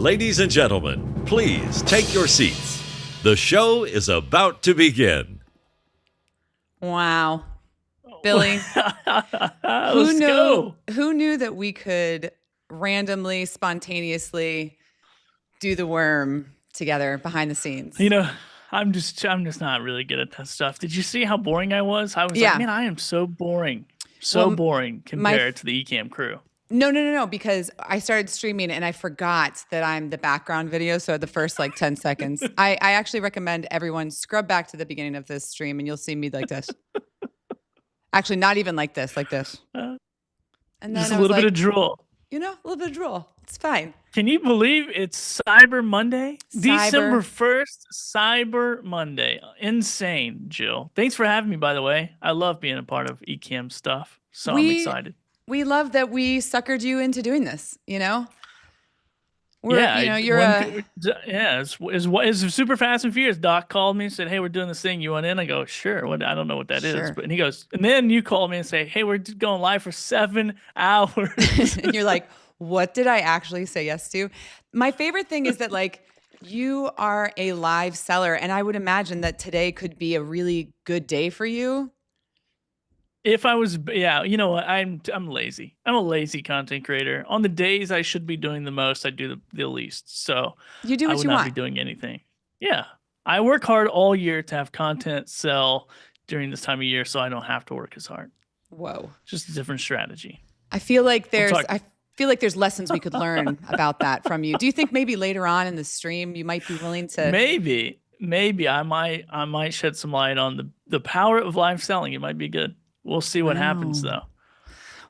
Ladies and gentlemen, please take your seats. The show is about to begin. Wow. Billy, who knew that we could randomly, spontaneously do the worm together behind the scenes? You know, I'm just not really good at that stuff. Did you see how boring I was? I was like, man, I am so boring. Boring compared to the Ecamm crew. No, because I started streaming and I forgot that I'm the background video. So the first 10 seconds, I actually recommend everyone scrub back to the beginning of this stream and you'll see me like this. Actually, not even like this. And then just a little bit of drool. A little bit of drool. It's fine. Can you believe it's Cyber Monday? December 1st, Cyber Monday. Insane, Jill. Thanks for having me, by the way. I love being a part of Ecamm stuff. So I'm excited. We love that we suckered you into doing this, As Super Fast and Furious. Doc called me and said, hey, we're doing this thing. You want in? I go, sure. I don't know what that is. And he goes, and then you call me and say, hey, we're going live for 7 hours. And you're like, what did I actually say yes to? My favorite thing is that you are a live seller. And I would imagine that today could be a really good day for you. If I was, you know what? I'm lazy. I'm a lazy content creator. On the days I should be doing the most, I do the least. So you do what I would you not want. be doing anything. Yeah, I work hard all year to have content sell during this time of year, so I don't have to work as hard. Whoa, just a different strategy. I feel like there's lessons we could learn about that from you. Do you think maybe later on in the stream you might be willing to? Maybe I might shed some light on the power of live selling. It might be good. We'll see what happens, though.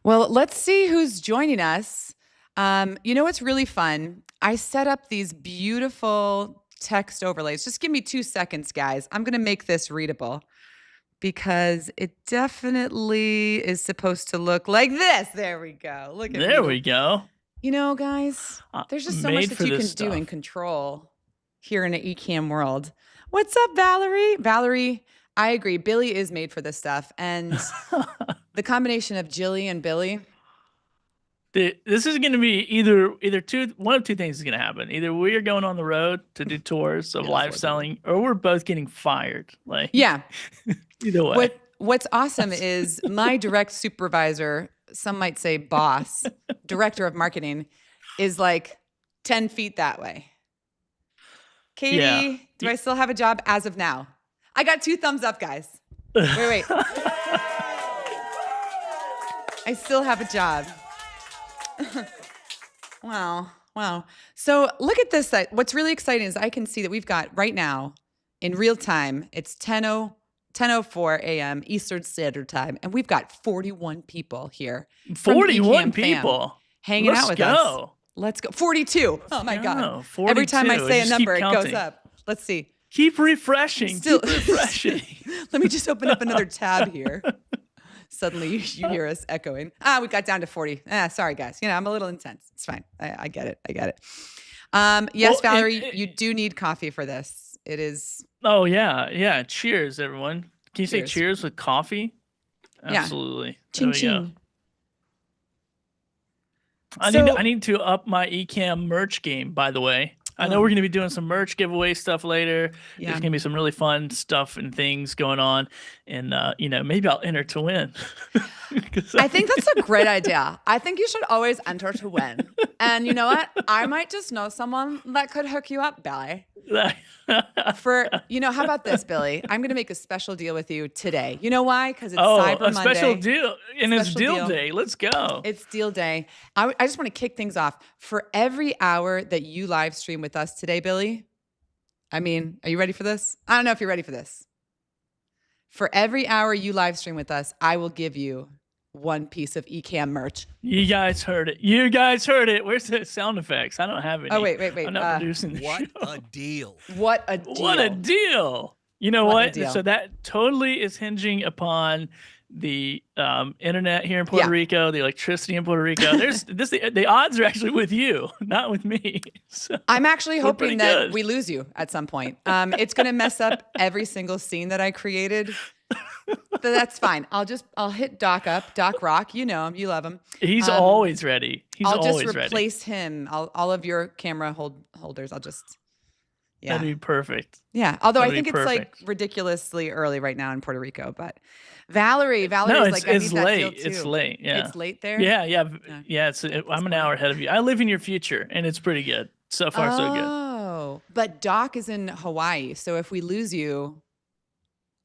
Well, let's see who's joining us. What's really fun? I set up these beautiful text overlays. Just give me 2 seconds, guys. I'm going to make this readable because it definitely is supposed to look like this. There we go. Look at There we go. Guys, there's just so much that you can do and control here in an Ecamm world. What's up, Valerie? Valerie, I agree. Billy is made for this stuff. And the combination of Jilly and Billy. This is going to be one of two things is going to happen. Either we are going on the road to do tours of live selling, or we're both getting fired. Either way. What's awesome is my direct supervisor, some might say boss, director of marketing, is 10 feet that way. Katie, do I still have a job as of now? I got 2 thumbs up, guys. Wait. I still have a job. Wow. So look at this. What's really exciting is I can see that we've got right now in real time, it's 10:04 a.m. Eastern Standard Time, and we've got 41 people here. 41 people hanging out with us. Let's go. 42. Oh my God. 42. Every time I say a number, it goes up. Let's see. Keep refreshing. Keep refreshing. Let me just open up another tab here. Suddenly you hear us echoing. We got down to 40. Sorry, guys. I'm a little intense. It's fine. I get it. Yes, Valerie, you do need coffee for this. It is. Oh, yeah. Cheers, everyone. Can you say cheers with coffee? Absolutely. Ching, ching. I need to up my Ecamm merch game, by the way. I know we're going to be doing some merch giveaway stuff later. There's going to be some really fun stuff and things going on. And, maybe I'll enter to win. I think that's a great idea. I think you should always enter to win. And you know what? I might just know someone that could hook you up, Billy. How about this, Billy? I'm going to make a special deal with you today. You know why? Because it's Cyber Monday. Special deal. And it's deal day. Let's go. It's deal day. I just want to kick things off. For every hour that you live stream with us today, Billy, are you ready for this? I don't know if you're ready for this. For every hour you live stream with us, I will give you 1 piece of Ecamm merch. You guys heard it. Where's the sound effects? I don't have any. Oh, wait. I'm not producing the show. What a deal. What a deal. You know what? So that totally is hinging upon the internet here in Puerto Rico, the electricity in Puerto Rico. The odds are actually with you, not with me. So I'm actually hoping that we lose you at some point. It's going to mess up every single scene that I created That's fine. I'll hit Doc up. Doc Rock, you know him, you love him. He's always ready. I'll just replace him. All of your camera holders. Yeah. That'd be perfect. Yeah. Although That'd I think be it's like perfect. ridiculously early right now in Puerto Rico, but Valerie No, is like, I need it's that deal late. too. It's late. Yeah. It's late there? Yeah. I'm an hour ahead of you. I live in your future, and it's pretty good. So far, so good. Oh, but Doc is in Hawaii. So if we lose you,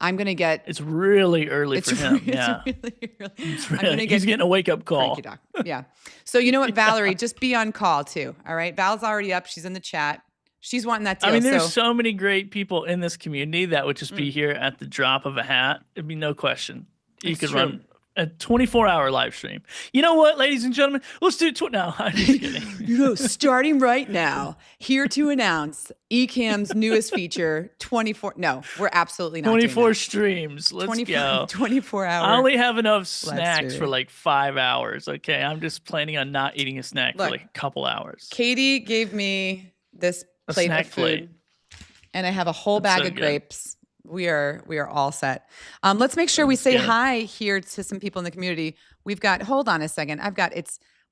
I'm going to get. It's really early for him. Yeah. It's really early. He's getting a wake up call. Doc. Yeah. So you know what, Valerie, just be on call too. All right. Val's already up. She's in the chat. She's wanting that deal. I mean, there's so many great people in this community that would just be here at the drop of a hat. It'd be no question. You could run a 24-hour live stream. You know what, ladies and gentlemen? Let's do it. No, I'm just kidding. Starting right now, here to announce Ecamm's newest feature, 24. No, we're absolutely not 24 streams. Let's go. 24 hours. I only have enough snacks for like 5 hours. Okay. I'm just planning on not eating a snack for like a couple hours. Katie gave me this plate of food, and I have a whole bag of grapes. We are all set. Let's make sure we say hi here to some people in the community. Hold on a second.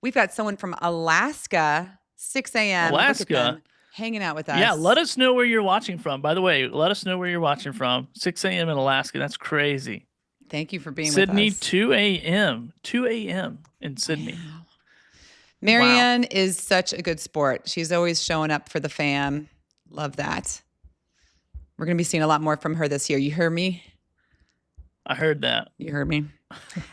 We've got someone from Alaska, 6 a.m. Alaska. Hanging out with us. Yeah, let us know where you're watching from. By the way, let us know where you're watching from. 6 a.m. in Alaska. That's crazy. Thank you for being Sydney, with us. 2 a.m. 2 a.m. in Sydney. Wow. Marianne is such a good sport. She's always showing up for the fam. Love that. We're going to be seeing a lot more from her this year. You heard me? I heard that. You heard me.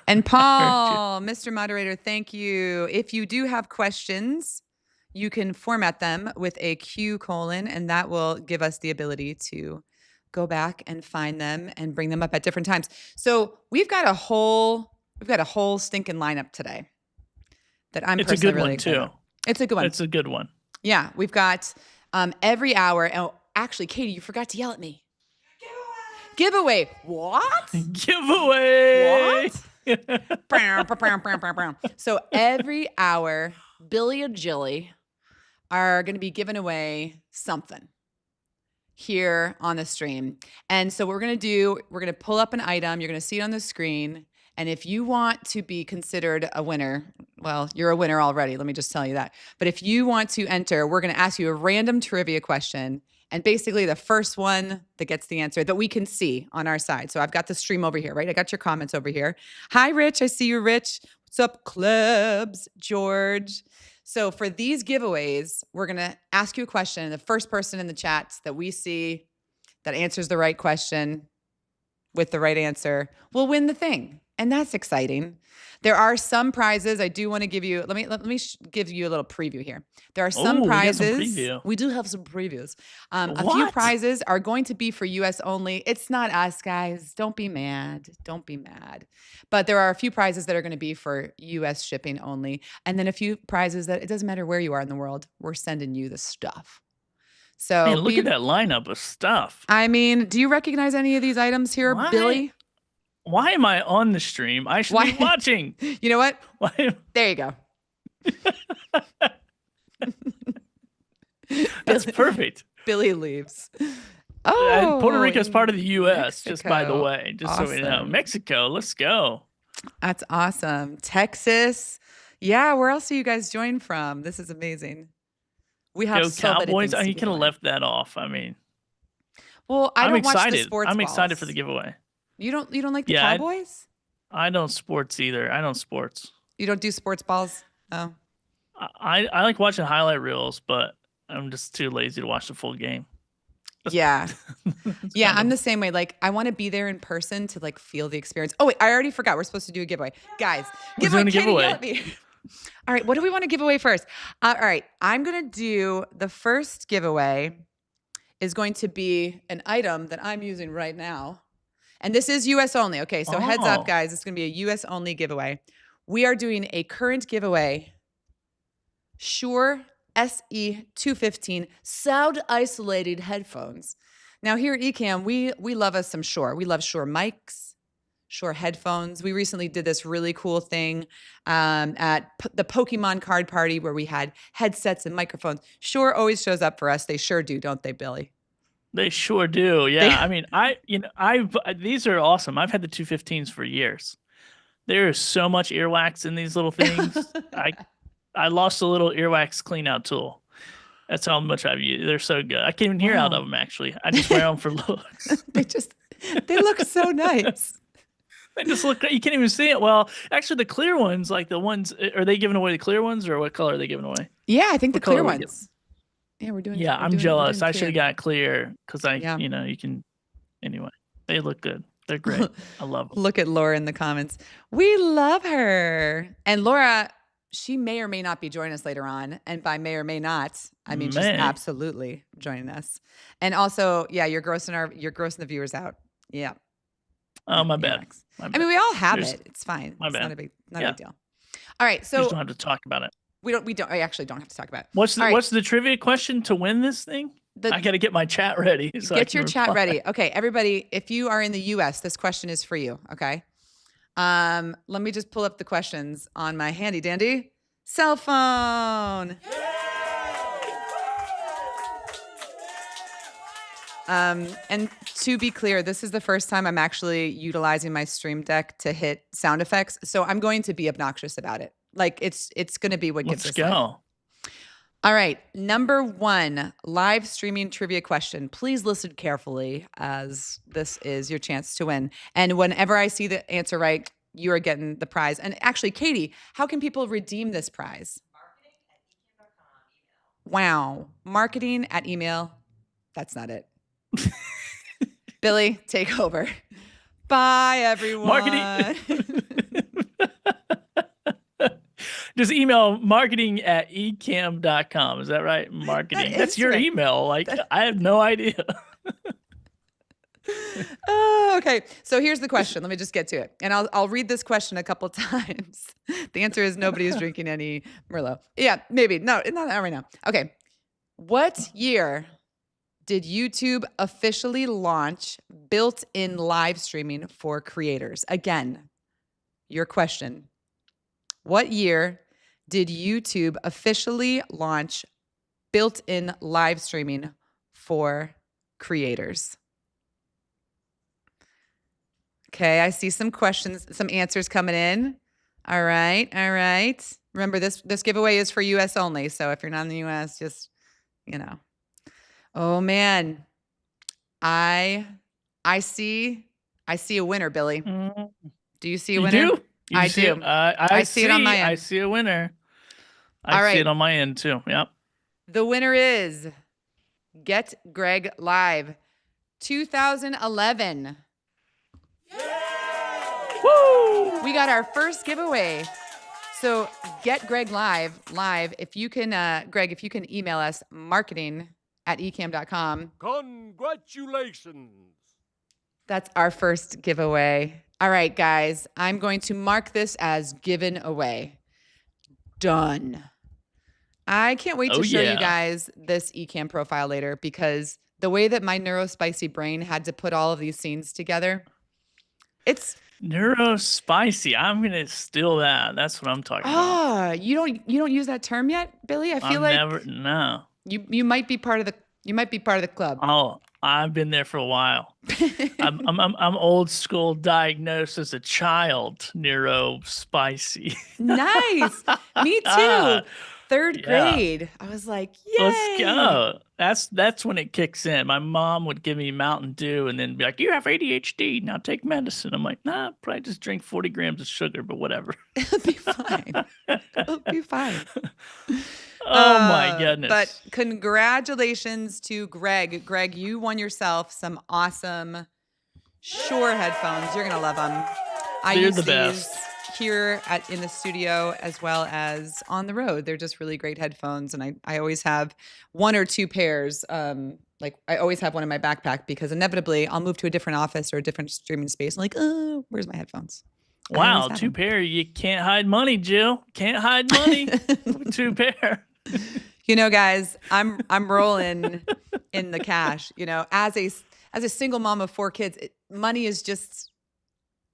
And Paul, Mr. Moderator, thank you. If you do have questions, you can format them with a Q:, and that will give us the ability to go back and find them and bring them up at different times. So we've got a whole stinking lineup today that I'm personally really excited about. It's a good one. It's a good one. Yeah, we've got every hour. Oh, actually, Katie, you forgot to yell at me. Giveaway. What? Giveaway. What? So every hour, Billy and Jilly are going to be giving away something here on the stream. And so what we're going to do, we're going to pull up an item. You're going to see it on the screen. And if you want to be considered a winner, well, you're a winner already. Let me just tell you that. But if you want to enter, we're going to ask you a random trivia question. And basically the first one that gets the answer that we can see on our side. So I've got the stream over here, right? I got your comments over here. Hi, Rich. I see you, Rich. What's up, Clubs? George. So for these giveaways, we're going to ask you a question. And the first person in the chat that we see that answers the right question with the right answer will win the thing. And that's exciting. There are some prizes. I do want to give you, let me give you a little preview here. There are some prizes. We do have some previews. A few prizes are going to be for US only. It's not us, guys. Don't be mad. Don't be mad. But there are a few prizes that are going to be for US shipping only. And then a few prizes that it doesn't matter where you are in the world. We're sending you the stuff. So man, look at that lineup of stuff. I mean, do you recognize any of these items here, Billy? Why am I on the stream? I should be watching. You know what? There you go. That's perfect. Billy leaves. Oh, Puerto Rico is part of the U.S., Mexico. Just by the way, just awesome. So we know. Mexico, let's go. That's awesome. Texas. Yeah, where else are you guys joined from? This is amazing. We have so Cowboys. many things You could have left that off. I mean, well, I don't watch the sports I'm balls. excited for the giveaway. You don't like the Cowboys? I don't sports either. I don't sports. You don't do sports balls? Oh. I like watching highlight reels, but I'm just too lazy to watch the full game. Yeah. Yeah, I'm the same way. Like, I want to be there in person to like feel the experience. Oh, wait, I already forgot. We're supposed to do a giveaway. Guys, giveaway. All right, what do we want to give away first? All right, I'm going to do the first giveaway is going to be an item that I'm using right now. And this is US only. Okay, so heads up, guys. It's going to be a US only giveaway. We are doing a current giveaway. Shure SE215 sound isolated headphones. Now here at Ecamm, we love us some Shure. We love Shure mics, Shure headphones. We recently did this really cool thing at the Pokemon card party where we had headsets and microphones. Shure always shows up for us. They sure do, don't they, Billy? They sure do. Yeah. I mean, these are awesome. I've had the 215s for years. There is so much earwax in these little things. I lost a little earwax clean out tool. That's how much I've used. They're so good. I can't even hear out of them, actually. I just wear them for looks. They look so nice. They just look, you can't even see it. Well, actually, the clear ones, like the ones, are they giving away the clear ones, or what color are they giving away? Yeah, I think the clear ones. Yeah, we're doing. Yeah, I'm jealous. I should have got clear because Yeah. you can. Anyway, they look good. They're great. I love them. Look at Laura in the comments. We love her. And Laura, she may or may not be joining us later on. And by may or may not, I mean just absolutely joining us. And also, yeah, you're grossing the viewers out. Yeah. Oh, my bad. I mean, we all have it. It's fine. It's not a big deal. All right, so we just don't have to talk about it. We actually don't have to talk about it. What's the trivia question to win this thing? I got to get my chat ready. So get your chat ready. Okay, everybody, if you are in the US, this question is for you, okay? Let me just pull up the questions on my handy dandy cell phone. And to be clear, this is the first time I'm actually utilizing my Stream Deck to hit sound effects. So I'm going to be obnoxious about it. Like it's going to be what gives us life. Let's go. All right. Number 1, live streaming trivia question. Please listen carefully as this is your chance to win. And whenever I see the answer right, you are getting the prize. And actually, Katie, how can people redeem this prize? Wow. Marketing at email. That's not it. Billy, take over. Bye, everyone. Marketing. Just email marketing@ecamm.com. Is that right? Marketing. That's your email. Like, I have no idea. Okay. So here's the question. Let me just get to it. And I'll read this question a couple times. The answer is nobody is drinking any Merlot. Yeah, maybe. No, not right now. Okay. What year did YouTube officially launch built-in live streaming for creators? Again, your question. What year did YouTube officially launch built-in live streaming for creators? Okay, I see some questions, some answers coming in. All right. Remember, this giveaway is for US only. So if you're not in the US, just, Oh man. I see a winner, Billy. Do you see a winner? You do? I do. I see it on my end. I see a winner. I see it on my end too. Yep. The winner is Get Greg Live 2011. Woo! We got our first giveaway. So Get Greg Live. If you can, Greg, if you can email us marketing@ecamm.com. Congratulations. That's our first giveaway. All right, guys, I'm going to mark this as given away. Done. I can't wait to show you guys this Ecamm profile later because the way that my neurospicy brain had to put all of these scenes together, it's neurospicy. I'm gonna steal that. That's what I'm talking about. You don't use that term yet, Billy? I feel no. You might be part of the club. Oh, I've been there for a while. I'm old school, diagnosed as a child, neurospicy. Nice. Me too. 3rd grade. I was like, yay. Let's go. That's when it kicks in. My mom would give me Mountain Dew and then be like, you have ADHD. Now take medicine. I'm like, nah, probably just drink 40 grams of sugar, but whatever. It'll be fine. It'll be fine. Oh my goodness. But congratulations to Greg. Greg, you won yourself some awesome Shure headphones. You're going to love them. I use the best here in the studio as well as on the road. They're just really great headphones. And I always have 1 or 2 pairs. Like I always have one in my backpack because inevitably I'll move to a different office or a different streaming space. I'm like, oh, where's my headphones? Wow, 2 pair. You can't hide money, Jill. Can't hide money. 2 pair. Guys, I'm rolling in the cash. As a single mom of 4 kids, money is just.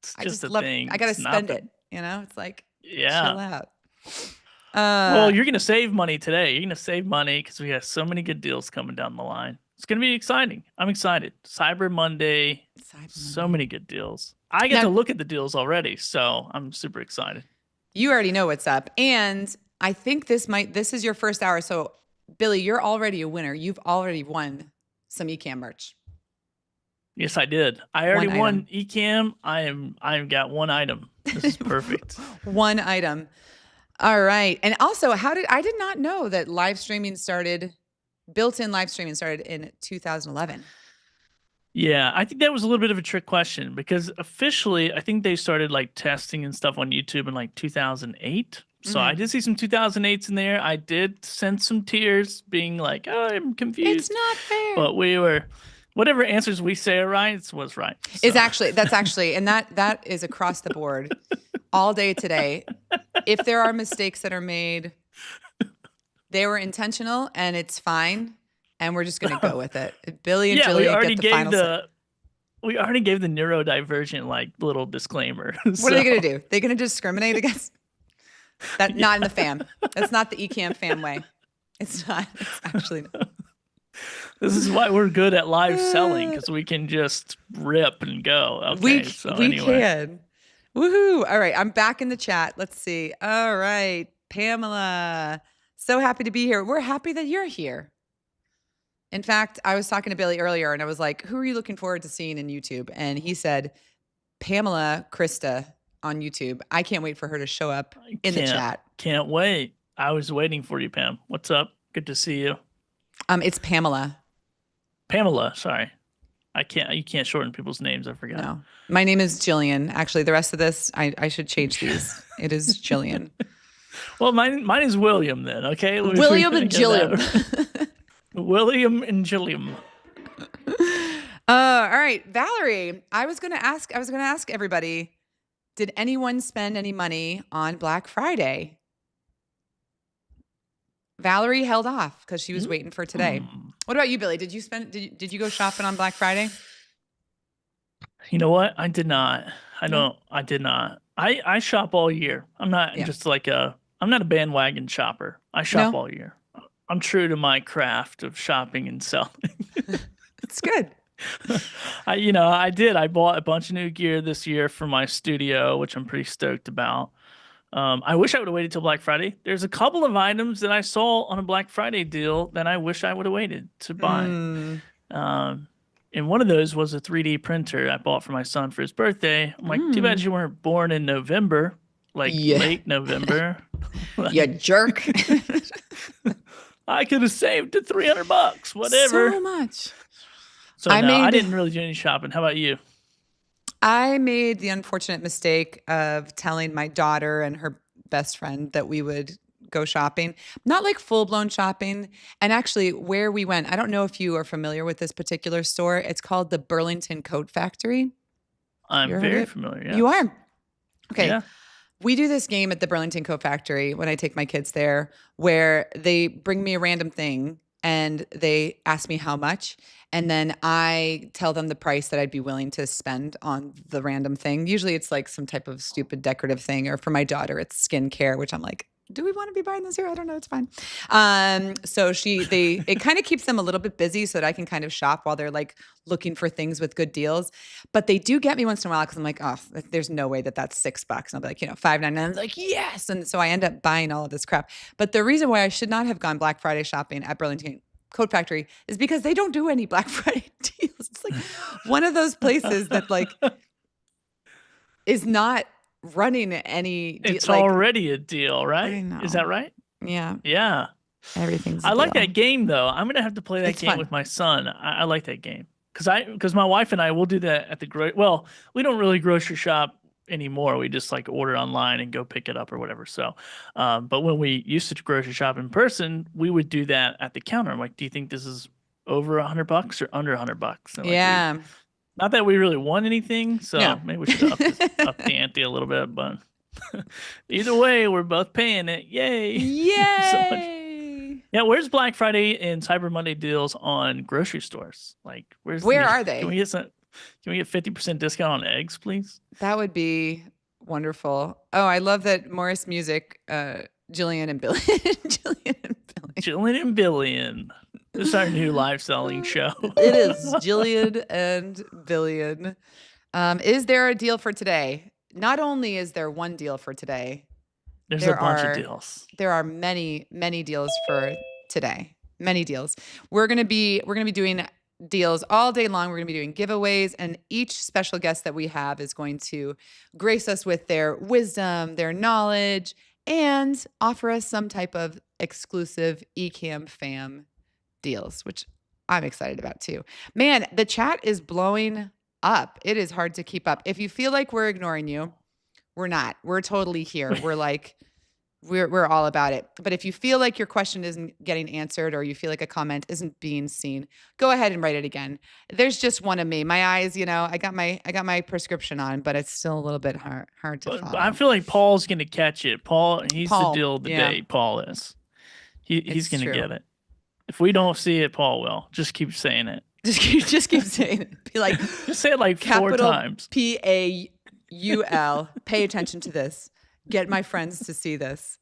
It's just a thing. I gotta spend it. It's like chill out. Well, you're gonna save money today. You're gonna save money because we have so many good deals coming down the line. It's going to be exciting. I'm excited. Cyber Monday. So many good deals. I get to look at the deals already, so I'm super excited. You already know what's up. And I think this is your first hour. So Billy, you're already a winner. You've already won some Ecamm merch. Yes, I did. I already won Ecamm. I've got one item. This is perfect. One item. All right. And also, I did not know that built-in live streaming started in 2011. Yeah, I think that was a little bit of a trick question because officially, I think they started like testing and stuff on YouTube in like 2008. So I did see some 2008s in there. I did sense some tears being like, oh, I'm confused. It's not fair. But whatever answers we say are right, was right. So. That's actually, and that is across the board all day today. If there are mistakes that are made, they were intentional and it's fine. And we're just going to go with it. Billy and Jillian get the final say. We already gave the neurodivergent like little disclaimer. What are they going to do? They're going to discriminate against that? Not in the fam. That's not the Ecamm fam way. It's not. It's actually not. This is why we're good at live selling because we can just rip and go. Okay, we can. Woohoo! All right, I'm back in the chat. Let's see. All right, Pamela. So happy to be here. We're happy that you're here. In fact, I was talking to Billy earlier and I was like, who are you looking forward to seeing in YouTube? And he said, Pamela Krista on YouTube. I can't wait for her to show up in the chat. Can't wait. I was waiting for you, Pam. What's up? Good to see you. It's Pamela. Pamela, sorry. You can't shorten people's names. I forgot. No. My name is Jillian. Actually, the rest of this, I should change these. It is Jillian. Well, mine is William then, okay? William and Jillian. William and Jilliam. All right, Valerie. I was gonna ask everybody, did anyone spend any money on Black Friday? Valerie held off because she was waiting for today. What about you, Billy? Did you go shopping on Black Friday? You know what? I did not. I did not. I shop all year. I'm not I'm not a bandwagon shopper. I shop all year. I'm true to my craft of shopping and selling. It's good. I did. I bought a bunch of new gear this year for my studio, which I'm pretty stoked about. I wish I would have waited till Black Friday. There's a couple of items that I saw on a Black Friday deal that I wish I would have waited to buy. And one of those was a 3D printer I bought for my son for his birthday. I'm like, too bad you weren't born in November, late November. You jerk. I could have saved the $300, whatever. So much. So I didn't really do any shopping. How about you? I made the unfortunate mistake of telling my daughter and her best friend that we would go shopping, not like full-blown shopping. And actually where we went, I don't know if you are familiar with this particular store. It's called the Burlington Coat Factory. I'm very familiar. Yes. You are? Okay. Yeah. We do this game at the Burlington Coat Factory when I take my kids there where they bring me a random thing and they ask me how much. And then I tell them the price that I'd be willing to spend on the random thing. Usually it's like some type of stupid decorative thing, or for my daughter, it's skincare, which I'm like, do we want to be buying this here? I don't know. It's fine. So it kind of keeps them a little bit busy so that I can kind of shop while they're like looking for things with good deals. But they do get me once in a while because I'm like, oh, there's no way that that's $6. And I'll be like, $5.99. I'm like, yes. And so I end up buying all of this crap. But the reason why I should not have gone Black Friday shopping at Burlington Coat Factory is because they don't do any Black Friday deals. It's like one of those places that like is not running any it's already a deal, right? I know. Is that right? Yeah Everything's I like that game though. I'm gonna have to play that game with my son. I like that game because my wife and I will do that at the we don't really grocery shop anymore. We just like order online and go pick it up or whatever. So but when we used to grocery shop in person, we would do that at the counter. I'm like, do you think this is over $100 or under $100? And not that we really want anything, so maybe we should up the ante a little bit, but either way, we're both paying it. Yay! Yay! Yeah, where's Black Friday and Cyber Monday deals on grocery stores? Like, where are they? Can we get 50% discount on eggs, please? That would be wonderful. Oh, I love that Morris Music, Jillian and Billy. Jillian and Billion. This is our new live selling show. It is Jillian and Billion. Is there a deal for today? Not only is there one deal for today, There's a bunch of deals. There are many, many deals for today. Many deals. We're gonna be doing deals all day long. We're gonna be doing giveaways, and each special guest that we have is going to grace us with their wisdom, their knowledge, and offer us some type of exclusive Ecamm Fam deals, which I'm excited about too. Man, the chat is blowing up. It is hard to keep up. If you feel like we're ignoring you, we're not. We're totally here. We're like, we're all about it. But if you feel like your question isn't getting answered, or you feel like a comment isn't being seen, go ahead and write it again. There's just one of me. My eyes, I got my prescription on, but it's still a little bit hard to follow. I feel like Paul's gonna catch it. He's the deal of the day. Paul is. He's gonna get it. If we don't see it, Paul will. Just keep saying it. Just keep saying it. Be like, just say it like 4 times. PAUL. Pay attention to this. Get my friends to see this.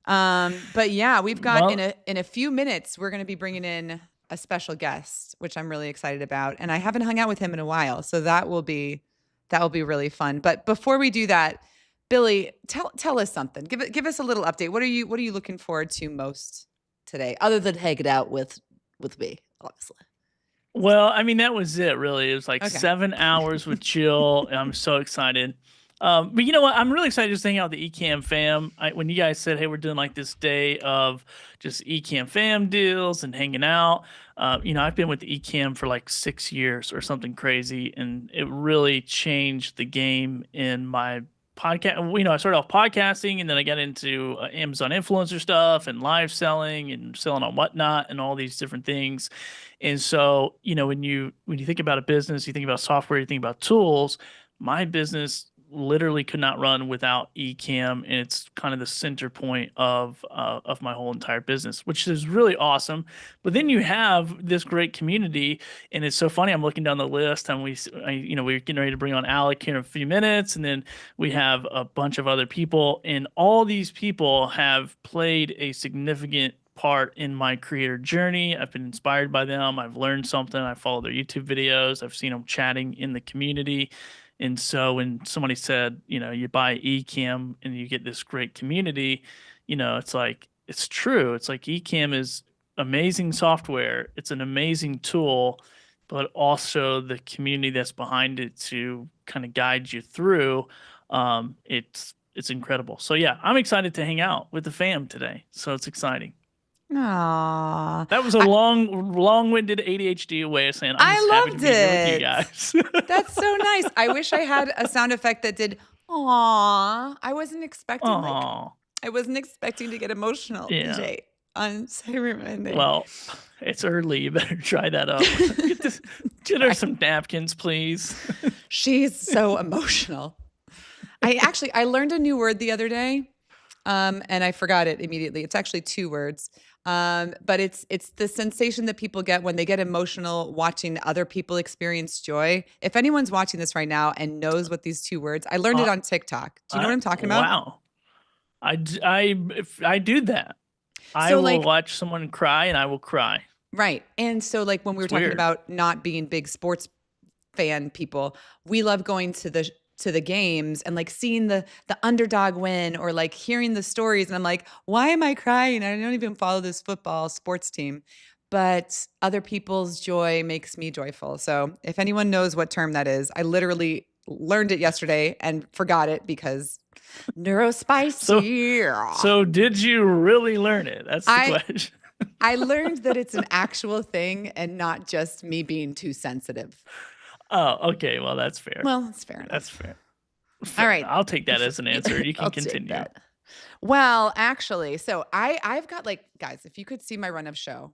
But yeah, we've got in a few minutes, we're going to be bringing in a special guest, which I'm really excited about. And I haven't hung out with him in a while, so that will be really fun. But before we do that, Billy, tell us something. Give us a little update. What are you looking forward to most today, other than hanging out with me, obviously? Well, I mean, that was it, really. It was like 7 hours with Jill. And I'm so excited. But you know what? I'm really excited just to hang out with the Ecamm Fam. When you guys said, hey, we're doing like this day of just Ecamm Fam deals and hanging out, I've been with the Ecamm for like 6 years or something crazy. And it really changed the game in my podcast. I started off podcasting, and then I got into Amazon influencer stuff and live selling and selling on Whatnot and all these different things. And so, when you think about a business, you think about software, you think about tools. My business literally could not run without Ecamm, and it's kind of the center point of my whole entire business, which is really awesome. But then you have this great community, and it's so funny. I'm looking down the list, and we're getting ready to bring on Alec here in a few minutes, and then we have a bunch of other people, and all these people have played a significant part in my creator journey. I've been inspired by them. I've learned something. I follow their YouTube videos. I've seen them chatting in the community. And so when somebody said, you buy Ecamm and you get this great community, it's like, it's true. It's like Ecamm is amazing software. It's an amazing tool, but also the community that's behind it to kind of guide you through. It's incredible. So yeah, I'm excited to hang out with the fam today. So it's exciting. Aww. That was a long-winded ADHD way of saying I'm just happy to be here with you guys. That's so nice. I wish I had a sound effect that did "aww." I wasn't expecting to get emotional, DJ, on Saturday Monday. Well, it's early. You better try that up. Get her some napkins, please. She's so emotional. I learned a new word the other day, and I forgot it immediately. It's actually 2 words. But it's the sensation that people get when they get emotional watching other people experience joy. If anyone's watching this right now and knows what these 2 words, I learned it on TikTok. Do you know what I'm talking about? Wow. I do that. I will watch someone cry and I will cry. Right. And so like when we were talking about not being big sports fan people, we love going to the games and like seeing the underdog win, or like hearing the stories. And I'm like, why am I crying? I don't even follow this football sports team, but other people's joy makes me joyful. So if anyone knows what term that is, I literally learned it yesterday and forgot it because neurospicy. So did you really learn it? That's the question. I learned that it's an actual thing and not just me being too sensitive. Oh, okay. Well, that's fair. Well, it's fair enough. That's fair. All right. I'll take that as an answer. You can continue. Take that. Well, actually, so I've got guys, if you could see my run of show,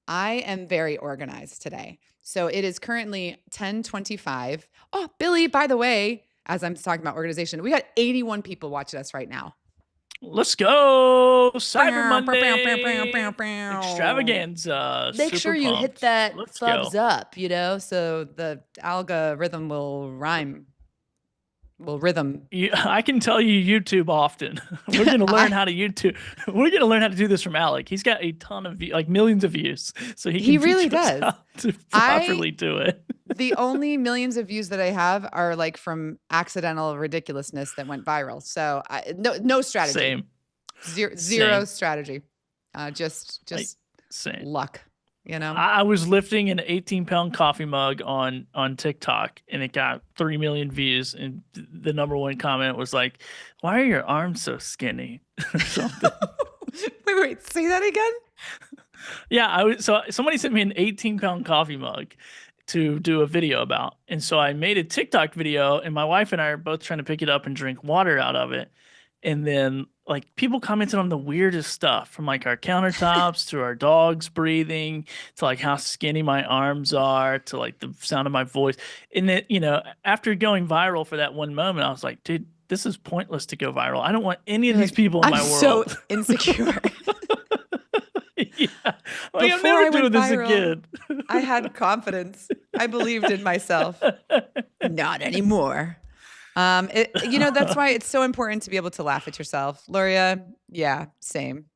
I am very organized today. So it is currently 10:25. Oh, Billy, by the way, as I'm talking about organization, we got 81 people watching us right now. Let's go. Cyber Monday. Extravaganza. Make sure you hit that thumbs go. up, so the algorithm will rhyme. Well, rhythm. I can tell you YouTube often. We're going to learn how to YouTube. We're going to learn how to do this from Alec. He's got a ton of like millions of views, so he can really teach us does. how to properly do it. The only millions of views that I have are like from accidental ridiculousness that went viral. So no strategy. Same. Zero strategy. Just same luck. You know, I was lifting an 18-pound coffee mug on TikTok, and it got 3 million views. And the number one comment was like, "Why are your arms so skinny?" or something. wait, say that again. Yeah, so somebody sent me an 18-pound coffee mug to do a video about, and so I made a TikTok video, and my wife and I are both trying to pick it up and drink water out of it. And then like people commented on the weirdest stuff, from like our countertops to our dogs breathing to like how skinny my arms are to like the sound of my voice. And then, after going viral for that one moment, I was like, dude, this is pointless to go viral. I don't want any of these people in my world. I'm so insecure. Yeah. Like, I'm never doing this again. I had confidence. I believed in myself. Not anymore. That's why it's so important to be able to laugh at yourself. Loria, yeah, same.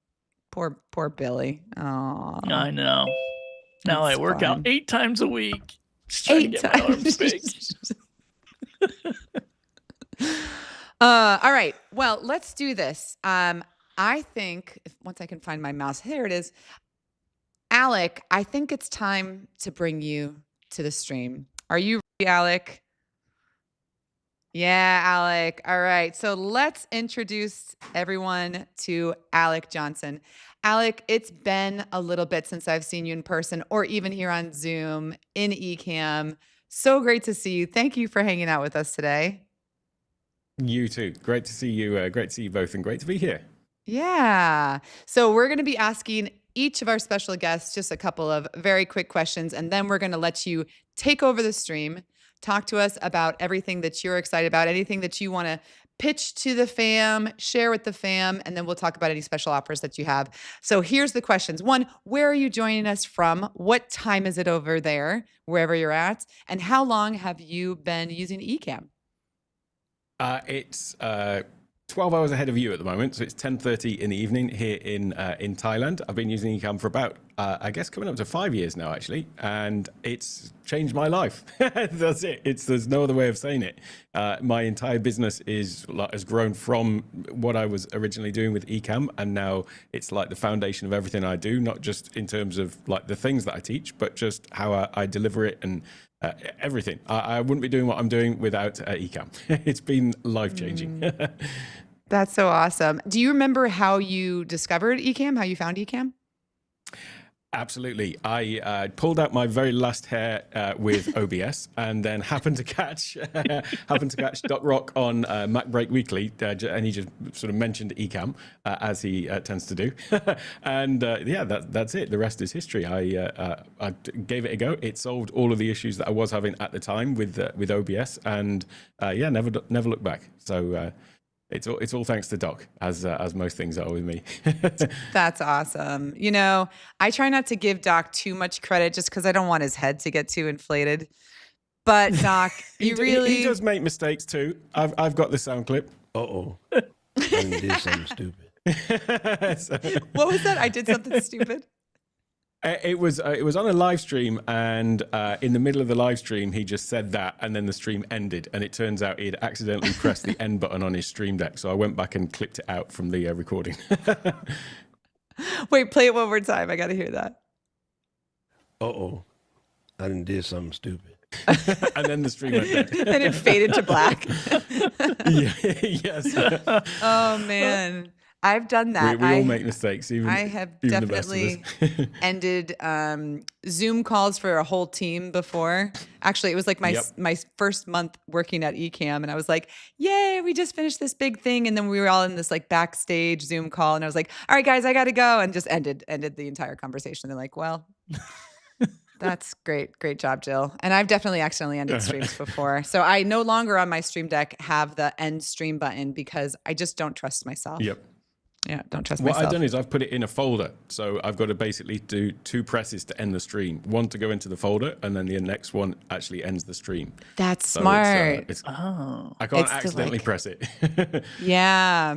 Poor Billy. Oh, I know. Now I work out 8 times a week. Just trying to get my arms big. All right. Well, let's do this. I think once I can find my mouse, here it is. Alec, I think it's time to bring you to the stream. Are you ready, Alec? Yeah, Alec. All right. So let's introduce everyone to Alec Johnson. Alec, it's been a little bit since I've seen you in person or even here on Zoom in Ecamm. So great to see you. Thank you for hanging out with us today. You too. Great to see you. Great to see you both, and great to be here. Yeah. So we're going to be asking each of our special guests just a couple of very quick questions, and then we're going to let you take over the stream. Talk to us about everything that you're excited about, anything that you want to pitch to the fam, share with the fam, and then we'll talk about any special offers that you have. So here's the questions. 1, where are you joining us from? What time is it over there, wherever you're at? And how long have you been using Ecamm? It's 12 hours ahead of you at the moment, so it's 10:30 in the evening here in Thailand. I've been using Ecamm for about, I guess, coming up to 5 years now, actually, and it's changed my life. That's it. There's no other way of saying it. My entire business has grown from what I was originally doing with Ecamm, and now it's like the foundation of everything I do, not just in terms of like the things that I teach, but just how I deliver it and everything. I wouldn't be doing what I'm doing without Ecamm. It's been life-changing. That's so awesome. Do you remember how you discovered Ecamm, how you found Ecamm? Absolutely. I pulled out my very last hair with OBS, and then happened to catch Doc Rock on Mac Break Weekly, and he just sort of mentioned Ecamm as he tends to do, and that's it. The rest is history. I gave it a go. It solved all of the issues that I was having at the time with OBS, and never looked back. So. It's all thanks to Doc, as most things are with me. That's awesome. I try not to give Doc too much credit just because I don't want his head to get too inflated. But Doc, he does make mistakes too. I've got the sound clip. I did something stupid. What was that? I did something stupid. It was on a live stream, and in the middle of the live stream, he just said that, and then the stream ended. And it turns out he'd accidentally pressed the end button on his stream deck. So I went back and clipped it out from the recording. Wait, play it one more time. I got to hear that. I did something stupid. And then the stream went dead. And it faded to black. Yes. Oh, man. I've done that. We all make mistakes. I have definitely ended Zoom calls for a whole team before. Actually, it was like my first month working at Ecamm, and I was like, "Yay, we just finished this big thing!" And then we were all in this like backstage Zoom call, and I was like, "All right, guys, I got to go," and just ended the entire conversation. They're like, "Well." That's great job, Jill. And I've definitely accidentally ended streams before. So I no longer on my stream deck have the end stream button because I just don't trust myself. Yep. Yeah, don't trust What myself. I've done is I've put it in a folder. So I've got to basically do 2 presses to end the stream. One to go into the folder, and then the next one actually ends the stream. That's So smart. I can't It's the, accidentally like- press it. Yeah.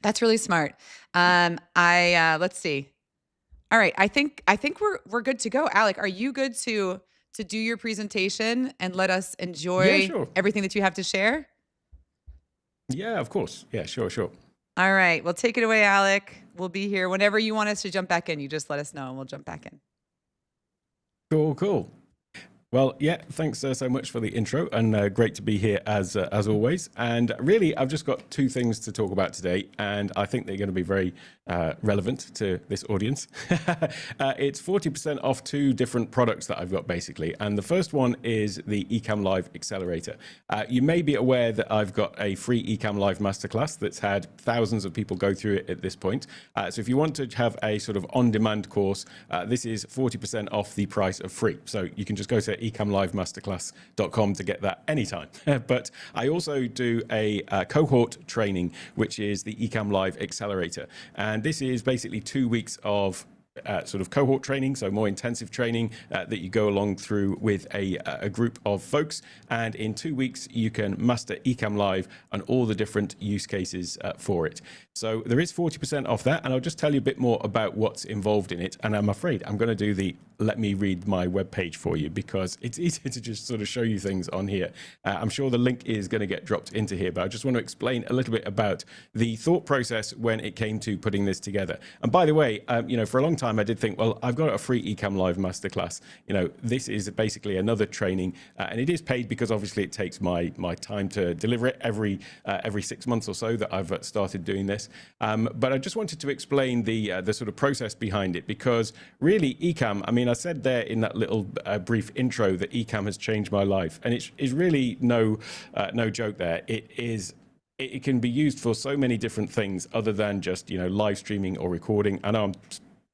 That's really smart. Let's see. All right. I think we're good to go. Alec, are you good to do your presentation and let us enjoy Yeah, sure. everything that you have to share? Yeah, of course. Yeah, sure. All right. Well, take it away, Alec. We'll be here whenever you want us to jump back in. You just let us know and we'll jump back in. Cool. Well, yeah, thanks so much for the intro, and great to be here as always. And really, I've just got 2 things to talk about today, and I think they're going to be very relevant to this audience. It's 40% off 2 different products that I've got, basically. And the first one is the Ecamm Live Accelerator. You may be aware that I've got a free Ecamm Live Masterclass that's had thousands of people go through it at this point. So if you want to have a sort of on-demand course, this is 40% off the price of free. So you can just go to ecammlivemasterclass.com to get that anytime. But I also do a cohort training, which is the Ecamm Live Accelerator. And this is basically 2 weeks of sort of cohort training, so more intensive training that you go along through with a group of folks. And in 2 weeks, you can master Ecamm Live and all the different use cases for it. So there is 40% off that. And I'll just tell you a bit more about what's involved in it. And I'm afraid I'm going to do the let me read my webpage for you, because it's easy to just sort of show you things on here. I'm sure the link is going to get dropped into here, but I just want to explain a little bit about the thought process when it came to putting this together. And by the way, for a long time, I did think, well, I've got a free Ecamm Live Masterclass. This is basically another training, and it is paid because obviously it takes my time to deliver it every 6 months or so that I've started doing this. But I just wanted to explain the sort of process behind it, because really Ecamm, I mean, I said there in that little brief intro that Ecamm has changed my life, and it's really no joke there. It can be used for so many different things other than just live streaming or recording. I know I'm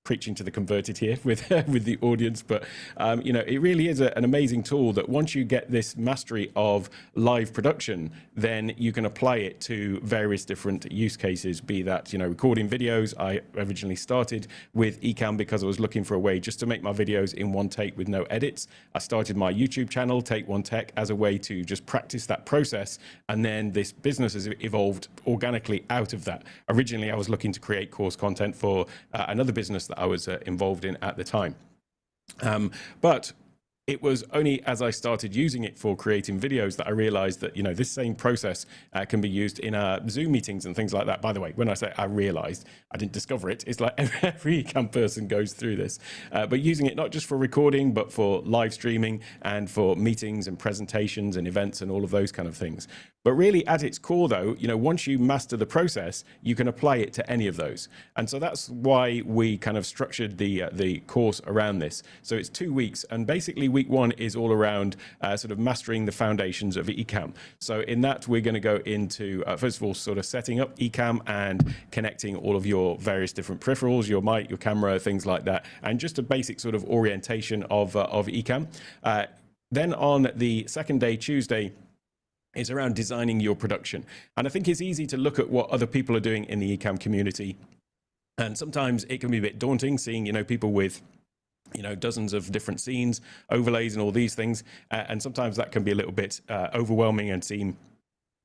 preaching to the converted here with the audience, but it really is an amazing tool that once you get this mastery of live production, then you can apply it to various different use cases, be that recording videos. I originally started with Ecamm because I was looking for a way just to make my videos in one take with no edits. I started my YouTube channel, Take One Tech, as a way to just practice that process, and then this business has evolved organically out of that. Originally, I was looking to create course content for another business that I was involved in at the time. But it was only as I started using it for creating videos that I realized that, this same process can be used in Zoom meetings and things like that. By the way, when I say I realized, I didn't discover it. It's like every Ecamm person goes through this. But using it not just for recording, but for live streaming and for meetings and presentations and events and all of those kind of things. But really, at its core, though, once you master the process, you can apply it to any of those. And so that's why we kind of structured the course around this. So it's 2 weeks, and basically week 1 is all around sort of mastering the foundations of Ecamm. So in that, we're going to go into, first of all, sort of setting up Ecamm and connecting all of your various different peripherals, your mic, your camera, things like that, and just a basic sort of orientation of Ecamm. Then on the second day, Tuesday, is around designing your production. And I think it's easy to look at what other people are doing in the Ecamm community. And sometimes it can be a bit daunting seeing, people with, dozens of different scenes, overlays and all these things. And sometimes that can be a little bit overwhelming and seem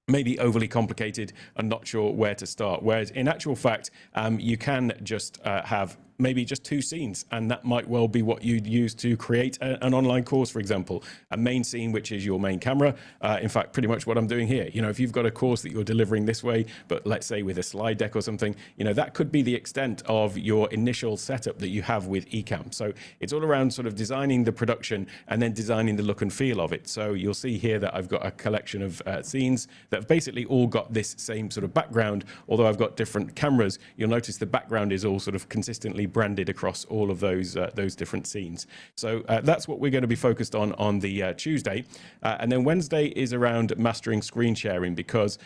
maybe overly complicated and not sure where to start. Whereas in actual fact, you can just have maybe just 2 scenes, and that might well be what you'd use to create an online course, for example. A main scene, which is your main camera. In fact, pretty much what I'm doing here. If you've got a course that you're delivering this way, but let's say with a slide deck or something, that could be the extent of your initial setup that you have with Ecamm. So it's all around sort of designing the production and then designing the look and feel of it. So you'll see here that I've got a collection of scenes that have basically all got this same sort of background. Although I've got different cameras, you'll notice the background is all sort of consistently branded across all of those different scenes. So that's what we're going to be focused on the Tuesday. And then Wednesday is around mastering screen sharing, because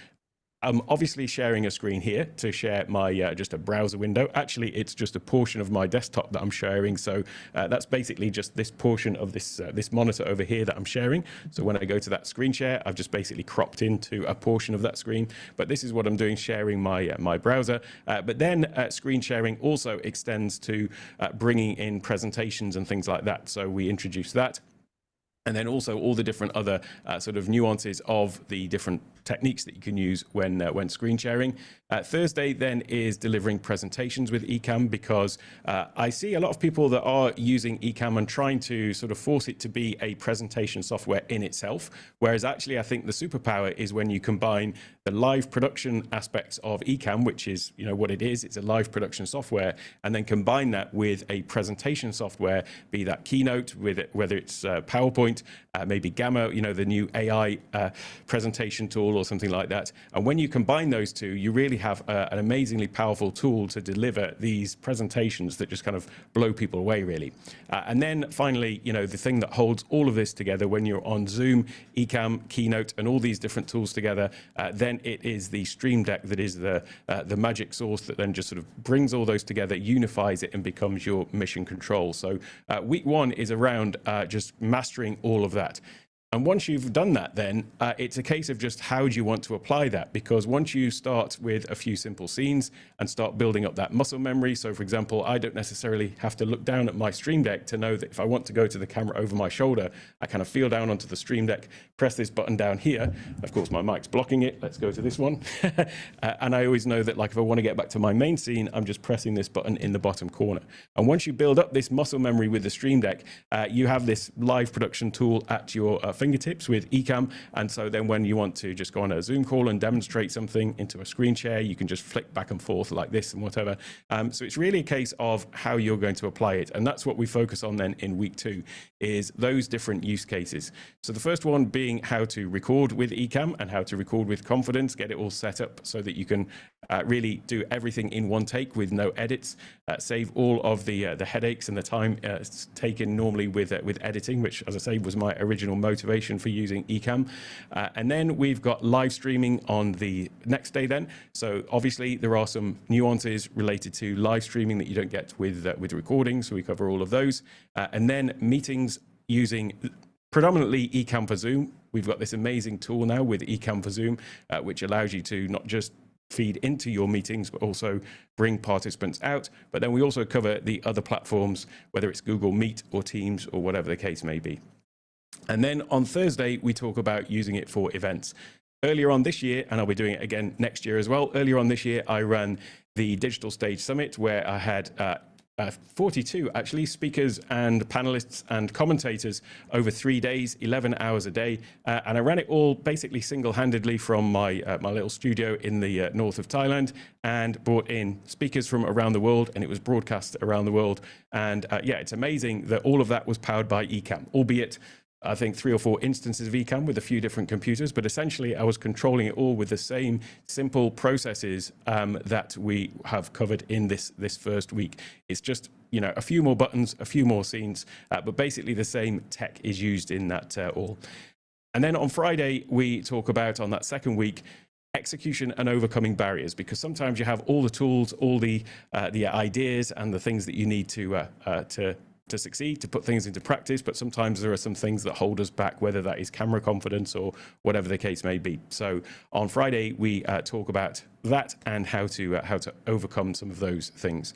I'm obviously sharing a screen here to share my just a browser window. Actually, it's just a portion of my desktop that I'm sharing. So that's basically just this portion of this this monitor over here that I'm sharing. So when I go to that screen share, I've just basically cropped into a portion of that screen. But this is what I'm doing, sharing my my browser. But then screen sharing also extends to bringing in presentations and things like that. So we introduce that. And then also all the different other sort of nuances of the different techniques that you can use when screen sharing. Thursday then is delivering presentations with Ecamm, because I see a lot of people that are using Ecamm and trying to sort of force it to be a presentation software in itself. Whereas actually I think the superpower is when you combine the live production aspects of Ecamm, which is, you know, what it is, it's a live production software, and then combine that with a presentation software, be that Keynote, with it, whether it's PowerPoint, maybe Gamma, you know, the new AI presentation tool or something like that. And when you combine those two, you really have an amazingly powerful tool to deliver these presentations that just kind of blow people away, really. And then finally, you know, the thing that holds all of this together when you're on Zoom, Ecamm, Keynote, and all these different tools together, then it is the Stream Deck that is the magic sauce that then just sort of brings all those together, unifies it, and becomes your mission control. So week one is around just mastering all of that. And once you've done that, then it's a case of just how do you want to apply that? Because once you start with a few simple scenes and start building up that muscle memory, so for example, I don't necessarily have to look down at my Stream Deck to know that if I want to go to the camera over my shoulder, I kind of feel down onto the Stream Deck, press this button down here. Of course, my mic's blocking it. Let's go to this one. And I always know that, like, if I want to get back to my main scene, I'm just pressing this button in the bottom corner. And once you build up this muscle memory with the Stream Deck, you have this live production tool at your fingertips with Ecamm. And so then when you want to just go on a Zoom call and demonstrate something into a screen share, you can just flick back and forth like this and whatever. So it's really a case of how you're going to apply it. And that's what we focus on then in week 2, is those different use cases. So the first one being how to record with Ecamm and how to record with confidence, get it all set up so that you can really do everything in one take with no edits, save all of the headaches and the time taken normally with editing, which, as I say, was my original motivation for using Ecamm. And then we've got live streaming on the next day then. So obviously there are some nuances related to live streaming that you don't get with recording, so we cover all of those. And then meetings using predominantly Ecamm for Zoom. We've got this amazing tool now with Ecamm for Zoom, which allows you to not just feed into your meetings, but also bring participants out. But then we also cover the other platforms, whether it's Google Meet or Teams or whatever the case may be. And then on Thursday, we talk about using it for events. Earlier on this year, and I'll be doing it again next year as well, earlier on this year, I ran the Digital Stage Summit, where I had 42 actually speakers and panelists and commentators over 3 days, 11 hours a day. And I ran it all basically single-handedly from my little studio in the north of Thailand, and brought in speakers from around the world, and it was broadcast around the world. And yeah, it's amazing that all of that was powered by Ecamm, albeit I think 3 or 4 instances of Ecamm with a few different computers, but essentially I was controlling it all with the same simple processes that we have covered in this first week. It's just, you know, a few more buttons, a few more scenes, but basically the same tech is used in that all. And then on Friday, we talk about, on that second week, execution and overcoming barriers, because sometimes you have all the tools, all the ideas and the things that you need to succeed, to put things into practice, but sometimes there are some things that hold us back, whether that is camera confidence or whatever the case may be. So on Friday, we talk about that and how to overcome some of those things.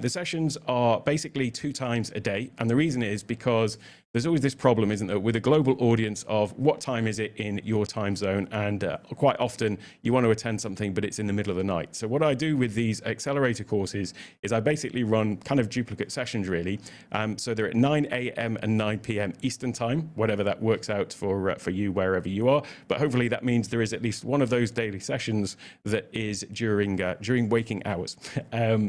The sessions are basically 2 times a day, and the reason is because there's always this problem, isn't there, with a global audience of what time is it in your time zone, and quite often you want to attend something, but it's in the middle of the night. So what I do with these accelerator courses is I basically run kind of duplicate sessions, really. So they're at 9 a.m. and 9 p.m. Eastern time, whatever that works out for you, wherever you are. But hopefully that means there is at least one of those daily sessions that is during waking hours.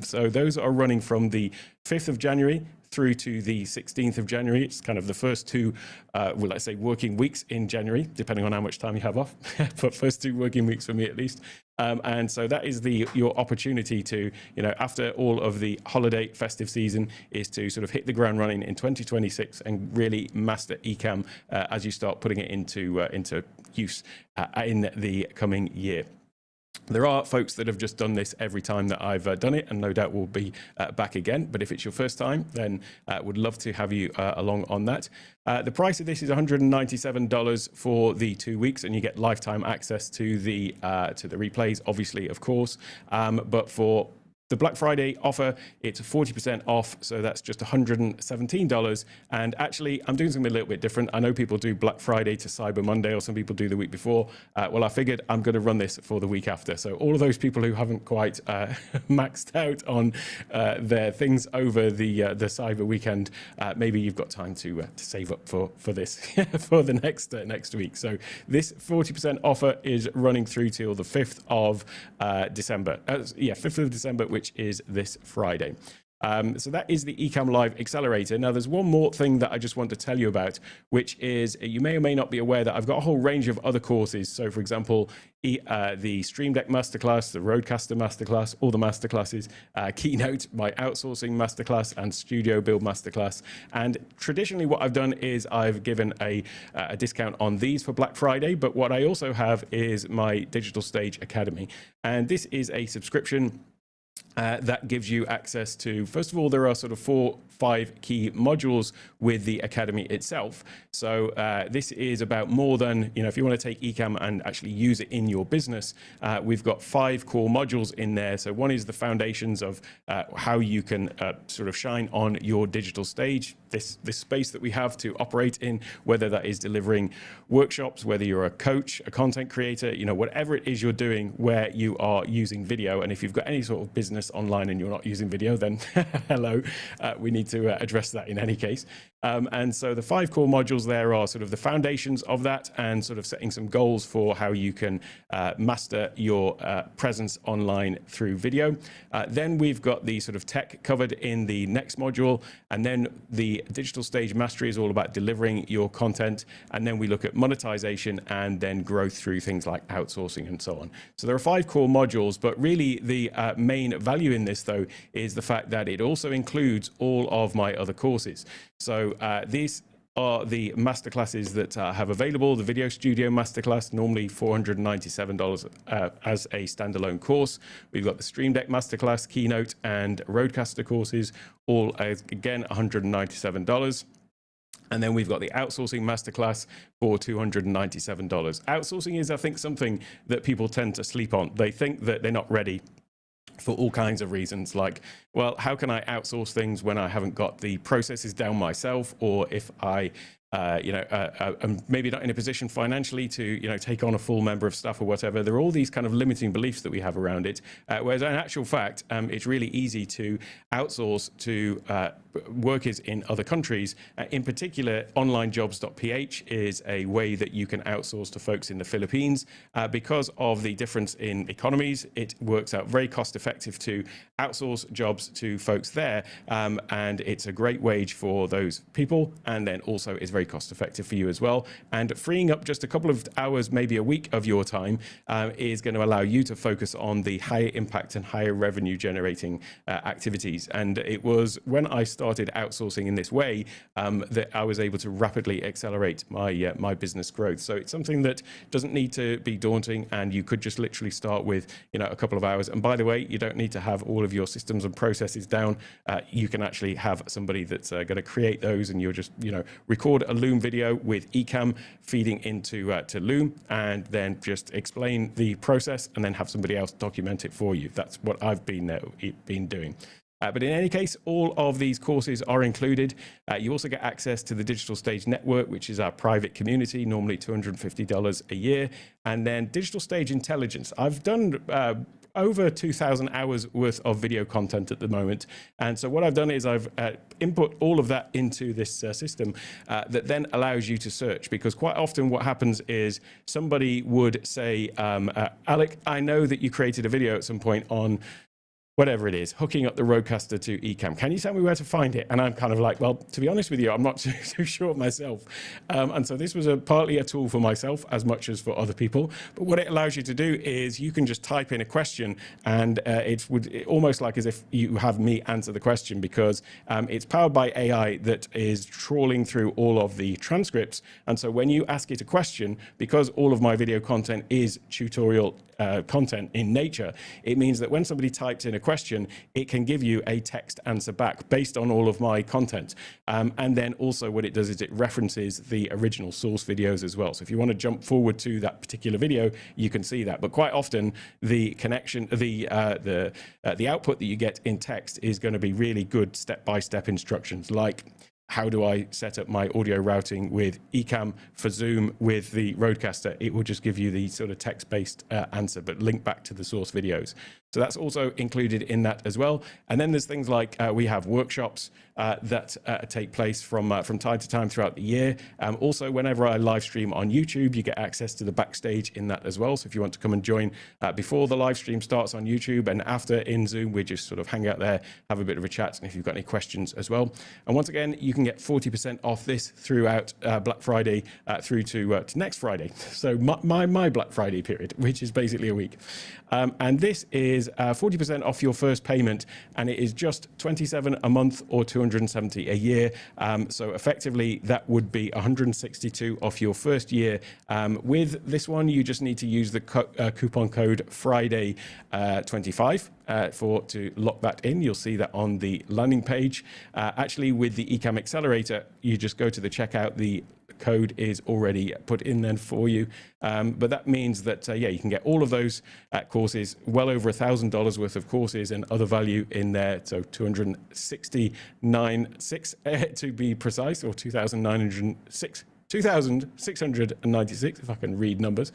So those are running from the 5th of January through to the 16th of January. It's kind of the first 2, well, let's say working weeks in January, depending on how much time you have off, but first 2 working weeks for me at least. And so that is your opportunity to, you know, after all of the holiday festive season, is to sort of hit the ground running in 2026 and really master Ecamm as you start putting it into use in the coming year. There are folks that have just done this every time that I've done it, and no doubt will be back again. But if it's your first time, then would love to have you along on that. The price of this is $197 for the 2 weeks, and you get lifetime access to the replays, obviously, of course. But for the Black Friday offer, it's 40% off, so that's just $117. And actually, I'm doing something a little bit different. I know people do Black Friday to Cyber Monday, or some people do the week before. Well, I figured I'm going to run this for the week after. So all of those people who haven't quite maxed out on their things over the Cyber weekend, maybe you've got time to save up for this for the next week. So this 40% offer is running through till the 5th of December. 5th of December, which is this Friday. So that is the Ecamm Live Accelerator. Now, there's one more thing that I just want to tell you about, which is you may or may not be aware that I've got a whole range of other courses. So, for example, the Stream Deck Masterclass, the Rodecaster Masterclass, all the Masterclasses, Keynote, my outsourcing Masterclass, and Studio Build Masterclass. And traditionally, what I've done is I've given a discount on these for Black Friday. But what I also have is my Digital Stage Academy. And this is a subscription that gives you access to, first of all, there are sort of 4-5 key modules with the Academy itself. So this is about more than, if you want to take Ecamm and actually use it in your business, we've got 5 core modules in there. So one is the foundations of how you can sort of shine on your digital stage, this space that we have to operate in, whether that is delivering workshops, whether you're a coach, a content creator, whatever it is you're doing where you are using video. And if you've got any sort of business online and you're not using video, then hello, we need to address that in any case. And so the 5 core modules there are sort of the foundations of that, and sort of setting some goals for how you can master your presence online through video. Then we've got the sort of tech covered in the next module, and then the digital stage mastery is all about delivering your content, and then we look at monetization and then growth through things like outsourcing and so on. So there are 5 core modules, but really the main value in this, though, is the fact that it also includes all of my other courses. So these are the masterclasses that I have available. The Video Studio Masterclass, normally $497 as a standalone course. We've got the Stream Deck Masterclass, Keynote, and Rodecaster courses, all again $197. And then we've got the Outsourcing Masterclass for $297. Outsourcing is, I think, something that people tend to sleep on. They think that they're not ready for all kinds of reasons, like, well, how can I outsource things when I haven't got the processes down myself, or if I I'm maybe not in a position financially to, take on a full member of staff or whatever. There are all these kind of limiting beliefs that we have around it. Whereas in actual fact, it's really easy to outsource to workers in other countries. In particular, onlinejobs.ph is a way that you can outsource to folks in the Philippines. Because of the difference in economies, it works out very cost effective to outsource jobs to folks there. And it's a great wage for those people. And then also is very cost effective for you as well. And freeing up just a couple of hours, maybe a week of your time is going to allow you to focus on the higher impact and higher revenue generating activities. And it was when I started outsourcing in this way that I was able to rapidly accelerate my my business growth. So it's something that doesn't need to be daunting, and you could just literally start with a couple of hours. And by the way, you don't need to have all of your systems and processes down. You can actually have somebody that's going to create those, and you'll just record a Loom video with Ecamm feeding into to Loom, and then just explain the process, and then have somebody else document it for you. That's what I've been doing. But in any case, all of these courses are included. You also get access to the Digital Stage Network, which is our private community, normally $250 a year. And then Digital Stage Intelligence. I've done over 2,000 hours worth of video content at the moment. And so what I've done is I've input all of that into this system that then allows you to search, because quite often what happens is somebody would say, Alec, I know that you created a video at some point on whatever it is, hooking up the Rodecaster to Ecamm. Can you tell me where to find it? And I'm kind of like, well, to be honest with you, I'm not too sure myself. And so this was partly a tool for myself as much as for other people. But what it allows you to do is you can just type in a question, and almost like as if you have me answer the question, because it's powered by AI that is trawling through all of the transcripts. And so when you ask it a question, because all of my video content is tutorial content in nature, it means that when somebody types in a question, it can give you a text answer back based on all of my content. And then also what it does is it references the original source videos as well. So if you want to jump forward to that particular video, you can see that. But quite often the connection, the output that you get in text is going to be really good step-by-step instructions, like how do I set up my audio routing with Ecamm for Zoom with the Rodecaster? It will just give you the sort of text-based answer, but link back to the source videos. So that's also included in that as well. And then there's things like we have workshops that take place from time to time throughout the year. Also, whenever I live stream on YouTube, you get access to the backstage in that as well. So if you want to come and join before the live stream starts on YouTube and after in Zoom, we just sort of hang out there, have a bit of a chat, and if you've got any questions as well. And once again, you can get 40% off this throughout Black Friday through to next Friday. So my Black Friday period, which is basically a week. And this is 40% off your first payment, and it is just $27 a month or $270 a year. So effectively, that would be $162 off your first year. With this one, you just need to use the coupon code Friday25 to lock that in. You'll see that on the landing page. Actually, with the Ecamm Accelerator, you just go to the checkout. The code is already put in then for you. But that means that, you can get all of those courses, well over $1,000 worth of courses and other value in there. So 269.6 to be precise, or 2,696, if I can read numbers,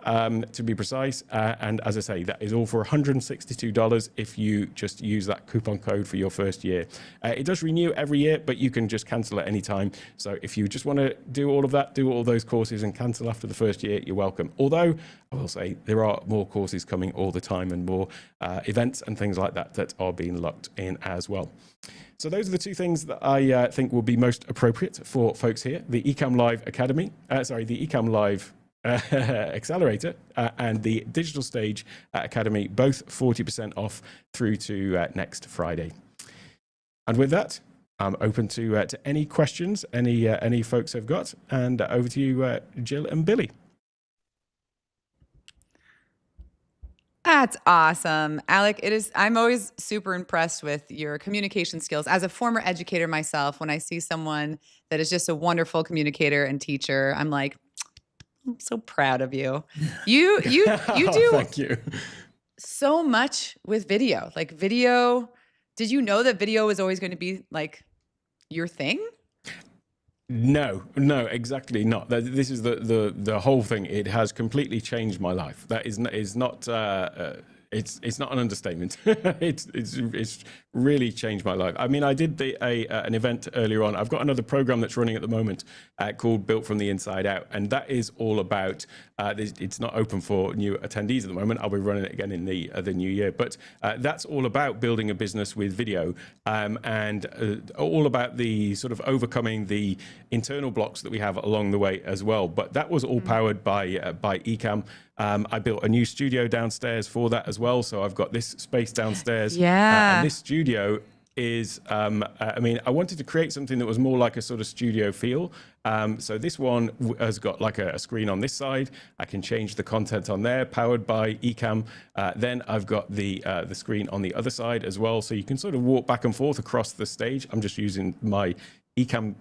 to be precise. And as I say, that is all for $162 if you just use that coupon code for your first year. It does renew every year, but you can just cancel at any time. So if you just want to do all of that, do all those courses and cancel after the first year, you're welcome. Although I will say there are more courses coming all the time and more events and things like that that are being locked in as well. So those are the two things that I think will be most appropriate for folks here: the Ecamm Live Academy, the Ecamm Live Accelerator and the Digital Stage Academy, both 40% off through to next Friday. And with that, I'm open to any questions any folks have got, and over to you, Jill and Billy. That's awesome. Alec, I'm always super impressed with your communication skills. As a former educator myself, when I see someone that is just a wonderful communicator and teacher, I'm like, I'm so proud of you. You do Thank you. So much with video. Like video, did you know that video was always going to be like your thing? No, exactly not. This is the whole thing. It has completely changed my life. That is not. It's not an understatement. It's really changed my life. I mean, I did an event earlier on. I've got another program that's running at the moment called Built from the Inside Out, and that is all about. It's not open for new attendees at the moment. I'll be running it again in the new year, but that's all about building a business with video, and all about the sort of overcoming the internal blocks that we have along the way as well. But that was all powered by Ecamm. I built a new studio downstairs for that as well. So I've got this space downstairs. Yeah. And this studio is, I wanted to create something that was more like a sort of studio feel. So this one has got like a screen on this side. I can change the content on there, powered by Ecamm. Then I've got the screen on the other side as well. So you can sort of walk back and forth across the stage. I'm just using my Ecamm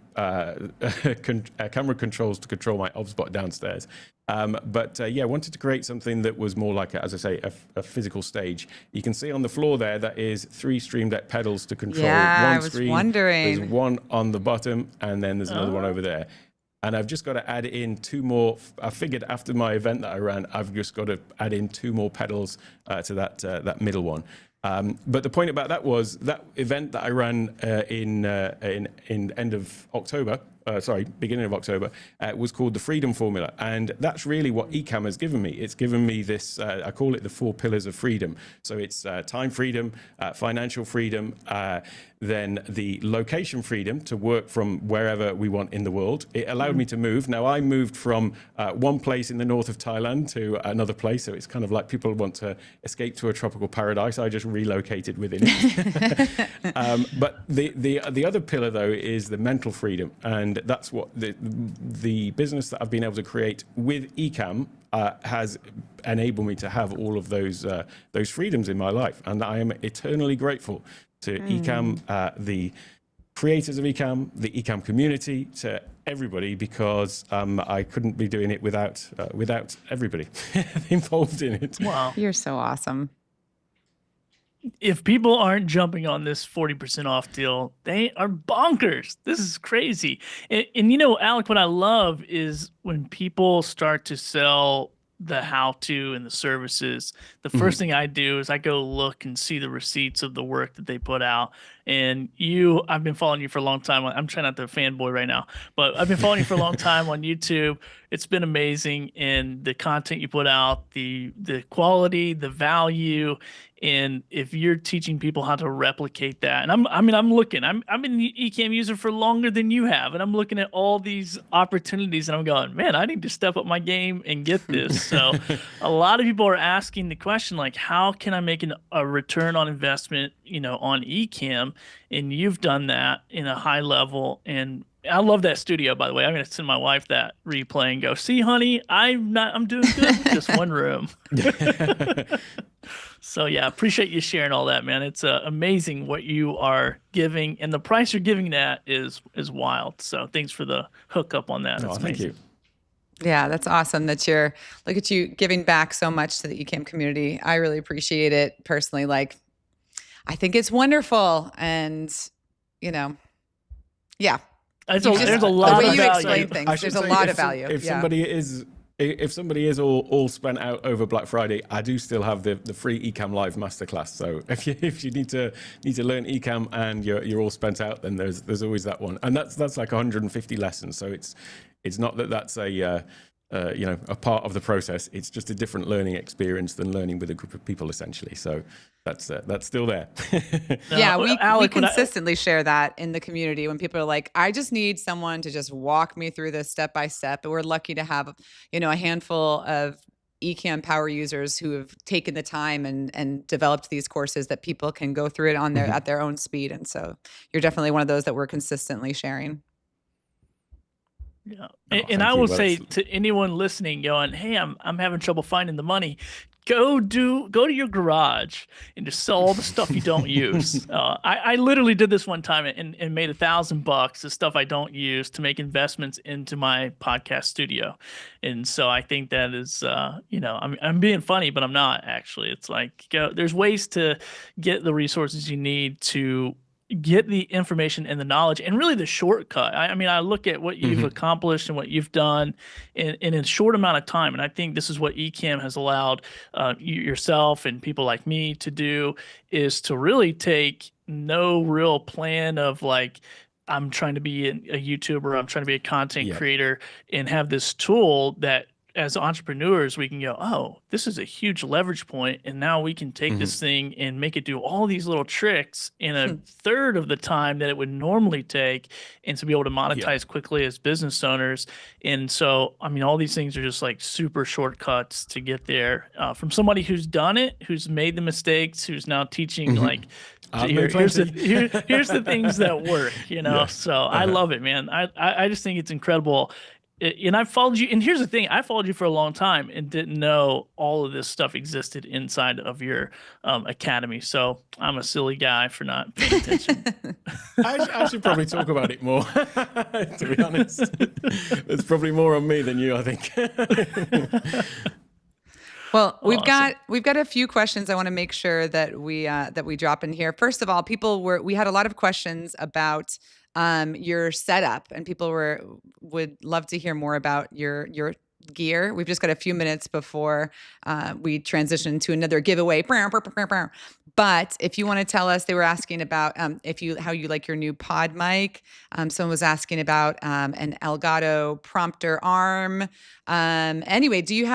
camera controls to control my OBS downstairs. I wanted to create something that was more like, as I say, a physical stage. You can see on the floor there, that is 3 Stream Deck pedals to control one screen. Wondering. There's one on the bottom, and then there's another one over there. And I've just got to add in 2 more. I figured after my event that I ran, I've just got to add in 2 more pedals to that middle one. But the point about that was that event that I ran in end of October. Beginning of October, was called the Freedom Formula. And that's really what Ecamm has given me. It's given me this, I call it the 4 pillars of freedom. So it's time freedom, financial freedom, then the location freedom to work from wherever we want in the world. It allowed me to move. Now, I moved from one place in the north of Thailand to another place. So it's kind of like people want to escape to a tropical paradise. I just relocated within it. But the other pillar, though, is the mental freedom. And that's what the business that I've been able to create with Ecamm has enabled me to have all of those freedoms in my life. And I am eternally grateful to Ecamm, the creators of Ecamm, the Ecamm community, to everybody, because I couldn't be doing it without everybody involved in it. Wow. You're so awesome. If people aren't jumping on this 40% off deal, they are bonkers. This is crazy. And you know, Alec, what I love is when people start to sell the how-to and the services, the first thing I do is I go look and see the receipts of the work that they put out. And I've been following you for a long time. I'm trying not to fanboy right now, but I've been following you for a long time on YouTube. It's been amazing. And the content you put out, the quality, the value, and if you're teaching people how to replicate that, and I'm looking, I'm an Ecamm user for longer than you have, and I'm looking at all these opportunities, and I'm going, man, I need to step up my game and get this. So a lot of people are asking the question, like, how can I make a return on investment, on Ecamm? And you've done that in a high level. And I love that studio, by the way. I'm going to send my wife that replay and go, see, honey, I'm doing good with just one room. So yeah, appreciate you sharing all that, man. It's amazing what you are giving, and the price you're giving that is wild. So thanks for the hookup on that. That's thank amazing. you. Yeah, that's awesome that look at you giving back so much to the Ecamm community. I really appreciate it personally. Like, I think it's wonderful. And, yeah. There's a lot the way of you value. explain things, there's a lot of value. If somebody is all spent out over Black Friday, I do still have the free Ecamm Live Masterclass. So if you need to learn Ecamm and you're all spent out, then there's always that one, and that's like 150 lessons. So it's not that's a part of the process. It's just a different learning experience than learning with a group of people, essentially. So that's still there. Yeah, we consistently share that in the community when people are like, I just need someone to just walk me through this step by step. And we're lucky to have, a handful of Ecamm power users who have taken the time and developed these courses that people can go through it on at their own speed. And so you're definitely one of those that we're consistently sharing. Yeah. And I will say to anyone listening, going, hey, I'm having trouble finding the money. Go to your garage and just sell all the stuff you don't use. I literally did this one time and made $1,000, the stuff I don't use, to make investments into my podcast studio. And so I think that is, I'm being funny, but I'm not actually. It's like, there's ways to get the resources you need to get the information and the knowledge, and really the shortcut. I look at what you've accomplished and what you've done in a short amount of time. And I think this is what Ecamm has allowed yourself and people like me to do, is to really take no real plan of like, I'm trying to be a YouTuber, I'm trying to be a content creator, and have this tool that as entrepreneurs, we can go, oh, this is a huge leverage point, and now we can take this thing and make it do all these little tricks in a third of the time that it would normally take, and to be able to monetize quickly as business owners. And so, all these things are just like super shortcuts to get there from somebody who's done it, who's made the mistakes, who's now teaching like, here's the things that work, So I love it, man. I just think it's incredible. And I followed you, and here's the thing: I followed you for a long time and didn't know all of this stuff existed inside of your academy. So I'm a silly guy for not paying attention. I should probably talk about it more. To be honest, it's probably more on me than you, I think. Well, we've got a few questions I want to make sure that we drop in here. First of all, we had a lot of questions about your setup, and people would love to hear more about gear. We've just got a few minutes before we transition to another giveaway. But if you want to tell us, they were asking about how you like your new pod mic. Someone was asking about an Elgato prompter arm. Anyway, do you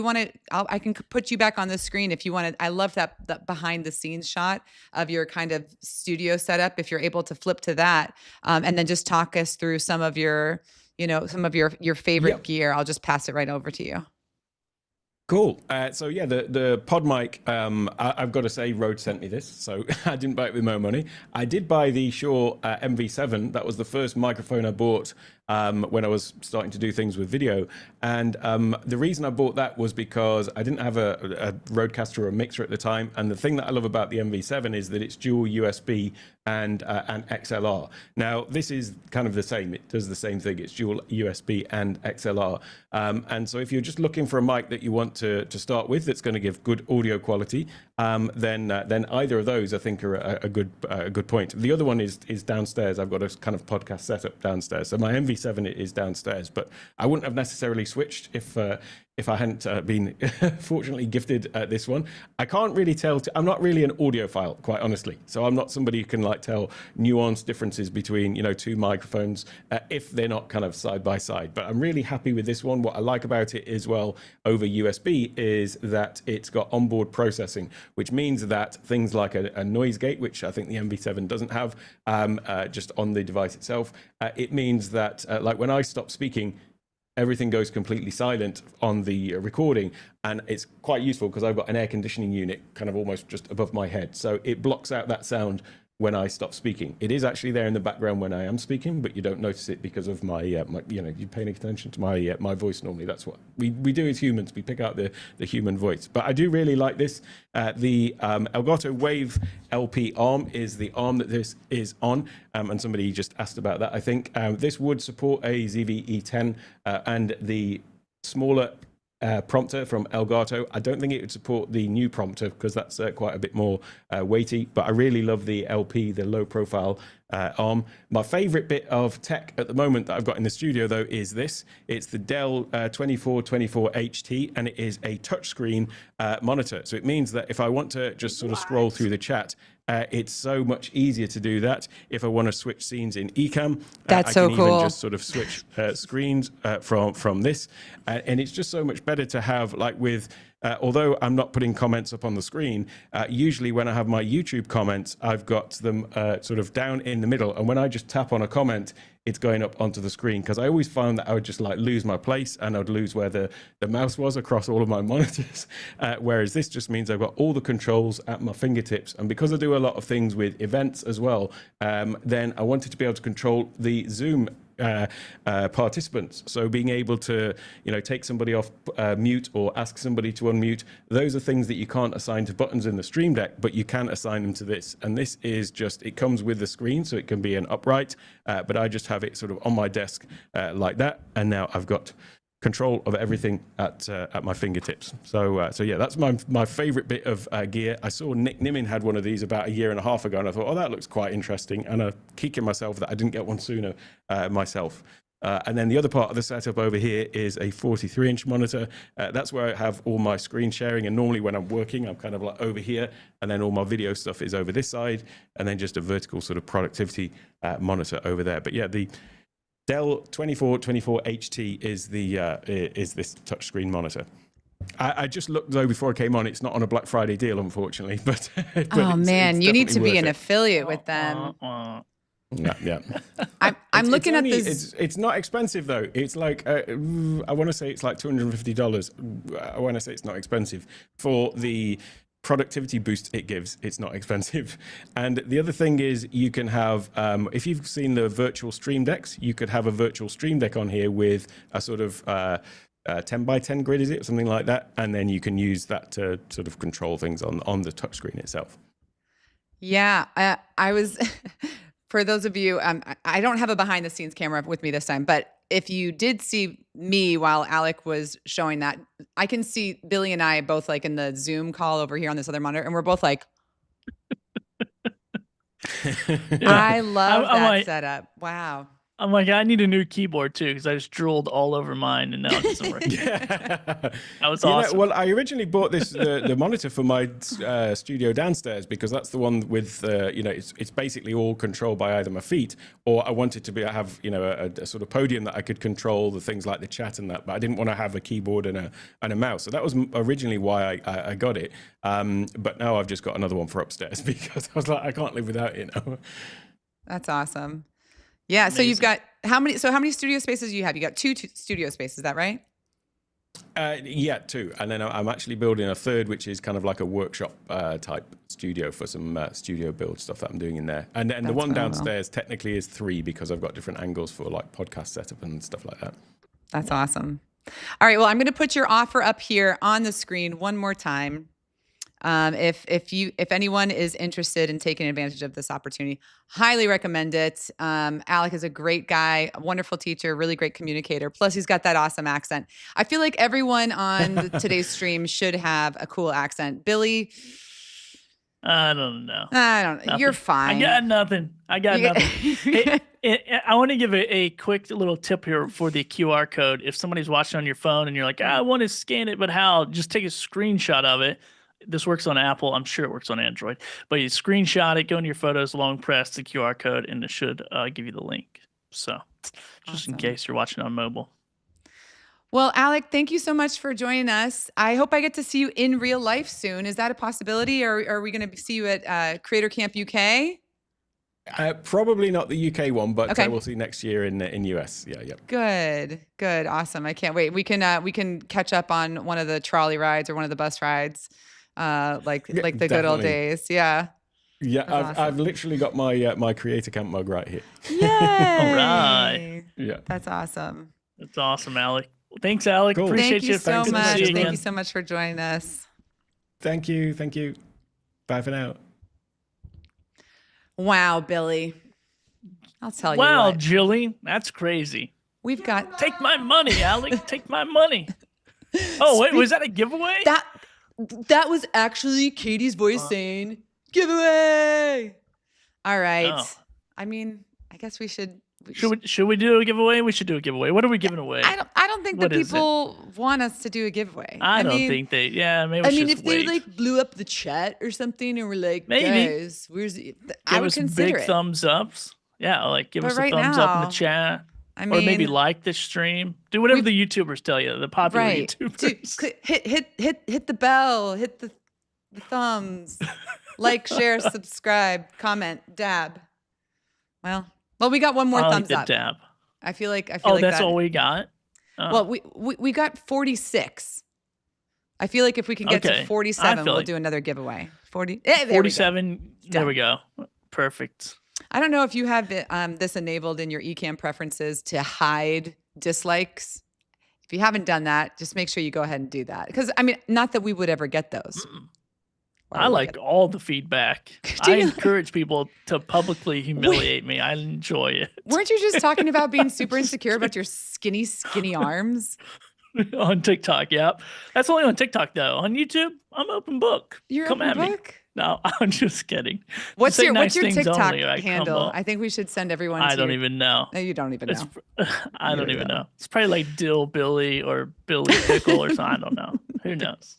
want to? I can put you back on the screen if you want to. I love that behind the scenes shot of your kind of studio setup. If you're able to flip to that, and then just talk us through some of your favorite gear. I'll just pass it right over to you. Cool. So yeah, the pod mic, I've got to say Rode sent me this, so I didn't buy it with my own money. I did buy the Shure MV7. That was the first microphone I bought when I was starting to do things with video. And the reason I bought that was because I didn't have a Rodecaster or a mixer at the time. And the thing that I love about the MV7 is that it's dual USB and XLR. Now, this is kind of the same. It does the same thing. It's dual USB and XLR. And so if you're just looking for a mic that you want to start with that's going to give good audio quality, then either of those I think are a good point. The other one is downstairs. I've got a kind of podcast setup downstairs. So my MV7 is downstairs, but I wouldn't have necessarily switched if I hadn't been fortunately gifted this one. I can't really tell. I'm not really an audiophile, quite honestly. So I'm not somebody who can like tell nuanced differences between two microphones if they're not kind of side by side. But I'm really happy with this one. What I like about it as well over USB is that it's got onboard processing, which means that things like a noise gate, which I think the MV7 doesn't have, just on the device itself, it means that like when I stop speaking, everything goes completely silent on the recording, and it's quite useful because I've got an air conditioning unit kind of almost just above my head, so it blocks out that sound when I stop speaking. It is actually there in the background when I am speaking, but you don't notice it because of my you're paying attention to my voice normally. That's what we do as humans. We pick out the human voice. But I do really like this. The Elgato Wave LP arm is the arm that this is on, and somebody just asked about that, I think. This would support a ZV-E10 and the smaller prompter from Elgato. I don't think it would support the new prompter because that's quite a bit more weighty, but I really love the LP, the low profile arm. My favorite bit of tech at the moment that I've got in the studio though is this. It's the Dell 2424 HT, and it is a touchscreen monitor. So it means that if I want to just sort of scroll through the chat, it's so much easier to do that. If I want to switch scenes in Ecamm, that's so cool. I can even just sort of switch screens from this. And it's just so much better to have, like with, although I'm not putting comments up on the screen, usually when I have my YouTube comments, I've got them sort of down in the middle. And when I just tap on a comment, it's going up onto the screen, because I always found that I would just like lose my place and I'd lose where the mouse was across all of my monitors. Whereas this just means I've got all the controls at my fingertips. And because I do a lot of things with events as well, then I wanted to be able to control the Zoom participants. So being able to, take somebody off mute or ask somebody to unmute, those are things that you can't assign to buttons in the Stream Deck, but you can assign them to this. And this is just, it comes with the screen, so it can be an upright, but I just have it sort of on my desk like that. And now I've got control of everything at my fingertips. So yeah, that's my favorite bit of gear. I saw Nick Nimmin had one of these about a year and a half ago, and I thought, oh, that looks quite interesting. And I'm kicking myself that I didn't get one sooner myself. And then the other part of the setup over here is a 43-inch monitor. That's where I have all my screen sharing. And normally when I'm working, I'm kind of like over here, and then all my video stuff is over this side, and then just a vertical sort of productivity monitor over there. But yeah, the Dell 2424 HT is this touchscreen monitor. I just looked though before I came on. It's not on a Black Friday deal, unfortunately. But oh man, you need to be an affiliate with them. Yeah. I'm looking at this. It's not expensive though. It's like I want to say it's like $250. I want to say it's not expensive for the productivity boost it gives. It's not expensive. And the other thing is you can have, if you've seen the virtual Stream Decks, you could have a virtual Stream Deck on here with a sort of 10 by 10 grid, is it? Something like that. And then you can use that to sort of control things on the touchscreen itself. Yeah, I was, for those of you, I don't have a behind the scenes camera with me this time, but if you did see me while Alec was showing that, I can see Billy and I both like in the Zoom call over here on this other monitor, and we're both like, I love that setup. Wow. I'm like, I need a new keyboard too because I just drooled all over mine and now it doesn't work. That was awesome. Well, I originally bought the monitor for my studio downstairs because that's the one with it's basically all controlled by either my feet or I wanted to have a sort of podium that I could control the things like the chat and that, but I didn't want to have a keyboard and a mouse. So that was originally why I got it. But now I've just got another one for upstairs because I was like, I can't live without it now. That's awesome. Yeah. Amazing. So you've got how many studio spaces do you have? You got two studio spaces, is that right? Yeah, 2. And then I'm actually building a third, which is kind of like a workshop type studio for some studio build stuff that I'm doing in there. And then the one downstairs technically is 3 because I've got different angles for like podcast setup and stuff like that. That's awesome. All right. Well, I'm going to put your offer up here on the screen one more time. If anyone is interested in taking advantage of this opportunity, highly recommend it. Alec is a great guy, a wonderful teacher, really great communicator. Plus he's got that awesome accent. I feel like everyone on today's stream should have a cool accent. Billy, I don't know. Nothing. You're fine. I got nothing. Hey, I want to give a quick little tip here for the QR code. If somebody's watching on your phone and you're like, I want to scan it, but how? Just take a screenshot of it. This works on Apple. I'm sure it works on Android. But you screenshot it, go into your photos, long press the QR code, and it should give you the link. So just in case you're watching on mobile. Well, Alec, thank you so much for joining us. I hope I get to see you in real life soon. Is that a possibility? Or are we going to see you at Creator Camp UK? Probably not the UK one, but okay. We'll see next year in US. Yeah. Good. Awesome. I can't wait. We can catch up on one of the trolley rides or one of the bus rides. Like the definitely. good old days. Yeah. Yeah, I've literally got my Creator Camp mug right here. Yay! All right. Yeah. That's awesome. That's awesome, Alec. Thanks, Alec. Cool. Appreciate Thank you so Good much. to see you Thank again. you so much for joining us. Thank you. Bye for now. Wow, Billy. I'll tell you Wow, what. Jilly, that's crazy. We've got Take my money, Alec. Take my money. Oh, wait, was that a giveaway? That was actually Katie's voice saying giveaway. All right. Oh. I mean, I guess we should. Should we do a giveaway? We should do a giveaway. What are we giving away? I don't think that people want us to do a giveaway. I don't think they. Yeah, maybe. If they like blew up the chat or something, and we're like, maybe. guys, where's the? I would consider big thumbs ups. Yeah, like give us a thumbs up in the chat. Or maybe like the stream. Do whatever the YouTubers tell you. The popular YouTubers. Hit the bell. Hit the thumbs. Like, share, subscribe, comment, dab. Well, we got one more thumbs up. Dab. I feel like that's all we got. Oh. Well, we got 46. I feel like if we can get to 47, we'll do another giveaway. 47. There we go. Perfect. I don't know if you have this enabled in your Ecamm preferences to hide dislikes. If you haven't done that, just make sure you go ahead and do that. Because, not that we would ever get those. I like all the feedback. I encourage people to publicly humiliate me. I enjoy it. Weren't you just talking about being super insecure about your skinny arms? On TikTok, yep. That's only on TikTok, though. On YouTube, I'm open book. Come at book? Me. No, I'm just kidding. What's your TikTok handle? I think we should send everyone. I don't even know. No, you don't even know. I don't even know. It's probably like Dill Billy or Billy Pickle or something. I don't know. Who knows?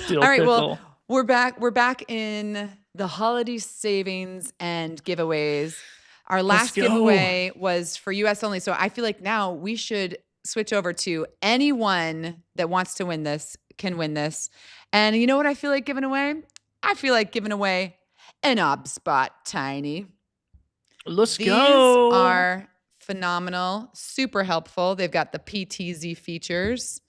Dill All right. Pickle. Well, we're back. We're back in the holiday savings and giveaways. Our last giveaway was for US only. So I feel like now we should switch over to anyone that wants to win this can win this. And you know what I feel like giving away? I feel like giving away an ObSpot Tiny. Let's These go. These are phenomenal, super helpful. They've got the PTZ features.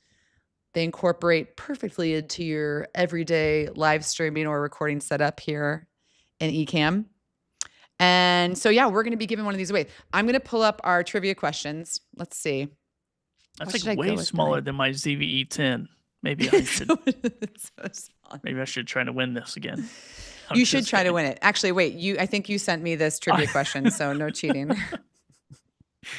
They incorporate perfectly into your everyday live streaming or recording setup here in Ecamm. And so, yeah, we're going to be giving one of these away. I'm going to pull up our trivia questions. Let's see. That's like way smaller than my ZVE 10. Maybe I should. Maybe I should try to win this again. You should try to win it. Actually, wait. I think you sent me this trivia question, so no cheating.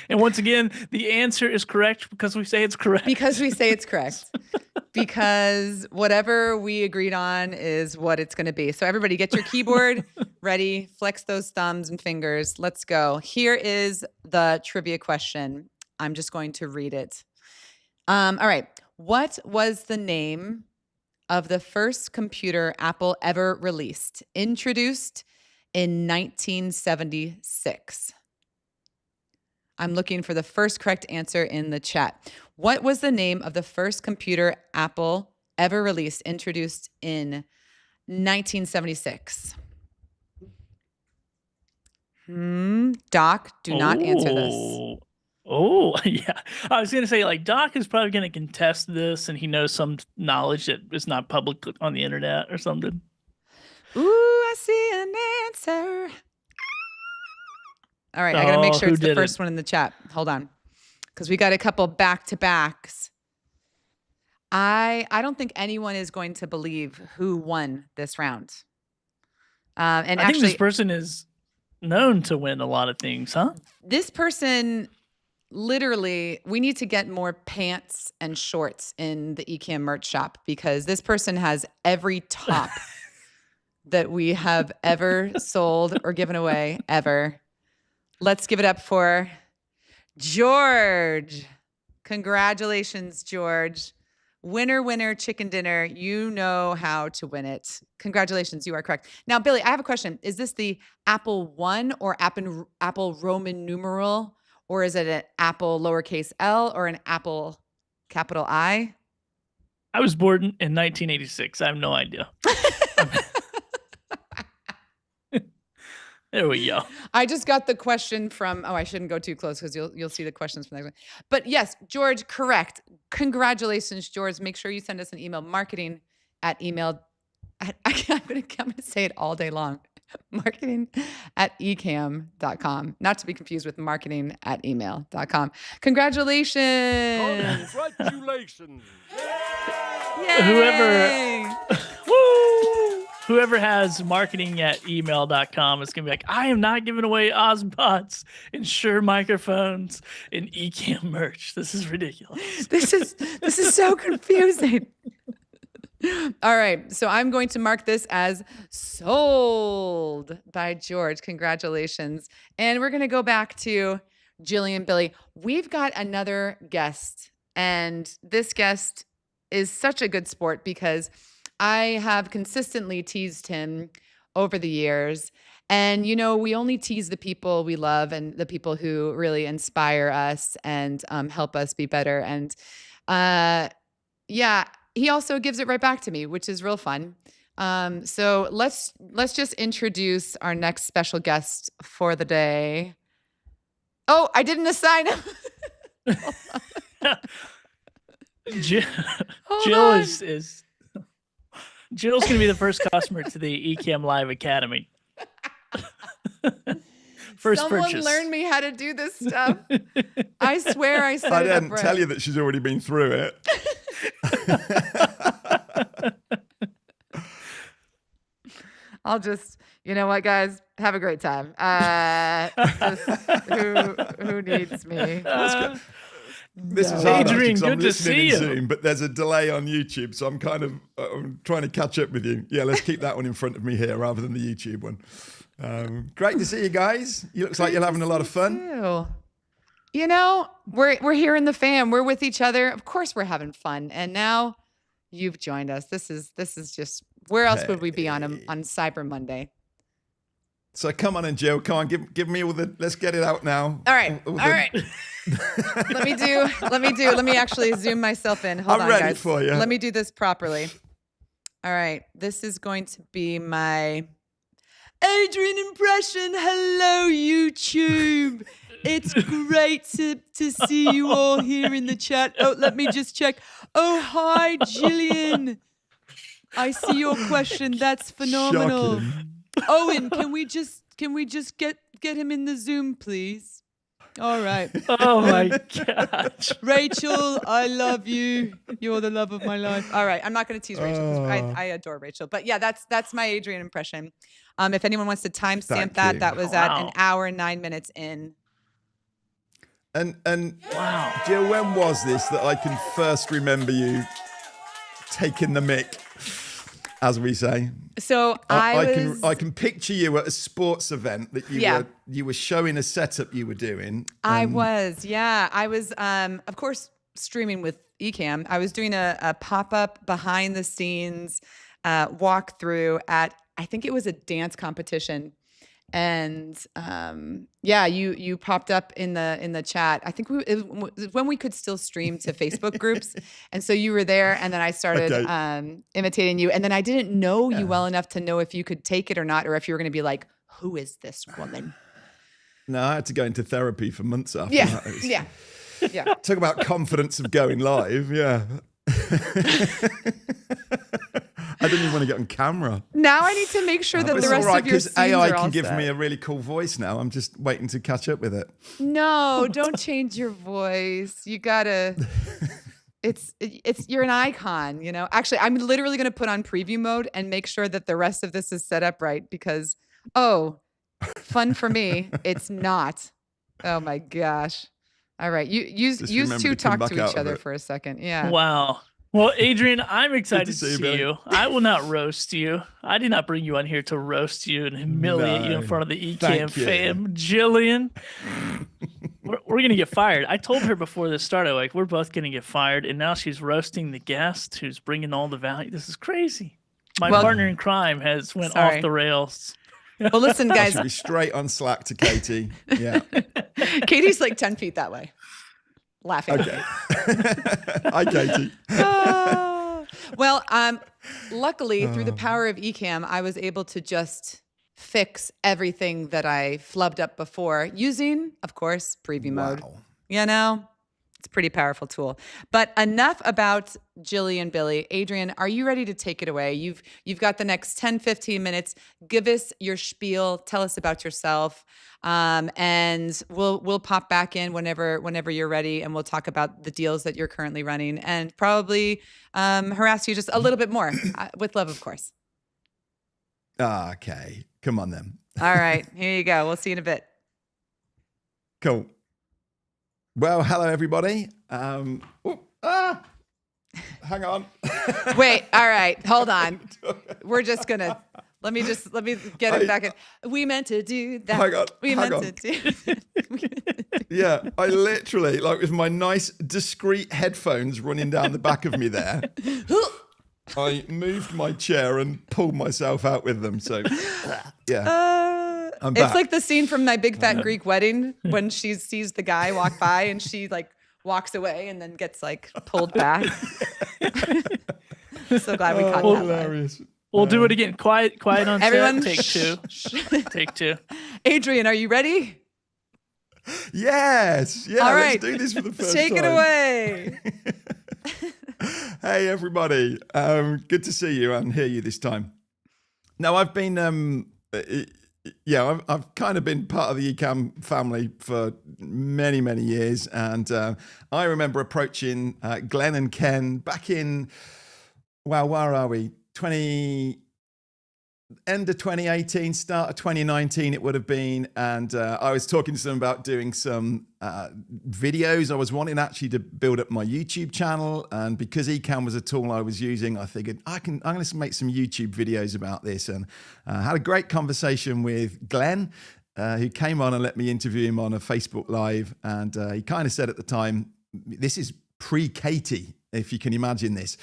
And once again, the answer is correct because we say it's correct. Because we say it's correct. Because whatever we agreed on is what it's going to be. So everybody get your keyboard ready, flex those thumbs and fingers. Let's go. Here is the trivia question. I'm just going to read it. All right. What was the name of the first computer Apple ever released, introduced in 1976? I'm looking for the first correct answer in the chat. What was the name of the first computer Apple ever released, introduced in 1976? Doc, do not answer this. Oh, yeah. I was going to say, like, Doc is probably going to contest this, and he knows some knowledge that is not public on the internet or something. Ooh, I see an answer. All right, I got to make sure it's the first one in the chat. Hold on, because we got a couple back-to-backs. I don't think anyone is going to believe who won this round. And I think this person is known to win a lot of things, huh? This person, literally, we need to get more pants and shorts in the Ecamm merch shop, because this person has every top that we have ever sold or given away ever. Let's give it up for George. Congratulations, George. Winner, winner, chicken dinner. You know how to win it. Congratulations, you are correct. Now, Billy, I have a question. Is this the Apple 1 or Apple Roman numeral? Or is it an Apple lowercase l or an Apple capital I? I was born in 1986. I have no idea. There we go. I just got the question from, I shouldn't go too close because you'll see the questions from the next one. But yes, George, correct. Congratulations, George. Make sure you send us an email, marketing@email. I'm going to say it all day long. marketing@ecamm.com. Not to be confused with marketing@email.com. Congratulations. Congratulations. Yay. Whoever has marketing@email.com is going to be like, I am not giving away Osmobots and Shure microphones and Ecamm merch. This is ridiculous. This is so confusing. All right. So I'm going to mark this as sold by George. Congratulations. And we're going to go back to Jillian, Billy. We've got another guest, and this guest is such a good sport because I have consistently teased him over the years. And, we only tease the people we love and the people who really inspire us and help us be better. And he also gives it right back to me, which is real fun. So let's just introduce our next special guest for the day. Oh, I didn't assign him. Jill's going to be the first customer to the Ecamm Live Academy. Someone purchase. Learn me how to do this stuff. I swear I said it. I didn't tell you that she's already been through it. I'll just, you know what, guys? Have a great time. Who needs me? This is hard, Adrian, good to see you. Zoom, but there's a delay on YouTube, so I'm kind of I'm trying to catch up with you. Yeah, let's keep that one in front of me here rather than the YouTube one. Great to see you guys. You looks like you're having a lot of fun. We're here in the fam. We're with each other. Of course, we're having fun. And now you've joined us. This is just, where else would we be on Cyber Monday? So come on in, Jill. Come on, give me all the. Let's get it out now. All right. Let me actually zoom myself in. Hold on, I'm ready guys. for you. Let me do this properly. All right. This is going to be my Adrian impression. Hello, YouTube. It's great to see you all here in the chat. Oh, let me just check. Oh, hi, Jillian. I see your question. That's phenomenal. Shocking. Owen, can we just get him in the Zoom, please? All right. Oh my gosh. Rachel, I love you. You're the love of my life. All right. I'm not going to tease Rachel because I adore Rachel. But yeah, that's my Adrian impression. If anyone wants to timestamp that was at an hour and 9 minutes in. And wow, Jill, when was this that I can first remember you taking the mic? as we say. So I can picture you at a sports event that you were showing a setup you were doing. I was, of course, streaming with Ecamm. I was doing a pop-up behind the scenes walkthrough at, I think it was a dance competition. And you popped up in the chat. I think it was when we could still stream to Facebook groups, and so you were there. And then I started imitating you, and then I didn't know you well enough to know if you could take it or not, or if you were going to be like, "Who is this woman?" No, I had to go into therapy for months after that. Yeah. Talk about confidence of going live. Yeah. I didn't even want to get on camera. Now I need to make sure that the rest of your scenes AI are all can give set. me a really cool voice now. I'm just waiting to catch up with it. No, don't change your voice. You gotta. It's you're an icon, you know. Actually, I'm literally gonna put on preview mode and make sure that the rest of this is set up right because fun for me. It's not. Oh my gosh. All right, you two talk to each other for a second. Yeah. Wow. Well, Adrian, I'm excited to see you. I will not roast you. I did not bring you on here to roast you and humiliate you in front of the Ecamm fam. Jillian, we're going to get fired. I told her before this started, like, we're both going to get fired. And now she's roasting the guest who's bringing all the value. This is crazy. My partner in crime has went off the rails. Well, listen, guys. Should be straight on Slack to Katie. Yeah. Katie's like 10 feet that way. Laughing. Okay. Hi, Katie. Well, luckily, through the power of Ecamm, I was able to just fix everything that I flubbed up before using, of course, preview mode. You know, it's a pretty powerful tool. But enough about Jilly and Billy. Adrian, are you ready to take it away? You've got the next 10, 15 minutes. Give us your spiel. Tell us about yourself. And we'll pop back in whenever you're ready, and we'll talk about the deals that you're currently running and probably harass you just a little bit more with love, of course. Okay. Come on then. All right. Here you go. We'll see you in a bit. Cool. Well, hello, everybody. Hang on. Wait. All right. Hold on. We're just going to... Let me get it back in. We meant to do that. Hang on. We meant to do. Yeah, I literally, like with my nice discreet headphones running down the back of me there, I moved my chair and pulled myself out with them. So, yeah. It's like the scene from My Big Fat Greek Wedding when she sees the guy walk by and she like walks away and then gets like pulled back. I'm so glad we caught that. Hilarious. We'll do it again. Quiet on everyone. Set. Take two. Adrian, are you ready? Yes. Yeah. All right. Let's do this for the first Take time. it away. Hey, everybody. Good to see you and hear you this time. Now, I've been, I've kind of been part of the Ecamm family for many, many years. And I remember approaching Glenn and Ken back in, where are we? End of 2018, start of 2019, it would have been. And I was talking to them about doing some videos. I was wanting actually to build up my YouTube channel. And because Ecamm was a tool I was using, I figured I'm going to make some YouTube videos about this. And had a great conversation with Glenn, who came on and let me interview him on a Facebook Live. And he kind of said at the time, this is pre-Katie, if you can imagine this.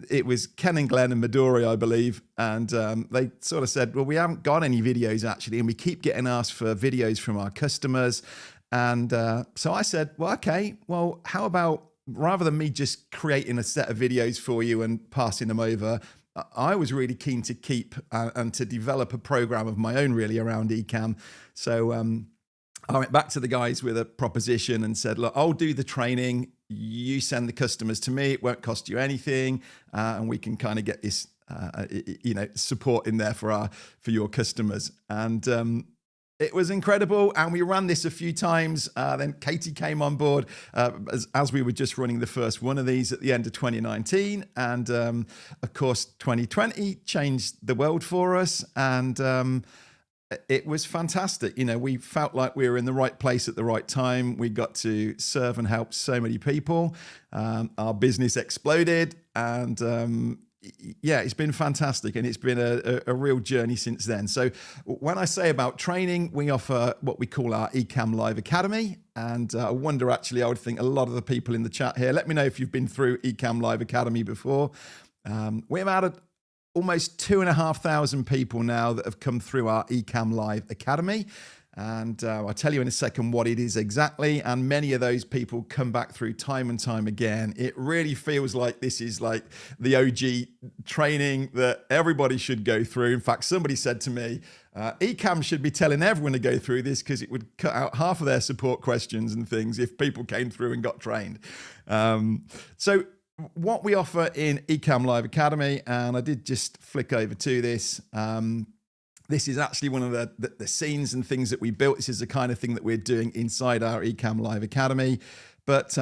It was Ken and Glenn and Midori, I believe. And they sort of said, well, we haven't got any videos actually. And we keep getting asked for videos from our customers. And so I said, well, okay, well, how about rather than me just creating a set of videos for you and passing them over, I was really keen to keep and to develop a program of my own really around Ecamm. So I went back to the guys with a proposition and said, look, I'll do the training. You send the customers to me. It won't cost you anything. And we can kind of get this, support in there for your customers. And it was incredible. And we ran this a few times. Then Katie came on board as we were just running the first one of these at the end of 2019. And of course, 2020 changed the world for us. And it was fantastic. You know, we felt like we were in the right place at the right time. We got to serve and help so many people. Our business exploded. And, yeah, it's been fantastic, and it's been a real journey since then. So when I say about training, we offer what we call our Ecamm Live Academy. And I wonder, actually, I would think a lot of the people in the chat here, let me know if you've been through Ecamm Live Academy before. We've had almost 2,500 people now that have come through our Ecamm Live Academy. And I'll tell you in a second what it is exactly. And many of those people come back through time and time again. It really feels like this is like the OG training that everybody should go through. In fact, somebody said to me, Ecamm should be telling everyone to go through this because it would cut out half of their support questions and things if people came through and got trained. So what we offer in Ecamm Live Academy, and I did just flick over to this, this is actually one of the scenes and things that we built. This is the kind of thing that we're doing inside our Ecamm Live Academy. But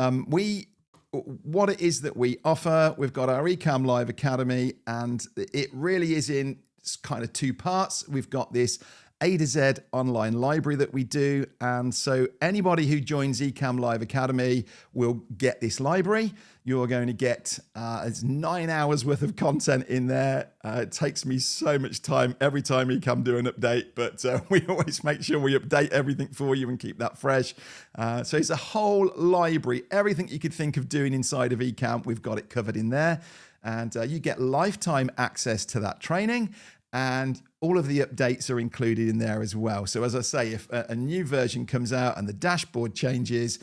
what it is that we offer, we've got our Ecamm Live Academy, and it really is in kind of two parts. We've got this A to Z online library that we do. And so anybody who joins Ecamm Live Academy will get this library. You're going to get it's 9 hours worth of content in there. It takes me so much time every time Ecamm do an update, but we always make sure we update everything for you and keep that fresh. So it's a whole library. Everything you could think of doing inside of Ecamm, we've got it covered in there. And you get lifetime access to that training. And all of the updates are included in there as well. So as I say, if a new version comes out and the dashboard changes,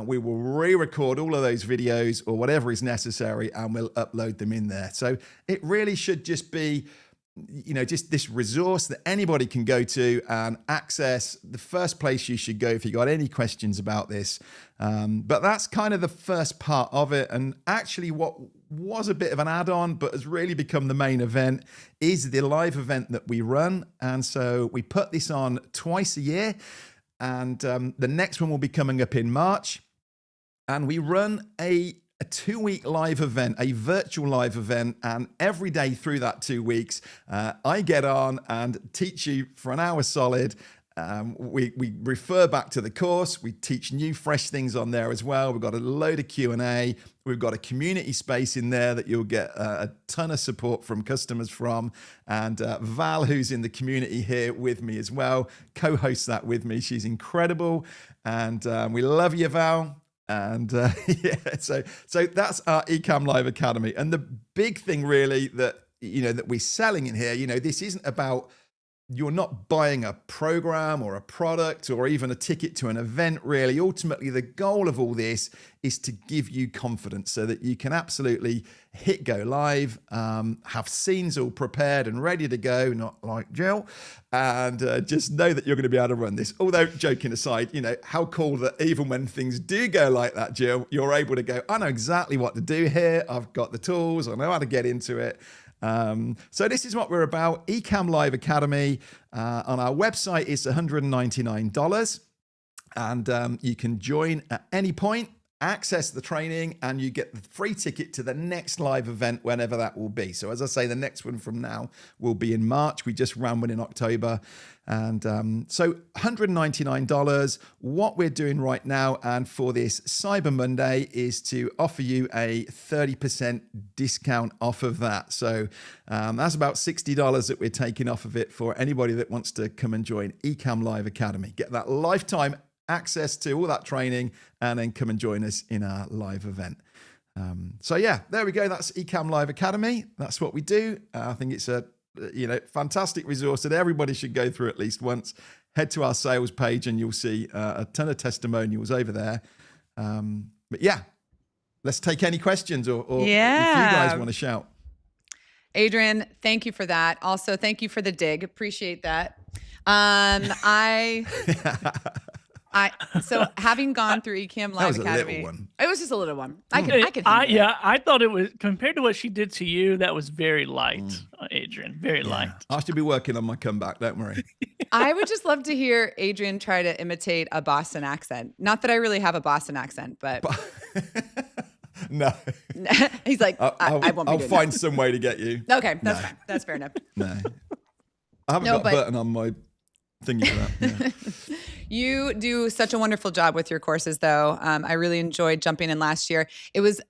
we will re-record all of those videos or whatever is necessary, and we'll upload them in there. So it really should just be, you know, just this resource that anybody can go to and access. The first place you should go if you got any questions about this. But that's kind of the first part of it. And actually what was a bit of an add-on, but has really become the main event, is the live event that we run. And so we put this on twice a year, and the next one will be coming up in March. And we run a 2-week live event, a virtual live event, and every day through that 2 weeks, I get on and teach you for an hour solid. We refer back to the course. We teach new, fresh things on there as well. We've got a load of Q&A. We've got a community space in there that you'll get a ton of support from customers from. And Val, who's in the community here with me as well, co-hosts that with me. She's incredible. And we love you, Val. And yeah, so that's our Ecamm Live Academy. And the big thing really that, you know, that we're selling in here, you know, this isn't about, you're not buying a program or a product or even a ticket to an event, really. Ultimately, the goal of all this is to give you confidence so that you can absolutely hit go live, have scenes all prepared and ready to go, not like Jill, and just know that you're going to be able to run this. Although, joking aside, you know, how cool that even when things do go like that, Jill, you're able to go, I know exactly what to do here. I've got the tools. I know how to get into it. So this is what we're about. Ecamm Live Academy on our website is $199, and you can join at any point, access the training, and you get the free ticket to the next live event whenever that will be. So as I say, the next one from now will be in March. We just ran one in October. And so $199. What we're doing right now and for this Cyber Monday is to offer you a 30% discount off of that. So that's about $60 that we're taking off of it for anybody that wants to come and join Ecamm Live Academy. Get that lifetime access to all that training and then come and join us in our live event. So yeah, there we go. That's Ecamm Live Academy. That's what we do. I think it's a fantastic resource that everybody should go through at least once. Head to our sales page and you'll see a ton of testimonials over there. But yeah, let's take any questions or if you guys want to shout. Adrian, thank you for that. Also, thank you for the dig. Appreciate that. So having gone through Ecamm Live Academy, it was just a little one. I can yeah, I thought it was, compared to what she did to you, that was very light, Adrian, very light. I should be working on my comeback, don't worry. I would just love to hear Adrian try to imitate a Boston accent. Not that I really have a Boston accent, but no. He's like, I won't be I'll find some way to get you. Okay, that's fine. That's fair enough. No. I haven't got a button on my thingy for that. Yeah. You do such a wonderful job with your courses, though. I really enjoyed jumping in last year.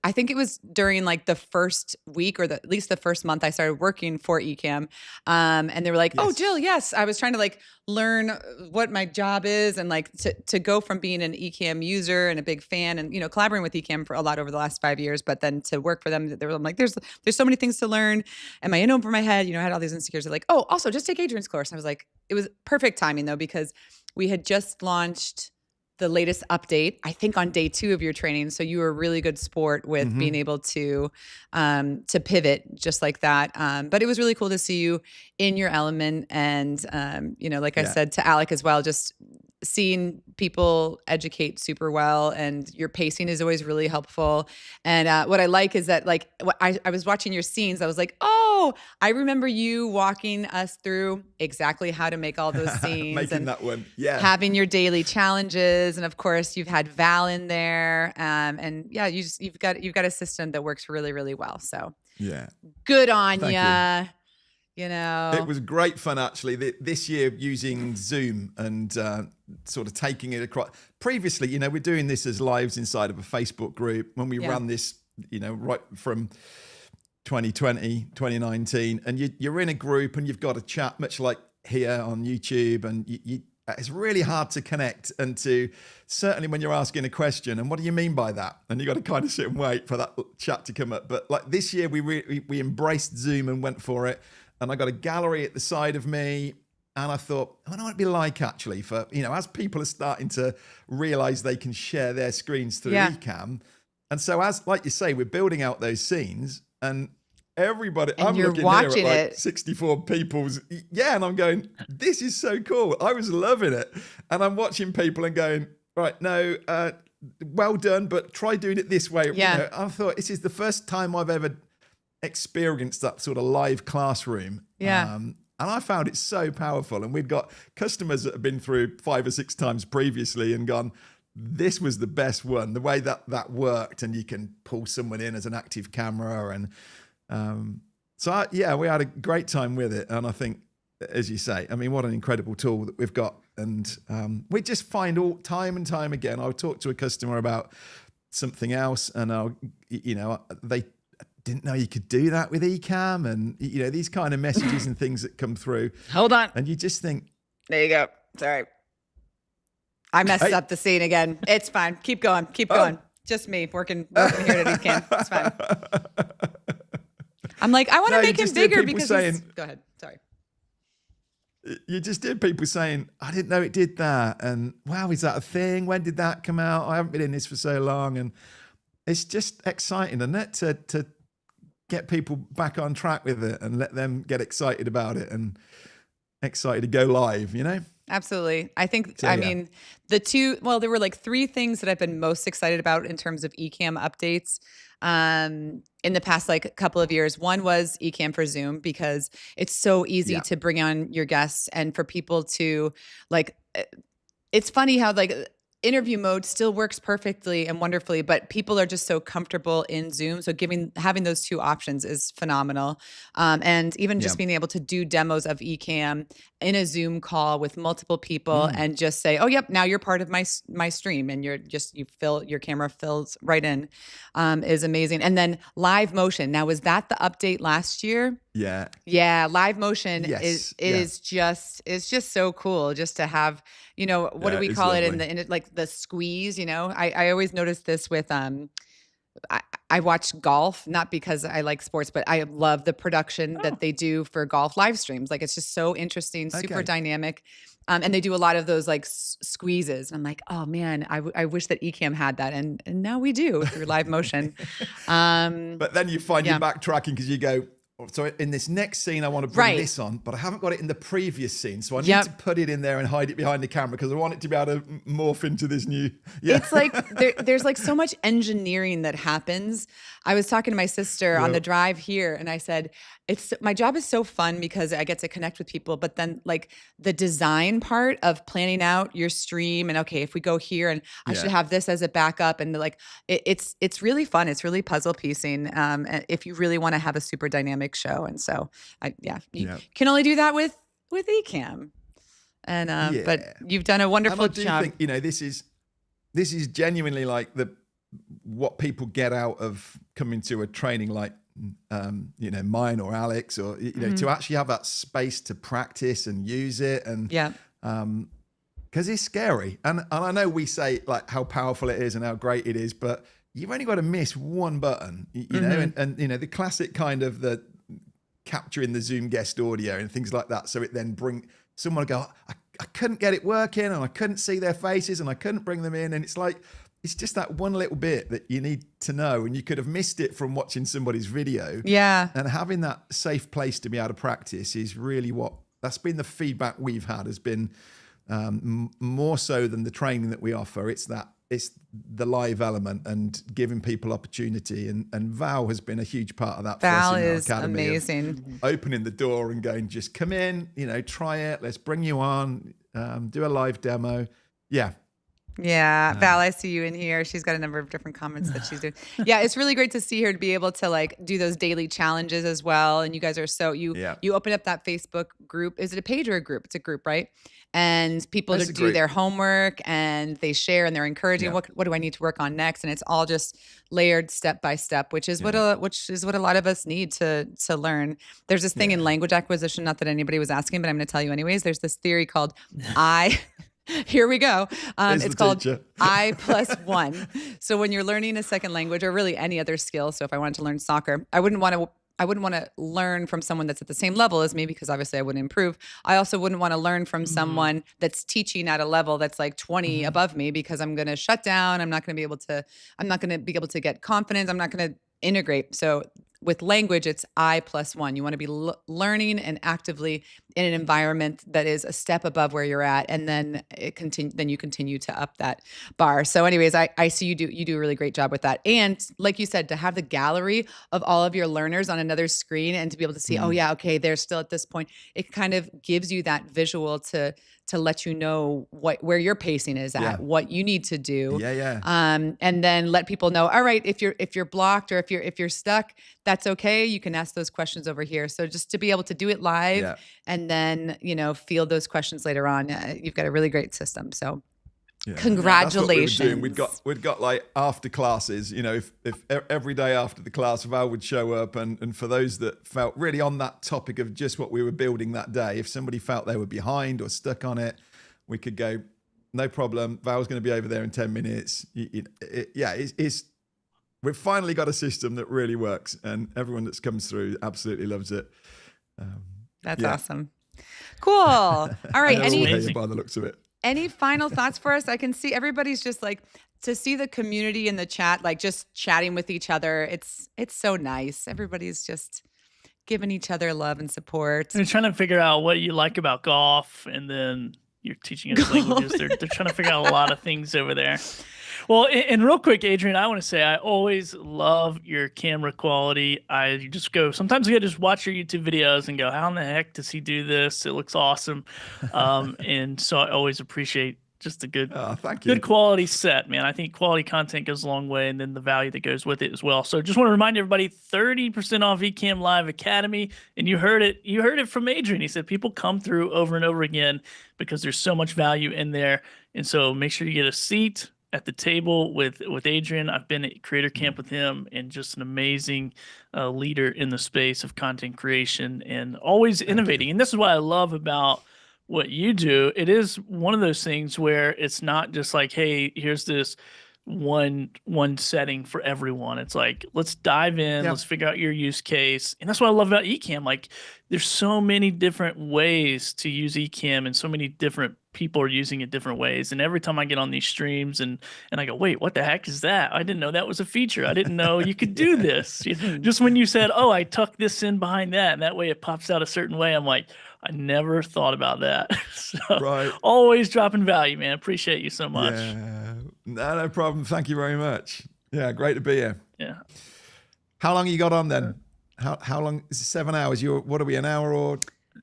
I think it was during like the first week or at least the first month I started working for Ecamm. And they were like, oh, Jill, yes. I was trying to like learn what my job is and like to go from being an Ecamm user and a big fan and, collaborating with Ecamm for a lot over the last 5 years, but then to work for them, I'm like, there's so many things to learn. Am I in over my head? I had all these insecurities. They're like, oh, also just take Adrian's course. And I was like, it was perfect timing though, because we had just launched the latest update, I think on day 2 of your training. So you were a really good sport with being able to pivot just like that. But it was really cool to see you in your element. And, like I said to Alec as well, just seeing people educate super well, and your pacing is always really helpful. And what I like is that like I was watching your scenes, I was like, oh, I remember you walking us through exactly how to make all those scenes. Making that one. Yeah. Having your daily challenges. And of course you've had Val in there. And yeah, you've got a system that works really, really well. So yeah, good on Thank ya. you. You. It was great fun, actually, this year using Zoom and sort of taking it across. Previously, we're doing this as lives inside of a Facebook group when we ran this, right from 2020, 2019. And you're in a group and you've got a chat, much like here on YouTube. And it's really hard to connect and to, certainly when you're asking a question, and what do you mean by that? And you got to kind of sit and wait for that chat to come up. But like this year, we embraced Zoom and went for it. And I got a gallery at the side of me. And I thought, I wonder what it'd be like actually for, as people are starting to realize they can share their screens through Ecamm. And so like you say, we're building out those scenes and everybody, and I'm you're looking watching here at like it. 64 people's. Yeah. And I'm going, this is so cool. I was loving it. And I'm watching people and going, right, no, well done, but try doing it this way. Yeah. I thought this is the first time I've ever experienced that sort of live classroom. Yeah. And I found it so powerful. And we'd got customers that have been through 5 or 6 times previously and gone, this was the best one. The way that worked, and you can pull someone in as an active camera. And we had a great time with it. And I think, as you say, I mean, what an incredible tool that we've got. And we just find all time and time again, I'll talk to a customer about something else and they didn't know you could do that with Ecamm, and these kind of messages and things that come through. Hold on. And you just think, there you go. Sorry. I messed up the scene again. It's fine. Keep going. Keep going. Just me working here at Ecamm. It's fine. I'm like, I want to make him bigger because go ahead. Sorry. You just did people saying, I didn't know it did that. And wow, is that a thing? When did that come out? I haven't been in this for so long. And it's just exciting, isn't it? To get people back on track with it and let them get excited about it and excited to go live, Absolutely. I think, So, mean, there were like 3 things that I've been most excited about in terms of Ecamm updates in the past like couple of years. One was Ecamm for Zoom, because it's so easy to bring on your guests and for people to like, it's funny how like interview mode still works perfectly and wonderfully, but people are just so comfortable in Zoom. So having those 2 options is phenomenal. And even just being able to do demos of Ecamm in a Zoom call with multiple people and just say, oh, yep, now you're part of my stream, and your camera fills right in, is amazing. And then live motion. Now, was that the update last year? Yeah. Yeah. Live motion Yes. is just so cool just to have, what do we call it in like the squeeze, I always notice this with, I watch golf, not because I like sports, but I love the production that they do for golf live streams. Like, it's just so interesting, super dynamic. And they do a lot of those like squeezes. And I'm like, oh man, I wish that Ecamm had that. And now we do through live motion. But then you find you're backtracking because you go, so in this next scene, I want to bring this on, but I haven't got it in the previous scene. So I need to put it in there and hide it behind the camera because I want it to be able to morph into this new. Yeah. It's like there's like so much engineering that happens. I was talking to my sister on the drive here, and I said, my job is so fun because I get to connect with people, but then like the design part of planning out your stream and okay, if we go here and I should have this as a backup, and like it's really fun. It's really puzzle piecing. If you really want to have a super dynamic show. And so you can only do that with Ecamm. And but you've done a wonderful and I do job. think, this is genuinely like what people get out of coming to a training like mine or Alex, or to actually have that space to practice and use it, and because it's scary, and I know we say like how powerful it is and how great it is, but you've only got to miss one button, know, and the classic kind of the capturing the Zoom guest audio and things like that, so it then someone go, I couldn't get it working, and I couldn't see their faces, and I couldn't bring them in, and it's like, it's just that one little bit that you need to know, and you could have missed it from watching somebody's video. Yeah. And having that safe place to be able to practice is really that's been the feedback we've had, has been more so than the training that we offer. It's the live element and giving people opportunity. And Val has been a huge part of that. Val for us in is our academy, amazing. Opening the door and going, just come in, try it. Let's bring you on, do a live demo. Yeah. Yeah, Val, I see you in here. She's got a number of different comments that she's doing. Yeah, it's really great to see her to be able to like do those daily challenges as well. And you guys are you open up that Facebook group. Is it a page or a group? It's a group, right? And people do their homework and they share and they're encouraging. What do I need to work on next? And it's all just layered step by step, which is what a lot of us need to learn. There's this thing in language acquisition, not that anybody was asking, but I'm going to tell you anyways. There's this theory called here we go. It's called I+1. So when you're learning a second language or really any other skill, so if I wanted to learn soccer, I wouldn't want to learn from someone that's at the same level as me, because obviously I wouldn't improve. I also wouldn't want to learn from someone that's teaching at a level that's like 20 above me, because I'm going to shut down. I'm not going to be able to get confidence. I'm not going to integrate. So with language, it's I+1. You want to be learning and actively in an environment that is a step above where you're at, and then you continue to up that bar. So, anyways, I see you do a really great job with that. And like you said, to have the gallery of all of your learners on another screen and to be able to see, oh yeah, okay, they're still at this point. It kind of gives you that visual to let you know where your pacing is at, what you need to do. And then let people know, all right, if you're blocked or if you're stuck, that's okay. You can ask those questions over here. So just to be able to do it live and then, field those questions later on, you've got a really great system. So congratulations. Yeah, we we'd got like after classes, if every day after the class, Val would show up, and for those that felt really on that topic of just what we were building that day, if somebody felt they were behind or stuck on it, we could go, no problem, Val's going to be over there in 10 minutes. We've finally got a system that really works, and everyone that comes through absolutely loves it. That's awesome. Cool. All right. By the looks of it. Any final thoughts for us? I can see everybody's just like, to see the community in the chat, like just chatting with each other. It's so nice. Everybody's just giving each other love and support. They're trying to figure out what you like about golf, and then you're teaching us languages. They're trying to figure out a lot of things over there. Well, and real quick, Adrian, I want to say I always love your camera quality. Sometimes I just watch your YouTube videos and go, how in the heck does he do this? It looks awesome. And so I always appreciate just a good quality set, man. I think quality content goes a long way, and then the value that goes with it as well. So just want to remind everybody, 30% off Ecamm Live Academy. And you heard it from Adrian. He said people come through over and over again because there's so much value in there. And so make sure you get a seat at the table with Adrian. I've been at Creator Camp with him, and just an amazing leader in the space of content creation and always innovating. And this is what I love about what you do. It is one of those things where it's not just like, hey, here's this one setting for everyone. It's like, let's dive in, let's figure out your use case. And that's what I love about Ecamm. Like, there's so many different ways to use Ecamm, and so many different people are using it different ways. And every time I get on these streams and I go, wait, what the heck is that? I didn't know that was a feature. I didn't know you could do this. Just when you said, oh, I tuck this in behind that, and that way it pops out a certain way, I'm like, I never thought about that. So always dropping value, man. Appreciate you so much. Yeah. No problem. Thank you very much. Yeah, great to be here. Yeah. How long you got on then? How long? Is it 7 hours? What are we, an hour or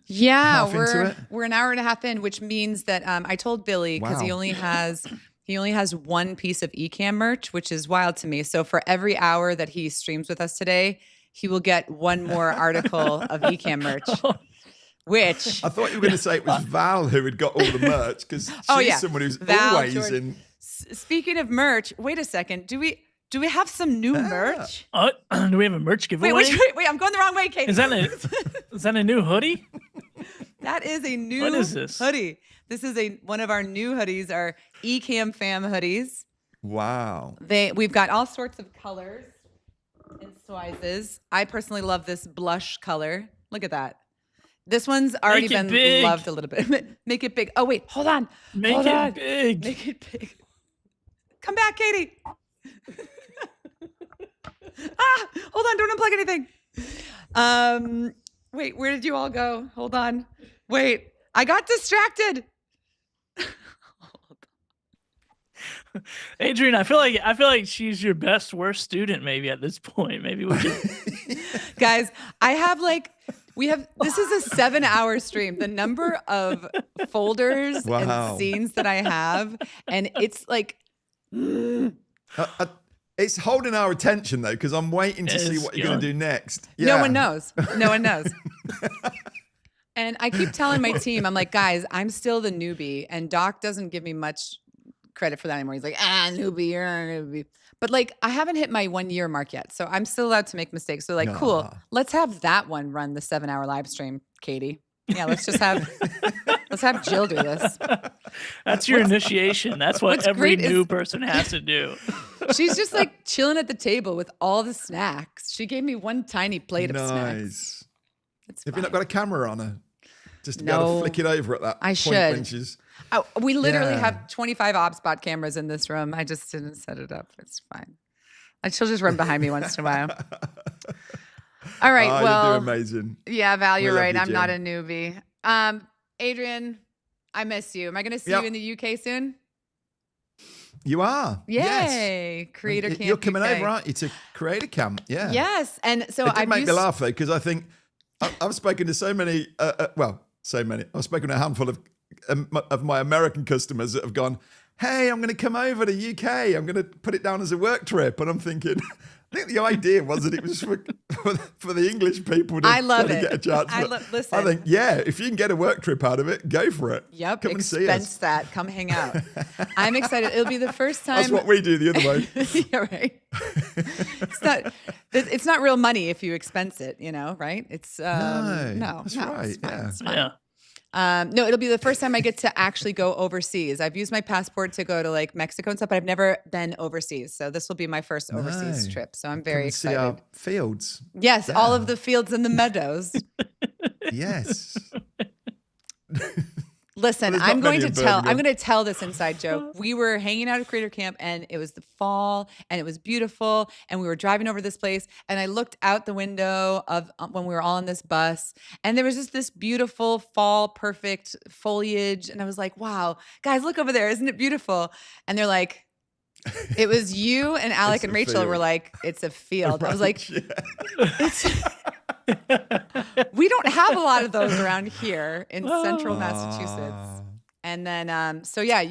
Yeah, half into it? We're an hour and a half in, which means that I told Billy, because he only has one piece of Ecamm merch, which is wild to me. So for every hour that he streams with us today, he will get one more article of Ecamm merch. Which? I thought you were going to say it was Val who had got all the merch because she's someone who's Val, always George. in. Speaking of merch, wait a second. Do we have some new merch? Do we have a merch giveaway? Wait, I'm going the wrong way, Katie. Is that a new hoodie? That is a new What is this? hoodie. This is one of our new hoodies, our Ecamm Fam hoodies. Wow. We've got all sorts of colors and sizes. I personally love this blush color. Look at that. This one's already been loved a little bit. Make it big. Oh, wait, hold on. Make it big. Make it big. Come back, Katie. Hold on. Don't unplug anything. Wait, where did you all go? Hold on. Wait, I got distracted. Adrian, I feel like she's your best worst student maybe at this point. Maybe we can Guys, this is a 7-hour stream. The number of folders and scenes that I have, and it's like it's holding our attention though, because I'm waiting to see what you're going to do next. Yeah. No one knows. No one knows. And I keep telling my team, I'm like, guys, I'm still the newbie, and Doc doesn't give me much credit for that anymore. He's like, newbie, you're not a newbie. But like, I haven't hit my 1-year mark yet, so I'm still allowed to make mistakes. So like, cool, let's have that one run the 7-hour live stream, Katie. Yeah, let's have Jill do this. That's your initiation. That's what every new person has to do. She's just like chilling at the table with all the snacks. She gave me one tiny plate of snacks. Have you not got a camera on her? Just to be able to flick it over at that I point should. when she's... We literally have 25 OBSBot cameras in this room. I just didn't set it up. It's fine. She'll just run behind me once in a while. All right. Well, you're doing amazing. Yeah, Val, you're right. I'm Jen. not a newbie. Adrian, I miss you. Am I going to see you in the UK soon? You are. Yay. Yes. Creator Camp. You're coming UK. over, aren't you, to Creator Camp? Yeah. Yes. And so It did make me laugh, though, because I think I've spoken to so many, I've spoken to a handful of my American customers that have gone, hey, I'm going to come over to UK. I'm going to put it down as a work trip. And I'm thinking, I think the idea was that it was for the English people to, I love get a chance. Listen. I think, if you can get a work trip out of it, go for it. Yep. Come and see us. Expense that. Come hang out. I'm excited. It'll be the first time. That's what we do the other way. Yeah, right. It's not real money if you expense it, right? It's no. That's right. It's fine, Yeah. it's fine. Yeah. No, it'll be the first time I get to actually go overseas. I've used my passport to go to like Mexico and stuff, but I've never been overseas. So this will be my first overseas trip. So I'm very excited. See our fields. Yes, all of the fields and the meadows. Yes. Listen, Well, I'm going there's not many to in tell this inside joke. We were hanging out at Creator Camp, and it was the fall, and it was beautiful, and we were driving over this place, and I looked out the window of when we were all on this bus, and there was just this beautiful fall, perfect foliage, and I was like, "Wow, guys, look over there! Isn't it beautiful?" And they're like, "It was you and Alec and Rachel field. were like, it's a field." I was like, Yeah. we don't have a lot of those around here in central Massachusetts. And then,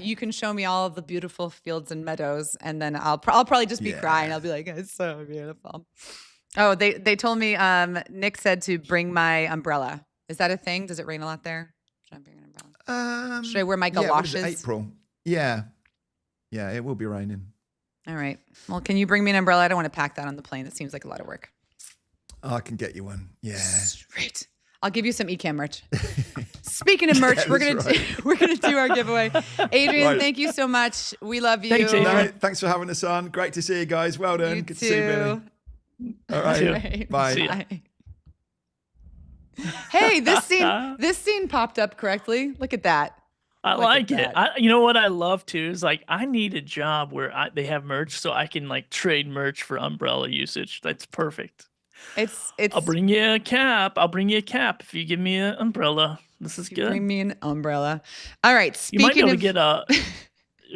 you can show me all of the beautiful fields and meadows, and then I'll probably just be crying. I'll be like, it's so beautiful. Oh, they told me, Nick said to bring my umbrella. Is that a thing? Does it rain a lot there? Should I bring an umbrella? Should I wear my galoshes? April. Yeah. Yeah, it will be raining. All right. Well, can you bring me an umbrella? I don't want to pack that on the plane. It seems like a lot of work. I can get you one. Yeah. Great. I'll give you some Ecamm merch. Speaking of merch, we're gonna do our giveaway. Adrian, thank you so much. We love you. Thanks, Adrian. No, thanks for having us on. Great to see you guys. Well done. You Good to see you, Billy. All too. right. Bye. See ya. Bye. Hey, this scene popped up correctly. Look at that. I Look like at it. that. You know what I love too is like I need a job where they have merch so I can like trade merch for umbrella usage. That's perfect. It's. I'll bring you a cap. I'll bring you a cap if you give me an umbrella. This is good. Bring me an umbrella. All right. You might be Speaking able of to get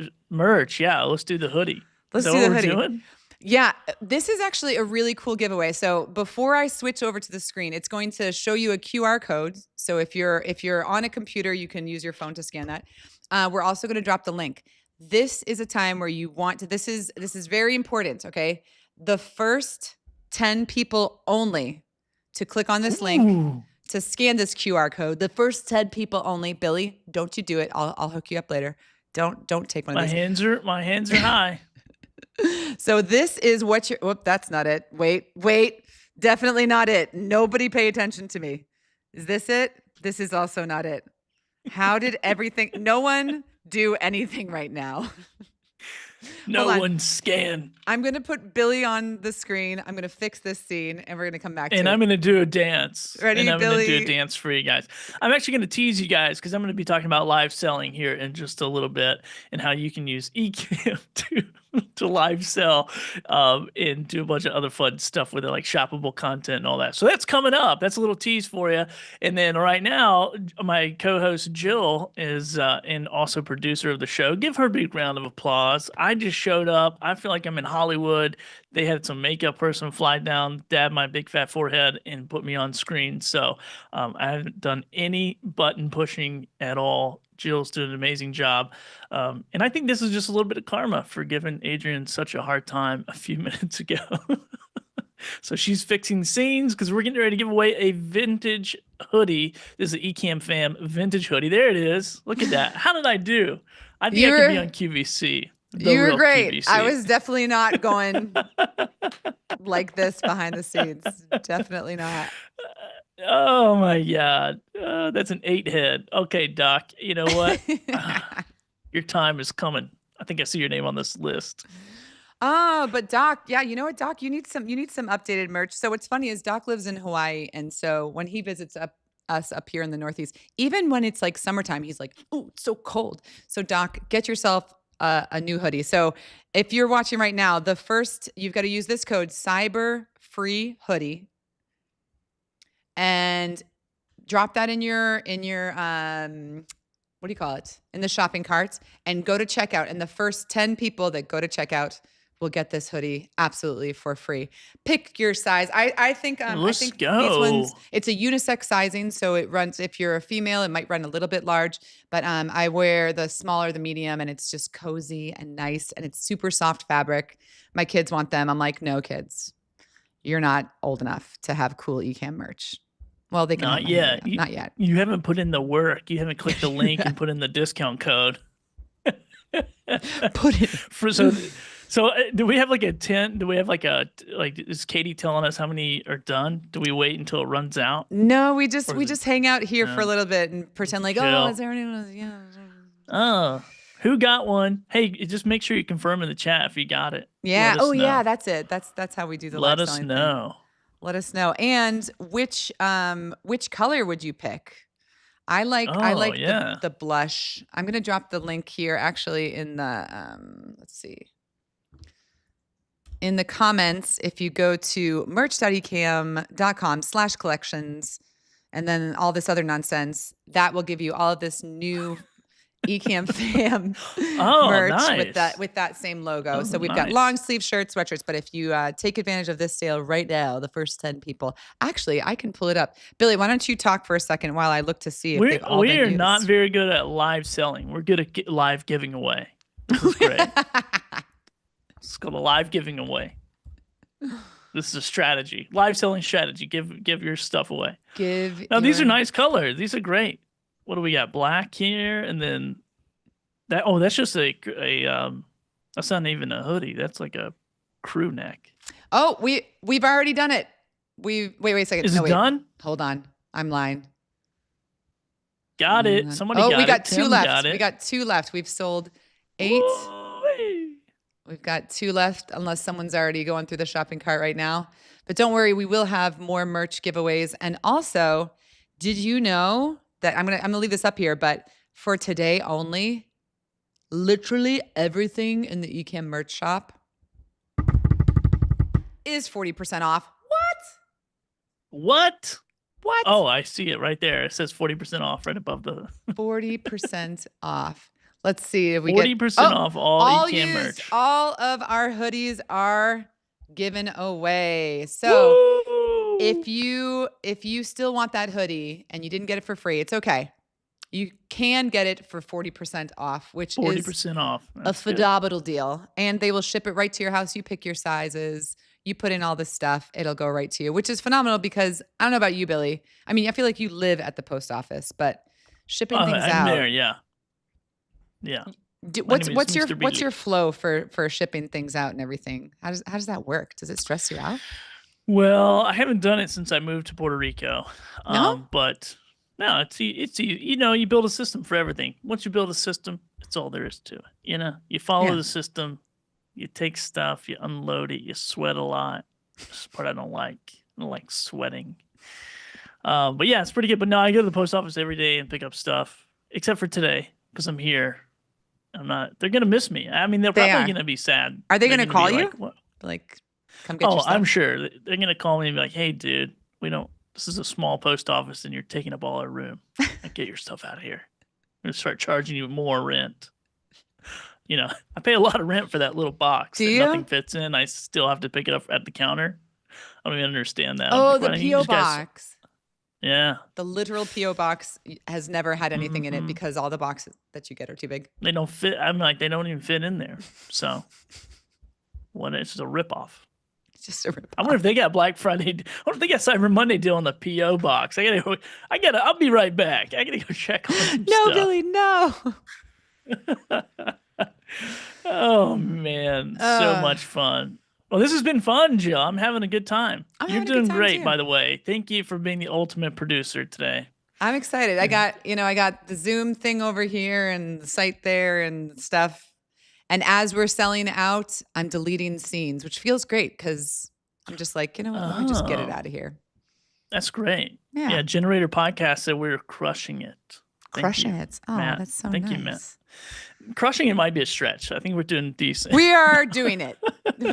a merch. Yeah, let's do the hoodie. Let's Is do that the what hoodie. we're doing? Yeah, this is actually a really cool giveaway. So before I switch over to the screen, it's going to show you a QR code. So if you're on a computer, you can use your phone to scan that. We're also going to drop the link. This is a time where you want to. This is very important. Okay, the first 10 people only to click on this link to scan this QR code. The first 10 people only. Billy, don't you do it. I'll hook you up later. Don't take one of these. My hands are high. So this is what you're, whoop, that's not it. Wait, definitely not it. Nobody pay attention to me. Is this it? This is also not it. How did everything, no one do anything right now. No one scan. I'm going to put Billy on the screen. I'm going to fix this scene and we're going to come back to it. And I'm going to do a dance. Ready, and I'm Billy? going to do a dance for you guys. I'm actually going to tease you guys because I'm going to be talking about live selling here in just a little bit and how you can use Ecamm to live sell and do a bunch of other fun stuff with it, like shoppable content and all that. So that's coming up. That's a little tease for you. And then right now, my co-host Jill is and also producer of the show. Give her a big round of applause. I just showed up. I feel like I'm in Hollywood. They had some makeup person fly down, dab my big fat forehead, and put me on screen. So I haven't done any button pushing at all. Jill's doing an amazing job. And I think this is just a little bit of karma for giving Adrian such a hard time a few minutes ago. So she's fixing scenes because we're getting ready to give away a vintage hoodie. This is an Ecamm Fam vintage hoodie. There it is. Look at that. How did I do? I think I could be on QVC. You were great. QVC. I was definitely not going like this behind the scenes. Definitely not. Oh my God. That's an 8 head. Okay, Doc. You know what? Your time is coming. I think I see your name on this list. Oh, but Doc, yeah, you know what, Doc? You need some updated merch. So what's funny is Doc lives in Hawaii. And so when he visits us up here in the Northeast, even when it's like summertime, he's like, oh, it's so cold. So Doc, get yourself a new hoodie. So if you're watching right now, you've got to use this code CYBERFREEHOODIE and drop that in your what do you call it? In the shopping carts and go to checkout. And the first 10 people that go to checkout will get this hoodie absolutely for free. Pick your size. I think Let's go. these ones, it's a unisex sizing. So it runs, if you're a female, it might run a little bit large, but I wear the smaller, the medium, and it's just cozy and nice. And it's super soft fabric. My kids want them. I'm like, no kids, you're not old enough to have cool Ecamm merch. Well, they can. Not yet. Not yet. You haven't put in the work. You haven't clicked the link and put in the discount code. Put it. So do we have like a 10? Do we have like is Katie telling us how many are done? Do we wait until it runs out? No, we just hang out here for a little bit and pretend like, chill. oh, is there anyone? Yeah. Oh, who got one? Hey, just make sure you confirm in the chat if you got it. Yeah. Let us know. Yeah, that's it. That's how we do the Let live us selling know. thing. Let us know. And which color would you pick? I like the blush. I'm gonna drop the link here actually in the let's see. In the comments, if you go to merch.ecamm.com/collections and then all this other nonsense, that will give you all of this new Ecamm Fam merch nice. with that same logo. So we've got long sleeve shirts, sweatshirts, but if you take advantage of this sale right now, the first 10 people, actually, I can pull it up. Billy, why don't you talk for a second while I look to see if they've all been used. We are not very good at live selling. We're good at live giving away. This is great. It's called a live giving away. This is a strategy. Live selling strategy. Give your stuff away. These are nice colors. These are great. What do we got? Black here, and then that. Oh, that's just a that's not even a hoodie. That's like a crew neck. Oh, we've already done it. Wait a second. Is it done? Hold on. I'm lying. Got it. Somebody got it. We got 2 left. Got it. We got 2 left. We've sold 8. Whoa. We've got 2 left, unless someone's already going through the shopping cart right now. But don't worry, we will have more merch giveaways. And also, did you know that I'm gonna leave this up here, but for today only, literally everything in the Ecamm merch shop is 40% off. What? What? Oh, I see it right there. It says 40% off right above the 40% off. Let's see if we 40% off all Ecamm merch. All of our hoodies are given away. So Woo! if you still want that hoodie and you didn't get it for free, it's okay. You can get it for 40% off, which 40% off. That's a phenomenal deal. And they will ship it right to your house. You pick your sizes. You put in all this stuff, it'll go right to you, which is phenomenal because I don't know about you, Billy. I mean, I feel like you live at the post office, but shipping things I'm out. there, yeah. Yeah. What's your flow for shipping things out and everything? How does that work? Does it stress you out? Well, I haven't done it since I moved to Puerto Rico. No? But no, it's you know, you build a system for everything. Once you build a system, it's all there is to it. You know, you follow the system, you take stuff, you unload it, you sweat a lot. That's the part I don't like. I don't like sweating. But yeah, it's pretty good. But no, I go to the post office every day and pick up stuff, except for today because I'm here. I'm not. They're gonna miss me. I mean, they're probably gonna be sad. Are they gonna call you? Like, come get your stuff? I'm sure they're gonna call me and be like, "Hey, dude, we don't. This is a small post office, and you're taking up all our room. Like, get your stuff out of here. I'm gonna start charging you more rent." You know, I pay a lot of rent for that little box. Do you? Nothing fits in. I still have to pick it up at the counter. I don't even understand that. Oh, the P.O. box. Yeah. The literal P.O. box has never had anything in it because all the boxes that you get are too big. They don't fit. I'm like, they don't even fit in there. So, it's just a ripoff. It's just a ripoff. I wonder if they got Black Friday. I wonder if they got Cyber Monday deal on the P.O. box. I'll be right back. I gotta go check on some stuff. Billy, no. Oh, man. So much fun. Well, this has been fun, Jill. I'm having a good time. You're doing great, by the way. Thank you for being the ultimate producer today. I'm excited. I got the Zoom thing over here and the site there and stuff. And as we're selling out, I'm deleting scenes, which feels great because I'm just like, let me just get it out of here. That's great. Yeah. Generator Podcast said we're crushing it. Crushing it. Oh, Matt. that's so Thank nice. you, Matt. Crushing it might be a stretch. I think we're doing decent. We are doing it.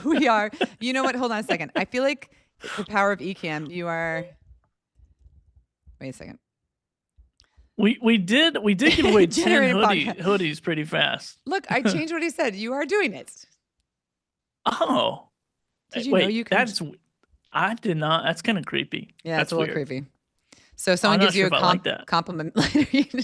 We are. You know what? Hold on a second. I feel like the power of Ecamm. You are. Wait a second. We did give away 10 hoodies pretty fast. Look, I changed what he said. You are doing it. Oh. Did you know you can? I did not. That's kind of creepy. Yeah, that's it's a little weird. creepy. So if someone gives you a compliment later.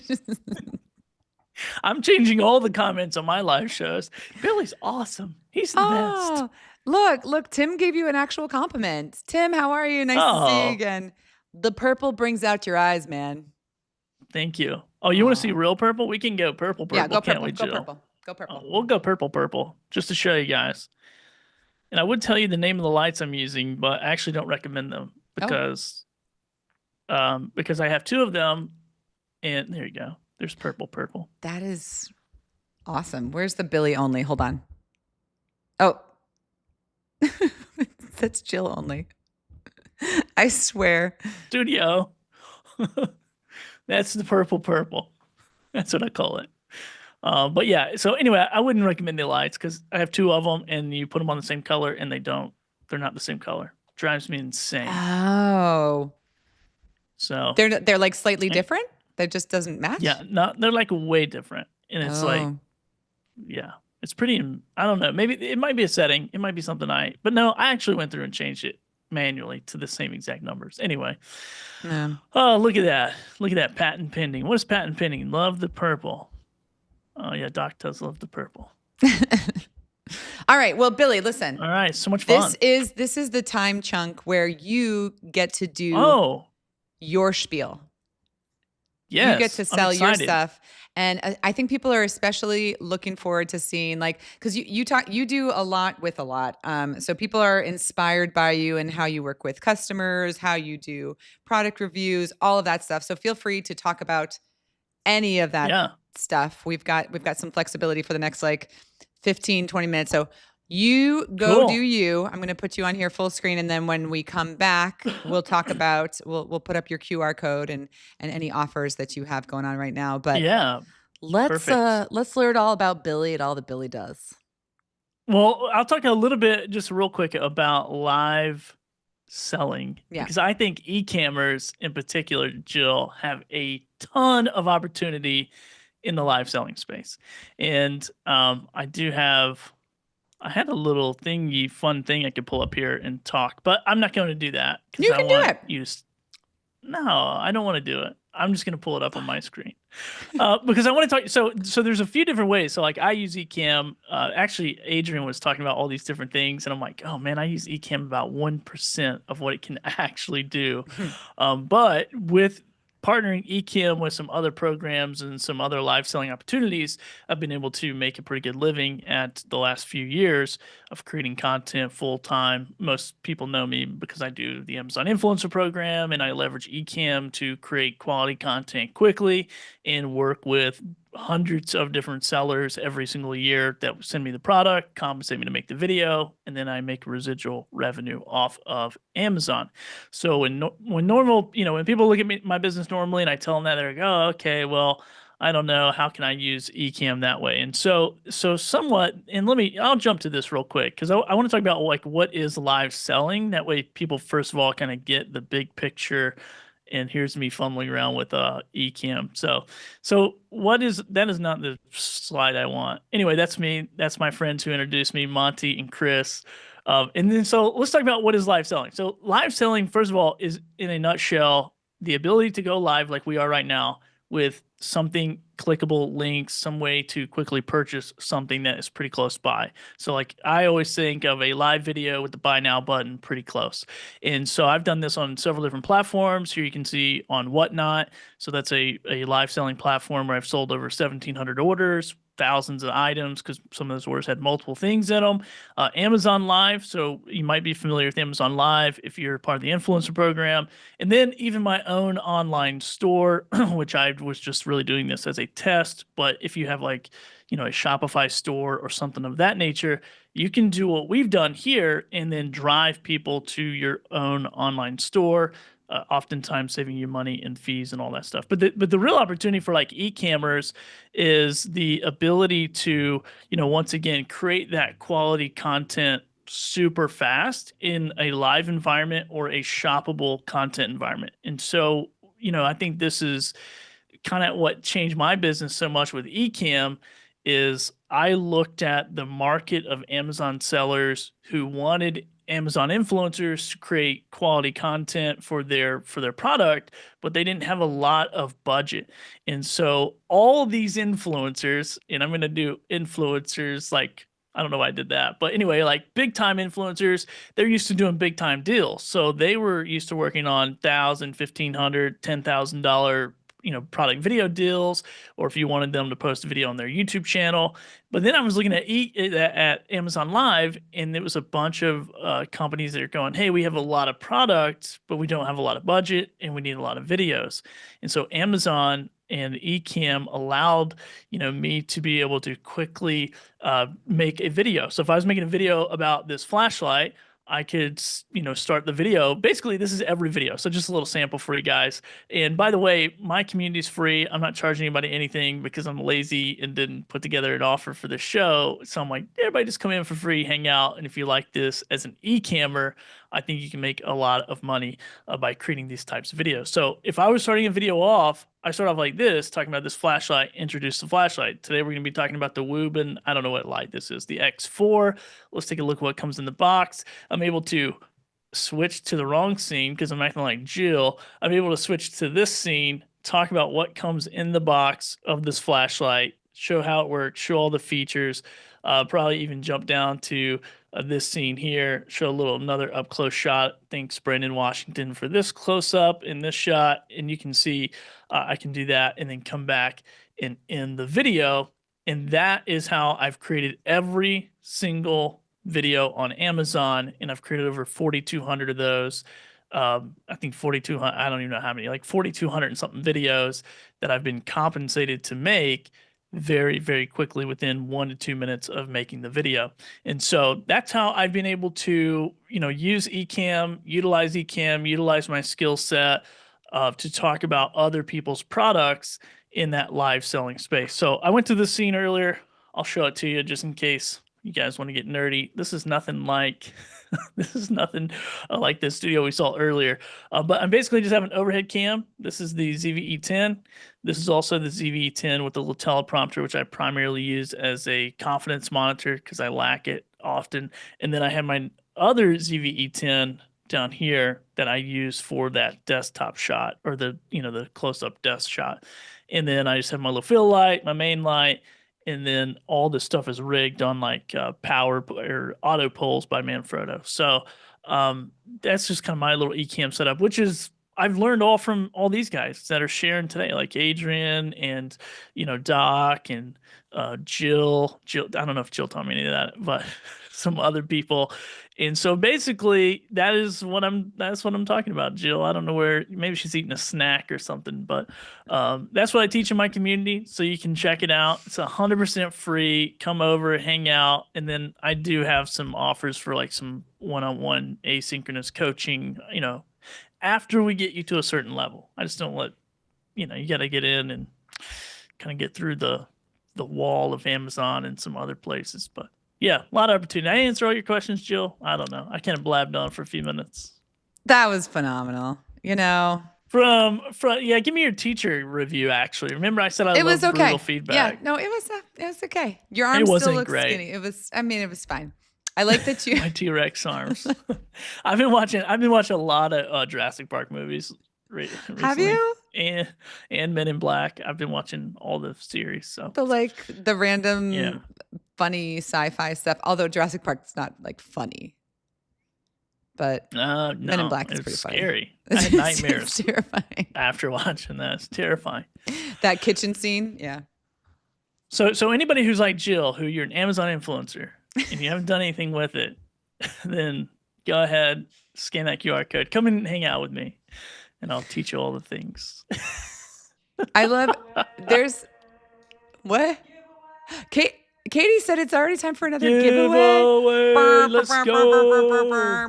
I'm changing all the comments on my live shows. Billy's awesome. He's the best. Look, Tim gave you an actual compliment. Tim, how are you? Nice to see you again. The purple brings out your eyes, man. Thank you. Oh, you want to see real purple? We can go purple. Yeah, go can't purple. we, Go Jill? purple. Go purple. We'll go purple, just to show you guys. And I would tell you the name of the lights I'm using, but I actually don't recommend them because I have two of them. And there you go. There's purple. That is awesome. Where's the Billy only? Hold on. Oh, that's Jill only. I swear. Studio. That's the purple. That's what I call it. But yeah, so anyway, I wouldn't recommend the lights because I have two of them and you put them on the same color and they're not the same color. Drives me insane. Oh. So they're like slightly different? That just doesn't match? Yeah, they're like way different. And it's it's pretty, I don't know. Maybe it might be a setting. It might be something but no, I actually went through and changed it manually to the same exact numbers. Anyway. Yeah. Oh, look at that. Look at that patent pending. What is patent pending? Love the purple. Oh yeah, Doc does love the purple. All right. Well, Billy, listen. All right, so much fun. This is the time chunk where you get to do your spiel. Yes, you get to sell your stuff. And I think people are especially looking forward to seeing, like, because you do a lot with a lot. So people are inspired by you and how you work with customers, how you do product reviews, all of that stuff. So feel free to talk about any of that stuff. We've got some flexibility for the next 15, 20 minutes. So you go do you. I'm going to put you on here full screen. And then when we come back, we'll talk about, we'll put up your QR code and any offers that you have going on right now. But let's learn all about Billy and all that Billy does. Well, I'll talk a little bit just real quick about live selling. Yeah. Because I think e-cammers in particular, Jill, have a ton of opportunity in the live selling space. And I had a little fun thing I could pull up here and talk, but I'm not going to do that. You can do it. no, I don't want to do it. I'm just going to pull it up on my screen because I want to talk. So there's a few different ways. So like I use Ecamm. Actually, Adrian was talking about all these different things, and I'm like, oh man, I use Ecamm about 1% of what it can actually do. But with partnering Ecamm with some other programs and some other live selling opportunities, I've been able to make a pretty good living at the last few years of creating content full time. Most people know me because I do the Amazon Influencer Program and I leverage Ecamm to create quality content quickly and work with hundreds of different sellers every single year that send me the product, compensate me to make the video, and then I make residual revenue off of Amazon. So when normal, when people look at my business normally and I tell them that, they're like, oh, okay, well, I don't know, how can I use Ecamm that way? And so somewhat, and I'll jump to this real quick because I want to talk about like what is live selling. That way people first of all kind of get the big picture. And here's me fumbling around with Ecamm. So that is not the slide I want. Anyway, that's me. That's my friends who introduced me, Monty and Chris. And then so let's talk about what is live selling. So live selling, first of all, is in a nutshell, the ability to go live like we are right now with something clickable links, some way to quickly purchase something that is pretty close by. So like I always think of a live video with the buy now button pretty close. And so I've done this on several different platforms. Here you can see on Whatnot. So that's a live selling platform where I've sold over 1,700 orders, thousands of items because some of those orders had multiple things in them. Amazon Live, so you might be familiar with Amazon Live if you're part of the influencer program. And then even my own online store, which I was just really doing this as a test. But if you have like, a Shopify store or something of that nature, you can do what we've done here and then drive people to your own online store. Oftentimes saving you money and fees and all that stuff. But the real opportunity for like e-cammers is the ability to, once again, create that quality content super fast in a live environment or a shoppable content environment. And so, I think this is kind of what changed my business so much with Ecamm is I looked at the market of Amazon sellers who wanted Amazon influencers to create quality content for their product, but they didn't have a lot of budget. And so all these influencers, and I'm going to do influencers like I don't know why I did that, but anyway, like big time influencers, they're used to doing big time deals. So they were used to working on $1,000, $1,500, $10,000 product video deals, or if you wanted them to post a video on their YouTube channel. But then I was looking at Amazon Live, and it was a bunch of companies that are going, hey, we have a lot of products, but we don't have a lot of budget, and we need a lot of videos. And so Amazon and Ecamm allowed me to be able to quickly make a video. So if I was making a video about this flashlight, I could, start the video. Basically, this is every video. So just a little sample for you guys. And by the way, my community is free. I'm not charging anybody anything because I'm lazy and didn't put together an offer for the show. So I'm like, everybody just come in for free, hang out. And if you like this as an e-cammer, I think you can make a lot of money by creating these types of videos. So if I was starting a video off, I start off like this, talking about this flashlight, introduce the flashlight. Today, we're going to be talking about the Woobin. I don't know what light this is, the X4. Let's take a look at what comes in the box. I'm able to switch to the wrong scene because I'm acting like Jill. I'm able to switch to this scene, talk about what comes in the box of this flashlight, show how it works, show all the features, probably even jump down to this scene here, show another up close shot. Thanks, Brandon Washington, for this close up in this shot. And you can see I can do that and then come back and end the video. And that is how I've created every single video on Amazon. And I've created over 4,200 of those. I think 4,200, I don't even know how many, like 4,200 and something videos that I've been compensated to make very, very quickly within 1 to 2 minutes of making the video. And so that's how I've been able to, use Ecamm, utilize my skill set to talk about other people's products in that live selling space. So I went to this scene earlier. I'll show it to you just in case you guys want to get nerdy. This is nothing like like the studio we saw earlier. But I'm basically just having an overhead cam. This is the ZVE10. This is also the ZVE10 with the little teleprompter, which I primarily use as a confidence monitor because I lack it often. And then I have my other ZVE10 down here that I use for that desktop shot, or the the close-up desk shot. And then I just have my little fill light, my main light, and then all this stuff is rigged on like power or auto pulls by Manfrotto. So that's just kind of my little Ecamm setup, which is I've learned all from all these guys that are sharing today, like Adrian and Doc and Jill. I don't know if Jill taught me any of that, but some other people. And so basically that's what I'm talking about, Jill. I don't know where, maybe she's eating a snack or something, but that's what I teach in my community. So you can check it out. It's 100% free. Come over, hang out. And then I do have some offers for like some one-on-one asynchronous coaching, after we get you to a certain level. I just don't let, you got to get in and kind of get through the wall of Amazon and some other places. But yeah, a lot of opportunity. I answer all your questions, Jill. I don't know. I kind of blabbed on for a few minutes. That was phenomenal. From yeah, give me your teacher review. Actually, remember I said I love brutal feedback. Yeah, no, it was okay. Your arm still looks skinny. It was fine. I like that you my T-Rex arms. I've been watching a lot of Jurassic Park movies recently. Have you? And Men in Black. I've been watching all the series. So the random funny sci-fi stuff. Although Jurassic Park's not like funny, but no, Men in Black is pretty scary. funny. I had nightmares. It's terrifying after watching that. It's terrifying. That kitchen scene, yeah. So anybody who's like Jill, who you're an Amazon influencer, and you haven't done anything with it, then go ahead, scan that QR code. Come and hang out with me, and I'll teach you all the things. I love. There's what? Katie said it's already time for another giveaway. Let's go.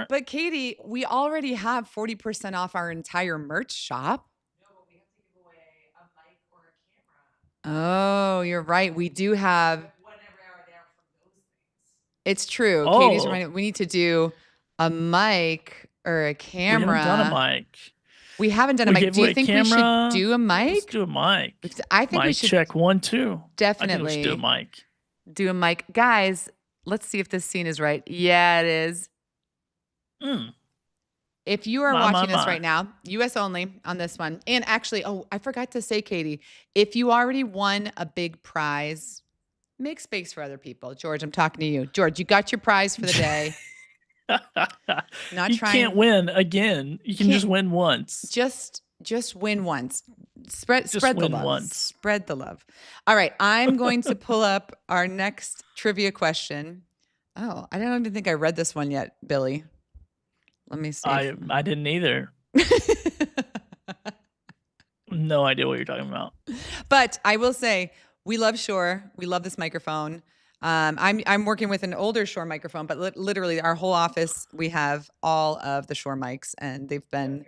But Katie, we already have 40% off our entire merch shop. No, but we have to give away a mic or a camera. Oh, you're right. We do have. Whatever are there from those things. It's true. Oh. Katie's reminding. We need to do a mic or a camera. We haven't done a mic. We haven't done a mic. Do you think we should do a mic? Let's do a mic. I think we should check 1, 2. Definitely. I think we should do a mic. Do a mic. Guys, let's see if this scene is right. Yeah, it is. If you are watching us right now, US only on this one. And actually, I forgot to say, Katie, if you already won a big prize, make space for other people. George, I'm talking to you. George, you got your prize for the day. You can't win again. You can just win once. Just win once. Spread the love. Once. Spread the love. All right, I'm going to pull up our next trivia question. Oh, I don't even think I read this one yet, Billy. Let me see. I didn't either. No idea what you're talking about. But I will say, we love Shure. We love this microphone. I'm working with an older Shure microphone, but literally our whole office, we have all of the Shure mics, and they've been.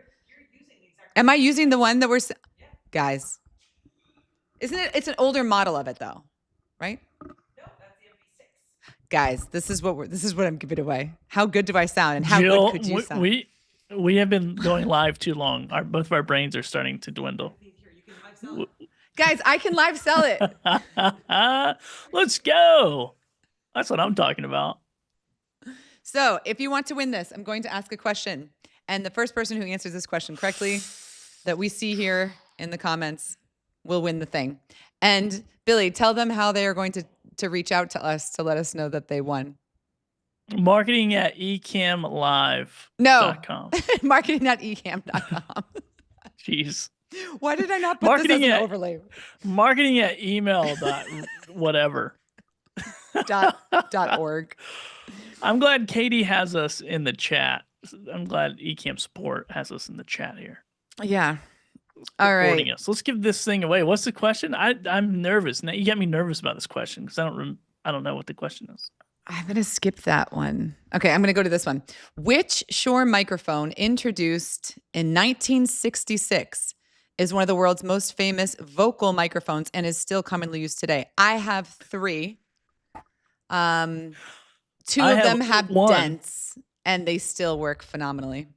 Am I using the one that we're? Guys, isn't it? It's an older model of it, though, right? No, that's the MV6. Guys, this is what I'm giving away. How good do I sound, and how Jill, good could you sound? We have been going live too long. Both of our brains are starting to dwindle. Guys, I can live sell it. Let's go. That's what I'm talking about. So if you want to win this, I'm going to ask a question. And the first person who answers this question correctly that we see here in the comments will win the thing. And Billy, tell them how they are going to reach out to us to let us know that they won. Marketing at ecammlive.com. No. Marketing at ecamm.com. Jeez. Why did I not put this as an overlay? Marketing at email whatever. .org. I'm glad Katie has us in the chat. I'm glad Ecamm support has us in the chat here. Yeah. All right. Us. Let's give this thing away. What's the question? I'm nervous. Now you got me nervous about this question because I don't know what the question is. I'm going to skip that one. Okay, I'm going to go to this one. Which Shure microphone introduced in 1966 is one of the world's most famous vocal microphones and is still commonly used today? I have 3. Two of them have dents, and they still work phenomenally.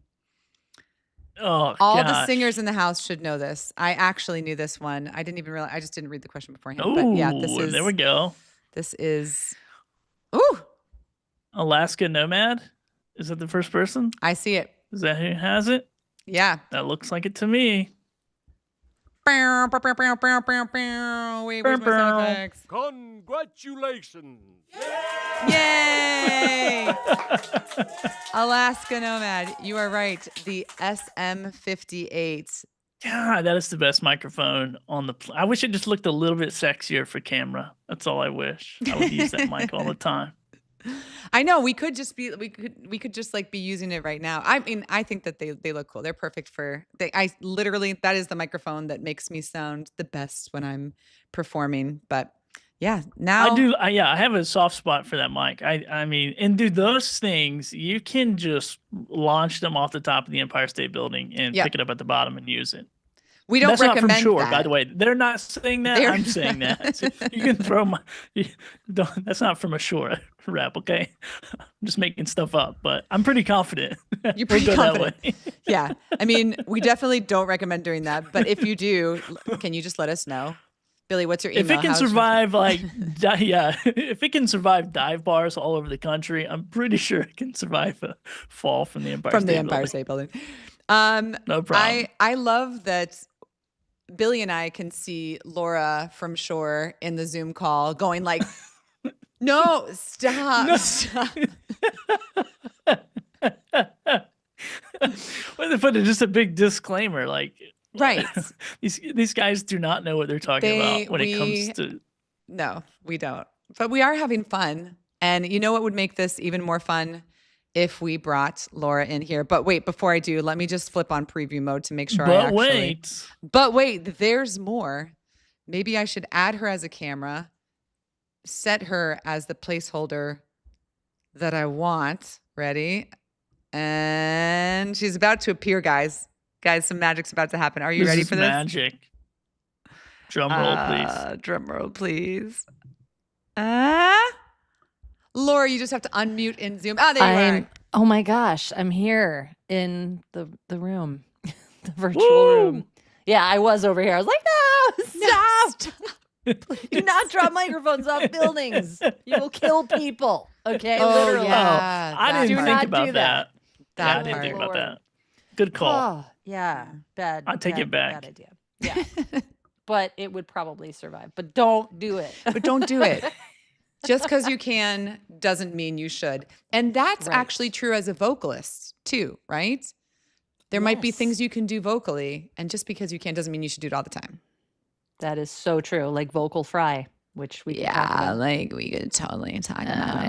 Oh, all the singers in the house should know this. I actually knew this one. I didn't even realize. I just didn't read the question beforehand. Ooh, but yeah, this is. There we go. This is. Ooh. Alaska Nomad. Is that the first person? I see it. Is that who has it? Yeah. That looks like it to me. Wait, where's my sound effects? Congratulations. Yay! Alaska Nomad, you are right. The SM58. God, that is the best microphone on the I wish it just looked a little bit sexier for camera. That's all I wish. I would use that mic all the time. I know we could just be just like be using it right now. I mean, I think that they look cool. They're perfect for I literally that is the microphone that makes me sound the best when I'm performing. But yeah, now I have a soft spot for that mic. I mean, and dude, those things you can just launch them off the top of the Empire State Building and pick it up at the bottom and use it. We don't recommend not from Shure, that. By the way. They're not saying that. I'm saying that. So you can throw that's not from a Shure rep, okay? I'm just making stuff up, but I'm pretty confident. You're pretty confident. Yeah. I mean, we definitely don't recommend doing that. But if you do, can you just let us know? Billy, what's your email? If it can survive if it can survive dive bars all over the country, I'm pretty sure it can survive a fall from the Empire State Building. No problem. I love that Billy and I can see Laura from Shore in the Zoom call going like, no, stop. Stop. Well, they put just a big disclaimer, like, right. These guys do not know what they're talking about when it comes to. No, we don't. But we are having fun. And you know what would make this even more fun? If we brought Laura in here. But wait, before I do, let me just flip on preview mode to make sure But wait, there's more. Maybe I should add her as a camera, set her as the placeholder that I want. Ready? And she's about to appear, guys. Guys, some magic's about to happen. Are you ready for this? Magic. Drum roll, please. Drum roll, please. Laura, you just have to unmute in Zoom. There you are. Oh my gosh, I'm here in the room, the virtual room. Yeah, I was over here. I was like, no, stop. Do not drop microphones off buildings. You will kill people. Okay, literally. Yeah, I didn't think about that. I didn't think about that. Good call. Oh, yeah, bad. I take it back. Bad idea. Yeah, but it would probably survive. But don't do it. But don't do it. Just because you can doesn't mean you should. And that's actually true as a vocalist too, right? There might be things you can do vocally, and just because you can doesn't mean you should do it all the time. That is so true. Like vocal fry, which we can talk about. Like we could totally talk about.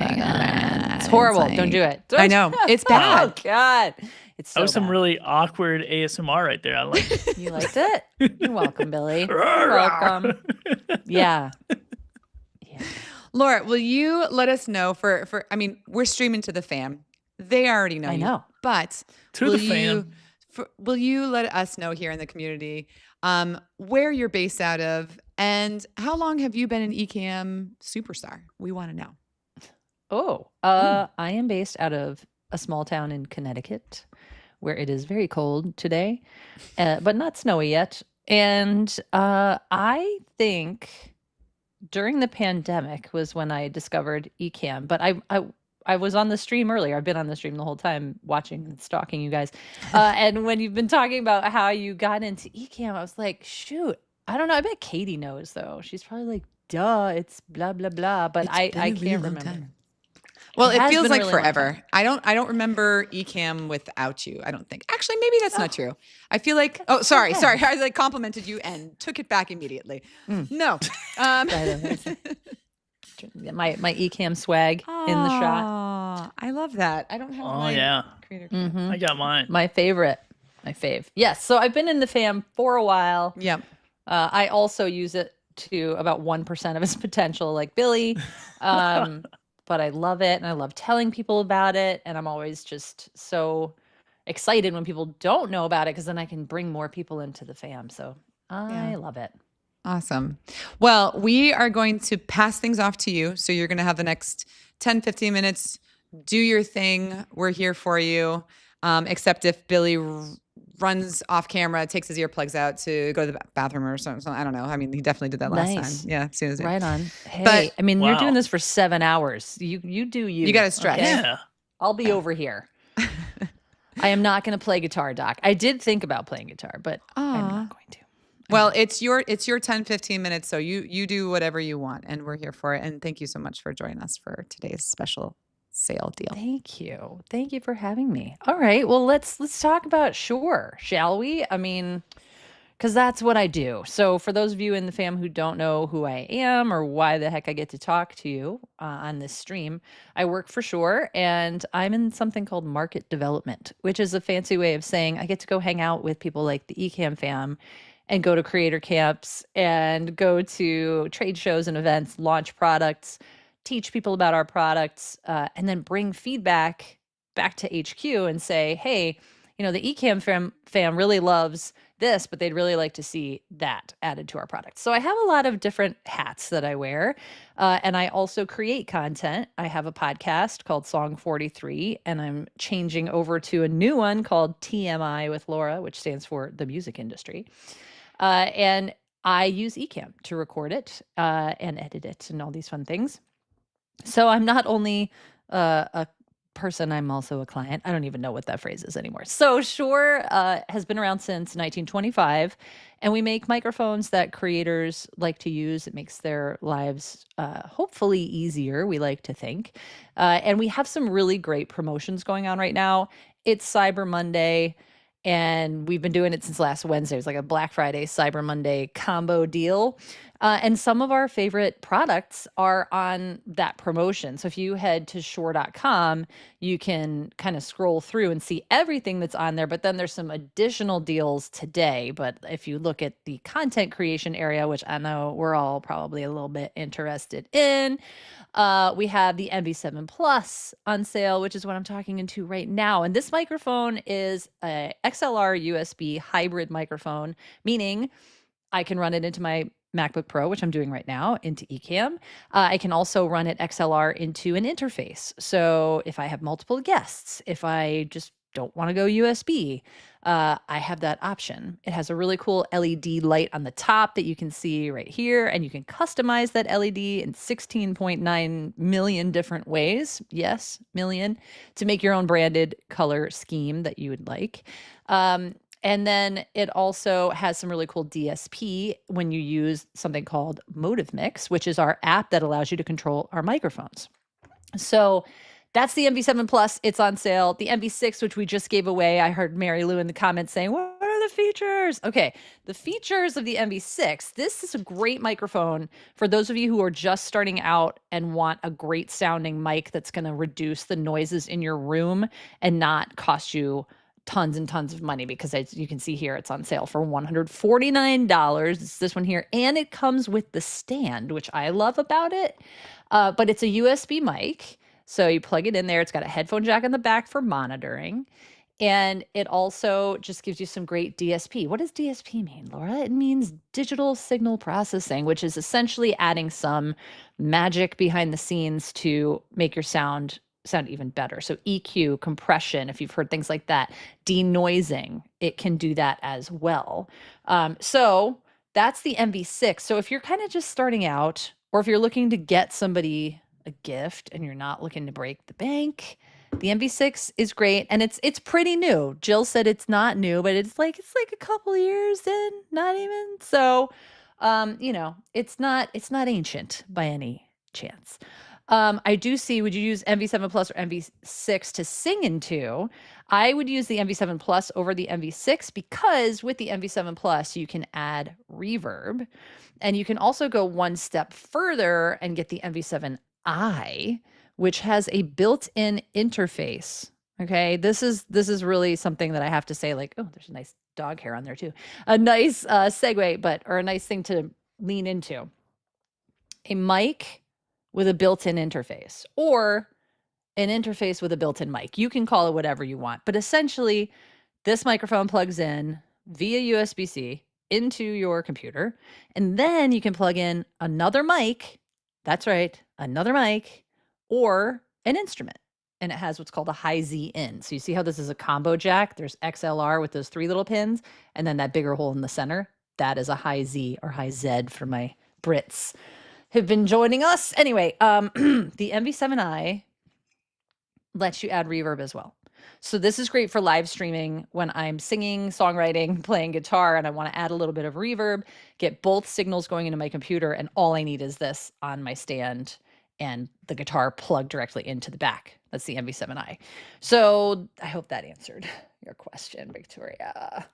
It's horrible. Don't do it. I know. It's bad. Oh, God. It's so that was some really awkward ASMR right there. I like it. You liked it? You're welcome, Billy. You're welcome. Yeah. Laura, will you let us know for I mean, we're streaming to the fam. They already know. I know. But will you let us know here in the community where you're based out of and how long have you been an Ecamm superstar? We want to know. I am based out of a small town in Connecticut where it is very cold today, but not snowy yet. And I think during the pandemic was when I discovered Ecamm, but I was on the stream earlier. I've been on the stream the whole time watching and stalking you guys. And when you've been talking about how you got into Ecamm, I was like, shoot, I don't know. I bet Katie knows though. She's probably like, duh, it's blah, blah, blah. But I can't remember. Well, it feels like forever. I don't remember Ecamm without you. I don't think. Actually, maybe that's not true. I feel like. Oh, sorry. I like complimented you and took it back immediately. No. My Ecamm swag in the shot. I love that. I don't have. Creator. I got mine. My favorite. My fave. Yes. So I've been in the fam for a while. Yep. I also use it to about 1% of its potential, like Billy. But I love it and I love telling people about it. And I'm always just so excited when people don't know about it because then I can bring more people into the fam. So I love it. Awesome. Well, we are going to pass things off to you. So you're going to have the next 10, 15 minutes. Do your thing. We're here for you. Except if Billy runs off camera, takes his earplugs out to go to the bathroom or something. I don't know. I mean, he definitely did that last time. Yeah, as soon as right on. Hey, but, I mean, you're doing this for 7 hours. You do you. You got to stretch. Okay? Yeah. I'll be over here. I am not going to play guitar, Doc. I did think about playing guitar, but I'm not going to. Well, it's your 10, 15 minutes. So you do whatever you want, and we're here for it. And thank you so much for joining us for today's special sale deal. Thank you. Thank you for having me. All right. Well, let's talk about Shure, shall we? I mean, because that's what I do. So for those of you in the fam who don't know who I am or why the heck I get to talk to you on this stream, I work for Shure, and I'm in something called market development, which is a fancy way of saying I get to go hang out with people like the Ecamm Fam and go to creator camps and go to trade shows and events, launch products, teach people about our products, and then bring feedback back to HQ and say, hey, the Ecamm fam really loves this, but they'd really like to see that added to our product. So I have a lot of different hats that I wear, and I also create content. I have a podcast called Song 43, and I'm changing over to a new one called TMI with Laura, which stands for the music industry. And I use Ecamm to record it and edit it and all these fun things. So I'm not only a person, I'm also a client. I don't even know what that phrase is anymore. So Shure has been around since 1925, and we make microphones that creators like to use. It makes their lives hopefully easier, we like to think. And we have some really great promotions going on right now. It's Cyber Monday, and we've been doing it since last Wednesday. It was like a Black Friday, Cyber Monday combo deal. And some of our favorite products are on that promotion. So if you head to Shure.com, you can kind of scroll through and see everything that's on there. But then there's some additional deals today. But if you look at the content creation area, which I know we're all probably a little bit interested in, we have the MV7 Plus on sale, which is what I'm talking into right now. And this microphone is a XLR USB hybrid microphone, meaning I can run it into my MacBook Pro, which I'm doing right now, into Ecamm. I can also run it XLR into an interface. So if I have multiple guests, if I just don't want to go USB, I have that option. It has a really cool LED light on the top that you can see right here, and you can customize that LED in 16.9 million different ways. Yes, million, to make your own branded color scheme that you would like. And then it also has some really cool DSP when you use something called Motive Mix, which is our app that allows you to control our microphones. So that's the MV7 Plus. It's on sale. The MV6, which we just gave away, I heard Mary Lou in the comments saying, what are the features? Okay, the features of the MV6. This is a great microphone for those of you who are just starting out and want a great sounding mic that's going to reduce the noises in your room and not cost you tons and tons of money, because as you can see here, it's on sale for $149. It's this one here, and it comes with the stand, which I love about it. But it's a USB mic, so you plug it in there. It's got a headphone jack in the back for monitoring, and it also just gives you some great DSP. What does DSP mean, Laura? It means digital signal processing, which is essentially adding some magic behind the scenes to make your sound even better. So EQ, compression, if you've heard things like that, denoising, it can do that as well. So that's the MV6. So if you're kind of just starting out, or if you're looking to get somebody a gift and you're not looking to break the bank, the MV6 is great, and it's pretty new. Jill said it's not new, but it's like a couple years in, not even. So it's not ancient by any chance. I do see, would you use MV7 Plus or MV6 to sing into? I would use the MV7 Plus over the MV6, because with the MV7 Plus, you can add reverb, and you can also go one step further and get the MV7i, which has a built-in interface. Okay, this is really something that I have to say, like, oh, there's a nice dog hair on there too. A nice segue, or a nice thing to lean into. A mic with a built-in interface, or an interface with a built-in mic. You can call it whatever you want, but essentially this microphone plugs in via USB-C into your computer, and then you can plug in another mic. That's right, another mic, or an instrument. And it has what's called a high Z in. So you see how this is a combo jack? There's XLR with those 3 little pins, and then that bigger hole in the center. That is a high Z, or high Z for my Brits who've been joining us. Anyway, the MV7i lets you add reverb as well. So this is great for live streaming when I'm singing, songwriting, playing guitar, and I want to add a little bit of reverb, get both signals going into my computer, and all I need is this on my stand and the guitar plugged directly into the back. That's the MV7i. So I hope that answered your question, Victoria.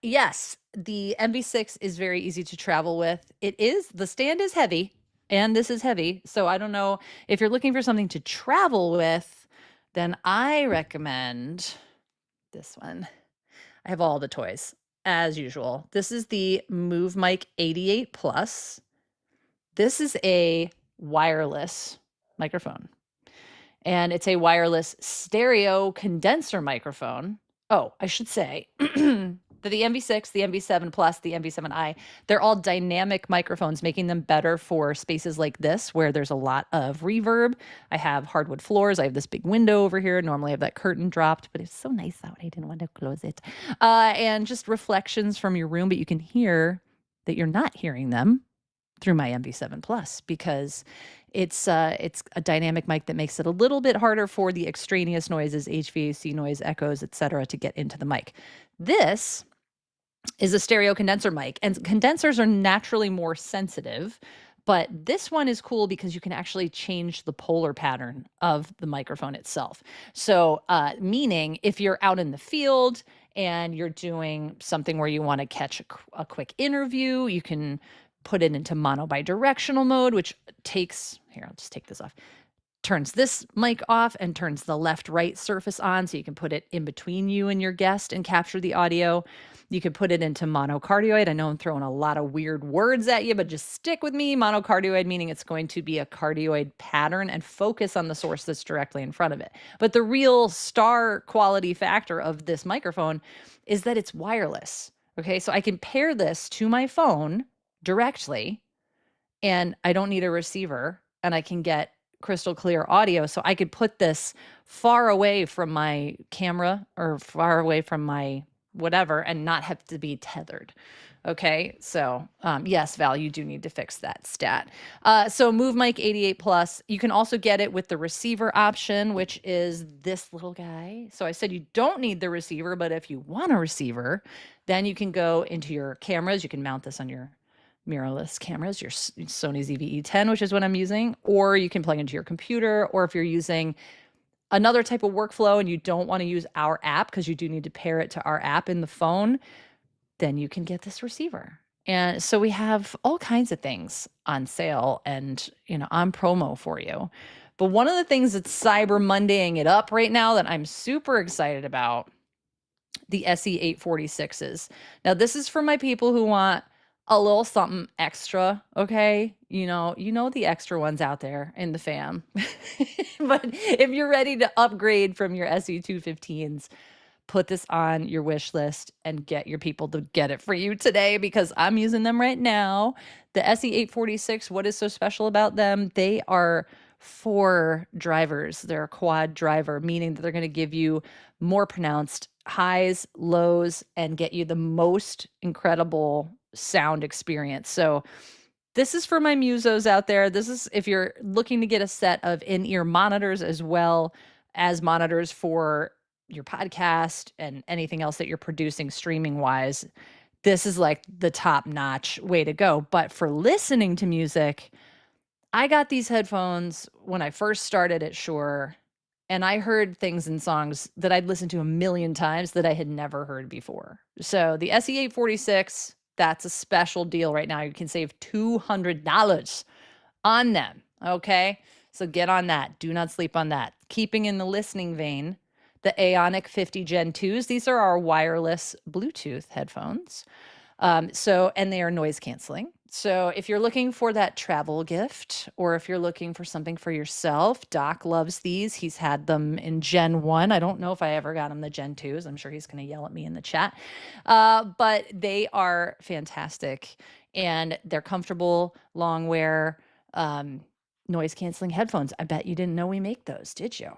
Yes, the MV6 is very easy to travel with. The stand is heavy, and this is heavy. So I don't know if you're looking for something to travel with, then I recommend this one. I have all the toys as usual. This is the Move Mic 88 Plus. This is a wireless microphone, and it's a wireless stereo condenser microphone. Oh, I should say that the MV6, the MV7 Plus, the MV7i, they're all dynamic microphones, making them better for spaces like this where there's a lot of reverb. I have hardwood floors. I have this big window over here. Normally I have that curtain dropped, but it's so nice out. I didn't want to close it. And just reflections from your room, but you can hear that you're not hearing them through my MV7 Plus because it's a dynamic mic that makes it a little bit harder for the extraneous noises, HVAC noise, echoes, etc., to get into the mic. This is a stereo condenser mic, and condensers are naturally more sensitive, but this one is cool because you can actually change the polar pattern of the microphone itself. So meaning if you're out in the field and you're doing something where you want to catch a quick interview, you can put it into mono bidirectional mode, which takes, here, I'll just take this off, turns this mic off and turns the left-right surface on, so you can put it in between you and your guest and capture the audio. You could put it into monocardioid. I know I'm throwing a lot of weird words at you, but just stick with me. Monocardioid meaning it's going to be a cardioid pattern and focus on the source that's directly in front of it. But the real star quality factor of this microphone is that it's wireless. Okay, so I can pair this to my phone directly, and I don't need a receiver, and I can get crystal clear audio. So I could put this far away from my camera or far away from my whatever and not have to be tethered. Okay, so yes, Val, you do need to fix that stat. So Move Mic 88 Plus, you can also get it with the receiver option, which is this little guy. So I said you don't need the receiver, but if you want a receiver, then you can go into your cameras. You can mount this on your mirrorless cameras, your Sony ZV-E10, which is what I'm using, or you can plug into your computer, or if you're using another type of workflow and you don't want to use our app because you do need to pair it to our app in the phone, then you can get this receiver. And so we have all kinds of things on sale and, on promo for you. But one of the things that's Cyber Mondaying it up right now that I'm super excited about, the SE846s. Now, this is for my people who want a little something extra, okay? You know the extra ones out there in the fam. But if you're ready to upgrade from your SE215s, put this on your wish list and get your people to get it for you today because I'm using them right now. The SE846, what is so special about them? They are 4 drivers. They're a quad driver, meaning that they're going to give you more pronounced highs, lows, and get you the most incredible sound experience. So this is for my musos out there. This is if you're looking to get a set of in-ear monitors as well as monitors for your podcast and anything else that you're producing streaming wise. This is like the top-notch way to go. But for listening to music, I got these headphones when I first started at Shure, and I heard things in songs that I'd listened to a million times that I had never heard before. So the SE846, that's a special deal right now. You can save $200 on them, okay? So get on that. Do not sleep on that. Keeping in the listening vein, the Aonic 50 Gen 2s, these are our wireless Bluetooth headphones. And they are noise canceling. So if you're looking for that travel gift, or if you're looking for something for yourself, Doc loves these. He's had them in Gen 1. I don't know if I ever got him the Gen 2s. I'm sure he's going to yell at me in the chat. But they are fantastic, and they're comfortable, long wear, noise canceling headphones. I bet you didn't know we make those, did you?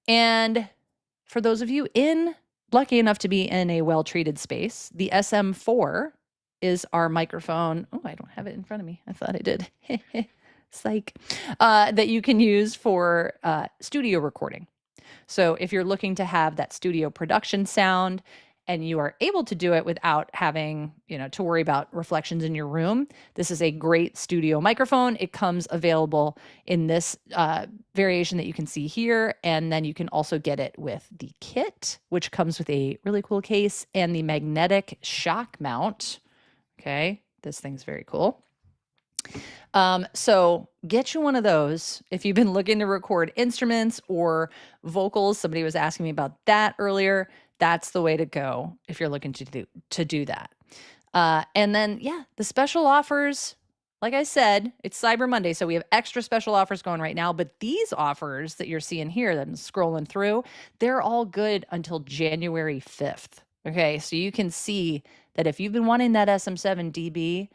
And for those of you lucky enough to be in a well-treated space, the SM4 is our microphone. Oh, I don't have it in front of me. I thought I did. psych, that you can use for studio recording. So if you're looking to have that studio production sound and you are able to do it without having, to worry about reflections in your room, this is a great studio microphone. It comes available in this variation that you can see here. And then you can also get it with the kit, which comes with a really cool case and the magnetic shock mount. Okay, this thing's very cool. So get you one of those if you've been looking to record instruments or vocals. Somebody was asking me about that earlier. That's the way to go if you're looking to do that. And then, the special offers, like I said, it's Cyber Monday, so we have extra special offers going right now. But these offers that you're seeing here that I'm scrolling through, they're all good until January 5th. Okay, so you can see that if you've been wanting that SM7DB,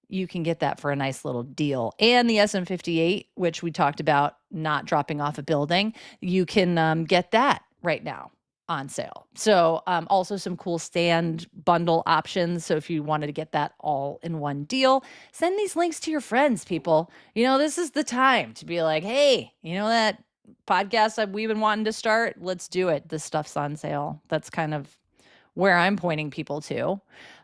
you can get that for a nice little deal. And the SM58, which we talked about not dropping off a building, you can get that right now on sale. So also some cool stand bundle options. So if you wanted to get that all in one deal, send these links to your friends, people. This is the time to be like, hey, that podcast that we've been wanting to start? Let's do it. This stuff's on sale. That's kind of where I'm pointing people to.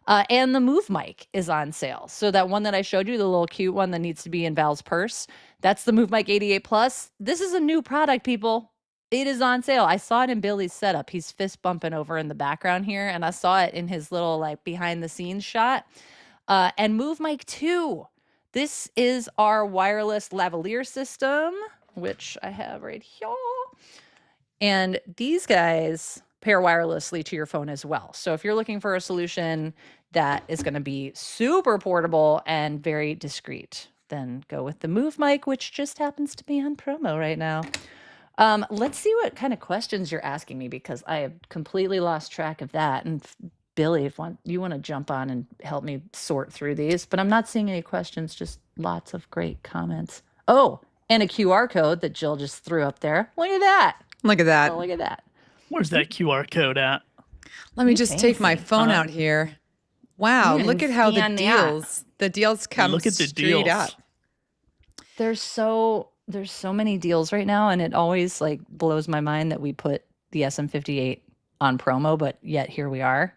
And the Move mic is on sale. So that one that I showed you, the little cute one that needs to be in Val's purse, that's the Move mic 88 Plus. This is a new product, people. It is on sale. I saw it in Billy's setup. He's fist bumping over in the background here, and I saw it in his little behind the scenes shot. And Move mic 2. This is our wireless lavalier system, which I have right here. And these guys pair wirelessly to your phone as well. So if you're looking for a solution that is going to be super portable and very discreet, then go with the Move mic, which just happens to be on promo right now. Let's see what kind of questions you're asking me, because I have completely lost track of that. And Billy, if you want to jump on and help me sort through these, but I'm not seeing any questions, just lots of great comments. Oh, and a QR code that Jill just threw up there. Look at that. Look at that. Oh, look at that. Where's that QR code at? Let me just take my phone out here. Wow, look at how the deals come straight up. There's so many deals right now, and it always blows my mind that we put the SM58 on promo, but yet here we are.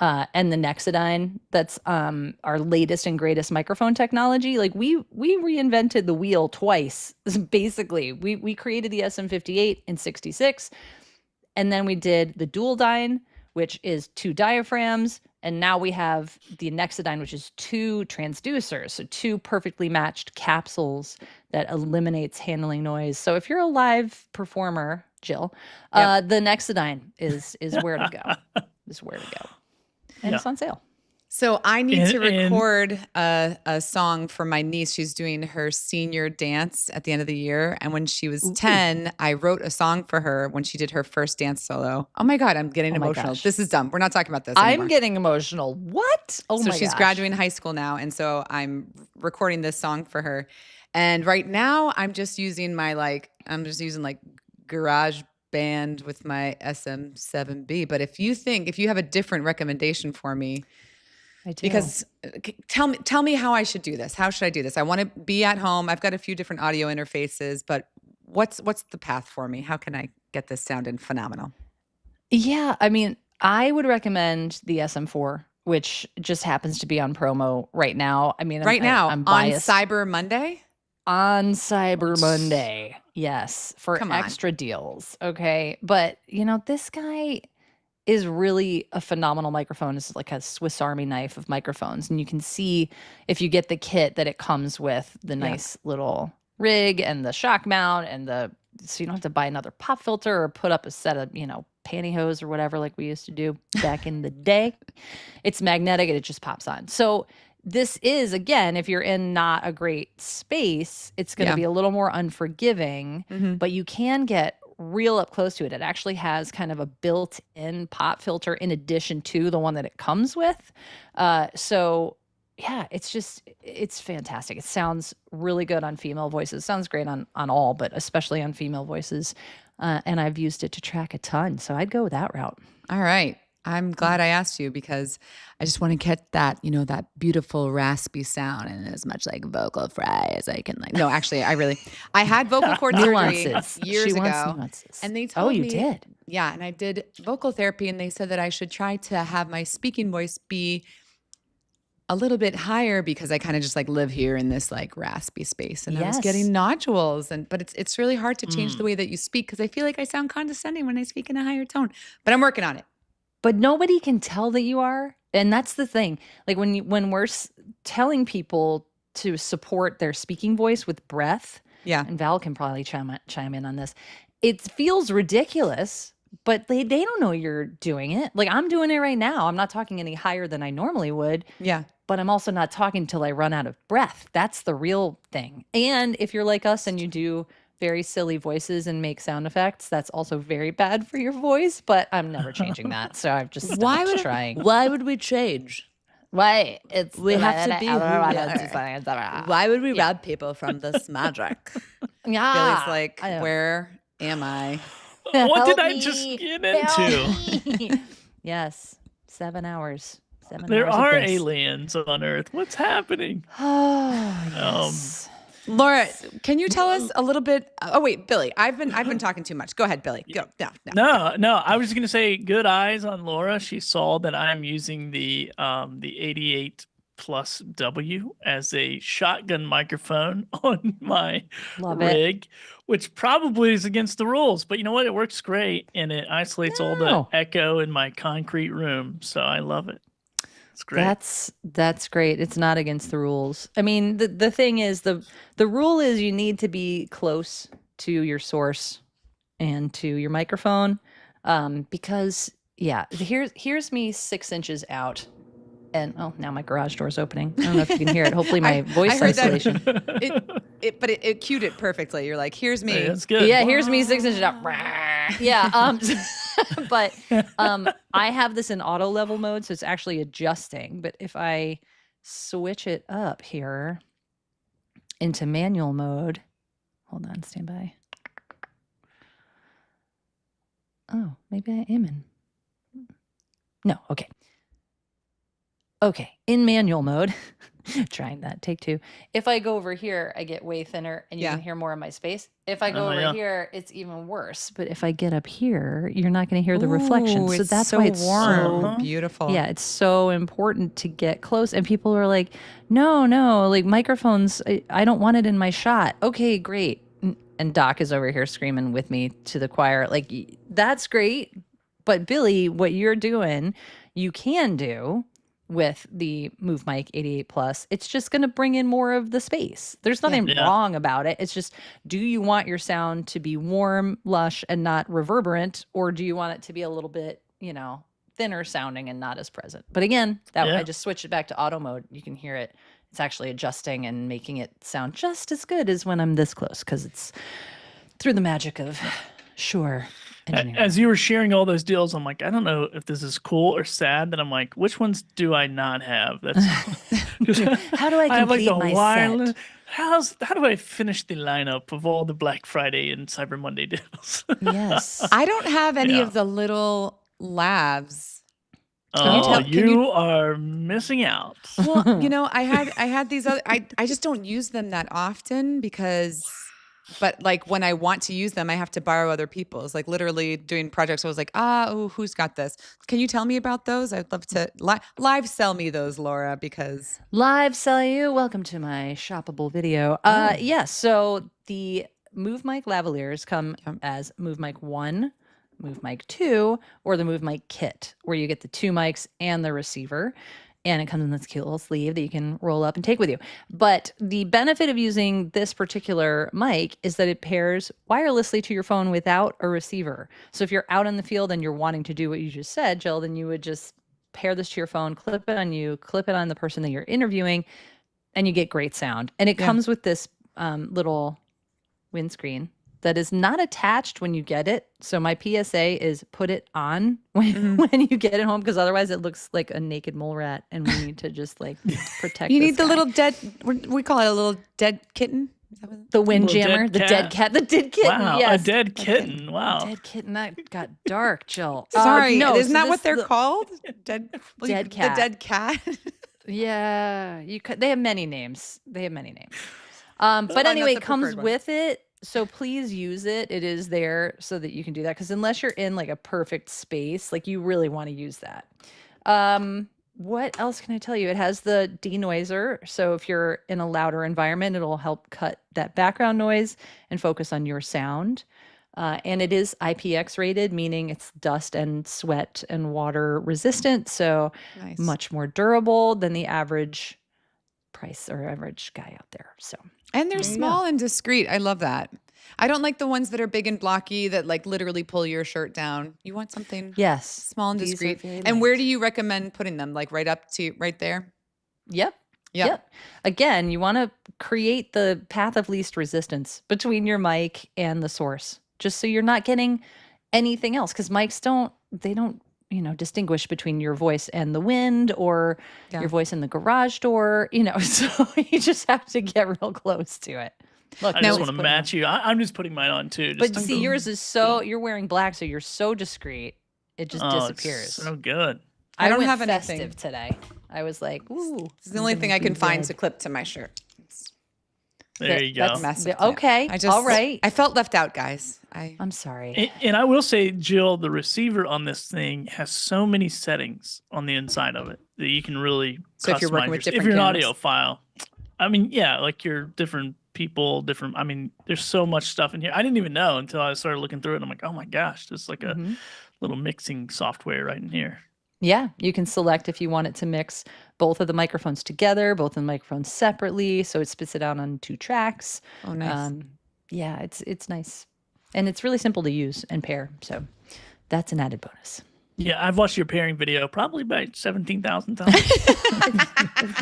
And the Nexodyne, that's our latest and greatest microphone technology. We reinvented the wheel twice. Basically, we created the SM58 in '66. And then we did the dual dyne, which is 2 diaphragms. And now we have the Nexodyne, which is 2 transducers. So 2 perfectly matched capsules that eliminates handling noise. So if you're a live performer, Jill, the Nexodyne is where to go. And it's on sale. So I need to record a song for my niece. She's doing her senior dance at the end of the year. And when she was 10, I wrote a song for her when she did her first dance solo. Oh my God, I'm getting emotional. This is dumb. We're not talking about this anymore. I'm getting emotional. What? Oh my gosh. So she's graduating high school now. And so I'm recording this song for her. And right now I'm just using Garage Band with my SM7B. But if you have a different recommendation for me, I do. Because tell me how I should do this. How should I do this? I want to be at home. I've got a few different audio interfaces, but what's the path for me? How can I get this sounding phenomenal? Yeah, I mean, I would recommend the SM4, which just happens to be on promo right now. I mean, I'm biased. On Cyber Monday? On Cyber Monday, yes, for extra deals. Okay, but this guy is really a phenomenal microphone. It's like a Swiss Army knife of microphones. And you can see if you get the kit that it comes with the nice little rig and the shock mount so you don't have to buy another pop filter or put up a set of, pantyhose or whatever like we used to do back in the day. It's magnetic and it just pops on. So this is, again, if you're in not a great space, it's going to be a little more unforgiving, but you can get real up close to it. It actually has kind of a built-in pop filter in addition to the one that it comes with. So yeah, it's fantastic. It sounds really good on female voices. It sounds great on all, but especially on female voices. And I've used it to track a ton. So I'd go that route. All right. I'm glad I asked you because I just want to get that, that beautiful raspy sound and as much like vocal fry as I can. No, actually, I had vocal cord surgery years ago. And they told me. Oh, you did? Yeah. And I did vocal therapy and they said that I should try to have my speaking voice be a little bit higher because I kind of just like live here in this like raspy space and I was getting nodules but it's really hard to change the way that you speak because I feel like I sound condescending when I speak in a higher tone, but I'm working on it. But nobody can tell that you are. And that's the thing. Like when we're telling people to support their speaking voice with breath, and Val can probably chime in on this, it feels ridiculous, but they don't know you're doing it. Like I'm doing it right now. I'm not talking any higher than I normally would. Yeah. But I'm also not talking till I run out of breath. That's the real thing. And if you're like us and you do very silly voices and make sound effects, that's also very bad for your voice, but I'm never changing that. So I've just stopped trying. Why would we change? Why? We have to be who we are. Why would we rob people from this magic? Billy's like, where am I? What did I just get into? Yes. 7 hours. There are aliens on Earth. What's happening? Oh, yes. Laura, can you tell us a little bit? Oh wait, Billy, I've been talking too much. Go ahead, Billy. Go. No. I was just gonna say, good eyes on Laura. She saw that I'm using the 88 plus W as a shotgun microphone on my rig, which probably is against the rules. But you know what? It works great, and it isolates all the echo in my concrete room. So I love it. It's great. That's great. It's not against the rules. I mean, the thing is, the rule is you need to be close to your source and to your microphone, because here's me 6 inches out, and now my garage door's opening. I don't know if you can hear it. Hopefully my voice isolation. But it cued it perfectly. You're like, here's me. Hey, that's good. Yeah, here's me 6 inches out. Yeah. But I have this in auto level mode, so it's actually adjusting. But if I switch it up here into manual mode, hold on, stand by. Oh, maybe I am in. No, okay. Okay, in manual mode, trying that, take 2. If I go over here, I get way thinner and you can hear more of my space. If I go over here, it's even worse. But if I get up here, you're not going to hear the reflection. So that's why it's warm. Beautiful. Yeah, it's so important to get close. And people are like, no, like microphones, I don't want it in my shot. Okay, great. And Doc is over here screaming with me to the choir. Like, that's great. But Billy, what you're doing, you can do with the Move Mic 88 Plus. It's just going to bring in more of the space. There's nothing wrong about it. It's just, do you want your sound to be warm, lush, and not reverberant, or do you want it to be a little bit, thinner sounding and not as present? But again, I just switched it back to auto mode. You can hear it. It's actually adjusting and making it sound just as good as when I'm this close, because it's through the magic of Shure. As you were sharing all those deals, I'm like, I don't know if this is cool or sad. That I'm like, which ones do I not have? That's how do I complete my set? How do I finish the lineup of all the Black Friday and Cyber Monday deals? Yes, I don't have any of the little lavs. You are missing out. Well, I had these other. I just don't use them that often because. But like when I want to use them, I have to borrow other people's. Like literally doing projects, I was like, who's got this? Can you tell me about those? I'd love to live sell me those, Laura, because live sell you. Welcome to my shoppable video. So the Move Mic lavaliers come as Move Mic 1, Move Mic 2, or the Move Mic kit, where you get the 2 mics and the receiver. And it comes in this cute little sleeve that you can roll up and take with you. But the benefit of using this particular mic is that it pairs wirelessly to your phone without a receiver. So if you're out in the field and you're wanting to do what you just said, Jill, then you would just pair this to your phone, clip it on you, clip it on the person that you're interviewing, and you get great sound. And it comes with this little windscreen that is not attached when you get it. So my PSA is put it on when you get it home, because otherwise it looks like a naked mole rat, and we need to just like protect. You need the little dead. We call it a little dead kitten. The Windjammer, the dead cat, the dead kitten. Wow, yes. a dead kitten. Wow. Dead kitten. That got dark, Jill. Sorry, no, isn't so that what this- they're the- called? Dead cat. The dead cat. Yeah, you could. They have many names. But anyway, it comes with it. So please use it. It is there so that you can do that. Because unless you're in like a perfect space, like you really want to use that. What else can I tell you? It has the denoiser. So if you're in a louder environment, it'll help cut that background noise and focus on your sound. And it is IPX rated, meaning it's dust and sweat and water resistant. So much more durable than the average price or average guy out there. So, and they're small and discreet. I love that. I don't like the ones that are big and blocky that like literally pull your shirt down. You want something small and discreet. And where do you recommend putting them? Like right there? Yep. Again, you want to create the path of least resistance between your mic and the source, just so you're not getting anything else. Because mics don't distinguish between your voice and the wind or your voice and the garage door, so you just have to get real close to it. Look, I just want to match you. I'm just putting mine on too. But see, yours is you're wearing black, so you're so discreet. It just disappears. It's so good. I don't went have festive anything today. I was like, ooh. This is the only thing I can find to clip to my shirt. There you go. That's massive. Okay. All right. I felt left out, guys. I'm sorry. And I will say, Jill, the receiver on this thing has so many settings on the inside of it that you can really So if you're working with different if you're an cameras. audiophile. I mean, yeah, like you're different people, I mean, there's so much stuff in here. I didn't even know until I started looking through it. And I'm like, oh my gosh, there's like a little mixing software right in here. Yeah, you can select if you want it to mix both of the microphones together, both of the microphones separately, so it spits it out on 2 tracks. Oh, nice. Yeah, it's nice. And it's really simple to use and pair, so that's an added bonus. Yeah, I've watched your pairing video probably about 17,000 times.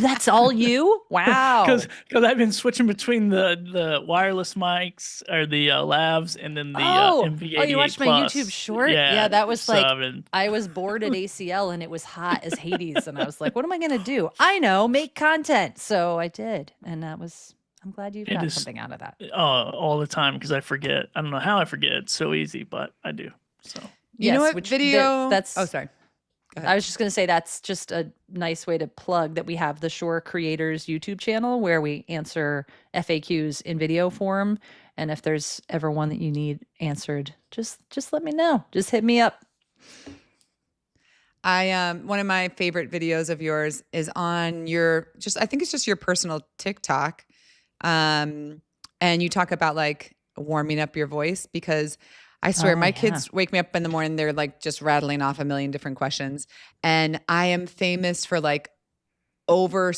That's all you? Wow. Because I've been switching between the wireless mics or the lavs and then the MV88 Oh, you watched my YouTube short? Yeah, that was so like, I was bored at ACL and it was hot as Hades. And I was like, what am I going to do? I know, make content. So I did. And I'm glad you got something out of that. All the time because I forget. I don't know how I forget. It's so easy, but I do. So. You know what video? That's sorry. I was just going to say that's just a nice way to plug that we have the Shore Creators YouTube channel where we answer FAQs in video form. And if there's ever one that you need answered, just let me know. Just hit me up. One of my favorite videos of yours is on I think it's just your personal TikTok. And you talk about like warming up your voice because I swear my kids wake me up in the morning. They're like just rattling off a million different questions. And I am famous for like over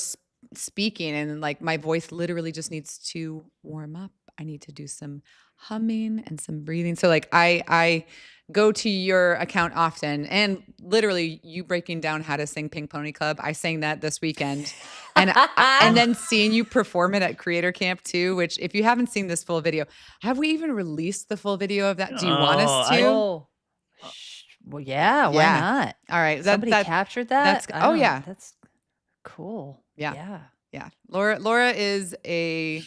speaking and like my voice literally just needs to warm up. I need to do some humming and some breathing. So like I go to your account often and literally you breaking down how to sing Pink Pony Club. I sang that this weekend and then seeing you perform it at Creator Camp too, which if you haven't seen this full video, have we even released the full video of that? Do you want us to? Well, yeah, why not? All right. Somebody captured that? Yeah. That's cool. Yeah. Laura is a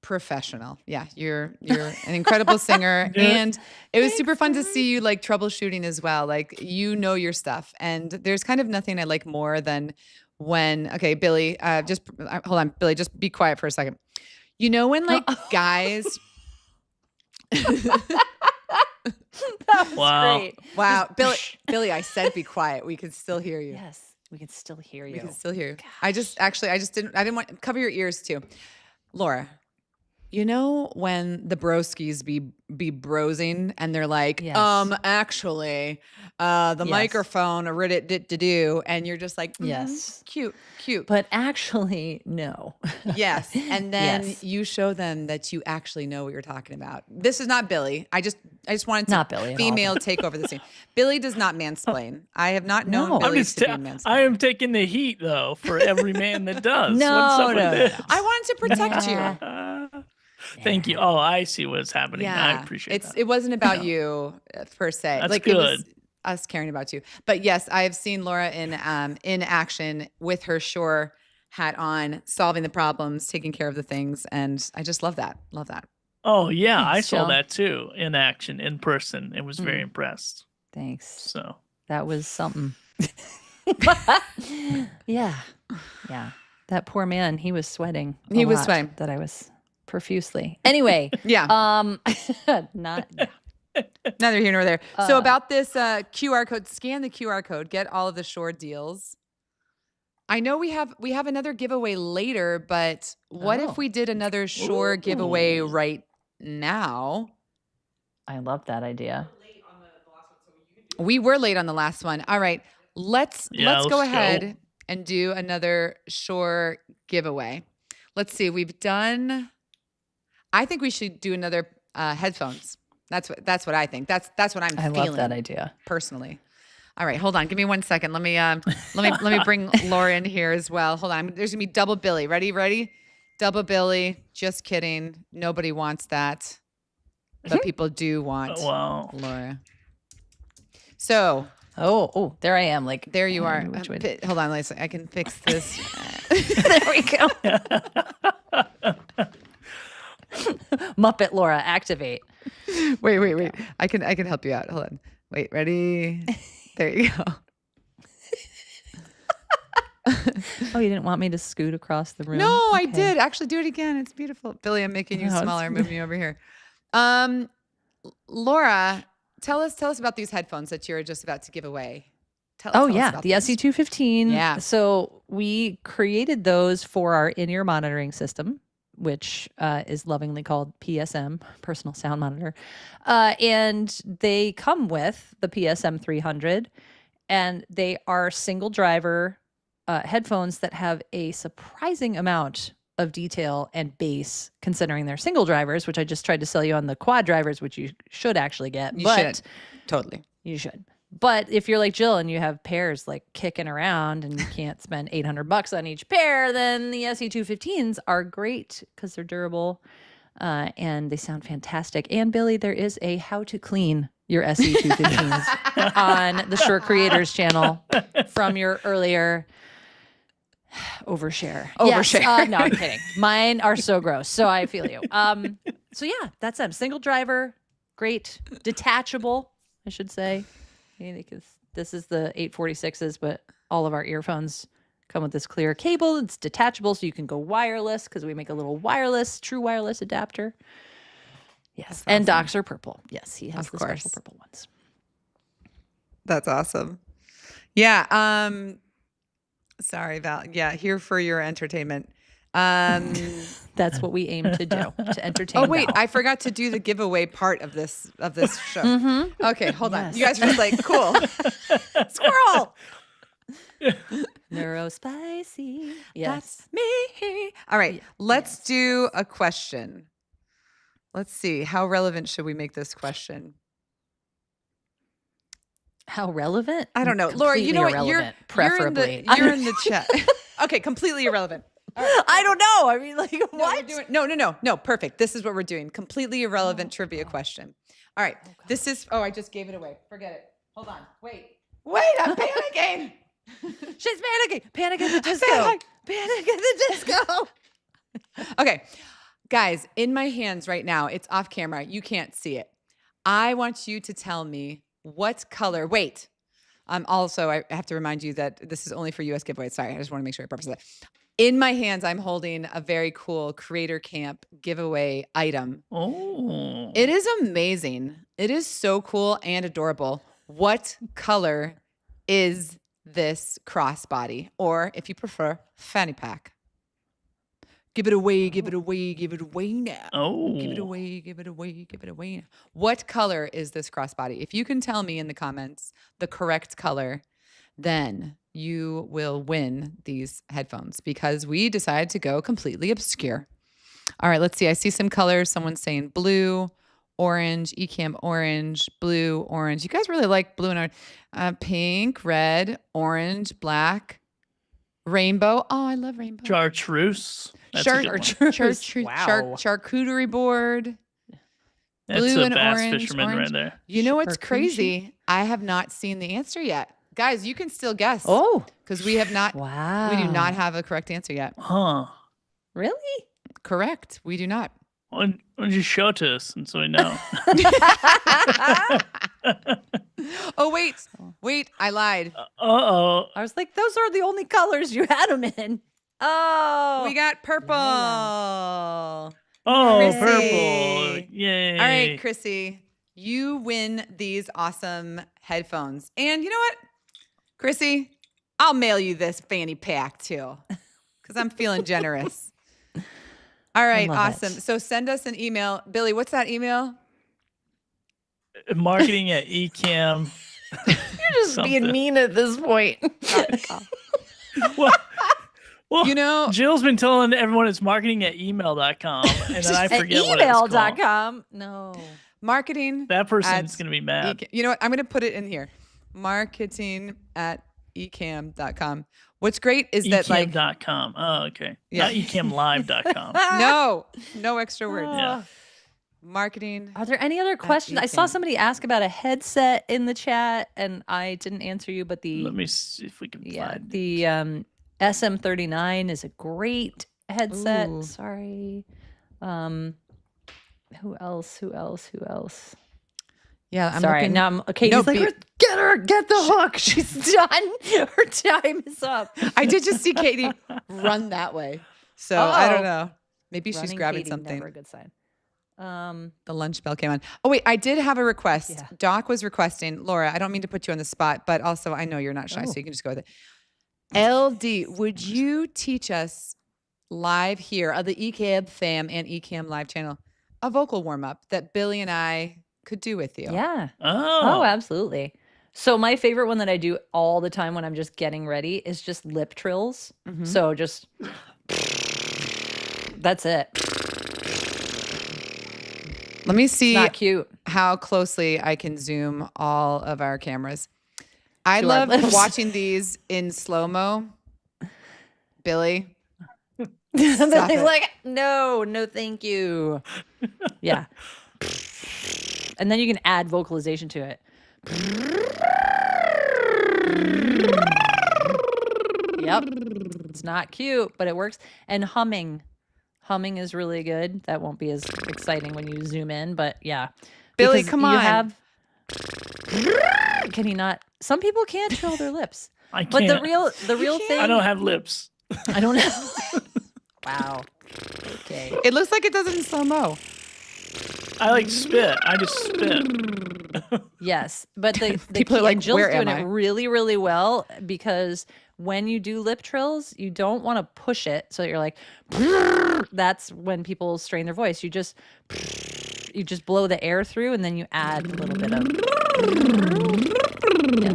professional. Yeah, you're an incredible singer. And it was super fun to see you like troubleshooting as well. Like your stuff. And there's kind of nothing I like more than when Billy, just hold on, Billy, just be quiet for a second. You know when like guys That was great. Wow. Billy, I said be quiet. We can still hear you. Yes, we can still hear you. We can still hear you. I didn't want cover your ears too. Laura, you know when the broskies be brosing and they're like, actually, the microphone do, and you're just like, yes, cute. But actually, no. Yes. And then you show them that you actually know what you're talking about. This is not Billy. I just wanted to not Billy female take over the scene. Billy does not mansplain. I have not known Billy to be mansplain. I am taking the heat though for every man that does. No. I wanted to protect you. Thank you. Oh, I see what's happening. I appreciate that. It wasn't about you per se. That's like good. It was us caring about you. But yes, I have seen Laura in action with her Shore hat on, solving the problems, taking care of the things. And I just love that. Love that. Oh, yeah. I Thanks, saw Jill. that too in action, in person. And was very impressed. Thanks. So That was something. Yeah. That poor man, he was sweating. He was lot sweating. That I was profusely. Anyway. Yeah. Not. Neither here nor there. So about this QR code, scan the QR code, get all of the Shore deals. I know we have another giveaway later, but what if we did another Shore giveaway right now? I love that idea. We were late on the last one. All right, let's go ahead and do another Shore giveaway. Let's see. I think we should do another headphones. That's what I think. That's what I'm feeling. I love that idea personally. All right, hold on. Give me 1 second. Let me bring Laura in here as well. Hold on. There's gonna be double Billy. Ready? Double Billy. Just kidding. Nobody wants that, but people do want Laura. So. Oh, there I am. Like there you are. Which way? Hold on, Lisa. I can fix this. There we go. Muppet Laura, activate. Wait. I can help you out. Hold on. Wait, ready? There you go. Oh, you didn't want me to scoot across the room? No, I did. Actually, do it again. It's beautiful. Billy, I'm making you smaller. Moving you over here. Laura, tell us about these headphones that you're just about to give away. Tell us about the these. SE215. Yeah. So we created those for our in-ear monitoring system, which is lovingly called PSM, Personal Sound Monitor. And they come with the PSM 300, and they are single driver headphones that have a surprising amount of detail and bass, considering they're single drivers, which I just tried to sell you on the quad drivers, which you should actually get. You should. Totally. You should. But if you're like Jill and you have pairs like kicking around and you can't spend $800 on each pair, then the SE215s are great because they're durable and they sound fantastic. And Billy, there is a how to clean your SE215s on the Shore Creators channel from your earlier overshare. Yes, no, I'm kidding. Mine are so gross. So I feel you. So yeah, that's them. Single driver, great, detachable, I should say. Because this is the 846s, but all of our earphones come with this clear cable. It's detachable, so you can go wireless because we make a little true wireless adapter. Yes, awesome. And Docs are purple. Yes, he has the special purple ones. That's awesome. Yeah. Sorry, Val. Yeah, here for your entertainment. That's what we aim to do, to entertain. Oh wait, Val. I forgot to do the giveaway part of this show. Mm-hmm. Okay, hold on. You guys are just like, cool. Squirrel. Neurospicy. Yes. That's me. All right, let's do a question. Let's see. How relevant should we make this question? How relevant? I don't know. Laura, you know what? You're preferably. You're in the chat. Okay, completely irrelevant. Right. I don't know. I mean, like, what? No. Perfect. This is what we're doing. Completely irrelevant trivia question. All right. Oh, this is. Oh, I just gave it away. Forget it. Hold on. Wait. I'm panicking. She's panicking. Panic at the disco. Panic at the disco. Okay, guys. In my hands right now. It's off camera. You can't see it. I want you to tell me what color. Wait. Also, I have to remind you that this is only for US giveaways. Sorry, I just want to make sure I preface that. In my hands, I'm holding a very cool Creator Camp giveaway item. Oh. It is amazing. It is so cool and adorable. What color is this crossbody? Or, if you prefer, fanny pack. Give it away now. Oh. Give it away now. What color is this crossbody? If you can tell me in the comments the correct color, then you will win these headphones because we decided to go completely obscure. All right, let's see. I see some colors. Someone's saying blue, orange, Ecamm orange, blue, orange. You guys really like blue and orange. Pink, red, orange, black, rainbow. Oh, I love rainbow. Chartreuse. That's a good one. Wow. Charcuterie board. That's blue a and bass orange, fisherman right there. You know what's crazy? I have not seen the answer yet. Guys, you can still guess. Oh, because we have not. wow. We do not have a correct answer yet. Huh. Really? Correct. We do not. Why don't you show it to us and so we know? Oh, wait, I lied. Uh-oh. I was like, those are the only colors you had them in. Oh. We got purple. Oh, Chrissy. purple. Yay. All right, Chrissy, you win these awesome headphones. And you know what, Chrissy? I'll mail you this fanny pack too, because I'm feeling generous. All right, awesome. It. So send us an email. Billy, what's that email? Marketing at Ecamm. You're just being mean at this point. Well, you know, Jill's been telling everyone it's marketing at email.com, and then I forget what it's called. Email.com. No. Marketing. That person's going to be mad. You know what? I'm going to put it in here. Marketing at ecamm.com. What's great is that like Ecamm.com. Oh, okay. Yeah. Not ecammlive.com. no extra words. Yeah. Marketing. Are there any other questions? I saw somebody ask about a headset in the chat, and I didn't answer you. But Let me see if we can find the SM39 is a great headset. Ooh. Sorry. Who else? Yeah, I'm sorry. looking. Now I'm okay. He's like, get the hook. She's done. Her time is up. I did just see Katie run that way, so I don't know. Maybe she's grabbing Katie, something. Never a good sign. The lunch bell came on. Oh wait, I did have a request. Yeah. Doc was requesting, Laura. I don't mean to put you on the spot, but also I know you're not shy, so you can just go with it. LD, would you teach us live here on the Ecamm Fam and Ecamm Live channel a vocal warm up that Billy and I could do with you? Yeah. Oh, absolutely. So my favorite one that I do all the time when I'm just getting ready is just lip trills. Mm-hmm. So just that's it. Let me see Not cute. how closely I can zoom all of our cameras. I To our love lips. watching these in slow-mo. Billy. He's it. like, no, thank you. Yeah. And then you can add vocalization to it. Yep. It's not cute, but it works. And humming. Humming is really good. That won't be as exciting when you zoom in, but yeah. Billy, Because come on. You have. Can you not? Some people can't trill their lips. I can't. But the real thing. I don't have lips. I don't know. Wow. Okay. It looks like it does it in slow-mo. I like spit. I just spit. Yes, but the People are key, like, and Jill's "Where doing am it I?" really, really well because when you do lip trills, you don't want to push it. So you're like, that's when people strain their voice. You just blow the air through, and then you add a little bit of. Yeah.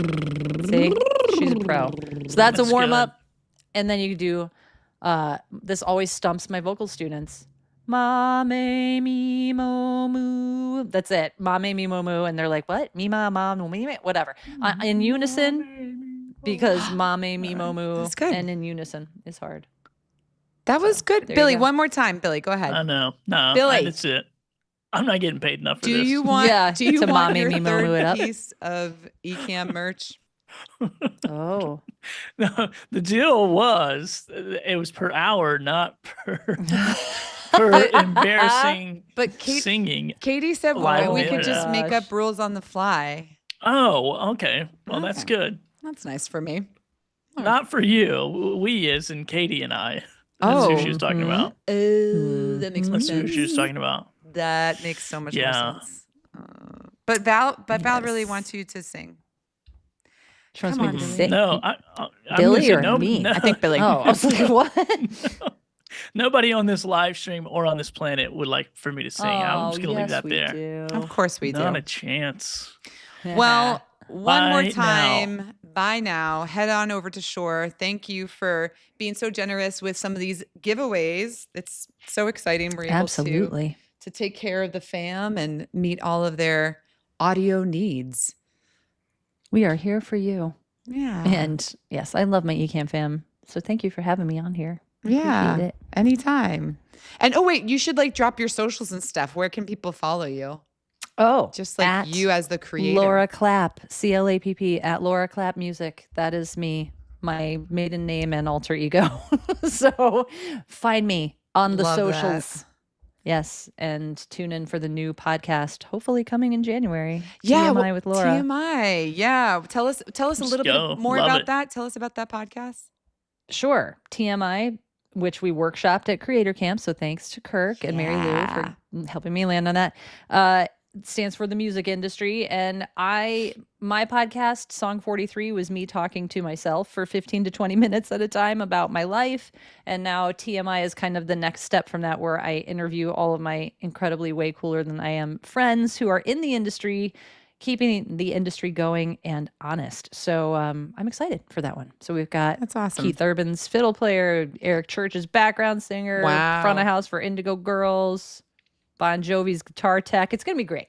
See, she's a pro. So that's a warm up, and then you do. This always stumps my vocal students. Ma me me mo moo. That's it. Ma me me mo moo, and they're like, "What? Me ma ma mo me me." Whatever. In unison, because ma me me mo moo. That's good. And in unison is hard. That was good. there you Billy, go. one more time. Billy, go ahead. I know. No, Billy. that's it. I'm not getting paid enough for Do this. you want? Yeah, do you to want mommy your me moo moo it third up. piece of Ecamm merch? Oh, No, the deal was it was per hour, not per embarrassing But singing. Katie said Live we on could the just make gosh. up rules on the fly. Oh, okay. Well, that's Okay. good. That's nice for me. Not for you. We, as in Katie and I. That's who she was talking about. Oh, that makes more That's who sense. she was talking about. That makes so much more Yeah. sense. But Val really wants you to sing. she wants Come me on, to Billy. sing. No, I'm Billy gonna say or no, me? no- I think Billy. Oh, I was like, what? nobody on this live stream or on this planet would like for me to sing. I'm just gonna leave that there. Of course we do. Not a chance. Well, one more Bye time. Bye now. Head on over to Shore. Thank you for being so generous with some of these giveaways. It's so exciting. We're able absolutely. to take care of the fam and meet all of their audio needs. We are here for you. Yeah. And yes, I love my Ecamm fam. So thank you for having me on here. I Yeah. appreciate it. Anytime. And oh wait, you should like drop your socials and stuff. Where can people follow you? Oh, just like at you as the creator. Laura Clapp, CLAPP, at Laura Clapp Music. That is me, my maiden name and alter ego. So find me on the Love socials. that. Yes, and tune in for the new podcast, hopefully coming in January. Yeah, TMI with Laura. TMI. Yeah, tell us a little bit more about that. Tell us about that podcast. Sure. TMI, which we workshopped at Creator Camp. So thanks to Kirk and Mary Lou for helping me land on that. Stands for the music industry. And my podcast, Song 43, was me talking to myself for 15 to 20 minutes at a time about my life. And now TMI is kind of the next step from that, where I interview all of my incredibly way cooler than I am friends who are in the industry, keeping the industry going and honest. So I'm excited for that one. So we've got That's awesome. Keith Urban's fiddle player, Eric Church's background singer, front of house for Indigo Girls, Bon Jovi's guitar tech. It's going to be great.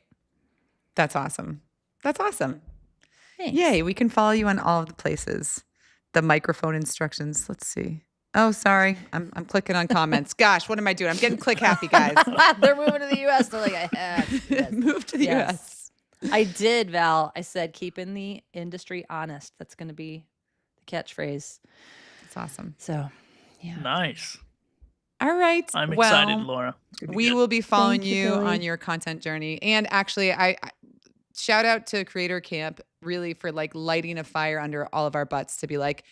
That's awesome. That's awesome. Thanks. Yay, we can follow you on all of the places. The microphone instructions. Let's see. Oh, sorry. I'm clicking on comments. Gosh, what am I doing? I'm getting click happy, guys. They're moving to the U.S. They're like, I have to move to the U.S. I did, Val. I said, keeping the industry honest. That's going to be the catchphrase. That's awesome. So, yeah. Nice. All right. I'm excited, Laura. We will be following you Billy. on your content journey. And actually, I shout out to Creator Camp really for like lighting a fire under all of our butts to be like,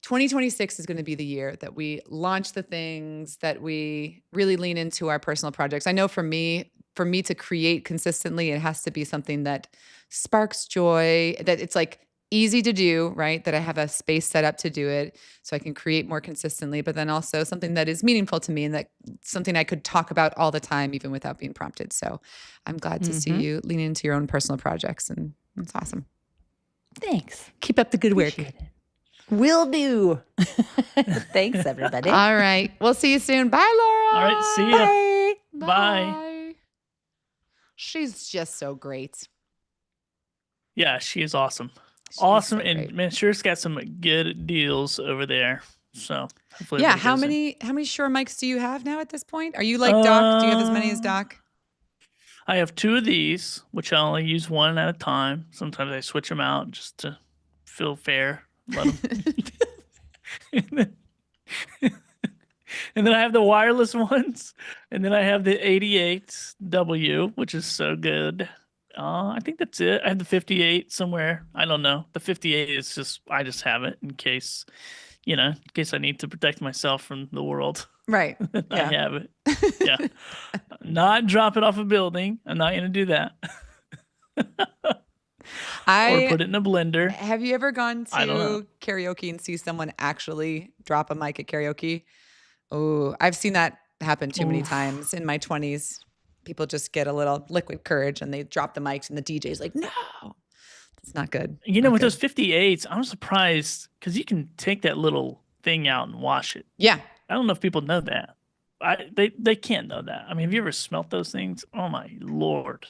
2026 is going to be the year that we launch the things that we really lean into our personal projects. I know for me to create consistently, it has to be something that sparks joy, that it's like easy to do, right? That I have a space set up to do it so I can create more consistently, but then also something that is meaningful to me and that something I could talk about all the time, even without being prompted. So I'm glad to see you lean into your own personal projects, and it's awesome. Thanks. Keep up the good work. Will do. Thanks, everybody. All right. We'll see you soon. Bye, Laura. All right. See ya. Bye. Bye. She's just so great. Yeah, she is awesome. She's Awesome. so And great. man, sure's got some good deals over there. So hopefully Yeah. everybody How many Shure mics do you have now at this point? Are you like Doc? Do you have as many as Doc? I have 2 of these, which I only use one at a time. Sometimes I switch them out just to feel fair. Let 'em- and then I have the wireless ones, and then I have the 88W, which is so good. I think that's it. I have the 58 somewhere. I don't know. The 58 is just, I just have it in case, in case I need to protect myself from the world. Right. I have it. Yeah. Not drop it off a building. I'm not going to do that. Or put it in a blender. Have you ever gone I don't know. to karaoke and see someone actually drop a mic at karaoke? Oh, I've seen that happen too many times in my 20s. People just get a little liquid courage and they drop the mics and the DJ's like, no, it's not good. With those 58s, I'm surprised because you can take that little thing out and wash it. Yeah. I don't know if people know that. They can't know that. I mean, have you ever smelt those things? Oh my Lord.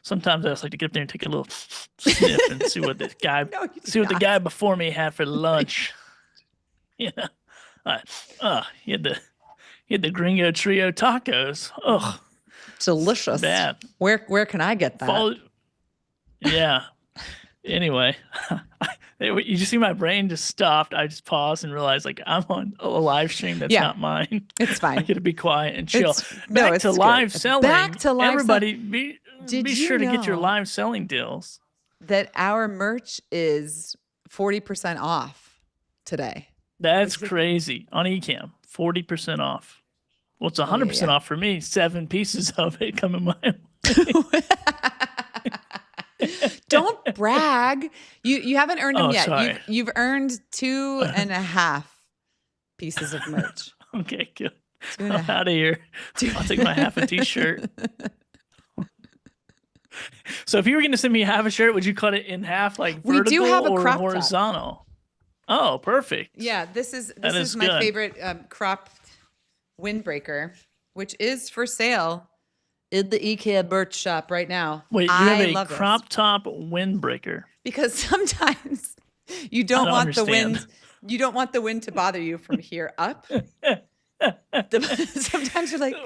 Sometimes I just like to get up there and take a little sniff and see what the guy the guy before me had for lunch. You had the Gringo Trio tacos. Oh, delicious. Bad. Where can I get that? Yeah. Anyway, you just see my brain just stopped. I just paused and realized like I'm on a live stream that's not mine. It's fine. I got to be quiet and chill. It's Back to live good. selling. Back to live Everybody be sure to get your live selling deals. That our merch is 40% off today. That's crazy. On Ecamm, 40% off. Well, it's 100% off for me. 7 pieces of it coming my way. Don't brag. You haven't earned them yet. Sorry. You've earned 2.5 pieces of merch. Okay, good. I'm out of here. I'll take my half a t-shirt. So if you were going to send me half a shirt, would you cut it in half, like vertical we do have a or crop horizontal? Oh, perfect. Yeah, this is my good. favorite cropped windbreaker, which is for sale in the Ecamm merch shop right now. Wait, you I have a love crop this. top windbreaker? Because sometimes you don't want the wind. You don't want the wind to bother you from here up. Sometimes you're like,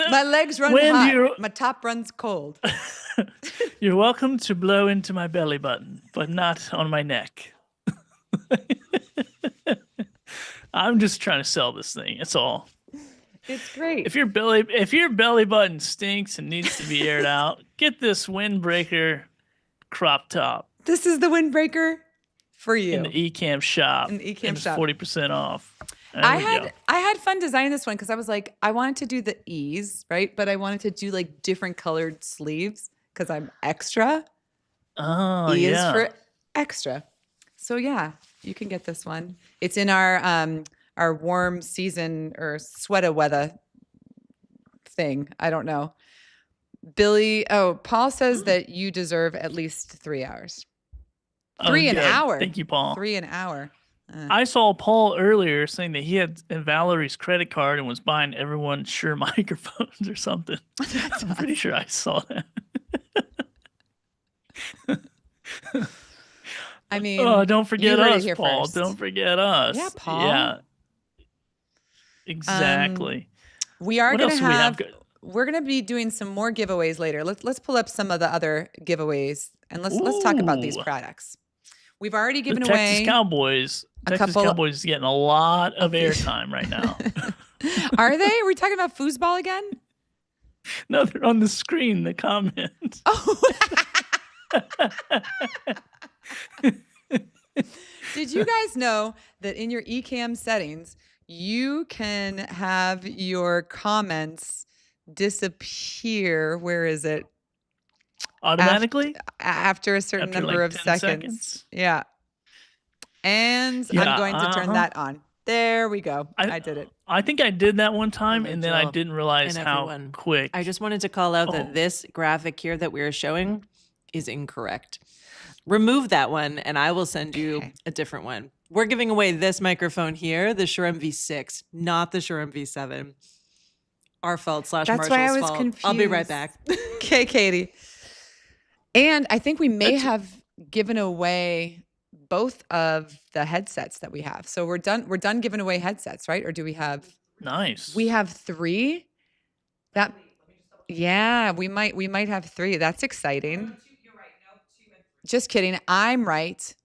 My legs run when hot. My top runs cold. You're welcome to blow into my belly button, but not on my neck. I'm just trying to sell this thing. That's all. It's great. If your belly button stinks and needs to be aired out, get this windbreaker crop top. This is the windbreaker for you in the Ecamm shop. In the Ecamm shop, 40% off. I had fun designing this one because I was like, I wanted to do the E's, right? But I wanted to do like different colored sleeves because I'm extra. Oh, E is for extra. So yeah, you can get this one. It's in our warm season or sweater weather thing. I don't know. Paul says that you deserve at least 3 hours. Three an hour. Thank you, Paul. 3 an hour. I saw Paul earlier saying that he had Valerie's credit card and was buying everyone Shure microphones or something. I'm pretty sure I saw that. I mean, don't forget us, Paul. First. Don't forget us. Yeah, Paul. Yeah. Exactly. We are going to have. We're going to be doing some more giveaways later. Let's pull up some of the other giveaways and let's talk about these products. We've already given away Texas Cowboys is getting a lot of airtime right now. Are they? Are we talking about foosball again? No, they're on the screen, the comments. Oh. Did you guys know that in your Ecamm settings, you can have your comments disappear? Where is it? Automatically? After a certain number of seconds. Yeah. And I'm going to turn that on. There we go. I did it. I think I did that one time, and then I didn't realize how quick. I just wanted to call out that this graphic here that we're showing is incorrect. Remove that one, and I will send you a different one. We're giving away this microphone here, the Shure MV6, not the Shure MV7. Our fault / Marshall's why I was fault. confused. I'll be right back. Okay, Katie. And I think we may have given away both of the headsets that we have. So we're done giving away headsets, right? Or do we have? Nice. We have 3. Yeah, we might have 3. That's exciting. No, you're right. No, 2 and 3. Just kidding. I'm right.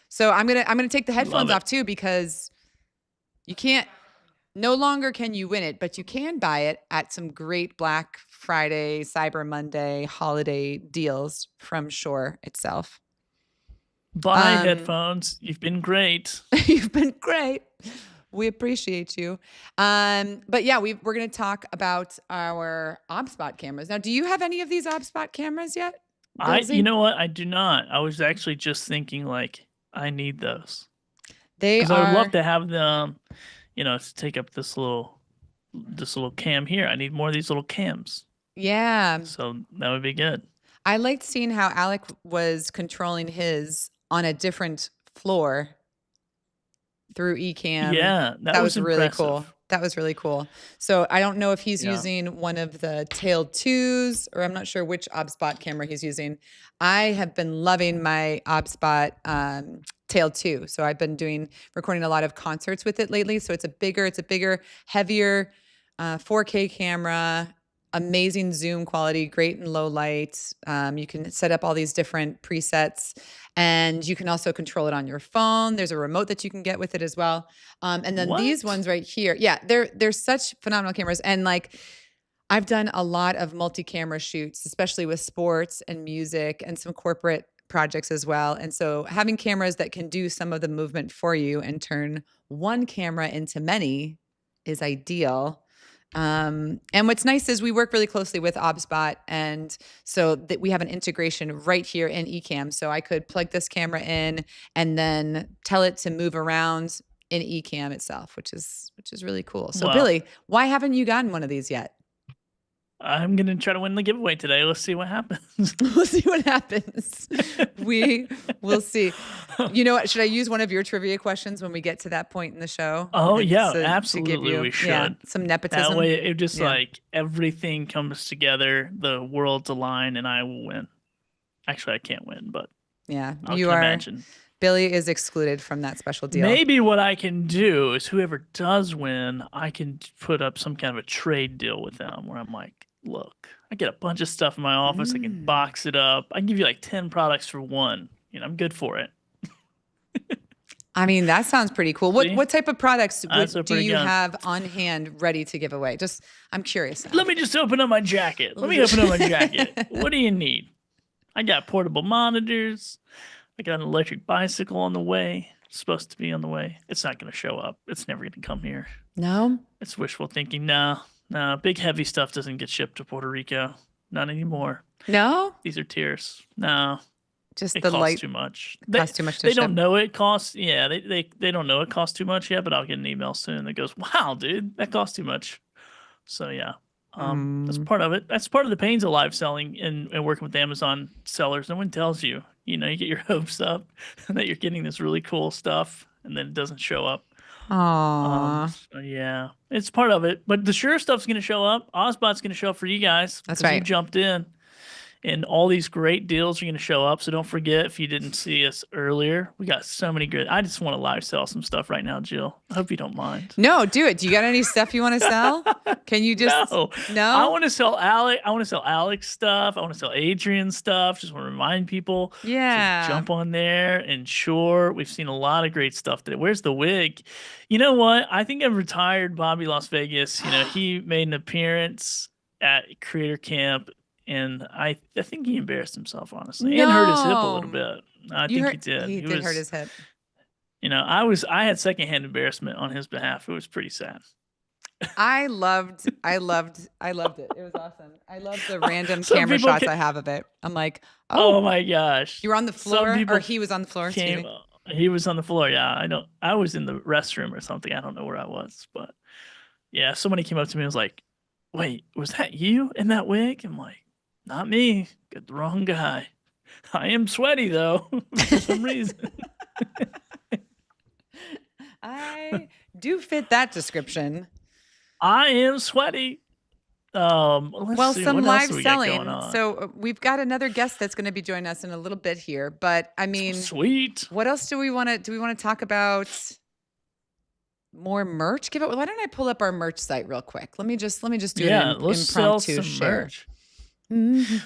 So I'm gonna take the headphones off too because you can't. No longer can you win it, but you can buy it at some great Black Friday, Cyber Monday holiday deals from Shure itself. Buy headphones. You've been great. You've been great. We appreciate you. But yeah, we're going to talk about our OBSBot cameras. Now, do you have any of these OBSBot cameras yet? You know what? I do not. I was actually just thinking like I need those. I would love to have them. To take up this little cam here. I need more of these little cams. Yeah. So that would be good. I liked seeing how Alec was controlling his on a different floor through Ecamm. Yeah, that was really cool. That was really cool. So I don't know if he's using one of the Tail 2s, or I'm not sure which OBSBot camera he's using. I have been loving my OBSBot Tail 2. So I've been recording a lot of concerts with it lately. So it's a bigger, heavier 4K camera, amazing zoom quality, great in low light. You can set up all these different presets, and you can also control it on your phone. There's a remote that you can get with it as well. And then these ones right here, yeah, they're such phenomenal cameras. And like, I've done a lot of multi-camera shoots, especially with sports and music and some corporate projects as well. And so having cameras that can do some of the movement for you and turn one camera into many is ideal. And what's nice is we work really closely with OBSBot, and so that we have an integration right here in Ecamm. So I could plug this camera in and then tell it to move around in Ecamm itself, which is really cool. So Billy, why haven't you gotten one of these yet? I'm going to try to win the giveaway today. Let's see what happens. We'll see what happens. We will see. You know what? Should I use one of your trivia questions when we get to that point in the show? Oh, yeah, absolutely. We should. Some nepotism. That way it just like everything comes together, the worlds align, and I will win. Actually, I can't win, but Yeah, I you can are. imagine. Billy is excluded from that special deal. Maybe what I can do is whoever does win, I can put up some kind of a trade deal with them where I'm like, look, I get a bunch of stuff in my office. I can box it up. I can give you like 10 products for one. You know, I'm good for it. I mean, that sounds pretty cool. What type of products do you have on hand ready to give away? Just, I'm curious now. Let me just open up my jacket. What do you need? I got portable monitors. I got an electric bicycle on the way. It's supposed to be on the way. It's not going to show up. It's never going to come here. No? It's wishful thinking. No. Big heavy stuff doesn't get shipped to Puerto Rico. Not anymore. No? These are tears. No. Just it the costs light too much. Costs too much to They ship. don't know it costs. Yeah, they don't know it costs too much yet. But I'll get an email soon that goes, "Wow, dude, that costs too much." So yeah, that's part of it. That's part of the pains of live selling and working with Amazon sellers. No one tells you. You know, you get your hopes up that you're getting this really cool stuff, and then it doesn't show up. Aww. So yeah, it's part of it. But the sure stuff's going to show up. Ozbot's going to show up for you guys. That's 'cause you right. jumped in. And all these great deals are going to show up. So don't forget, if you didn't see us earlier, we got so many good. I just want to live sell some stuff right now, Jill. I hope you don't mind. No, do it. Do you got any stuff you want to sell? Can you just No. I want to sell Alex. I want to sell Alex stuff. I want to sell Adrian stuff. Just want to remind people. Yeah. To jump on there. And sure, we've seen a lot of great stuff today. Where's the wig? You know what? I think I've retired Bobby Las Vegas. You know, he made an appearance at Creator Camp. And I think he embarrassed himself, honestly, and hurt his hip a little bit. I think he did. He did hurt his hip. You know, I had secondhand embarrassment on his behalf. It was pretty sad. I loved it. It was awesome. I love the random camera shots I have of it. I'm like, oh my gosh. You were on the floor, or he was on the floor? He was on the floor. Yeah, I was in the restroom or something. I don't know where I was, but yeah, somebody came up to me and was like, "Wait, was that you in that wig?" I'm like, "Not me. Got the wrong guy. I am sweaty though for some reason." I do fit that description. I am sweaty. Well, some live selling. So we've got another guest that's going to be joining us in a little bit here. But I mean, sweet. What else do we want to? Do we want to talk about? More merch? Why don't I pull up our merch site real quick? Let me just do an impromptu share. Merch.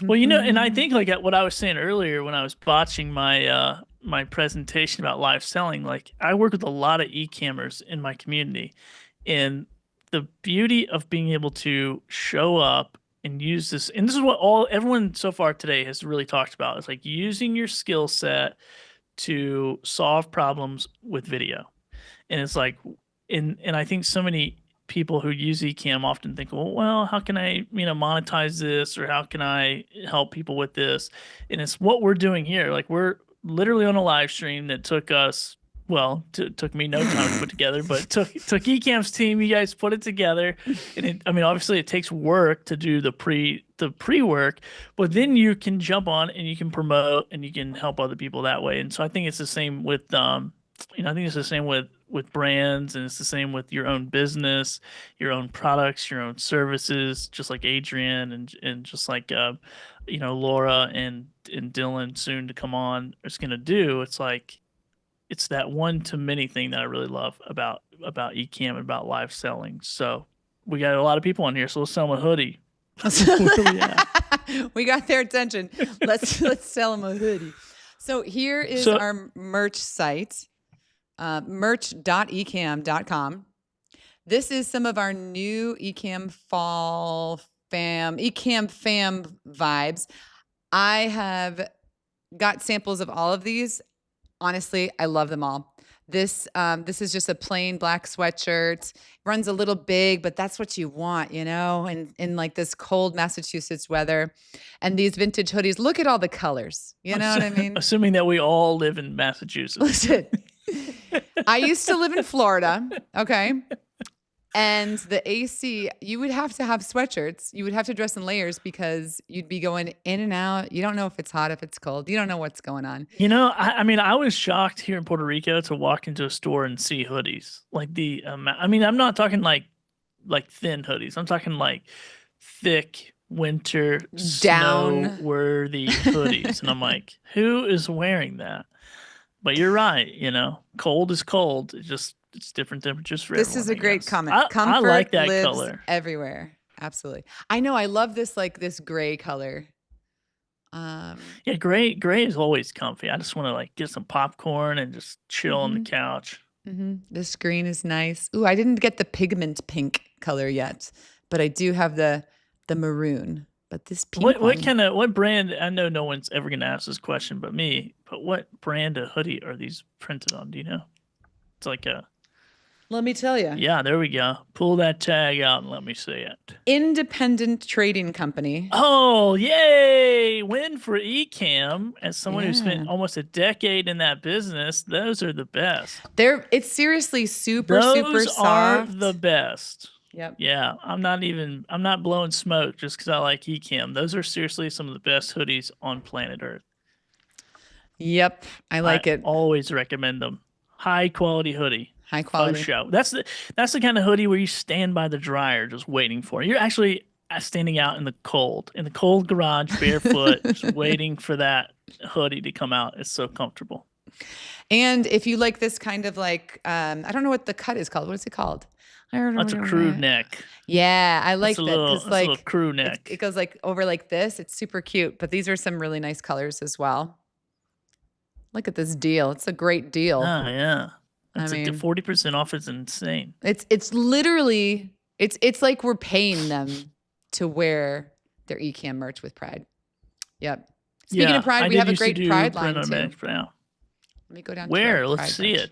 Well, you know, and I think like what I was saying earlier when I was botching my my presentation about live selling, like I work with a lot of e-cammers in my community, and the beauty of being able to show up and use this, and this is what everyone so far today has really talked about, is like using your skill set to solve problems with video. And it's like, and I think so many people who use Ecamm often think, well, how can I, monetize this, or how can I help people with this? And it's what we're doing here. Like we're literally on a live stream that took us, took me no time to put together, but took Ecamm's team. You guys put it together, and obviously it takes work to do the pre-work, but then you can jump on and you can promote and you can help other people that way. And so I think it's the same with, I think it's the same with brands, and it's the same with your own business, your own products, your own services, just like Adrian and just like Laura and Dylan soon to come on is going to do. It's like it's that one to many thing that I really love about Ecamm and about live selling. So we got a lot of people on here, so let's sell them a hoodie. We got their attention. Let's sell them a hoodie. So here is our merch site. Merch.ecamm.com. This is some of our new Ecamm Fam vibes. I have got samples of all of these. Honestly, I love them all. This is just a plain black sweatshirt. Runs a little big, but that's what you want, and in like this cold Massachusetts weather. And these vintage hoodies, look at all the colors. You know what I mean? Assuming that we all live in Massachusetts. Listen, I used to live in Florida, okay? And the AC, you would have to have sweatshirts. You would have to dress in layers because you'd be going in and out. You don't know if it's hot, if it's cold. You don't know what's going on. I was shocked here in Puerto Rico to walk into a store and see hoodies. Like I'm not talking like thin hoodies. I'm talking like thick winter Down. snow-worthy hoodies. And I'm like, who is wearing that? But you're right, cold is cold. It's different temperatures for This everyone. is a great comment. Comfort I like that lives color. everywhere. Absolutely. I know. I love this this gray color. Yeah, gray is always comfy. I just want to get some popcorn and just chill on the couch. This green is nice. Ooh, I didn't get the pigment pink color yet, but I do have the maroon. But this pink what brand? I know no one's ever gonna ask this question but me. But what brand of hoodie are these printed on? Do you know? It's like a. Let me tell you. Yeah, there we go. Pull that tag out and let me see it. Independent Trading Company. Oh, yay! Win for Ecamm. As someone who spent almost a decade in that business, those are the best. It's seriously super soft. Those are the best. Yep. Yeah, I'm not blowing smoke just because I like Ecamm. Those are seriously some of the best hoodies on planet Earth. Yep, I like it. Always recommend them. High quality hoodie. High quality. Faux show. That's the kind of hoodie where you stand by the dryer just waiting for it. You're actually standing out in the cold garage, barefoot, just waiting for that hoodie to come out. It's so comfortable. And if you like this kind of I don't know what the cut is called. What is it called? That's a crew neck. Yeah, I like that. It's a little crew neck. It goes over like this. It's super cute. But these are some really nice colors as well. Look at this deal. It's a great deal. Oh yeah. It's 40% off is insane. It's literally it's like we're paying them to wear their Ecamm merch with pride. Yep. Speaking of pride, we have a great pride line too. Let me go down. Where? Let's see it.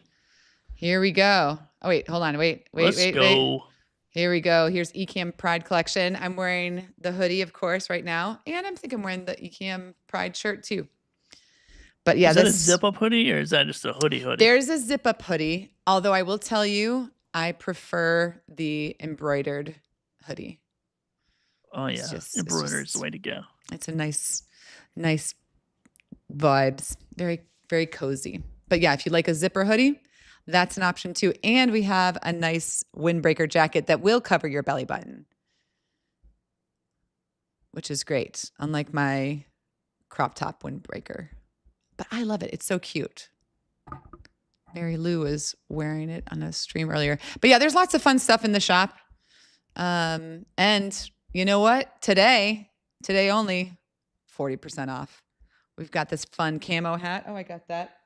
Here we go. Oh wait, hold on. Wait. Let's go. Here we go. Here's Ecamm Pride collection. I'm wearing the hoodie, of course, right now, and I think I'm wearing the Ecamm Pride shirt too. But yeah, is that a zip-up hoodie or is that just a hoodie? There's a zip-up hoodie, although I will tell you, I prefer the embroidered hoodie. Oh yeah, embroidered is the way to go. It's a nice vibes. Very, very cozy. But yeah, if you like a zipper hoodie, that's an option too. And we have a nice windbreaker jacket that will cover your belly button, which is great, unlike my crop top windbreaker. But I love it. It's so cute. Mary Lou was wearing it on a stream earlier. But yeah, there's lots of fun stuff in the shop. And you know what? Today only, 40% off. We've got this fun camo hat. Oh, I got that.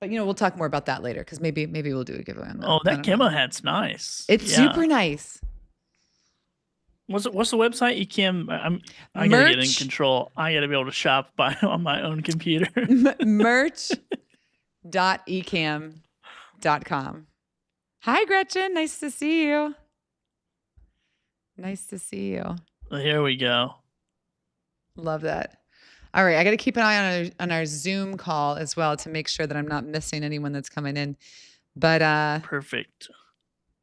But we'll talk more about that later because maybe we'll do a giveaway on that. Oh, that camo hat's nice. It's super nice. What's the website? Ecamm. I gotta get in control. I gotta be able to shop on my own computer. Merch.ecamm.com. Hi, Gretchen. Nice to see you. Nice to see you. Well, here we go. Love that. All right, I got to keep an eye on our Zoom call as well to make sure that I'm not missing anyone that's coming in. But perfect.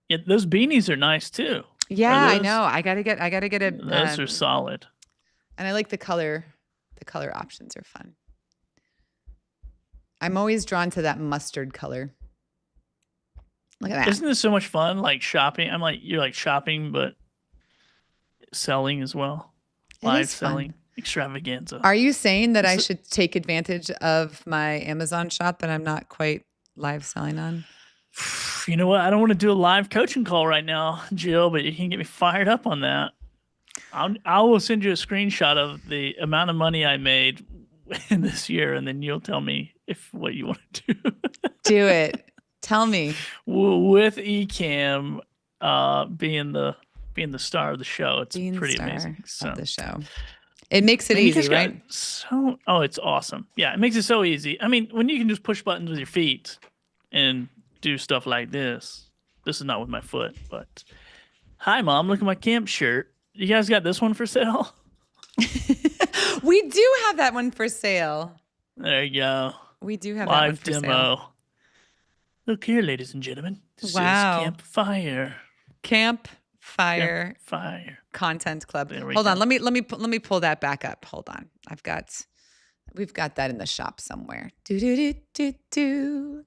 Yeah, those beanies are nice too. Yeah, I know. I gotta get a. Those are solid. And I like the color. The color options are fun. I'm always drawn to that mustard color. Look at that. Isn't this so much fun? Like shopping. You're like shopping, but selling as well. Live selling. Extravaganza. Are you saying that I should take advantage of my Amazon shop that I'm not quite live selling on? You know what? I don't want to do a live coaching call right now, Jill, but you can get me fired up on that. I will send you a screenshot of the amount of money I made in this year, and then you'll tell me what you want to do. Do it. Tell me. With Ecamm being the star of the show, it's pretty amazing. Of the show. It makes it easy, right? It's awesome. Yeah, it makes it so easy. I mean, when you can just push buttons with your feet and do stuff like this. This is not with my foot, but hi, Mom. Look at my camp shirt. You guys got this one for sale? We do have that one for sale. There you go. We do have live that one for demo. Sale. Look here, ladies and gentlemen. This is Campfire. Campfire Content Club. Hold on, let me pull that back up. Hold on. We've got that in the shop somewhere. Do.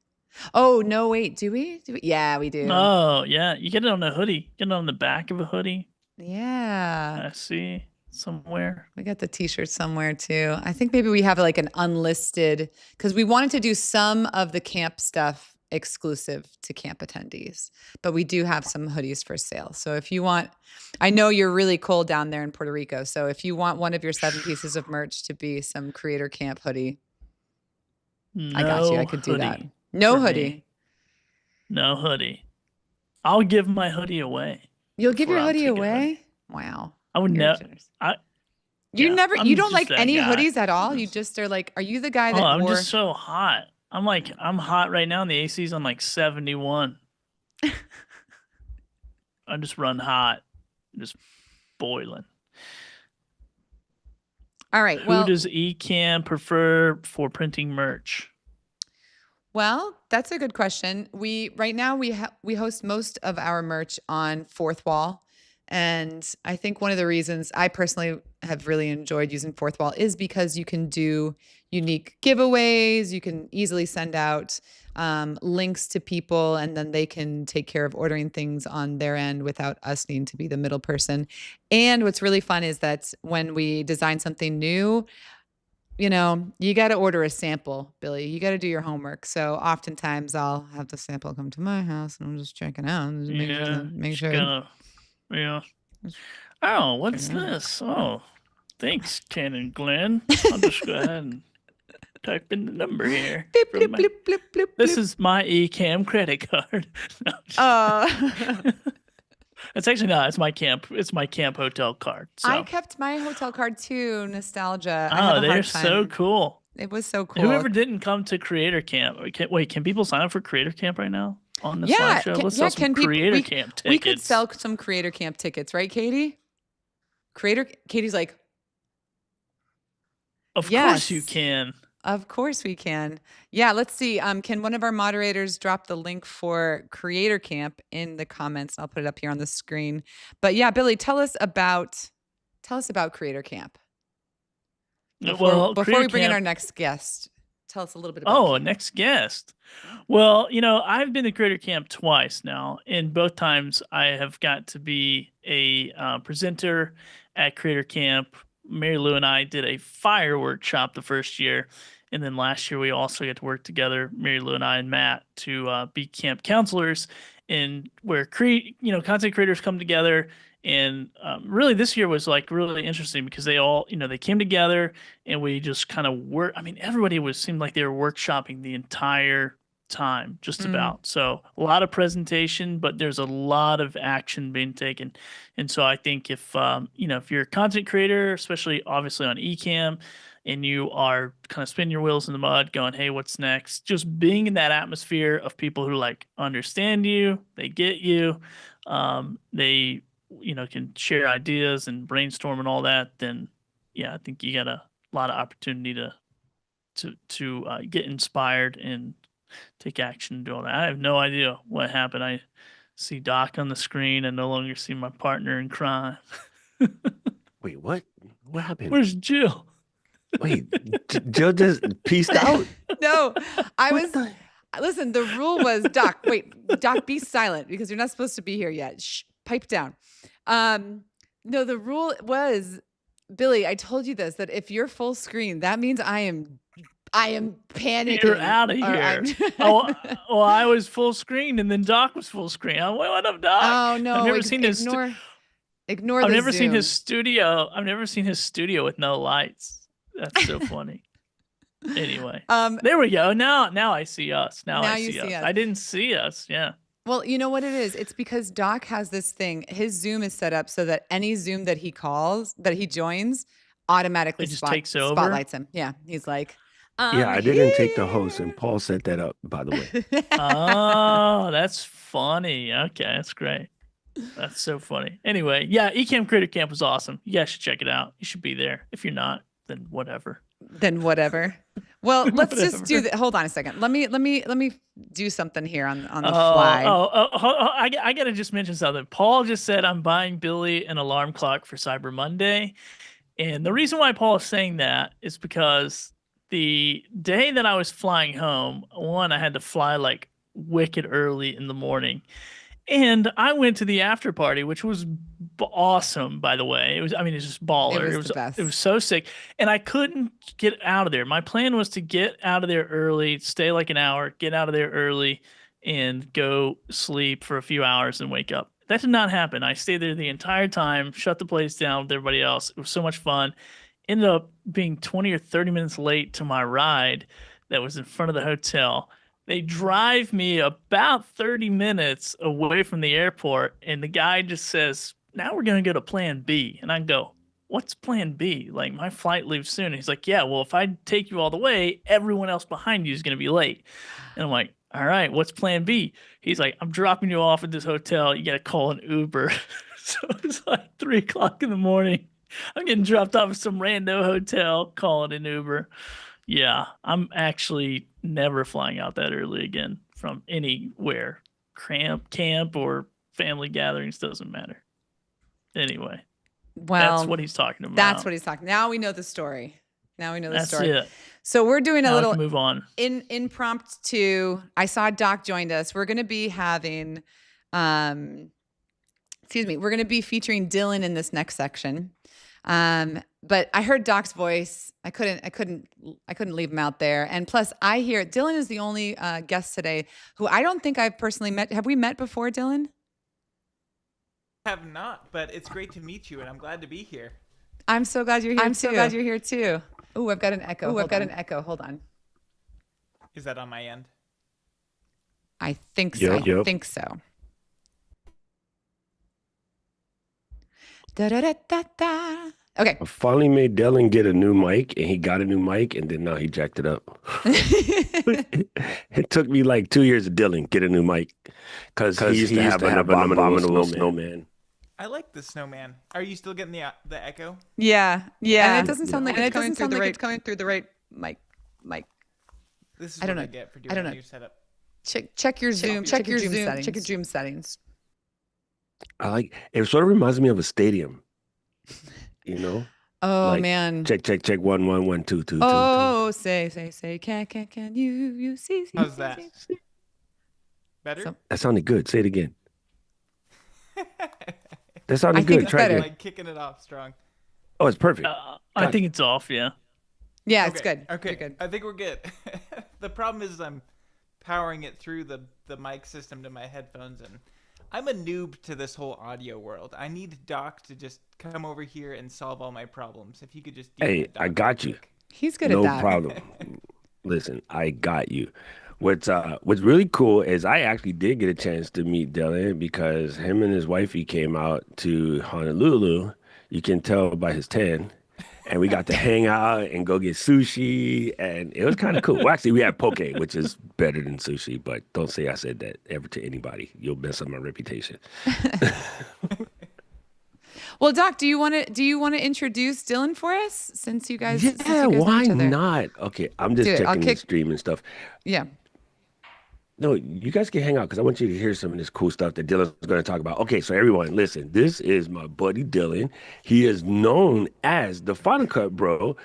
Oh no, wait, do we? Yeah, we do. Oh yeah, you get it on a hoodie. Get it on the back of a hoodie. Yeah. I see. somewhere. We got the t-shirt somewhere too. I think maybe we have like an unlisted, because we wanted to do some of the camp stuff exclusive to camp attendees, but we do have some hoodies for sale. So if you want, I know you're really cold down there in Puerto Rico. So if you want one of your 7 pieces of merch to be some creator camp hoodie, I got you. I could do that. No hoodie. No hoodie. I'll give my hoodie away. You'll give your hoodie away? Wow. I would never. You don't like any hoodies at all? You just are like, are you the guy that I'm just so hot. I'm hot right now, and the AC's on like 71. I just run hot, just boiling. All right. Who does Ecamm prefer for printing merch? Well, that's a good question. Right now we host most of our merch on Fourth Wall. And I think one of the reasons I personally have really enjoyed using Fourth Wall is because you can do unique giveaways. You can easily send out links to people, and then they can take care of ordering things on their end without us needing to be the middle person. And what's really fun is that when we design something new, you got to order a sample, Billy. You got to do your homework. So oftentimes I'll have the sample come to my house and I'm just checking out. Make sure. Yeah. Oh, what's this? Oh, thanks, Ken and Glenn. I'll just go ahead and type in the number here. This is my Ecamm credit card. It's actually not. It's my camp. It's my camp hotel card. So. I kept my hotel card too. Nostalgia. Oh, they're so cool. It was so cool. Whoever didn't come to Creator Camp, can people sign up for Creator Camp right now? On the slideshow, let's sell some Creator Camp tickets. We could sell some Creator Camp tickets, right, Katie? Katie's like, of course you can. Of course we can. Yeah, let's see. Can one of our moderators drop the link for Creator Camp in the comments? I'll put it up here on the screen. But yeah, Billy, tell us about Creator Camp. Before we bring in our next guest. Tell us a little bit about camp. Next guest. Well, I've been to Creator Camp twice now, and both times I have got to be a presenter at Creator Camp. Mary Lou and I did a fire workshop the first year, and then last year we also got to work together, Mary Lou and I and Matt, to be camp counselors, and where content creators come together. And really this year was like really interesting because they all, they came together and we just kind of everybody seemed like they were workshopping the entire time, just about. So a lot of presentation, but there's a lot of action being taken. And so I think if you're a content creator, especially obviously on Ecamm, and you are kind of spinning your wheels in the mud going, hey, what's next? Just being in that atmosphere of people who like understand you, they get you, they can share ideas and brainstorm and all that, then yeah, I think you got a lot of opportunity to get inspired and take action and do all that. I have no idea what happened. I see Doc on the screen and no longer see my partner in crime. Wait, what? What happened? Where's Jill? Wait, Jill just peaced out? No, listen, the rule was, Doc, be silent because you're not supposed to be here yet. Shh, pipe down. No, the rule was, Billy, I told you this, that if you're full screen, that means I am panicking. You're out of here. I was full screen and then Doc was full screen. What up, Doc? Oh no, I've never seen his ignore. I've never seen his studio. I've never seen his studio with no lights. That's so funny. Anyway, there we go. Now I see us. Now I see us. I didn't see us. Yeah. Well, you know what it is? It's because Doc has this thing. His Zoom is set up so that any Zoom that he joins, automatically takes over? spotlights him. Yeah. He's like, yeah, I didn't take the host, and Paul set that up, by the way. Oh, that's funny. Okay, that's great. That's so funny. Anyway, yeah, Ecamm Creator Camp was awesome. You guys should check it out. You should be there. If you're not, then whatever. Well, let's just do that. Hold on a second. Let me do something here on the fly. I gotta just mention something. Paul just said I'm buying Billy an alarm clock for Cyber Monday, and the reason why Paul is saying that is because the day that I was flying home, I had to fly like wicked early in the morning, And I went to the after party, which was awesome, by the way. It was, I mean, it's just baller. It was the best. It was so sick. And I couldn't get out of there. My plan was to get out of there early, stay like an hour, get out of there early, and go sleep for a few hours and wake up. That did not happen. I stayed there the entire time, shut the place down with everybody else. It was so much fun. Ended up being 20 or 30 minutes late to my ride that was in front of the hotel. They drive me about 30 minutes away from the airport, and the guy just says, now we're going to go to plan B. And I go, what's plan B? Like, my flight leaves soon. And he's like, yeah, well, if I take you all the way, everyone else behind you is going to be late. And I'm like, all right, what's plan B? He's like, I'm dropping you off at this hotel. You got to call an Uber. So it's like 3 o'clock in the morning. I'm getting dropped off at some rando hotel, calling an Uber. Yeah, I'm actually never flying out that early again from anywhere. Camp or family gatherings, doesn't matter. Anyway, well, that's what he's talking about. That's what he's talking. Now we know the story. That's it. So we're doing a little move on. Impromptu. I saw Doc joined us. We're going to be having, we're going to be featuring Dylan in this next section. But I heard Doc's voice. I couldn't leave him out there. And plus I hear Dylan is the only guest today who I don't think I've personally met. Have we met before, Dylan? Have not, but it's great to meet you and I'm glad to be here. I'm so glad you're here too. Oh, I've got an echo. Hold on. Is that on my end? I think so. Yep. I think so. Da da da da da. Okay. I finally made Dylan get a new mic, and he got a new mic, and then now he jacked it up. It took me like 2 years of Dylan get a new mic because he used to have an abominable snowman. I like the snowman. Are you still getting the echo? Yeah. And it doesn't sound like it's coming through the right mic. This is what I get for doing your setup. Check your Zoom. Check your Zoom settings. I like it. Sort of reminds me of a stadium. You know? Oh like, man. Check 1 1 1 2 2 2. Oh, say can you see? How's that? Better? That sounded good. Say it again. That sounded good. Try better. again. Like kicking it off strong. Oh, it's perfect. I think it's off. Yeah. Yeah, it's good. Okay, good. I think we're good. The problem is I'm powering it through the mic system to my headphones, and I'm a noob to this whole audio world. I need Doc to just come over here and solve all my problems. If you could just Hey, I got you. He's good at that. No problem. Listen, I got you. What's really cool is I actually did get a chance to meet Dylan because him and his wifey came out to Honolulu. You can tell by his tan. And we got to hang out and go get sushi, and it was kind of cool. Well, actually, we had poke, which is better than sushi, but don't say I said that ever to anybody. You'll mess up my reputation. Well, Doc, do you want to introduce Dylan for us since you guys? Yeah, why not? Okay, I'm just checking the stream and stuff. Yeah. No, you guys can hang out because I want you to hear some of this cool stuff that Dylan's going to talk about. Okay, so everyone, listen. This is my buddy Dylan. He is known as the Final Cut Bro.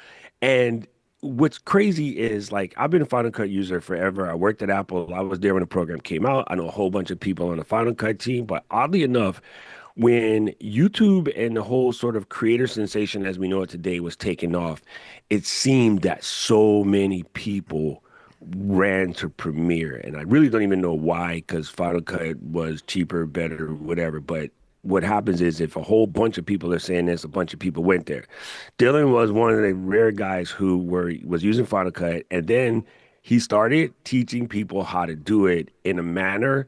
And what's crazy is, like, I've been a Final Cut user forever. I worked at Apple. I was there when the program came out. I know a whole bunch of people on the Final Cut team. But oddly enough, when YouTube and the whole sort of creator sensation as we know it today was taking off, it seemed that so many people ran to Premiere, and I really don't even know why, because Final Cut was cheaper, better, whatever. But what happens is if a whole bunch of people are saying this, a bunch of people went there. Dylan was one of the rare guys who was using Final Cut, and then he started teaching people how to do it in a manner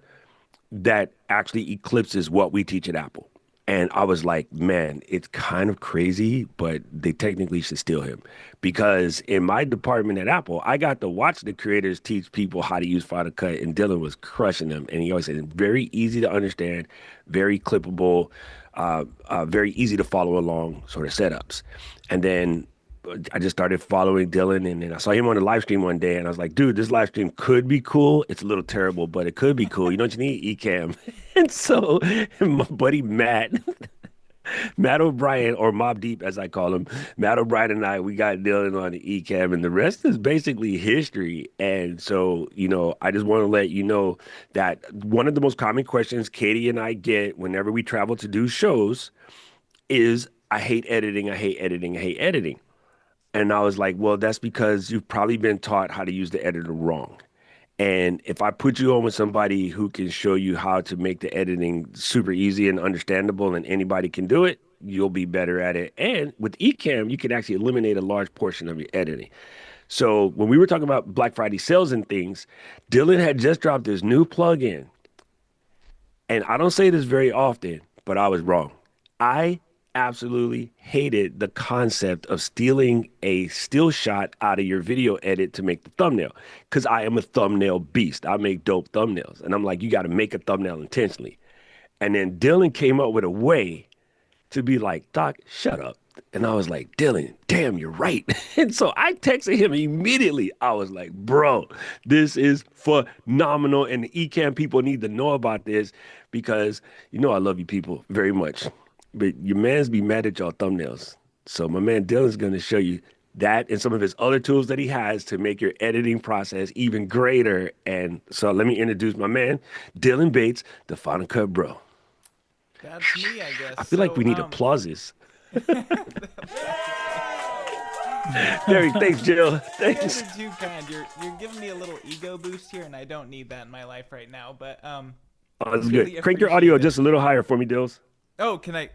that actually eclipses what we teach at Apple. And I was like, man, it's kind of crazy, but they technically should steal him. Because in my department at Apple, I got to watch the creators teach people how to use Final Cut, and Dylan was crushing them. And he always said, very easy to understand, very clippable, very easy to follow along sort of setups. And then I just started following Dylan, and then I saw him on the live stream one day, and I was like, dude, this live stream could be cool. It's a little terrible, but it could be cool. You know what you need? Ecamm. And so my buddy Matt Matt O'Brien, or Mob Deep as I call him, Matt O'Brien and I, we got Dylan on the Ecamm, and the rest is basically history. And so, I just want to let you know that one of the most common questions Katie and I get whenever we travel to do shows is, I hate editing, I hate editing, I hate editing. And I was like, well, that's because you've probably been taught how to use the editor wrong. And if I put you on with somebody who can show you how to make the editing super easy and understandable and anybody can do it, you'll be better at it. And with Ecamm, you can actually eliminate a large portion of your editing. So when we were talking about Black Friday sales and things, Dylan had just dropped this new plugin. And I don't say this very often, but I was wrong. I absolutely hated the concept of stealing a still shot out of your video edit to make the thumbnail, because I am a thumbnail beast. I make dope thumbnails. And I'm like, you got to make a thumbnail intentionally. And then Dylan came up with a way to be like, Doc, shut up. And I was like, Dylan, damn, you're right. And so I texted him immediately. I was like, bro, this is phenomenal. And the Ecamm people need to know about this, because I love you people very much. But your mans be mad at y'all thumbnails. So my man Dylan's going to show you that and some of his other tools that he has to make your editing process even greater. And so let me introduce my man, Dylan Bates, the Final Cut Bro. That's me, I guess. I feel like we need applauses. Derek, thanks, Jill. Thanks. You guys are too kind. You're giving me a little ego boost here, and I don't need that in my life right now. But oh, that's really good. Crank your audio just a little higher for me, Dills. Oh, can I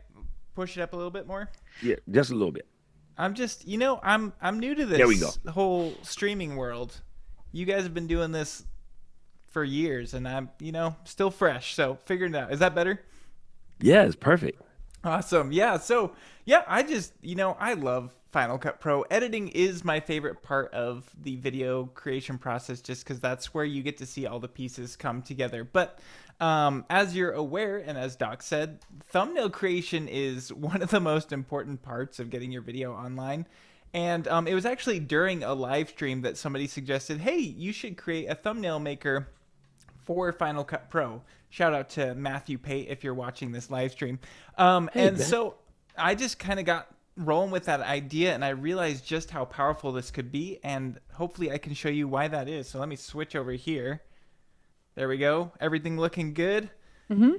push it up a little bit more? Yeah, just a little bit. I'm just, I'm new to this there we go. whole streaming world. You guys have been doing this for years, and I'm, still fresh. So figuring it out. Is that better? Yeah, it's perfect. Awesome. Yeah. So, yeah, I just, I love Final Cut Pro. Editing is my favorite part of the video creation process, just because that's where you get to see all the pieces come together. But as you're aware, and as Doc said, thumbnail creation is one of the most important parts of getting your video online. And it was actually during a live stream that somebody suggested, hey, you should create a thumbnail maker for Final Cut Pro. Shout out to Matthew Pate if you're watching this live stream. So I just kind of got rolling with that idea, and I realized just how powerful this could be, and hopefully I can show you why that is. So let me switch over here. There we go. Everything looking good? Mm-hmm.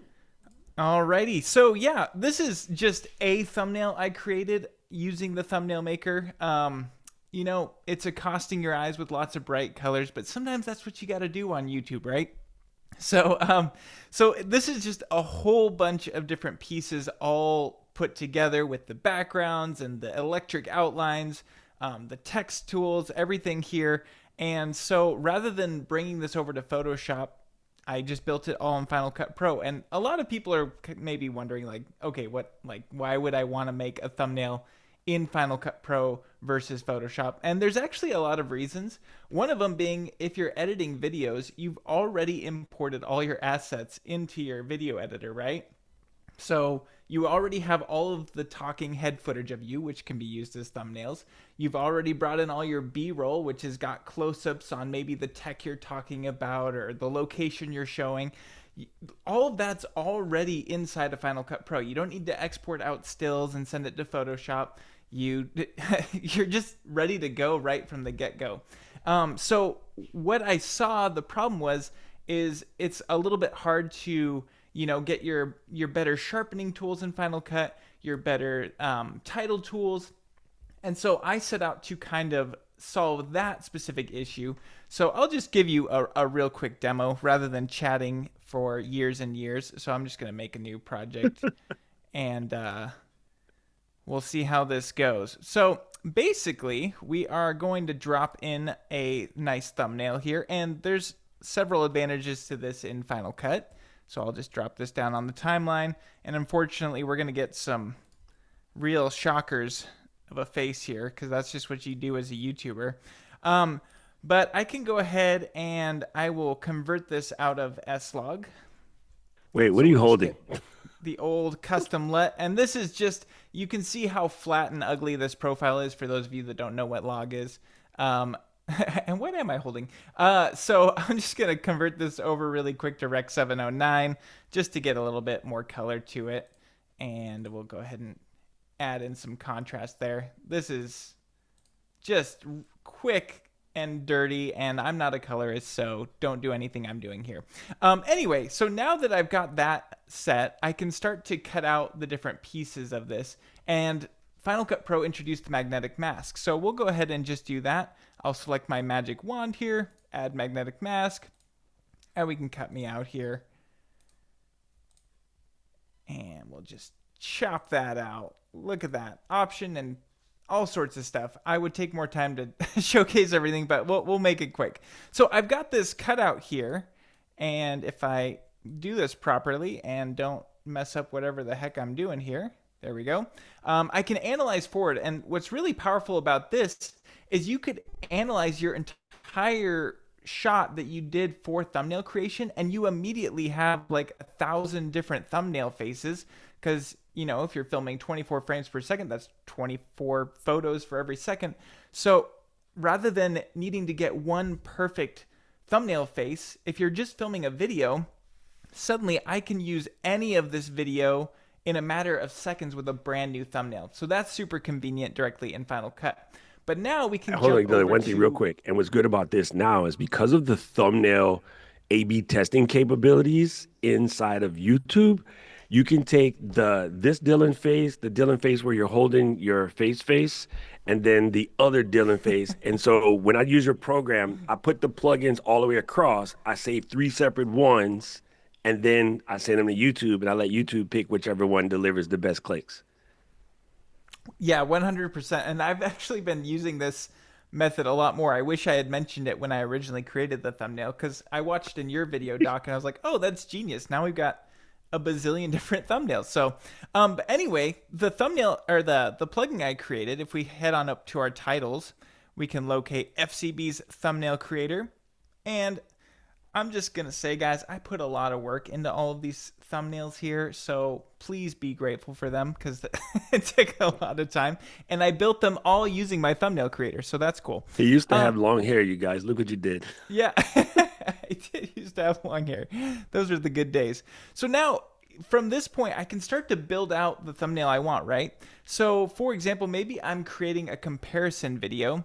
Alrighty. So yeah, this is just a thumbnail I created using the thumbnail maker. It's accosting your eyes with lots of bright colors, but sometimes that's what you got to do on YouTube, right? So this is just a whole bunch of different pieces all put together with the backgrounds and the electric outlines, the text tools, everything here. And so rather than bringing this over to Photoshop, I just built it all in Final Cut Pro. And a lot of people are maybe wondering, like, okay, why would I want to make a thumbnail in Final Cut Pro versus Photoshop? And there's actually a lot of reasons. One of them being, if you're editing videos, you've already imported all your assets into your video editor, right? So you already have all of the talking head footage of you, which can be used as thumbnails. You've already brought in all your B-roll, which has got close-ups on maybe the tech you're talking about or the location you're showing. All of that's already inside of Final Cut Pro. You don't need to export out stills and send it to Photoshop. You're just ready to go right from the get-go. So what I saw the problem is it's a little bit hard to get your better sharpening tools in Final Cut, your better title tools. And so I set out to kind of solve that specific issue. So I'll just give you a real quick demo rather than chatting for years and years. So I'm just going to make a new project and we'll see how this goes. So basically, we are going to drop in a nice thumbnail here, and there's several advantages to this in Final Cut. So I'll just drop this down on the timeline, and unfortunately, we're going to get some real shockers of a face here, because that's just what you do as a YouTuber. But I can go ahead and I will convert this out of S-Log. Wait, what are you holding? The old custom LUT, and this is just, you can see how flat and ugly this profile is for those of you that don't know what log is. And what am I holding? So I'm just going to convert this over really quick to Rec 709 just to get a little bit more color to it. And we'll go ahead and add in some contrast there. This is just quick and dirty, and I'm not a colorist, so don't do anything I'm doing here. Anyway, so now that I've got that set, I can start to cut out the different pieces of this. And Final Cut Pro introduced the magnetic mask. So we'll go ahead and just do that. I'll select my magic wand here, add magnetic mask, and we can cut me out here. And we'll just chop that out. Look at that option and all sorts of stuff. I would take more time to showcase everything, but we'll make it quick. So I've got this cutout here, and if I do this properly and don't mess up whatever the heck I'm doing here, there we go. I can analyze forward, and what's really powerful about this is you could analyze your entire shot that you did for thumbnail creation, and you immediately have like 1,000 different thumbnail faces, because you know, if you're filming 24 frames per second, that's 24 photos for every second. So rather than needing to get one perfect thumbnail face, if you're just filming a video, suddenly I can use any of this video in a matter of seconds with a brand new thumbnail. So that's super convenient directly in Final Cut. But now we can hold on, one thing real quick. And what's good about this now is because of the thumbnail A/B testing capabilities inside of YouTube, you can take this Dylan face, the Dylan face where you're holding your face, and then the other Dylan face. And so when I use your program, I put the plugins all the way across. I save 3 separate ones, and then I send them to YouTube, and I let YouTube pick whichever one delivers the best clicks. Yeah, 100%. And I've actually been using this method a lot more. I wish I had mentioned it when I originally created the thumbnail, because I watched in your video, Doc, and I was like, oh, that's genius. Now we've got a bazillion different thumbnails. So, but anyway, the thumbnail, or the plugin I created, if we head on up to our titles, we can locate FCB's thumbnail creator. And I'm just going to say, guys, I put a lot of work into all of these thumbnails here, so please be grateful for them, because it took a lot of time. And I built them all using my thumbnail creator, so that's cool. He used to have long hair, you guys. Look what you did. Yeah, I did used to have long hair. Those are the good days. So now, from this point, I can start to build out the thumbnail I want, right? So, for example, maybe I'm creating a comparison video,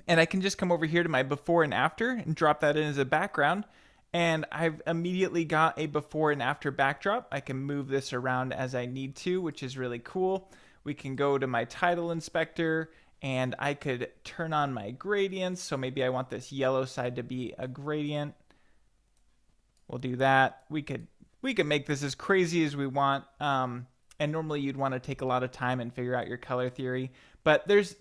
and I can just come over here to my before and after and drop that in as a background. And I've immediately got a before and after backdrop. I can move this around as I need to, which is really cool. We can go to my title inspector, and I could turn on my gradients. So maybe I want this yellow side to be a gradient. We'll do that. We could make this as crazy as we want. And normally you'd want to take a lot of time and figure out your color theory. But there's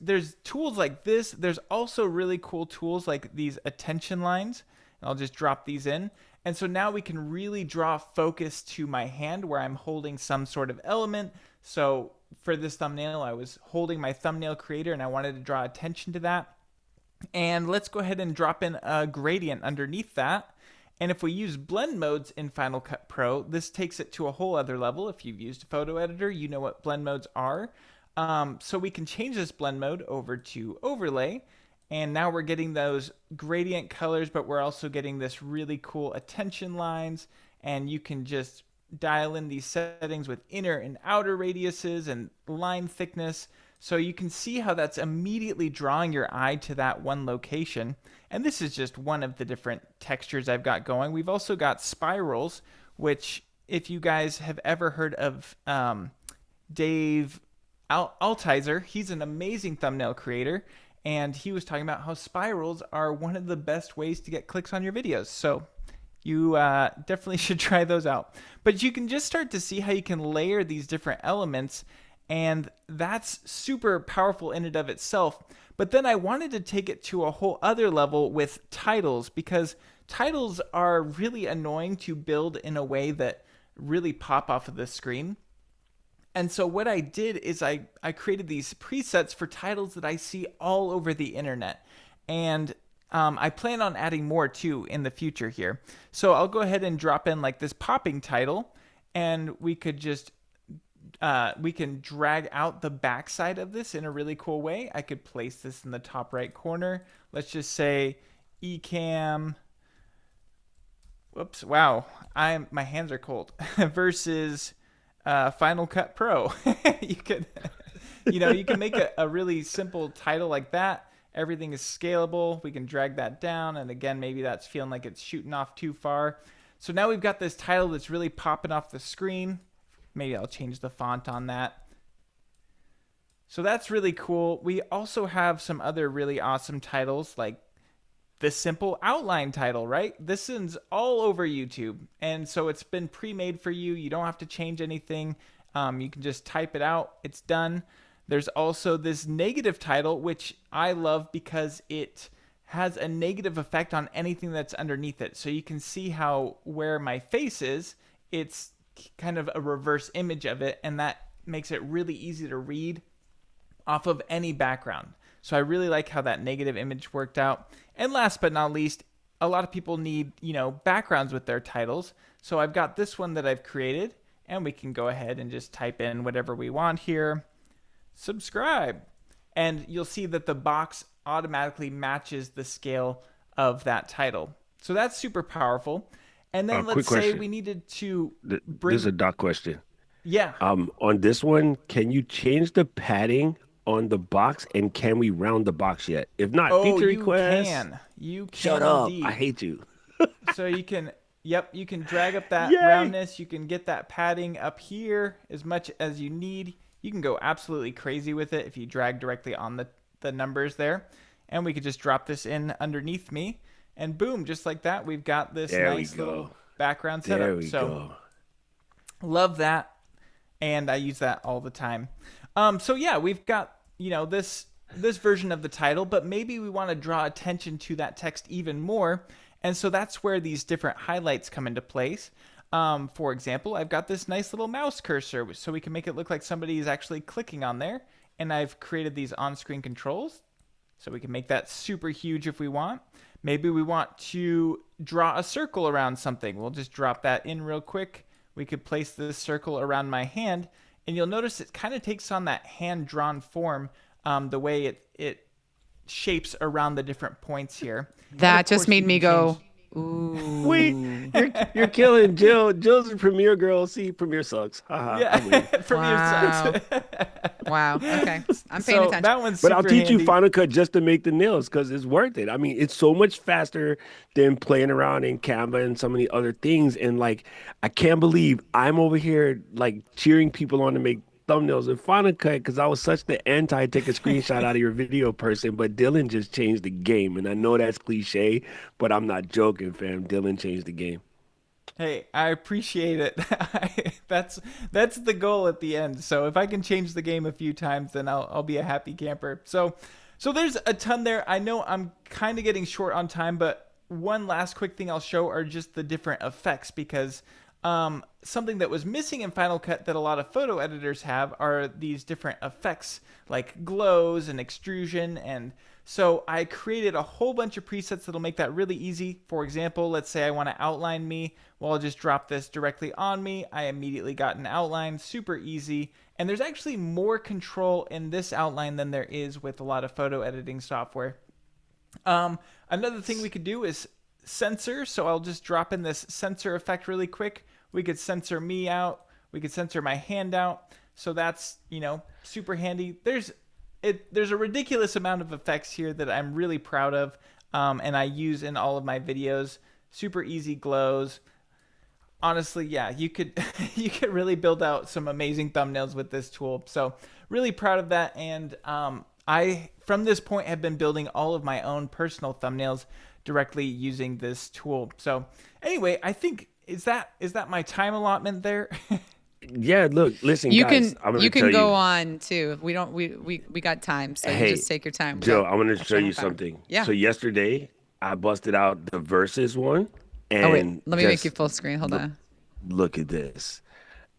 tools like this. There's also really cool tools like these attention lines. And I'll just drop these in. And so now we can really draw focus to my hand where I'm holding some sort of element. So for this thumbnail, I was holding my thumbnail creator, and I wanted to draw attention to that. And let's go ahead and drop in a gradient underneath that. And if we use blend modes in Final Cut Pro, this takes it to a whole other level. If you've used a photo editor, you know what blend modes are. So we can change this blend mode over to overlay. And now we're getting those gradient colors, but we're also getting this really cool attention lines. And you can just dial in these settings with inner and outer radiuses and line thickness. So you can see how that's immediately drawing your eye to that one location. And this is just one of the different textures I've got going. We've also got spirals, which if you guys have ever heard of Dave Altizer, he's an amazing thumbnail creator. And he was talking about how spirals are one of the best ways to get clicks on your videos. So you definitely should try those out. But you can just start to see how you can layer these different elements. And that's super powerful in and of itself. But then I wanted to take it to a whole other level with titles, because titles are really annoying to build in a way that really pop off of the screen. And so what I did is I created these presets for titles that I see all over the internet. And I plan on adding more too in the future here. So I'll go ahead and drop in like this popping title, and we could just we can drag out the backside of this in a really cool way. I could place this in the top right corner. Let's just say Ecamm. Whoops! Wow, my hands are cold. Versus Final Cut Pro. You could, you can make a really simple title like that. Everything is scalable. We can drag that down. And again, maybe that's feeling like it's shooting off too far. So now we've got this title that's really popping off the screen. Maybe I'll change the font on that. So that's really cool. We also have some other really awesome titles like this simple outline title, right? This is all over YouTube. And so it's been pre-made for you. You don't have to change anything. You can just type it out. It's done. There's also this negative title, which I love because it has a negative effect on anything that's underneath it. So you can see how where my face is, it's kind of a reverse image of it, and that makes it really easy to read off of any background. So I really like how that negative image worked out. And last but not least, a lot of people need, backgrounds with their titles. So I've got this one that I've created, and we can go ahead and just type in whatever we want here. Subscribe. And you'll see that the box automatically matches the scale of that title. So that's super powerful. And then let's say we needed to bring... This is a doc question. Yeah. On this one, can you change the padding on the box, and can we round the box yet? If not, feature request. You can. Shut up. Indeed. I hate you. So you can, you can drag up that roundness. You can get that padding up here as much as you need. You can go absolutely crazy with it if you drag directly on the numbers there. And we could just drop this in underneath me. And boom, just like that, we've got this nice little background setup. There we go. Love that. And I use that all the time. So yeah, we've got, this version of the title, but maybe we want to draw attention to that text even more. And so that's where these different highlights come into place. For example, I've got this nice little mouse cursor, so we can make it look like somebody is actually clicking on there. And I've created these on-screen controls, so we can make that super huge if we want. Maybe we want to draw a circle around something. We'll just drop that in real quick. We could place this circle around my hand, and you'll notice it kind of takes on that hand-drawn form, the way it shapes around the different points here. That just made me go, ooh. Wait, you're killing Jill. Jill's a Premiere girl. See, Premiere sucks. Yeah, Premiere sucks. Wow. Okay, I'm paying attention. That one's but I'll teach handy. you Final Cut just to make the nails because it's worth it. I mean, it's so much faster than playing around in Canva and so many other things. And I can't believe I'm over here cheering people on to make thumbnails in Final Cut because I was such the anti take a screenshot out of your video person, but Dylan just changed the game. And I know that's cliche, but I'm not joking, fam. Dylan changed the game. Hey, I appreciate it. That's the goal at the end. So if I can change the game a few times, then I'll be a happy camper. So there's a ton there. I know I'm kind of getting short on time, but one last quick thing I'll show are just the different effects because something that was missing in Final Cut that a lot of photo editors have are these different effects like glows and extrusion. And so I created a whole bunch of presets that'll make that really easy. For example, let's say I want to outline me. Well, I'll just drop this directly on me. I immediately got an outline, super easy. And there's actually more control in this outline than there is with a lot of photo editing software. Another thing we could do is censor. So I'll just drop in this censor effect really quick. We could censor me out. We could censor my hand out. So that's, super handy. There's a ridiculous amount of effects here that I'm really proud of. And I use in all of my videos. Super easy glows. Honestly, yeah, you could really build out some amazing thumbnails with this tool. So really proud of that. And I, from this point, have been building all of my own personal thumbnails directly using this tool. So anyway, I think, is that my time allotment there? Yeah, look, listen, you guys. You can go on too. We got time, so you just take your time. Joe, I want to show you something. Yeah. So yesterday, I busted out the Versus one. And let me make you full screen. Hold on. Look at this.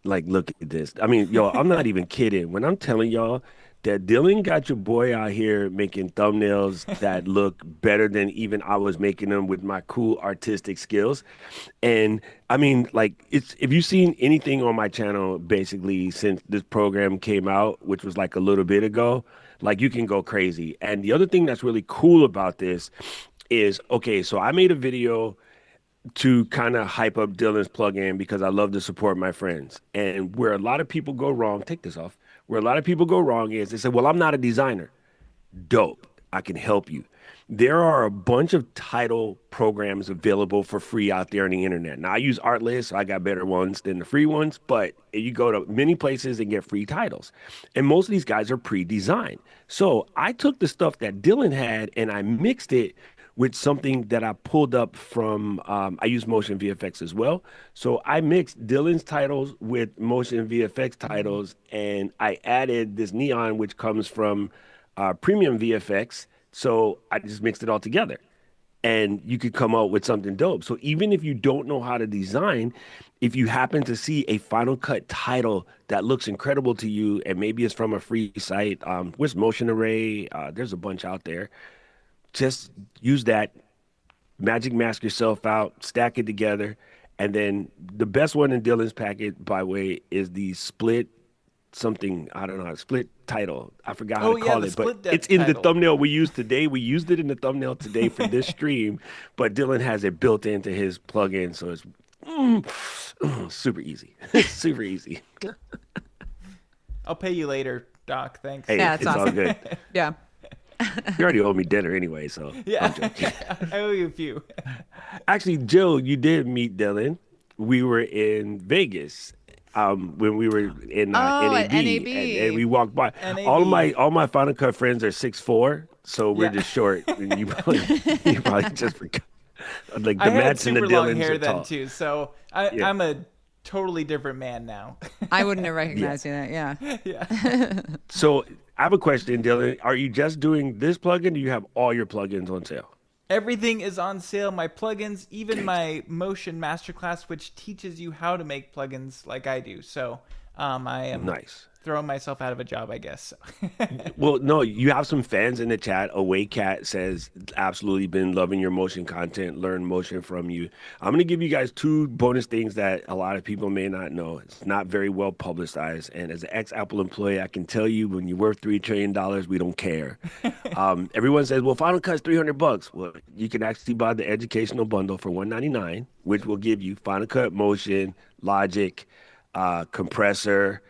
Look at this. I mean, yo, I'm not even kidding. When I'm telling y'all that Dylan got your boy out here making thumbnails that look better than even I was making them with my cool artistic skills. And I mean, if you've seen anything on my channel, basically since this program came out, which was a little bit ago, you can go crazy. And the other thing that's really cool about this is, okay, so I made a video to kind of hype up Dylan's plugin because I love to support my friends. And where a lot of people go wrong, take this off. Where a lot of people go wrong is they say, well, I'm not a designer. Dope. I can help you. There are a bunch of title programs available for free out there on the internet. Now, I use Artlist, so I got better ones than the free ones, but you go to many places and get free titles. And most of these guys are pre-designed. So I took the stuff that Dylan had and I mixed it with something that I pulled up from, I use Motion VFX as well. So I mixed Dylan's titles with Motion VFX titles, and I added this neon, which comes from Premium VFX. So I just mixed it all together, and you could come up with something dope. So even if you don't know how to design, if you happen to see a Final Cut title that looks incredible to you, and maybe it's from a free site, where's Motion Array? There's a bunch out there. Just use that, magic mask yourself out, stack it together. And then the best one in Dylan's packet, by the way, is the split something, I don't know, split title. I forgot how to call it, but it's in the thumbnail we used today. We used it in the thumbnail today for this stream, but Dylan has it built into his plugin. So it's super easy. Super easy. I'll pay you later, Doc. Thanks. Hey, Yeah, it's awesome. all good. Yeah. You already owe me dinner anyway, so Yeah, I'm joking. I owe you a few. Actually, Jill, you did meet Dylan. We were in Vegas when we were in at NAB, NAB. and we walked by. NAB. All my Final Cut friends are 6'4", so we're just short. You probably just forgot. Like the I had Matts and the super long Dylans hair are then tall. too, so I'm a totally different man now. I wouldn't have recognized you that. Yeah. Yeah. So I have a question, Dylan. Are you just doing this plugin, or do you have all your plugins on sale? Everything is on sale. My plugins, even my Motion Masterclass, which teaches you how to make plugins like I do. So I am Nice. throwing myself out of a job, I guess. Well, no, you have some fans in the chat. Away Cat says, absolutely been loving your motion content, learn motion from you. I'm going to give you guys 2 bonus things that a lot of people may not know. It's not very well publicized. And as an ex-Apple employee, I can tell you when you're worth $3 trillion, we don't care. Everyone says, well, Final Cut's $300. Well, you can actually buy the educational bundle for $199, which will give you Final Cut Motion, Logic, compressor,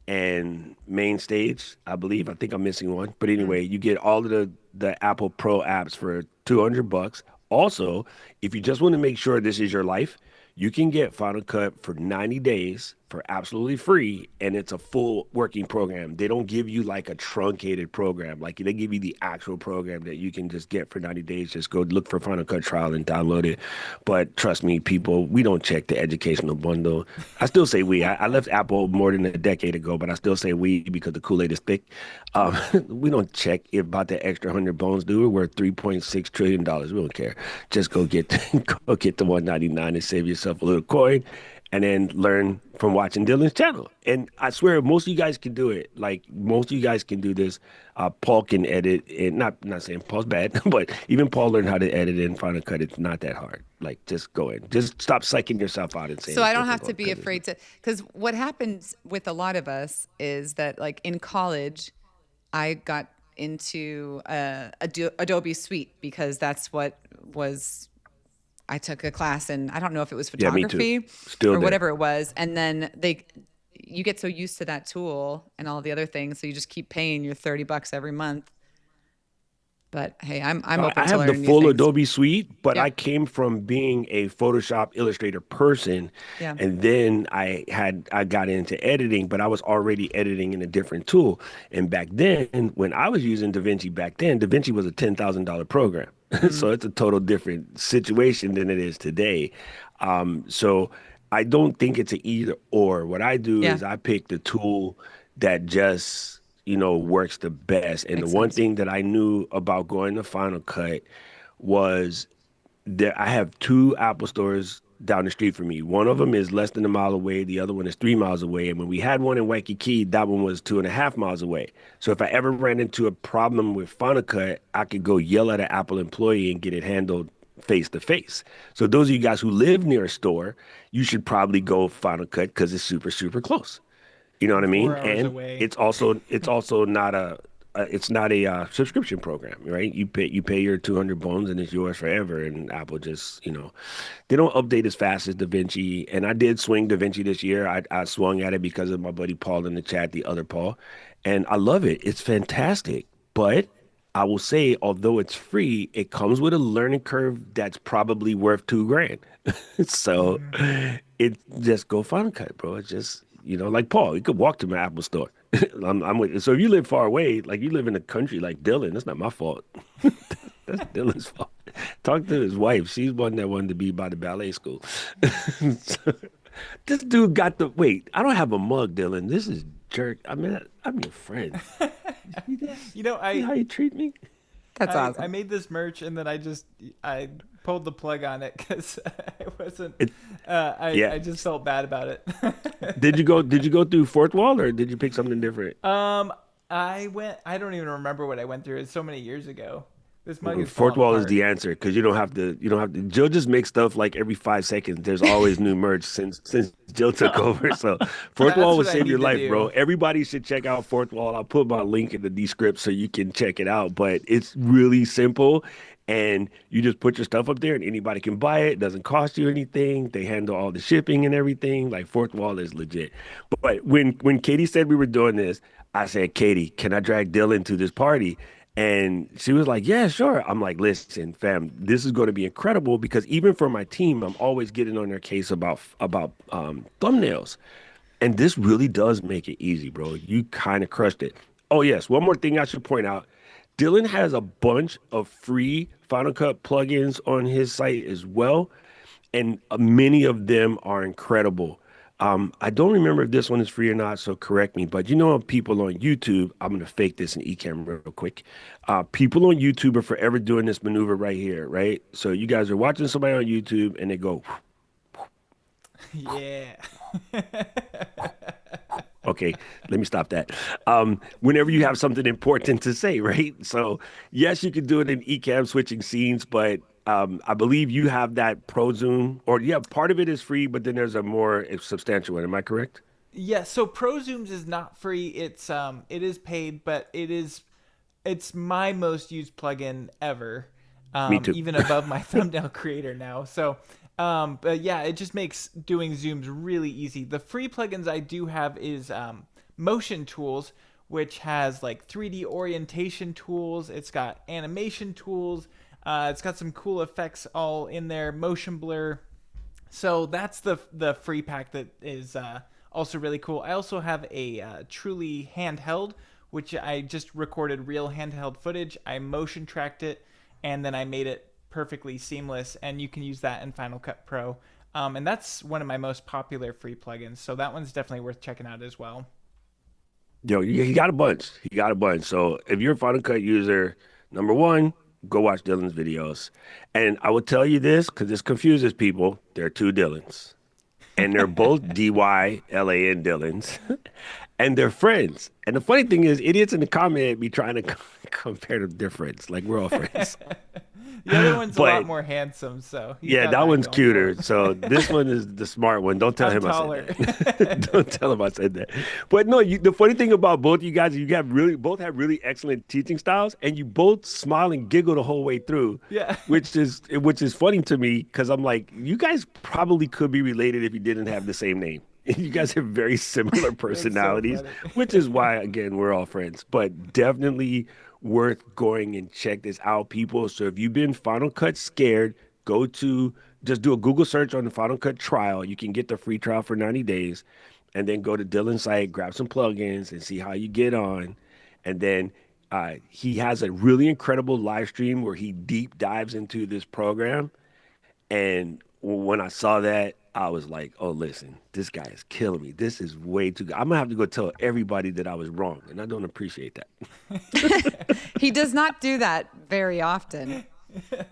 and main stage, I believe. I think I'm missing one. But anyway, you get all of the Apple Pro apps for $200. Also, if you just want to make sure this is your life, you can get Final Cut for 90 days for absolutely free, and it's a full working program. They don't give you like a truncated program. Like they give you the actual program that you can just get for 90 days. Just go look for Final Cut Trial and download it. But trust me, people, we don't check the educational bundle. I still say we. I left Apple more than a decade ago, but I still say we because the Kool-Aid is thick. We don't check about the extra 100 bones, do we? We're $3.6 trillion. We don't care. Just go get the $199 and save yourself a little coin, and then learn from watching Dylan's channel. And I swear, most of you guys can do it. Like, most of you guys can do this. Paul can edit, and not saying Paul's bad, but even Paul learned how to edit in Final Cut. It's not that hard. Like, just go in. Just stop psyching yourself out and saying. So I don't have to be afraid to, because what happens with a lot of us is that, like, in college, I got into Adobe Suite because that's what was. I took a class in, I don't know if it was photography or whatever it was. And then you get so used to that tool and all the other things. So you just keep paying your $30 every month. But hey, I'm open to learning. I have the full Adobe Suite, but I came from being a Photoshop Illustrator person. Yeah. And then I got into editing, but I was already editing in a different tool. And back then, when I was using DaVinci DaVinci was a $10,000 program. So it's a total different situation than it is today. So I don't think it's an either or. What I do is I pick the tool that just, works the best. And the one thing that I knew about going to Final Cut was that I have 2 Apple stores down the street from me. One of them is less than a mile away. The other one is 3 miles away. And when we had one in Waikiki, that one was 2.5 miles away. So if I ever ran into a problem with Final Cut, I could go yell at an Apple employee and get it handled face to face. So those of you guys who live near a store, you should probably go Final Cut because it's super, super close. You know what I mean? And away. it's also not a it's not a subscription program, right? You pay your 200 bones and it's yours forever. And Apple just, they don't update as fast as DaVinci. And I did swing DaVinci this year. I swung at it because of my buddy Paul in the chat, the other Paul, and I love it. It's fantastic. But I will say, although it's free, it comes with a learning curve that's probably worth $2,000. So it just go Final Cut, bro. It's just, like Paul, you could walk to my Apple store. I'm with, so if you live far away, like you live in a country like Dylan, that's not my fault. That's Dylan's fault. Talk to his wife. She's one that wanted to be by the ballet school. So, this dude got wait, I don't have a mug, Dylan. This is jerk. I mean, I'm your friend. You know, See how you treat me? That's awesome. I made this merch and then I pulled the plug on it because I wasn't. I just felt bad about it. Did you go through fourth wall or did you pick something different? I don't even remember what I went through. It's so many years ago. This mug is fourth wall apart. is the answer because you don't have to. Jill just makes stuff like every 5 seconds. There's always new merch since Jill took over. So fourth wall will save your life, bro. Everybody should check out fourth wall. I'll put my link in the description so you can check it out. But it's really simple. And you just put your stuff up there and anybody can buy it. It doesn't cost you anything. They handle all the shipping and everything. Like fourth wall is legit. But when Katie said we were doing this, I said, Katie, can I drag Dylan to this party? And she was like, yeah, sure. I'm like, listen, fam, this is going to be incredible because even for my team, I'm always getting on their case about thumbnails. And this really does make it easy, bro. You kind of crushed it. Oh, yes. One more thing I should point out. Dylan has a bunch of free Final Cut plugins on his site as well, and many of them are incredible. I don't remember if this one is free or not, so correct me. But people on YouTube, I'm going to fake this in Ecamm real quick. People on YouTube are forever doing this maneuver right here, right? So you guys are watching somebody on YouTube, and they go, yeah. Okay, let me stop that. Whenever you have something important to say, right? So yes, you can do it in Ecamm switching scenes, but I believe you have that Pro Zoom, or part of it is free, but then there's a more substantial one. Am I correct? Yeah. So Pro Zooms is not free. It is paid, but it's my most used plugin ever. Me too. Even above my thumbnail creator now. So. But yeah, it just makes doing zooms really easy. The free plugins I do have is Motion Tools, which has like 3D orientation tools. It's got animation tools. It's got some cool effects all in there. Motion blur. So that's the free pack that is also really cool. I also have a truly handheld, which I just recorded real handheld footage. I motion tracked it, and then I made it perfectly seamless, and you can use that in Final Cut Pro. And that's one of my most popular free plugins, so that one's definitely worth checking out as well. Yo, he got a bunch. So if you're a Final Cut user, number one, go watch Dylan's videos. And I will tell you this, because this confuses people, there are two Dylans. And they're both D-Y-L-A-N Dylans. And they're friends. And the funny thing is, idiots in the comment be trying to compare the difference. Like, we're all friends. The other one's a lot more handsome, so that one's cuter. So this one is the smart one. Don't tell him I said that. Don't tell him I said that. But no, the funny thing about both you guys, both have really excellent teaching styles, and you both smile and giggle the whole way through. Yeah, which is funny to me because I'm like, you guys probably could be related if you didn't have the same name. You guys have very similar personalities, which is why, again, we're all friends. But definitely worth going and check this out, people. So if you've been Final Cut scared, just do a Google search on the Final Cut trial. You can get the free trial for 90 days, and then go to Dylan's site, grab some plugins, and see how you get on. And then he has a really incredible live stream where he deep dives into this program. And when I saw that, I was like, oh, listen, this guy is killing me. This is way too good. I'm going to have to go tell everybody that I was wrong, and I don't appreciate that. He does not do that very often.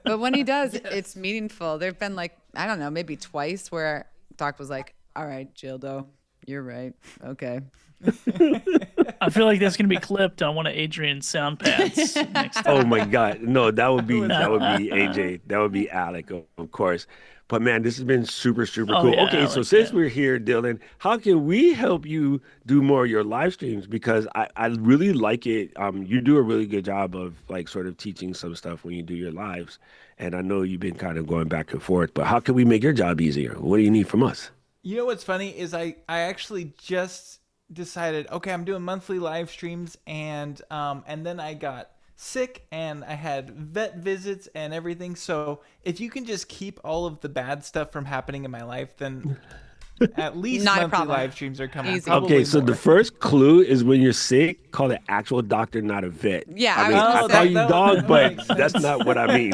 But when he does, it's meaningful. There have been I don't know, maybe twice where Doc was like, all right, Gildo, you're right. Okay. I feel like that's gonna be clipped on one of Adrian's sound pads next time. Oh my God. No, that would be AJ. That would be Alec, of course. But man, this has been super, super cool. Yeah, Okay, so Alec, since we're here, Dylan, how can we help you do more of your live streams? Because I really like it. You do a really good job of like sort of teaching some stuff when you do your lives. And I know you've been kind of going back and forth, but how can we make your job easier? What do you need from us? You know what's funny is I actually just decided, okay, I'm doing monthly live streams, and then I got sick and I had vet visits and everything. So if you can just keep all of the bad stuff from happening in my life, then at least monthly live streams are coming. Okay, so the first clue is when you're sick, call an actual doctor, not a vet. Yeah, I mean, I call you dog, but that's not what I mean.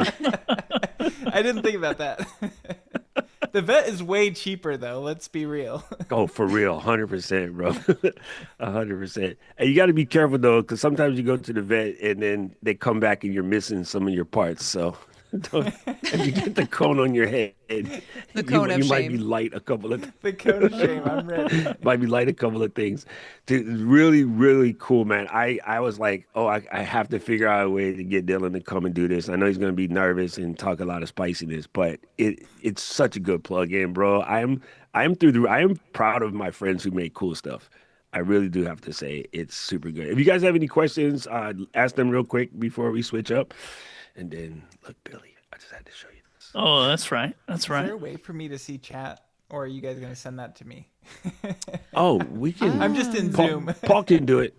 I didn't think about that. The vet is way cheaper, though. Let's be real. Oh, for real, 100%, bro, 100%. And you got to be careful though, because sometimes you go to the vet and then they come back and you're missing some of your parts. So, if you get the cone on your head, the cone of you shame. might be light a couple of. The cone of shame. I'm ready. Might be light a couple of things. Dude, really, really cool, man. I was like, oh, I have to figure out a way to get Dylan to come and do this. I know he's gonna be nervous and talk a lot of spiciness, but it's such a good plug-in, bro. I am proud of my friends who make cool stuff. I really do have to say it's super good. If you guys have any questions, ask them real quick before we switch up. And then look, Billy, I just had to show you this. Oh, that's right. That's right. Is there a way for me to see chat, or are you guys gonna send that to me? Oh, we can. I'm just in Zoom. Paul can do it.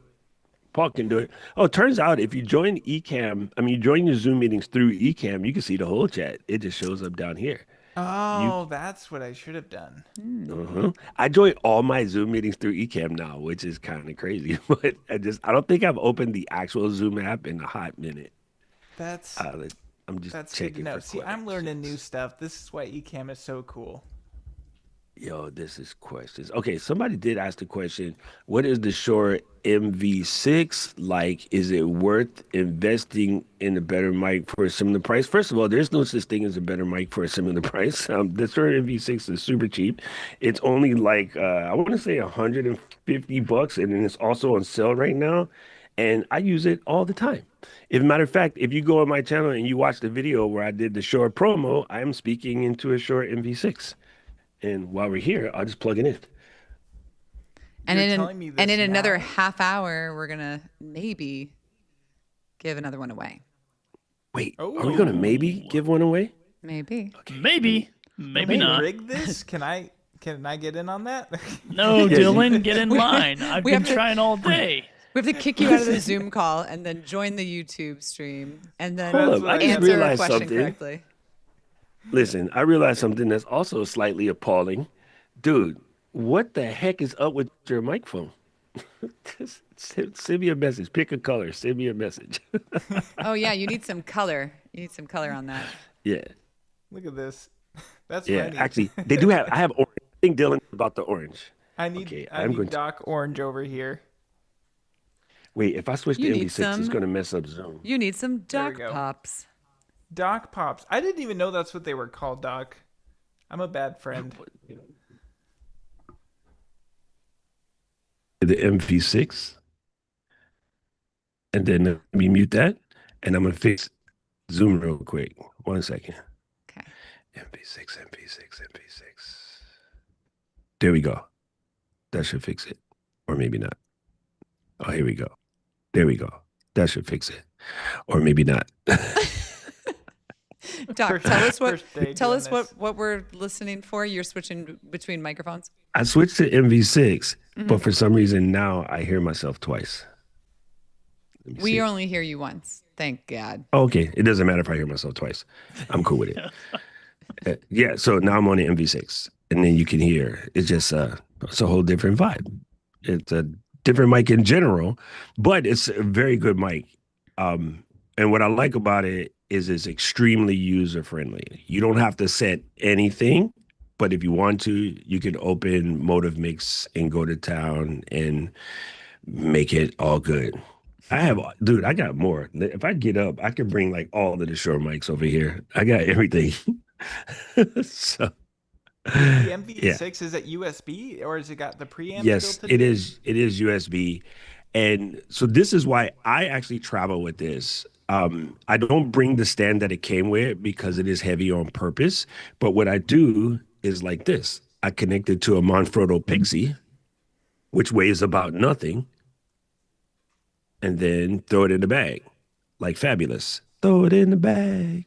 Paul can do it. Oh, it turns out if you join Ecamm, you join your Zoom meetings through Ecamm, you can see the whole chat. It just shows up down here. Oh, that's what I should have done. I join all my Zoom meetings through Ecamm now, which is kind of crazy. But I don't think I've opened the actual Zoom app in a hot minute. That's checking good to know. for See, I'm learning new stuff. This is why Ecamm is so cool. Yo, this is questions. Okay, somebody did ask the question, what is the Shure MV6 like? Is it worth investing in a better mic for a similar price? First of all, there's no such thing as a better mic for a similar price. The Shure MV6 is super cheap. It's only like, I want to say $150, and then it's also on sale right now. And I use it all the time. As a matter of fact, if you go on my channel and you watch the video where I did the Shure promo, I am speaking into a Shure MV6. And while we're here, I'll just plug it in. And in another half hour, we're gonna maybe give another one away. Wait, are we gonna maybe give one away? Maybe. Okay. Maybe not. Rig this? Can I get in on that? No, Dylan, get in line. I've been trying all day. We have to kick you out of the Zoom call and then join the YouTube stream and then I just answer a realized question something. correctly. Listen, I realized something that's also slightly appalling. Dude, what the heck is up with your microphone? Just send me a message. Pick a color. Send me a message. Oh, yeah. You need some color. You need some color on that. Yeah. Look at this. That's funny. Actually, they do have. I have orange. I think Dylan about the orange. I need Doc Orange over here. Wait, if I switch to MV6, it's going to mess up Zoom. You need some Doc Pops. Doc Pops. I didn't even know that's what they were called, Doc. I'm a bad friend. The MV6. And then let me mute that. And I'm going to fix Zoom real quick. 1 second. Okay. MV6. There we go. That should fix it. Or maybe not. Oh, here we go. There we go. That should fix it. Or maybe not. Doc, tell us what we're listening for. You're switching between microphones. I switched to MV6, but for some reason now I hear myself twice. We only hear you once. Thank God. Okay, it doesn't matter if I hear myself twice. I'm cool with it. Yeah, so now I'm on the MV6, and then you can hear it's just it's a whole different vibe. It's a different mic in general, but it's a very good mic. And what I like about it is it's extremely user-friendly. You don't have to set anything, but if you want to, you can open Motive Mix and go to town and make it all good. I got more. If I get up, I could bring like all of the Shure mics over here. I got everything. So the MV6 is it USB or has it got the preamp? Yes, it is. It is USB. And so this is why I actually travel with this. I don't bring the stand that it came with because it is heavy on purpose. But what I do is like this. I connect it to a Manfrotto Pixie, which weighs about nothing, and then throw it in the bag. Like Fabulous. Throw it in the bag.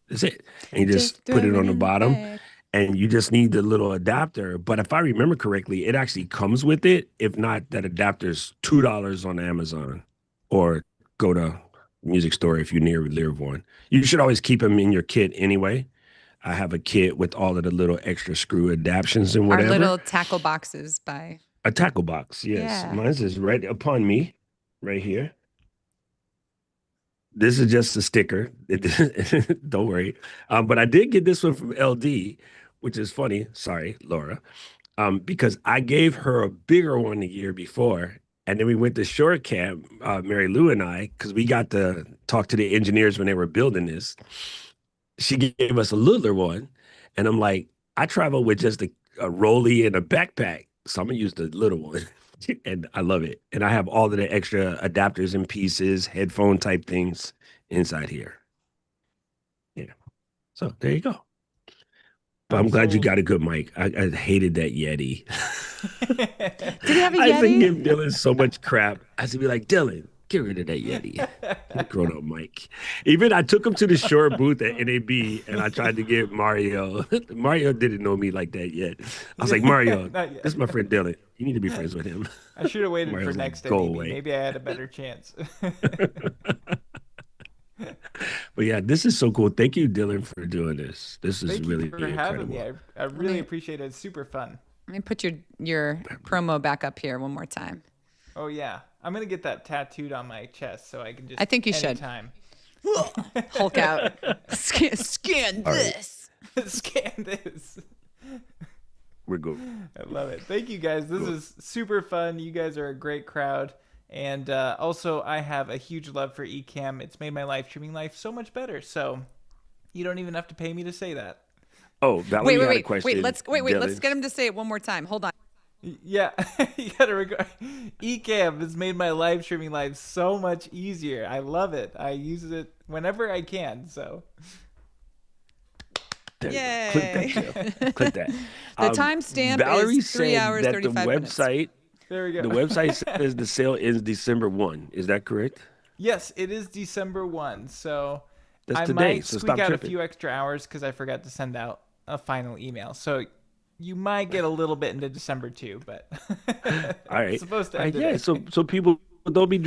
That's it. And you just put it on the bottom. And you just need the little adapter. But if I remember correctly, it actually comes with it. If not, that adapter's $2 on Amazon, or go to music store if you're near one. You should always keep them in your kit anyway. I have a kit with all of the little extra screw adaptions and whatever. Our little tackle boxes by... A tackle box, yes. Yeah. Mine's is right upon me, right here. This is just a sticker. Don't worry. But I did get this one from LD, which is funny. Sorry, Laura. Because I gave her a bigger one the year before. And then we went to Shore Camp, Mary Lou and I, because we got to talk to the engineers when they were building this. She gave us a littler one. And I'm like, I travel with just a rollie and a backpack. So I'm going to use the little one. And I love it. And I have all of the extra adapters and pieces, headphone type things inside here. Yeah. So there you go. But I'm glad you got a good mic. I hated that Yeti. Did he have a Yeti? I used to give Dylan so much crap. I used to be like, Dylan, get rid of that Yeti. Grown up mic. Even I took him to the Shure booth at NAB and I tried to get Mario. Mario didn't know me like that yet. I was like, Mario, this is my friend Dylan. You need to be friends with him. I should have waited Mario's for next NAB. Maybe I had a better chance. But yeah, this is so cool. Thank you, Dylan, for doing this. This is Thank really you for having me. I really appreciate it. It's super fun. Let me put your promo back up here one more time. Oh yeah, I'm gonna get that tattooed on my chest so I can just. I think you should. Hulk out. Scan this. Scan this. We're good. I love it. Thank you guys. This is super fun. You guys are a great crowd. And also, I have a huge love for Ecamm. It's made my live streaming life so much better. So you don't even have to pay me to say that. Oh, Valerie had a question. Let's get him to say it one more time. Hold on. Yeah, you gotta record. Ecamm has made my live streaming life so much easier. I love it. I use it whenever I can. So. Yay! Click that. The timestamp is 3 hours, 35 minutes. There we go. The website says the sale ends December 1. Is that correct? Yes, it is December 1. So that's I today. might So squeak out tripping. a few extra hours because I forgot to send out a final email. So you might get a little bit into December too, but all right. It's supposed to end today. Yeah. So people don't be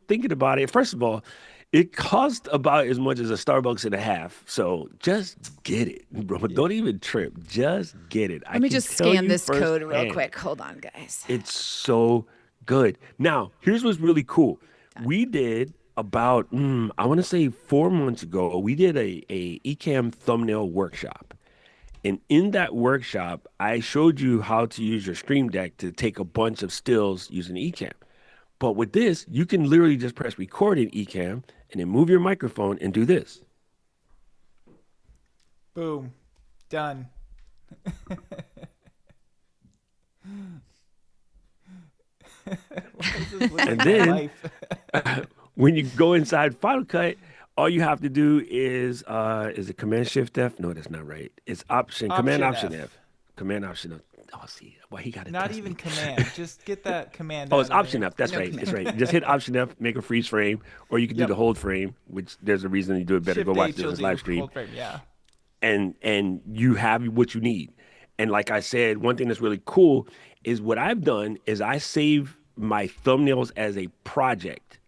thinking about it. First of all, it costs about as much as a Starbucks and a half. So just get it, bro. Yeah. Don't even trip. Just get it. Let me just scan this code real quick. Hold on, guys. It's so good. Now, here's what's really cool. We did about, I want to say 4 months ago, we did a Ecamm thumbnail workshop. And in that workshop, I showed you how to use your Stream Deck to take a bunch of stills using Ecamm. But with this, you can literally just press record in Ecamm and then move your microphone and do this. Boom. Done. And then when you go inside Final Cut, all you have to do is it Command Shift F? No, that's not right. It's Command Option F. Command Option F. Oh, see, well, he got it. Not even Command. Just get that Command. Oh, it's Option F. That's right. That's right. Just hit Option F, make a freeze frame, or you can do the hold frame, which there's a reason you do it better. Shift Go watch H, this live stream. Hold frame, yeah. And you have what you need. And like I said, one thing that's really cool is what I've done is I save my thumbnails as a project.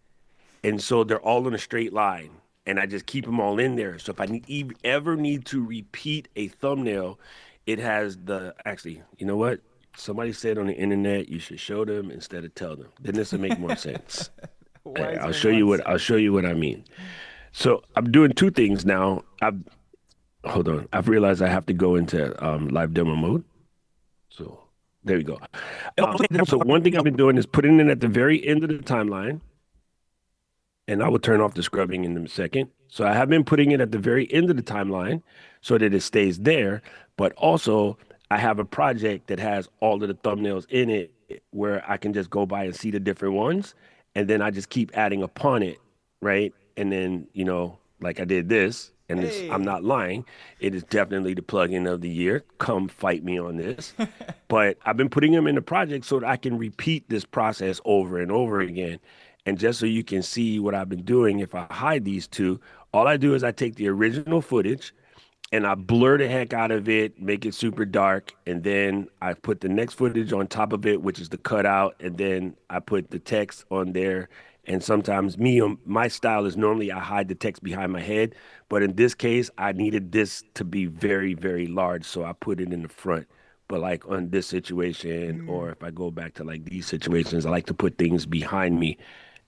And so they're all in a straight line. And I just keep them all in there. So if I ever need to repeat a thumbnail, it has actually, you know what? Somebody said on the internet you should show them instead of tell them. Then this will make more sense. I'll show you what I mean. So I'm doing two things now. Hold on. I've realized I have to go into live demo mode. So there you go. So one thing I've been doing is putting it at the very end of the timeline. And I will turn off the scrubbing in a second. So I have been putting it at the very end of the timeline so that it stays there. But also, I have a project that has all of the thumbnails in it where I can just go by and see the different ones. and then I just keep adding upon it, right? And then, you know, like I did this, and this, I'm not lying. It is definitely the plugin of the year. Come fight me on this. But I've been putting them in the project so that I can repeat this process over and over again. And just so you can see what I've been doing, if I hide these two, all I do is I take the original footage and I blur the heck out of it, make it super dark, and then I put the next footage on top of it, which is the cutout, and then I put the text on there. And sometimes my style is normally I hide the text behind my head, but in this case, I needed this to be very, very large, so I put it in the front. But like on this situation, or if I go back to like these situations, I like to put things behind me.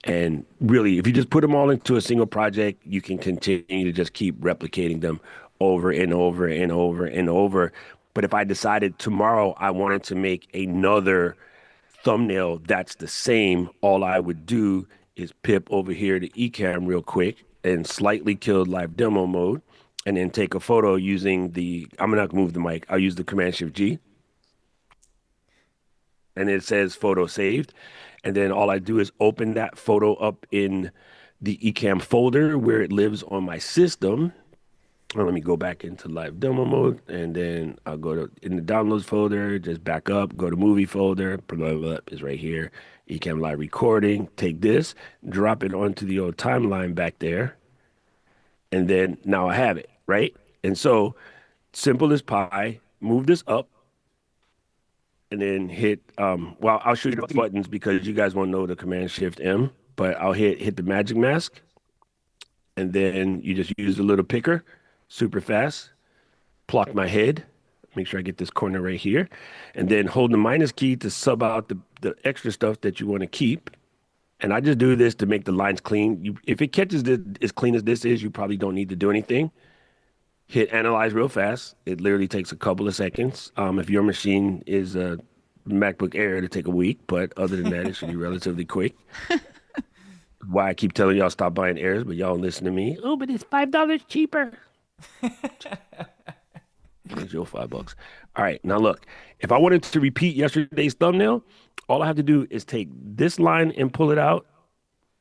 And really, if you just put them all into a single project, you can continue to just keep replicating them over and over and over and over. But if I decided tomorrow I wanted to make another thumbnail that's the same, all I would do is pip over here to Ecamm real quick and slightly kill live demo mode, and then take a photo using I'm not gonna move the mic, I'll use the Command-Shift-G. And it says photo saved. And then all I do is open that photo up in the Ecamm folder where it lives on my system. Well, let me go back into live demo mode, and then I'll go in the downloads folder, just back up, go to movie folder, blah, blah, blah, is right here. Ecamm live recording, take this, drop it onto the old timeline back there. And then now I have it, right? And so simple as pie, move this up, and then hit, well, I'll show you the buttons because you guys won't know the Command-Shift-M, but I'll hit the magic mask, and then you just use the little picker, super fast, pluck my head, make sure I get this corner right here, and then hold the minus key to sub out the extra stuff that you want to keep. And I just do this to make the lines clean. If it catches this as clean as this is, you probably don't need to do anything. Hit analyze real fast. It literally takes a couple of seconds. If your machine is a MacBook Air, it'll take a week, but other than that, it should be relatively quick. Why I keep telling y'all stop buying Airs, but y'all listen to me. Oh, but it's $5 cheaper. Here's your $5. All right, now look, if I wanted to repeat yesterday's thumbnail, all I have to do is take this line and pull it out,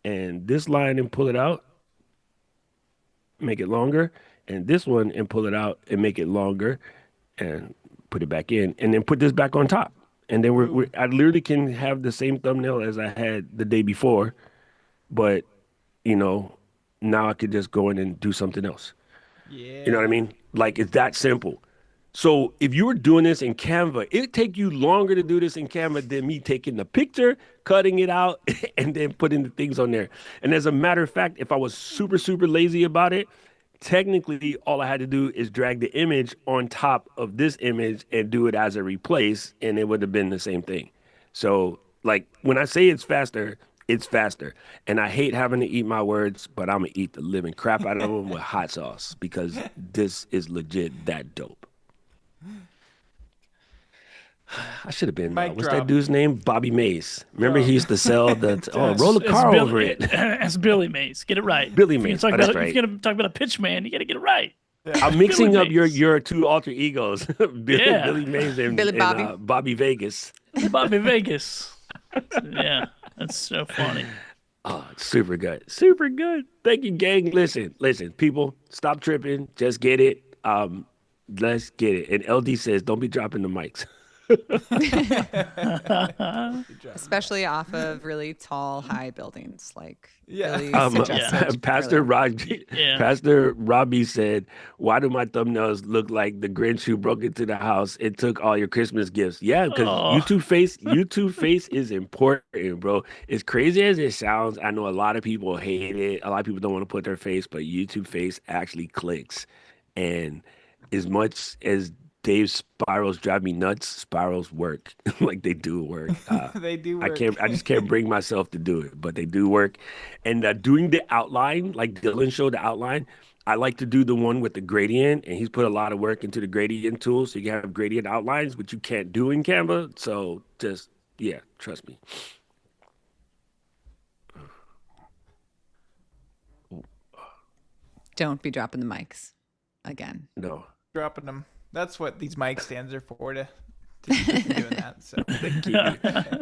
and this line and pull it out, make it longer, and this one and pull it out and make it longer, and put it back in, and then put this back on top. And then I literally can have the same thumbnail as I had the day before, but, you know, now I could just go in and do something else. Yeah. You know what I mean? Like, it's that simple. So if you were doing this in Canva, it'd take you longer to do this in Canva than me taking the picture, cutting it out, and then putting the things on there. And as a matter of fact, if I was super, super lazy about it, technically all I had to do is drag the image on top of this image and do it as a replace, and it would have been the same thing. So, like, when I say it's faster, it's faster. And I hate having to eat my words, but I'm going to eat the living crap out of them with hot sauce because this is legit that dope. I should have been, what's that dude's name? Bobby Mays. Remember he used to sell roll a car over it. That's Billy Mays. Get it right. Billy Mays, that's right. If you're going to talk about a pitch man, you got to get it right. I'm mixing up your two alter egos, Billy Mays and Bobby Vegas. Bobby Vegas. Yeah, that's so funny. Oh, it's super good. Super good. Thank you, gang. Listen, people, stop tripping. Just get it. Let's get it. And LD says, don't be dropping the mics. Especially off of really tall, high buildings, like Pastor Robbie said, "Why do my thumbnails look like the Grinch who broke into the house and took all your Christmas gifts?" Yeah, because YouTube face is important, bro. As crazy as it sounds, I know a lot of people hate it. A lot of people don't want to put their face, but YouTube face actually clicks. And as much as Dave's spirals drive me nuts, spirals work. Like, they do work. They do work. I just can't bring myself to do it, but they do work. And doing the outline, like Dylan showed the outline, I like to do the one with the gradient, and he's put a lot of work into the gradient tool, so you can have gradient outlines, which you can't do in Canva. So just, yeah, trust me. Don't be dropping the mics again. No. Dropping them. That's what these mic stands are for, to keep you from doing that. So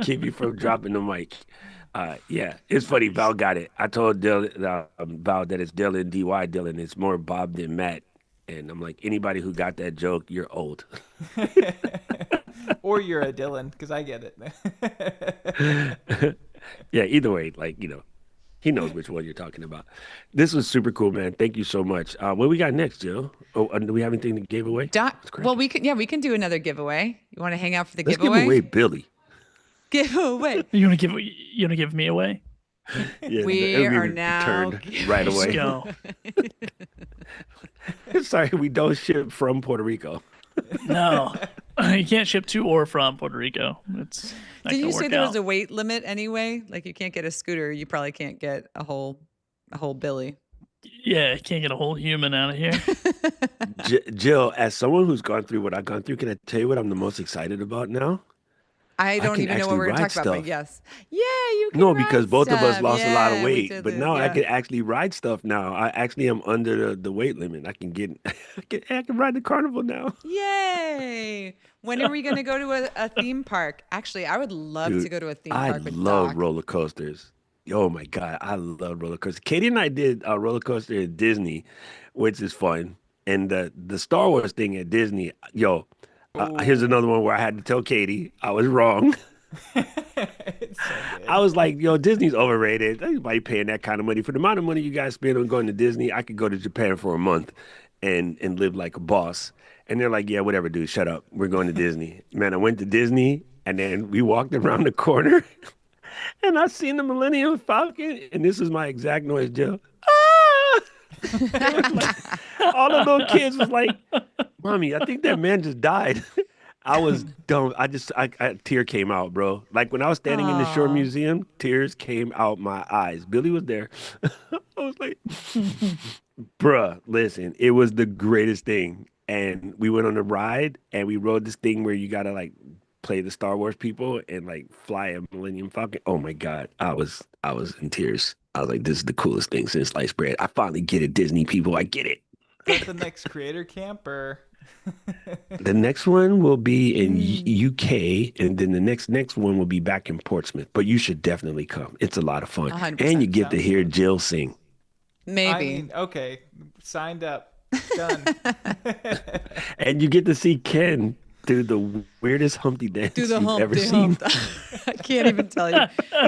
keep you from dropping the mic. Yeah, it's funny. Val got it. I told Val that it's Dylan, DY Dylan. It's more Bob than Matt. And I'm like, anybody who got that joke, you're old. Or you're a Dylan, because I get it. Yeah, either way, like, he knows which one you're talking about. This was super cool, man. Thank you so much. What we got next, Jill? Oh, do we have anything to give away? Well, we can do another giveaway. You want to hang out for the Let's giveaway? Give away Billy. Giveaway. You want to give me away? Yeah, we are now turned right away. Let's go. Sorry, we don't ship from Puerto Rico. No, you can't ship to or from Puerto Rico. It's Did you say there was a weight limit anyway? Like you can't get a scooter, you probably can't get a whole Billy. Yeah, you can't get a whole human out of here. Jill, as someone who's gone through what I've gone through, can I tell you what I'm the most excited about now? I don't even know what we're going to talk about, but yes. Yeah, you can No, because both stuff. of us lost a lot of weight, did but now I can actually ride stuff now. I actually am under the weight limit. I can ride the carnival now. Yay! When are we going to go to a theme park? Actually, I would love to go to a theme park with Doc. I love roller coasters. Oh my God, I love roller coasters. Katie and I did a roller coaster at Disney, which is fun. And the Star Wars thing at Disney, here's another one where I had to tell Katie I was wrong. I was like, Disney's overrated. Anybody paying that kind of money? For the amount of money you guys spend on going to Disney, I could go to Japan for a month and live like a boss. And they're like, yeah, whatever, dude, shut up. We're going to Disney. Man, I went to Disney, and then we walked around the corner, and I seen the Millennium Falcon, and this is my exact noise, Joe. All the little kids was like, Mommy, I think that man just died. I was dumb. A tear came out, bro. Like when I was standing in the Shore Museum, tears came out my eyes. Billy was there. I was like, bruh, listen, it was the greatest thing. And we went on a ride and we rode this thing where you got to like play the Star Wars people and like fly a Millennium Falcon. Oh my God. I was in tears. I was like, this is the coolest thing since sliced bread. I finally get it, Disney people. I get it. Is that the next creator camp or? The next one will be in UK, and then the next one will be back in Portsmouth. But you should definitely come. It's a lot of fun. 100%. And you get to hear Jill sing. Maybe. Okay. Signed up. Done. And you get to see Ken do the weirdest Humpty dance you've ever seen. I can't even tell you.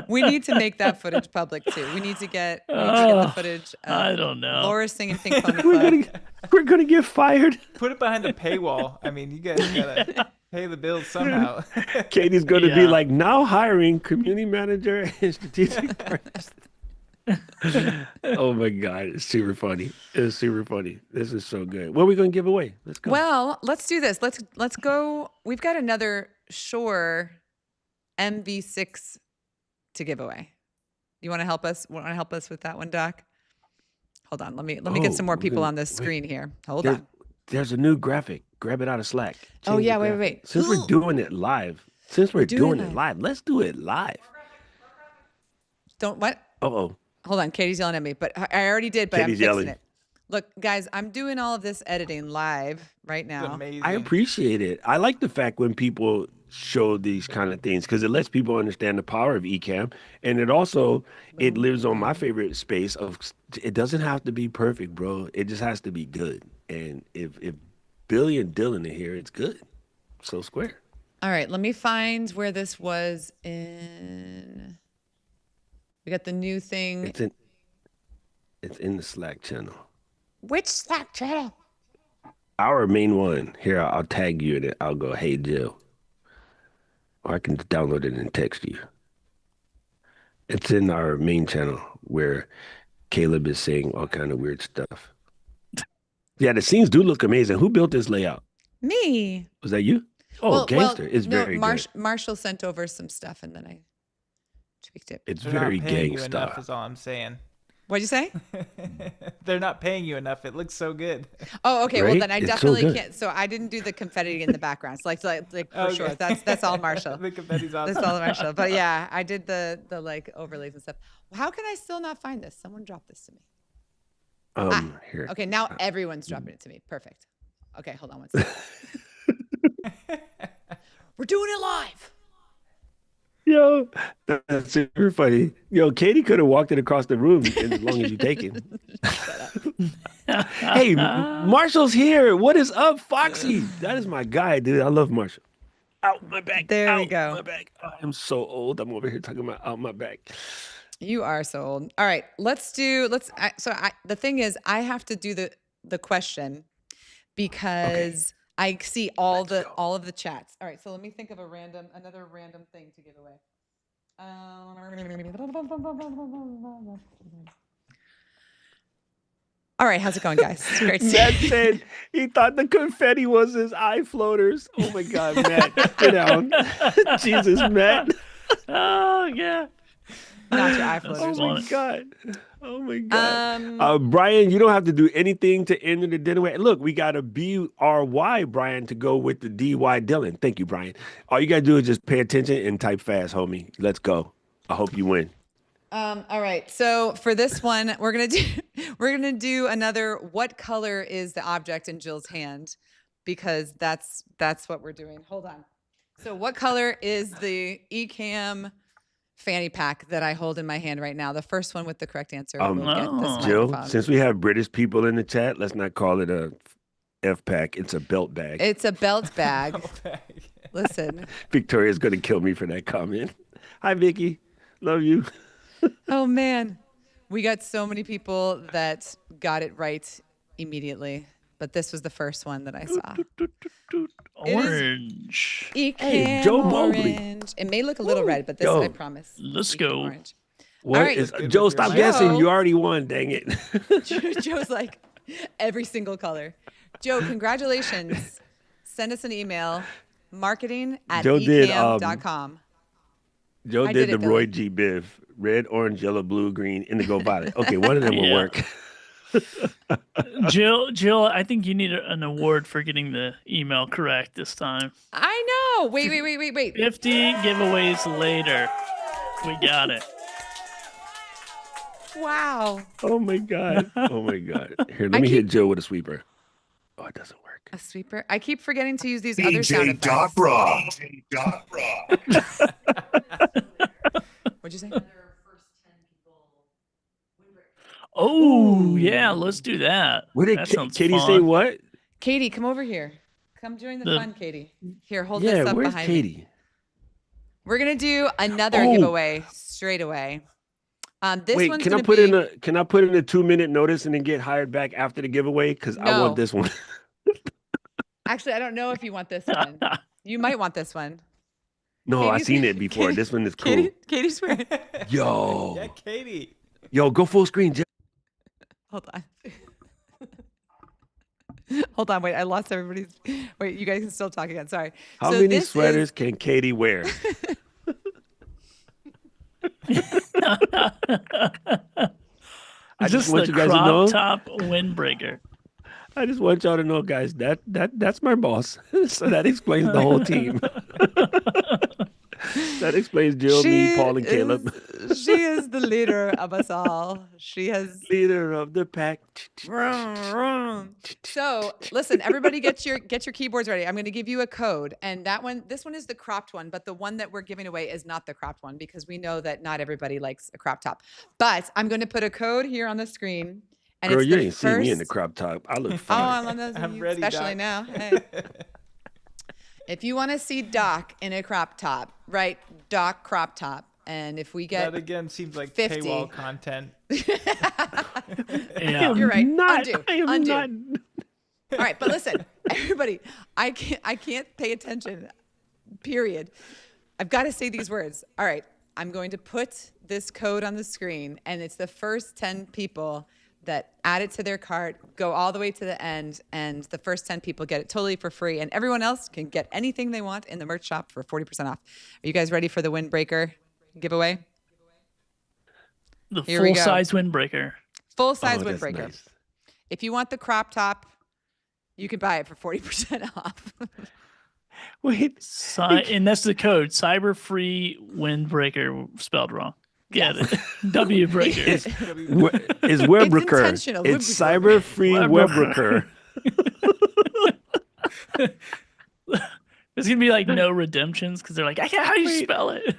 We need to make that footage public too. We need to get the footage. I don't know. Laura singing Pink Pony Club. We're gonna get fired. Put it behind a paywall. I mean, you guys gotta pay the bills somehow. Katie's gonna be like, now hiring community manager and strategic partners. Oh my God, it's super funny. It's super funny. This is so good. What are we gonna give away? Let's go. Well, let's do this. Let's go. We've got another Shure MV6 to give away. You want to help us? Want to help us with that one, Doc? Hold on. Let me get some more people on this screen here. Hold on. There's a new graphic. Grab it out of Slack. Oh yeah, wait. Since we're doing it live, let's do it live. Don't what? Uh-oh. Hold on, Katie's yelling at me, but I already did, but Katie's I'm fixing yelling. it. Look, guys, I'm doing all of this editing live right now. Amazing. I appreciate it. I like the fact when people show these kind of things because it lets people understand the power of Ecamm, and it lives on my favorite space of it doesn't have to be perfect, bro. It just has to be good. And if Billy and Dylan are here, it's good. So square. All right, let me find where this was in. We got the new thing. It's in the Slack channel. Which Slack channel? Our main one. Here, I'll tag you in it. I'll go, hey, Jill. Or I can download it and text you. It's in our main channel where Caleb is saying all kind of weird stuff. Yeah, the scenes do look amazing. Who built this layout? Me. Was that you? Oh, gangster. It's very good. Marshall sent over some stuff and then I tweaked it. It's They're very not paying you gangsta. enough is all I'm saying. What'd you say? They're not paying you enough. It looks so good. Oh, okay. Right? Well, then I It's so definitely good. can't. So I didn't do the confetti in the background. So like for sure. That's all Marshall. The confetti's awesome. That's all Marshall. But yeah, I did the like overlays and stuff. How can I still not find this? Someone dropped this to me. Here. Okay, now everyone's dropping it to me. Perfect. Okay, hold on one second. We're doing it live. Yo, that's super funny. Yo, Katie could have walked it across the room as long as you take it. Hey, Marshall's here. What is up, Foxy? That is my guy, dude. I love Marshall. Out my back. There we go. My back. Oh, I'm so old. I'm over here talking about out my back. You are so old. All right, the thing is, I have to do the question because I see all of the chats. All right, so let me think of another random thing to give away. All right, how's it going, guys? It's great to see Matt said he thought the confetti was his eye floaters. Oh my God, Matt, sit down. Jesus, Matt. Oh yeah. Not your eye floaters. Oh my God. Oh my God. Brian, you don't have to do anything to enter the dinner way. Look, we got a BRY Brian to go with the DY Dylan. Thank you, Brian. All you gotta do is just pay attention and type fast, homie. Let's go. I hope you win. All right. So for this one, we're gonna do another. What color is the object in Jill's hand? Because that's what we're doing. Hold on. So what color is the Ecamm fanny pack that I hold in my hand right now? The first one with the correct answer will get this Jill, microphone. since we have British people in the chat, let's not call it a F pack. It's a belt bag. It's a belt bag. Listen. Victoria's gonna kill me for that comment. Hi, Vicky. Love you. Oh man, we got so many people that got it right immediately, but this was the first one that I saw. Orange. Ecamm Hey, Joe Mobley. orange. It may look a little red, but this I promise. Let's Ecamm go. Orange. What All right. is Joe? Stop guessing. You already won. Dang it. Joe's like every single color. Joe, congratulations. Send us an email, marketing@ecamm.com. Joe did the Roy G. Biv. Red, orange, yellow, blue, green, indigo, violet. Okay, one of them will work. Jill, I think you need an award for getting the email correct this time. I know. Wait. 50 giveaways later. We got it. Wow. Oh my God. Oh my God. Here, let me hit Jill with a sweeper. Oh, it doesn't work. A sweeper? I keep forgetting to use these other sound effects. What'd you say? Oh, yeah, let's do that. What did Katie say? What? Katie, come over here. Come join the fun, Katie. Here, hold this up where's behind Katie? me. We're gonna do another giveaway straight away. This Wait, one's can I put in a 2-minute notice and then get hired back after the giveaway? Because I want this one. Actually, I don't know if you want this one. You might want this one. No, I've seen it before. This one is cool. Katie swear. Yo. Yeah, Katie. Yo, go full screen, Jill. Hold on. Hold on. Wait, I lost everybody's. Wait, you guys can still talk again. Sorry. How many sweaters can Katie wear? I just want you guys to know. Top windbreaker. I just want y'all to know, guys, that's my boss. So that explains the whole team. That explains Jill, me, Paul, and Caleb. She is the leader of us all. She has leader of the pack. So listen, everybody, get your keyboards ready. I'm going to give you a code, and this one is the cropped one, but the one that we're giving away is not the cropped one because we know that not everybody likes a crop top. But I'm going to put a code here on the screen. And girl, it's you ain't seen me in the crop top. I look fine. I'm ready, especially Doc. Now. Hey. If you want to see Doc in a crop top, right? Doc crop top. And if we get that again seems like 50. paywall content. Yeah. You're right. Undo. All right, but listen, everybody, I can't pay attention. Period. I've got to say these words. All right, I'm going to put this code on the screen, and it's the first 10 people that add it to their cart, go all the way to the end, and the first 10 people get it totally for free, and everyone else can get anything they want in the merch shop for 40% off. Are you guys ready for the windbreaker giveaway? The full-size windbreaker. Full-size windbreaker. Nice. If you want the crop top, you can buy it for 40% off. Wait. And that's the code. Cyber-free windbreaker spelled wrong. Get it. W breaker. It's Webbreaker. It's cyber-free Webbreaker. There's going to be like no redemptions because they're like, how do you spell it?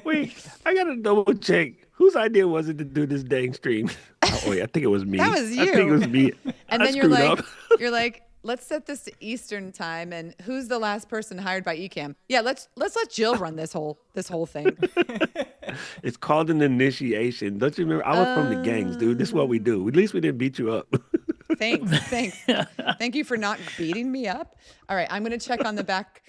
Wait, I gotta double check. Whose idea was it to do this dang stream? Oh wait, I think it was me. That was I think it was you. me. And I then screwed up. you're like, let's set this to Eastern time. And who's the last person hired by Ecamm? Yeah, let's let Jill run this whole thing. It's called an initiation. Don't you remember? I was from the gangs, dude. This is what we do. At least we didn't beat you up. Thanks. Thank you for not beating me up. All right, I'm gonna check on the back.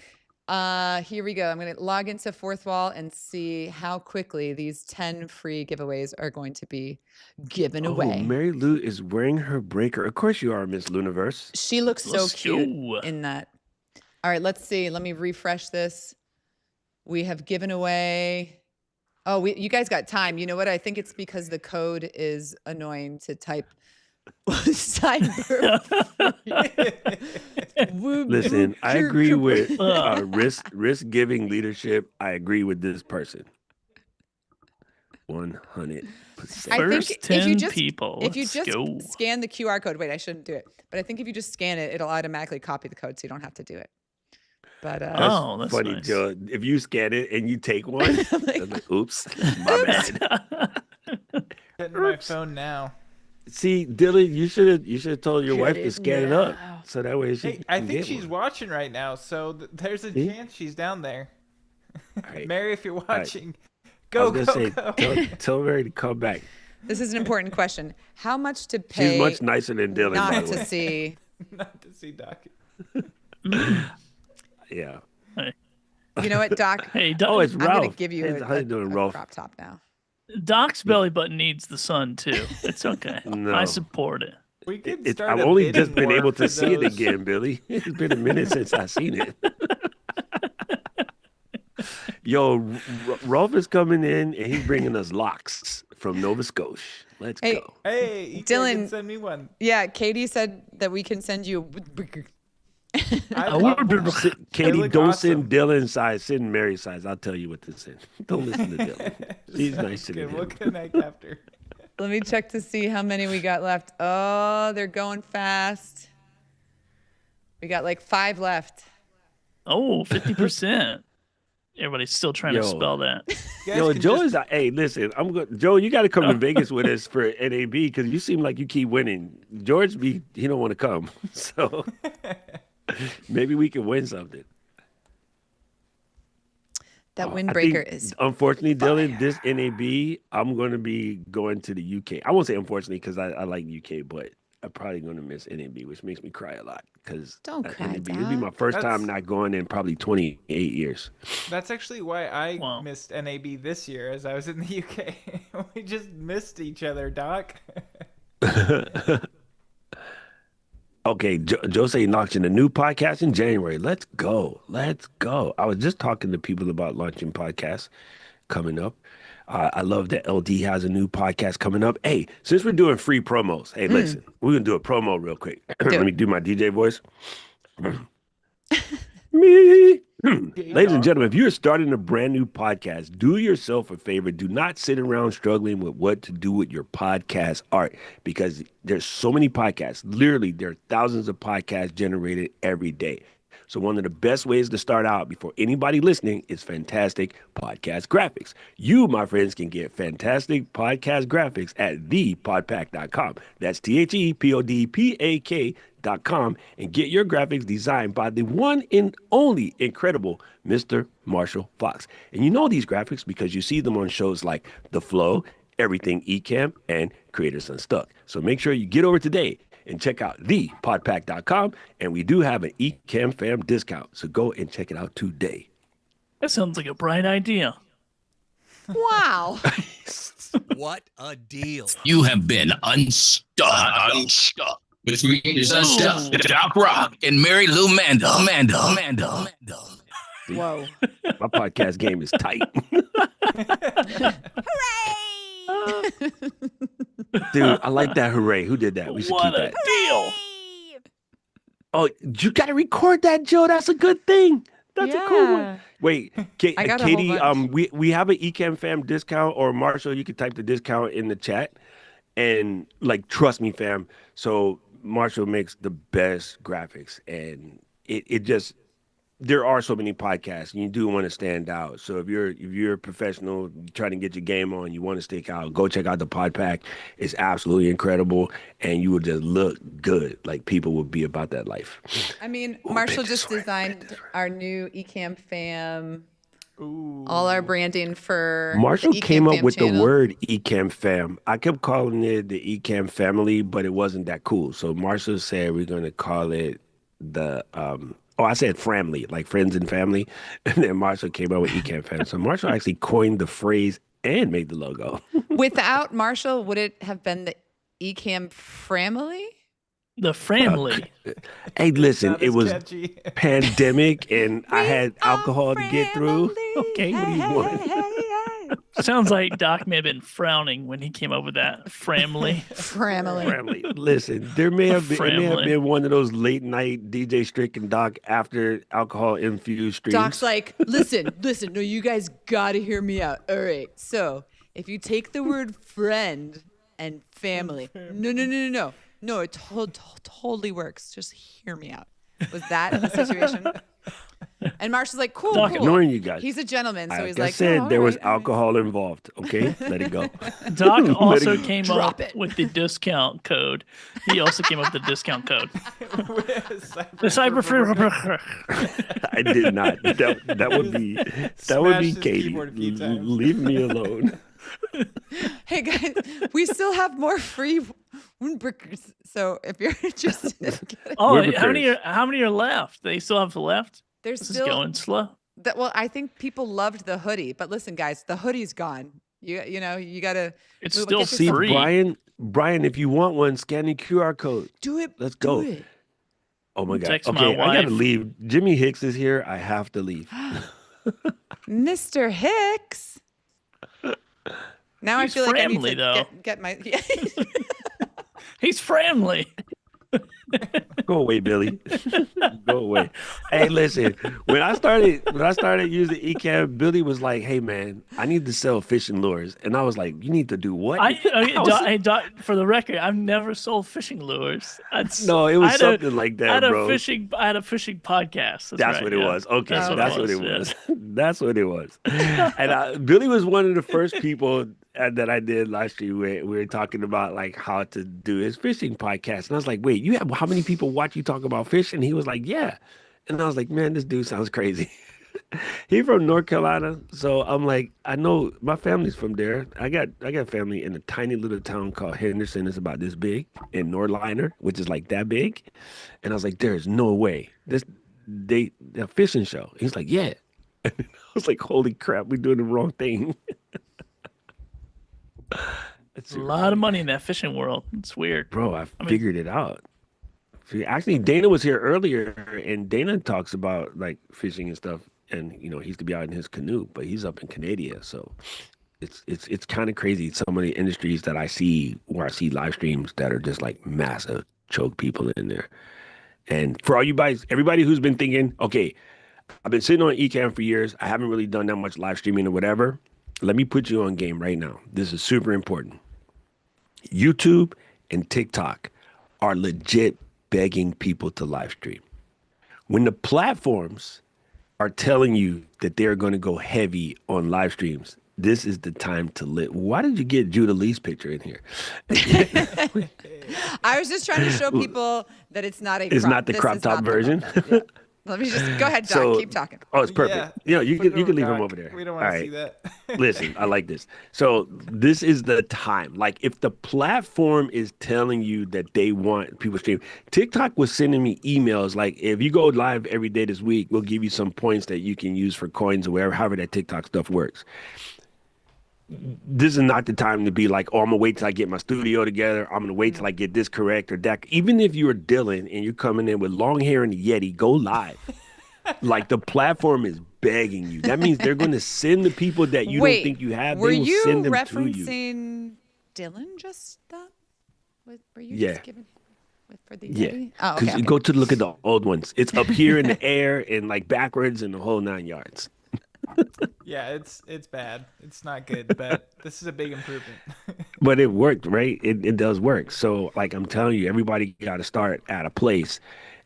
Here we go. I'm gonna log into Fourth Wall and see how quickly these 10 free giveaways are going to be given away. Mary Lou is wearing her breaker. Of course you are, Miss Luniverse. She looks so cute in that. All right, let's see. Let me refresh this. We have given away. Oh, you guys got time. You know what? I think it's because the code is annoying to type. Cyber. Listen, I agree with risk giving leadership. I agree with this person. 100%. I think if you just go. scan the QR code. Wait, I shouldn't do it. But I think if you just scan it, it'll automatically copy the code, so you don't have to do it. But that's funny, nice. Joe. If you scan it and you take one, like, oops, my bad. Getting my phone now. See, Dylan, you should have told your wife to scan it up, so that way she. Hey, I think she's watching right now, so there's a chance she's down there. Right. Mary, if you're watching, go. Tell Mary to come back. This is an important question. How much to pay? She's much nicer than Dylan. Not to see. Not to see Doc. Yeah. Hey. You know what, Doc? Hey, Doc. Oh, it's Ralph. I'm going to give you how you doing, Ralph? crop top now. Doc's belly button needs the sun too. It's okay. No. I support it. We can start. I've only just been able to see it again, Billy. It's been a minute since I've seen it. Yo, Rolf is coming in and he's bringing us locks from Nova Scotia. Let's go. Hey, Dylan, send me one. Yeah, Katie said that we can send you. Katie, don't send Dylan's size, send Mary's size. I'll tell you what to send. Don't listen to Dylan. She's nice to him. We'll connect after. Let me check to see how many we got left. Oh, they're going fast. We got like 5 left. Oh, 50%. Everybody's still trying to spell that. Yo, Joe is. Hey, listen, I'm good. Joe, you got to come to Vegas with us for NAB because you seem like you keep winning. George, he don't want to come, so maybe we can win something. That windbreaker is. Unfortunately, fire. Dylan, this NAB, I'm going to be going to the UK. I won't say unfortunately because I like UK, but I'm probably going to miss NAB, which makes me cry a lot because don't cry. NAB, it'll be my first time not going in probably 28 years. That's actually why I missed NAB this year, as I was in the UK. We just missed each other, Doc. Okay, Joe said he launching a new podcast in January. Let's go. I was just talking to people about launching podcasts coming up. I love that LD has a new podcast coming up. Hey, since we're doing free promos, hey, listen, we're going to do a promo real quick. Let me do my DJ voice. Me. Ladies and gentlemen, if you're starting a brand new podcast, do yourself a favor. Do not sit around struggling with what to do with your podcast art because there's so many podcasts. Literally, there are thousands of podcasts generated every day. So one of the best ways to start out before anybody listening is fantastic podcast graphics. You, my friends, can get fantastic podcast graphics at thepodpack.com. That's THEPODPAK.com and get your graphics designed by the one and only incredible Mr. Marshall Fox. And you know these graphics because you see them on shows like The Flow, Everything Ecamm, and Creators Unstuck. So make sure you get over today and check out thepodpack.com. And we do have an Ecamm Fam discount. So go and check it out today. That sounds like a bright idea. Wow. What a deal. You have been unstuck. With Creators Unstuck, Doc Rock, and Mary Lou Mando. Whoa. My podcast game is tight. Hooray! Dude, I like that hooray. Who did that? We should keep that. Deal. Oh, you got to record that, Joe. That's a good thing. That's a cool one. Wait, Katie, we have an Ecamm Fam discount, or Marshall, you can type the discount in the chat. And like, trust me, fam. So Marshall makes the best graphics, and it just there are so many podcasts, and you do want to stand out. So if you're a professional, trying to get your game on, you want to stick out, go check out the Pod Pack. It's absolutely incredible, and you will just look good. Like people will be about that life. I mean, Marshall just designed our new Ecamm Fam. All our branding for Marshall came up with channel. the word Ecamm Fam. I kept calling it the Ecamm Family, but it wasn't that cool. So Marshall said we're going to call it the I said family, like friends and family. And then Marshall came up with Ecamm Fam. So Marshall actually coined the phrase and made the logo. Without Marshall, would it have been the Ecamm Family? The family. Hey, listen, it was catchy. pandemic and I had alcohol to get through. Okay, what do you want? Sounds like Doc may have been frowning when he came up with that family. Family. Listen, there may have been one of those late night DJ Strick and Doc after alcohol infused streams. Doc's like, listen, no, you guys gotta hear me out. All right, so if you take the word friend and family, no, it totally works. Just hear me out. Was that the situation? And Marshall's like, cool, Doc, cool. ignoring you guys. He's a gentleman, so he's I like, said oh, there was all right. alcohol involved. Okay, let it go. Doc also go. came Drop up it. with the discount code. He also came up with the discount code. The cyber. I did not. That would be Smashed his Katie. keyboard a few times. Leave me alone. Hey guys, we still have more free Woundbrickers. So if you're interested, Oh, how many are left? They still have left? there's This still is going slow. well, I think people loved the hoodie, but listen, guys, the hoodie's gone. You know, you gotta. It's move- still get See, yourself- Brian, if you want one, scan the QR code. Do it. Let's go. Do it. Oh my God. Text my Okay, I gotta wife. leave. Jimmy Hicks is here. I have to leave. Mr. Hicks. Now He's I feel like I friendly, need to though. get my. He's friendly. Go away, Billy. Go away. Hey, listen. When I started using Ecamm, Billy was like, "Hey, man, I need to sell fishing lures," and I was like, "You need to do what?" Doc, for the record, I've never sold fishing lures. No, it was something like that, bro. I had a fishing podcast. That's what it was. Okay, That's what it was. That's what it was. And Billy was one of the first people that I did last year. We were talking about like how to do his fishing podcast, and I was like, "Wait, you have how many people watch you talk about fish?" And he was like, "Yeah," and I was like, "Man, this dude sounds crazy." He's from North Carolina, so I'm like, I know my family's from there. I got family in a tiny little town called Henderson. It's about this big, in Norliner, which is like that big. And I was like, there's no way a fishing show. He's like, yeah. And I was like, holy crap, we're doing the wrong thing. It's a lot of money in that fishing world. It's weird. Bro, I figured it out. Actually, Dana was here earlier, and Dana talks about like fishing and stuff. And he used to be out in his canoe, but he's up in Canada, so it's kind of crazy. Some of the industries that I see, where I see live streams that are just like massive, choke people in there. And for all you guys, everybody who's been thinking, okay, I've been sitting on Ecamm for years, I haven't really done that much live streaming or whatever. Let me put you on game right now. This is super important. YouTube and TikTok are legit begging people to live stream. When the platforms are telling you that they're going to go heavy on live streams, this is the time to lit. Why did you get Judah Lee's picture in here? I was just trying to show people that it's not a. It's not the crop top version. Yeah. Let me just go ahead, Doc. Keep talking. Oh, it's perfect. Yeah, You can leave him over there. We don't want to see that. Listen, I like this. So this is the time. Like if the platform is telling you that they want people stream, TikTok was sending me emails like, if you go live every day this week, we'll give you some points that you can use for coins or wherever, however that TikTok stuff works. This is not the time to be like, oh, I'm gonna wait till I get my studio together. I'm gonna wait till I get this correct or that. Even if you're Dylan and you're coming in with long hair and a Yeti, go live. Like the platform is begging you. That means they're going to send the people that you don't think you have. They will send them to you. Were you referencing Dylan just then? Were you just giving for the Yeti? Oh, because you go to look at the old ones. It's up here in the air and like backwards and the whole 9 yards. Yeah, it's bad. It's not good, but this is a big improvement. But it worked, right? It does work. So like I'm telling you, everybody got to start at a place.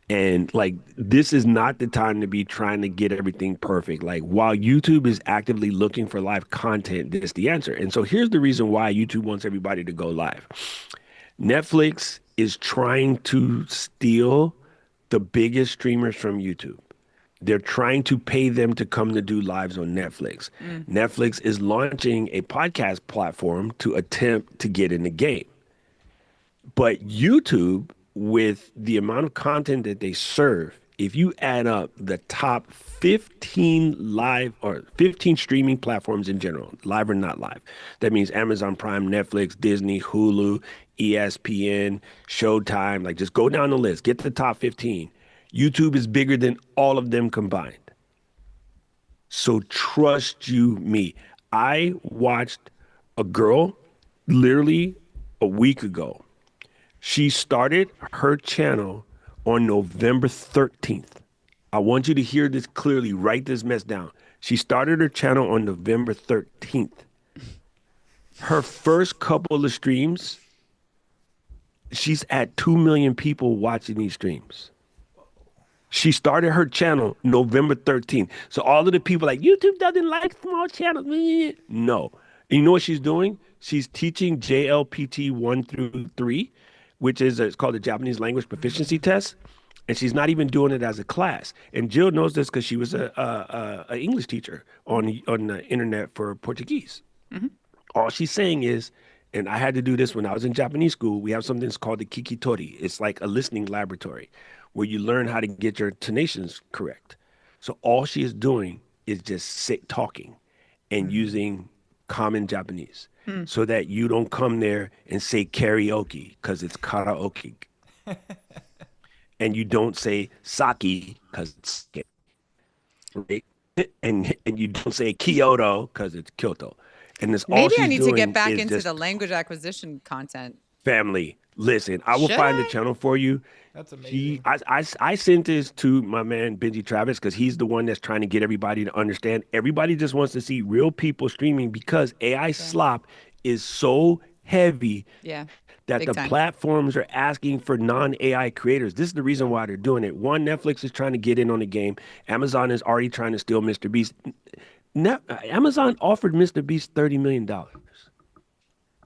And like, this is not the time to be trying to get everything perfect. Like, while YouTube is actively looking for live content, this is the answer. And so here's the reason why YouTube wants everybody to go live. Netflix is trying to steal the biggest streamers from YouTube. They're trying to pay them to come to do lives on Netflix. Netflix is launching a podcast platform to attempt to get in the game. But YouTube, with the amount of content that they serve, if you add up the top 15 live or 15 streaming platforms in general, live or not live, that means Amazon Prime, Netflix, Disney, Hulu, ESPN, Showtime, like just go down the list, get to the top 15. YouTube is bigger than all of them combined. So trust you me. I watched a girl literally a week ago. She started her channel on November 13th. I want you to hear this clearly. Write this mess down. She started her channel on November 13th. Her first couple of streams, she's at 2 million people watching these streams. She started her channel November 13th. So all of the people like, YouTube doesn't like small channels. No. And you know what she's doing? She's teaching JLPT 1 through 3, which is it's called the Japanese Language Proficiency Test. And she's not even doing it as a class. And Jill knows this because she was a English teacher on the internet for Portuguese. All she's saying is, and I had to do this when I was in Japanese school, we have something that's called the Kikitori. It's like a listening laboratory where you learn how to get your tonations correct. So all she is doing is just talking and using common Japanese so that you don't come there and say karaoke because it's karaoke. And you don't say sake because it's right? And you don't say Kyoto because it's Kyoto. And this all Maybe she's I need to doing get back is into just the language acquisition content. family. Listen, I will find the channel for you. That's amazing. I sent this to my man Benji Travis because he's the one that's trying to get everybody to understand. Everybody just wants to see real people streaming because AI slop is so heavy that big the time. platforms are asking for non-AI creators. This is the reason why they're doing it. One, Netflix is trying to get in on the game. Amazon is already trying to steal Mr. Beast. Amazon offered Mr. Beast $30 million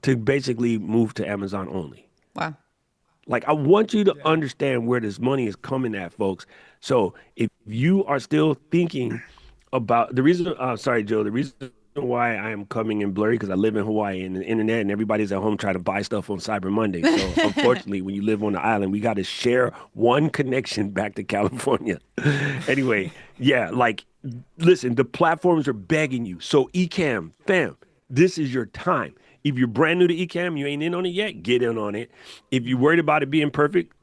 to basically move to Amazon only. Wow. Like, I want you to understand where this money is coming at, folks. So if you are still thinking about the reason, sorry, Joe, the reason why I am coming in blurry because I live in Hawaii and the internet and everybody's at home trying to buy stuff on Cyber Monday. So unfortunately, when you live on the island, we got to share one connection back to California. Anyway, yeah, like, listen, the platforms are begging you. So Ecamm, fam, this is your time. If you're brand new to Ecamm, you ain't in on it yet, get in on it. If you're worried about it being perfect,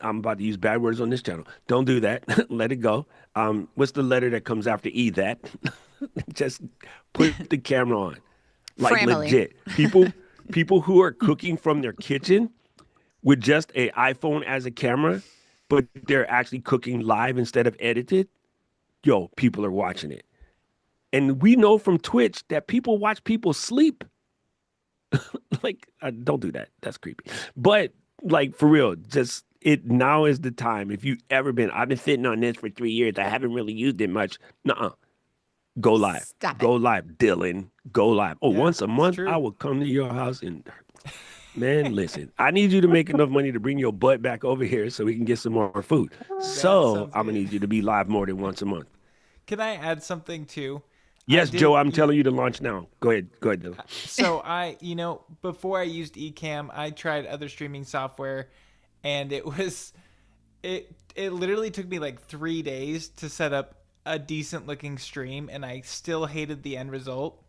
I'm about to use bad words on this channel. Don't do that. Let it go. What's the letter that comes after E? That? Just put the camera on. Like Family. legit. People who are cooking from their kitchen with just an iPhone as a camera, but they're actually cooking live instead of edited. Yo, people are watching it. And we know from Twitch that people watch people sleep. Like, don't do that. That's creepy. But like, for real, just now is the time. If you ever been, I've been sitting on this for 3 years. I haven't really used it much. Nuh-uh. Go live. Go live, Dylan. Go live. Oh, once a month, I will come to your house and, man, listen, I need you to make enough money to bring your butt back over here so we can get some more food. So I'm going to need you to be live more than once a month. Can I add something too? Yes, Joe, I'm telling you to launch now. Go ahead, Dylan. So before I used Ecamm, I tried other streaming software, and it literally took me like 3 days to set up a decent looking stream, and I still hated the end result.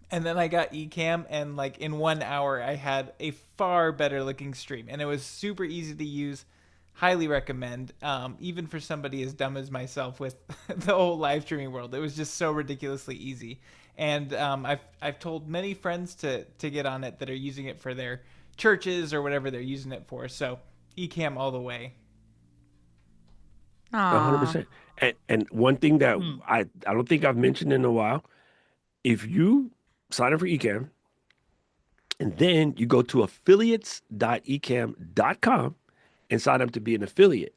And then I got Ecamm, and like in 1 hour, I had a far better looking stream, and it was super easy to use. Highly recommend, even for somebody as dumb as myself with the whole live streaming world. It was just so ridiculously easy. And I've told many friends to get on it that are using it for their churches or whatever they're using it for. So Ecamm all the way. 100%. And one thing that I don't think I've mentioned in a while, if you sign up for Ecamm and then you go to affiliates.ecamm.com and sign up to be an affiliate,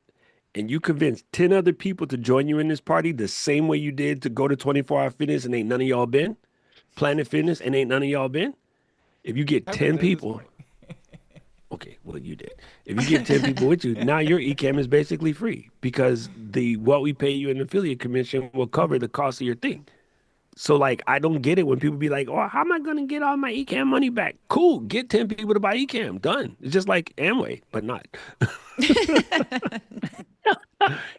and you convince 10 other people to join you in this party the same way you did to go to 24 Hour Fitness and ain't none of y'all been, Planet Fitness and ain't none of y'all been, if you get 10 people, okay, well, you did. If you get 10 people with you, now your Ecamm is basically free because what we pay you in affiliate commission will cover the cost of your thing. So, like, I don't get it when people be like, oh, how am I going to get all my Ecamm money back? Cool. Get 10 people to buy Ecamm. Done. It's just like Amway, but not.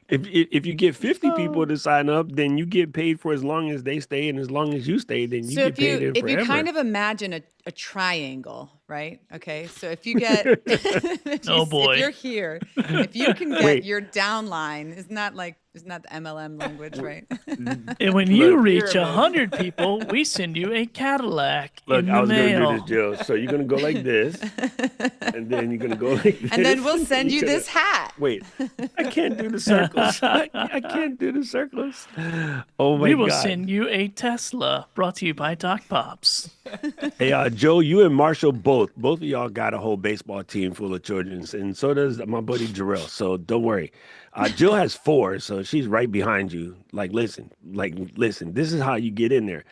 If you get 50 people to sign up, then you get paid for as long as they stay, and as long as you stay, then you get paid in forever. If you kind of imagine a triangle, right? Okay, so if you get, if you're here, if you can get your downline, isn't that the MLM language, right? And when you reach 100 people, we send you a Cadillac in the mail. I was going to do this, Jill. So you're going to go like this, and then you're going to go like this. And then we'll send you this hat. Wait, I can't do the circles. I can't do the circles. Oh, my God. We will send you a Tesla, brought to you by Doc Pops. Hey, Joe, you and Marshall both of y'all got a whole baseball team full of children, and so does my buddy Jarrell. So don't worry. Jill has 4, so she's right behind you. Listen, this is how you get in there.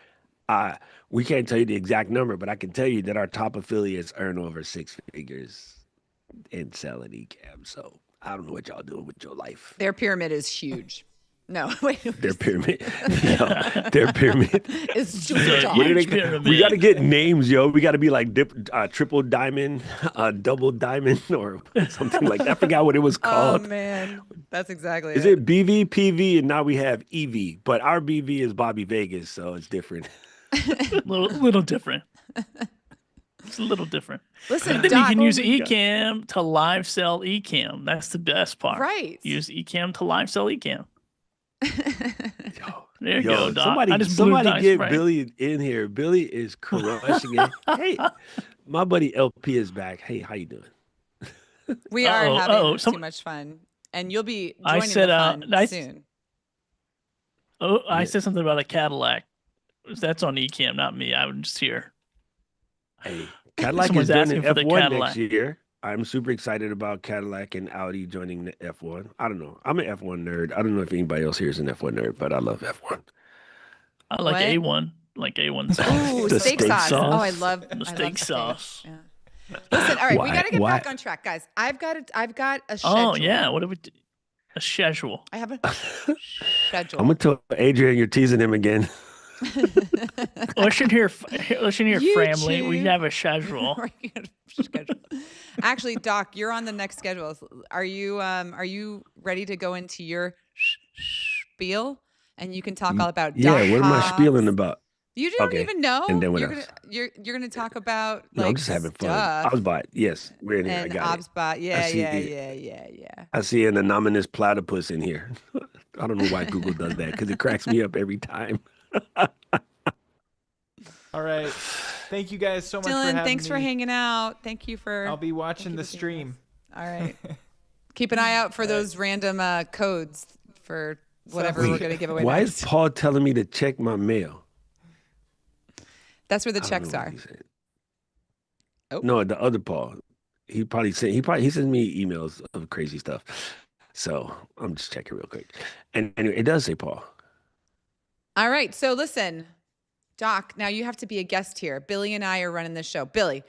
We can't tell you the exact number, but I can tell you that our top affiliates earn over 6 figures and selling Ecamm. So I don't know what y'all doing with your life. Their pyramid is huge. No, wait. Their pyramid. Their pyramid is super tall. We got to get names, yo. We got to be like triple diamond, double diamond, or something like that. I forgot what it was called. Oh, man. That's exactly Is it BV, PV, and now we have EV. But our BV is Bobby Vegas, so it's different. little different. It's a little different. Listen, then Doc, you can use Ecamm to live sell Ecamm. That's the best part. Right. Use Ecamm to live sell Ecamm. There you go, Doc. Somebody get right. Billy in here. Billy is crushing it. Hey, my buddy LP is back. Hey, how you doing? We are having too much fun, and you'll be joining the fun soon. I said something about a Cadillac. That's on Ecamm, not me. I was just here. Hey, Cadillac is doing an F1 next year. I'm super excited about Cadillac and Audi joining the F1. I don't know. I'm an F1 nerd. I don't know if anybody else here is an F1 nerd, but I love F1. I like A1. Like A1 sauce. Ooh, the steak sauce. Oh, I love the steak sauce. Yeah. Listen, all right, we got to get back on track, guys. I've got a schedule. Oh, yeah. What do we do? A schedule. I have a schedule. I'm going to tell Adrian you're teasing him again. Listen here, family. We have a schedule. Actually, Doc, you're on the next schedule. Are you ready to go into your spiel? And you can talk all about what am I spieling about? You don't even know. And then what you're gonna talk about no, I'm just having fun. Obsbot, yes, we're in here. And I got Obsbot, yeah. I see an anonymous platypus in here. I don't know why Google does that because it cracks me up every time. All right. Thank you guys so much Dylan, for having thanks me. for hanging out. Thank you for I'll be watching the stream. All right. Keep an eye out for those random codes for whatever we're going to give away. Why next. is Paul telling me to check my mail? That's where the checks are. Oh. No, the other Paul. He sends me emails of crazy stuff. So I'm just checking real quick. And anyway, it does say Paul. All right. So listen, Doc, now you have to be a guest here. Billy and I are running this show. Billy,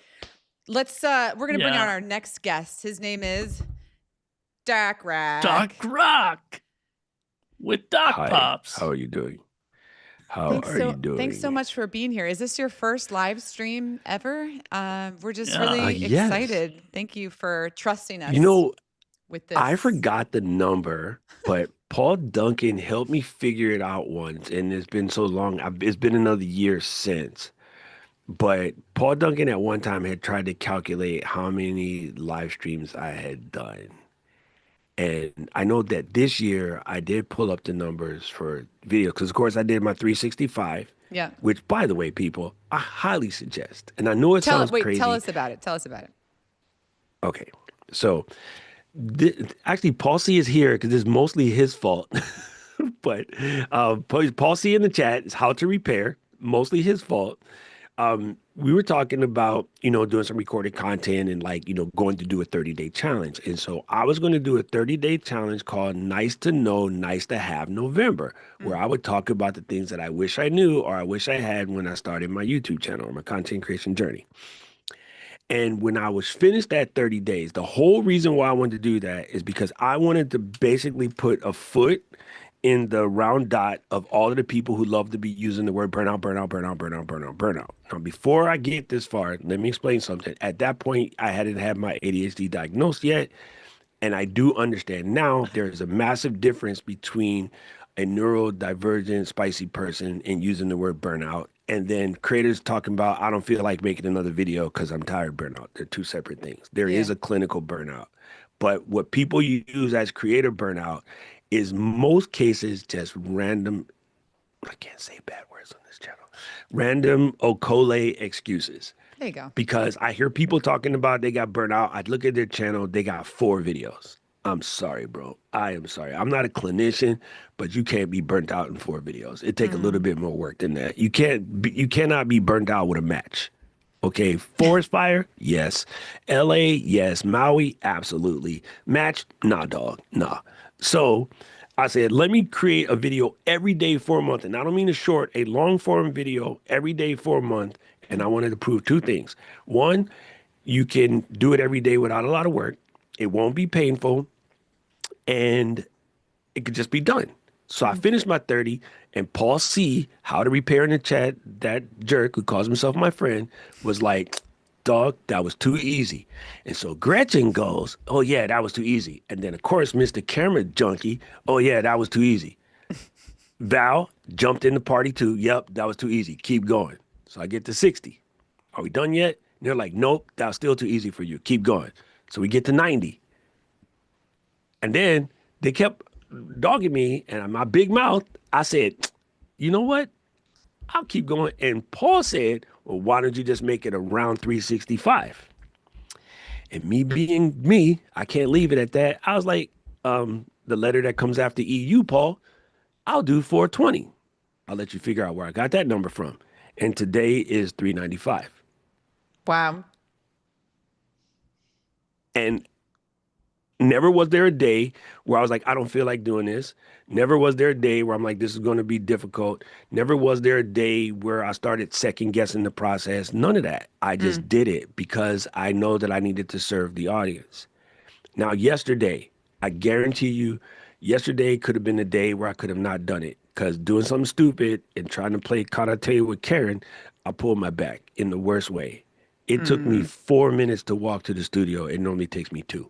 we're going to bring on our next guest. His name is Doc Rock. Doc Rock with Doc Pops. How are you doing? How are you doing? Thanks so much for being here. Is this your first live stream ever? We're just really excited. Thank you for trusting us. With this. I forgot the number, but Paul Duncan helped me figure it out once, and it's been so long. It's been another year since. But Paul Duncan at one time had tried to calculate how many live streams I had done. And I know that this year I did pull up the numbers for video because, of course, I did my 365. Yeah. Which, by the way, people, I highly suggest. And I know it sounds crazy. Tell us about it. Okay. So, actually, Paul C is here because it's mostly his fault. But Paul C in the chat is how to repair, mostly his fault. We were talking about, doing some recorded content and going to do a 30-day challenge. And so I was going to do a 30-day challenge called Nice to Know, Nice to Have November, where I would talk about the things that I wish I knew or I wish I had when I started my YouTube channel or my content creation journey. And when I was finished that 30 days, the whole reason why I wanted to do that is because I wanted to basically put a foot in the round dot of all of the people who love to be using the word burnout, burnout, burnout, burnout, burnout, burnout. Now, before I get this far, let me explain something. At that point, I hadn't had my ADHD diagnosed yet. And I do understand now there's a massive difference between a neurodivergent, spicy person and using the word burnout. And then creators talking about, I don't feel like making another video because I'm tired burnout. They're two separate things. There is a clinical burnout. But what people use as creator burnout is most cases just random, I can't say bad words on this channel, random Okole excuses. There you go. Because I hear people talking about they got burnt out. I look at their channel, they got 4 videos. I'm sorry, bro. I am sorry. I'm not a clinician, but you can't be burnt out in 4 videos. It take a little bit more work than that. You cannot be burnt out with a match. Okay, forest fire, yes. LA, yes. Maui, absolutely. Match, nah, dog, nah. So I said, let me create a video every day for a month. And I don't mean a short, a long form video every day for a month. And I wanted to prove 2 things. One, you can do it every day without a lot of work. It won't be painful. And it could just be done. So I finished my 30, and Paul C., how to repair in the chat, that jerk who calls himself my friend, was like, dog, that was too easy. And so Gretchen goes, oh yeah, that was too easy. And then of course, Mr. Camera Junkie, oh yeah, that was too easy. Val jumped in the party too. Yep, that was too easy. Keep going. So I get to 60. Are we done yet? And they're like, nope, that was still too easy for you. Keep going. So we get to 90. And then they kept dogging me, and my big mouth, I said, you know what? I'll keep going. And Paul said, well, why don't you just make it around 365? And me being me, I can't leave it at that. I was like, the letter that comes after EU, Paul, I'll do 420. I'll let you figure out where I got that number from. And today is 395. Wow. And never was there a day where I was like, I don't feel like doing this. Never was there a day where I'm like, this is going to be difficult. Never was there a day where I started second guessing the process. None of that. I just did it because I know that I needed to serve the audience. Now, yesterday, I guarantee you, yesterday could have been a day where I could have not done it because doing something stupid and trying to play karate with Karen, I pulled my back in the worst way. It took me 4 minutes to walk to the studio. It normally takes me 2.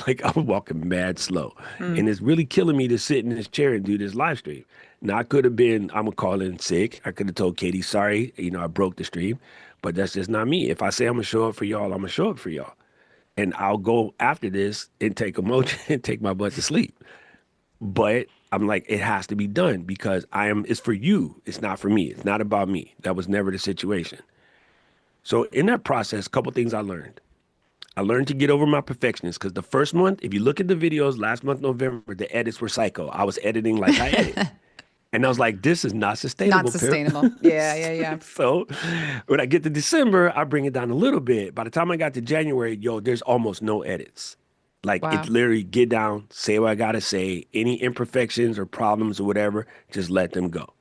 Like I'm walking mad slow. And it's really killing me to sit in this chair and do this live stream. Now I could have been, I'm gonna call in sick. I could have told Katie, sorry, I broke the stream, but that's just not me. If I say I'm gonna show up for y'all, I'm gonna show up for y'all. And I'll go after this and take a motion and take my butt to sleep. But I'm like, it has to be done because it's for you. It's not for me. It's not about me. That was never the situation. So in that process, a couple things I learned. I learned to get over my perfectionist because the first month, if you look at the videos last month, November, the edits were psycho. I was editing like I edit. And I was like, this is not sustainable. Not sustainable. Yeah. So when I get to December, I bring it down a little bit. By the time I got to January, there's almost no edits. Like It's literally get down, say what I got to say. Any imperfections or problems or whatever, just let them go.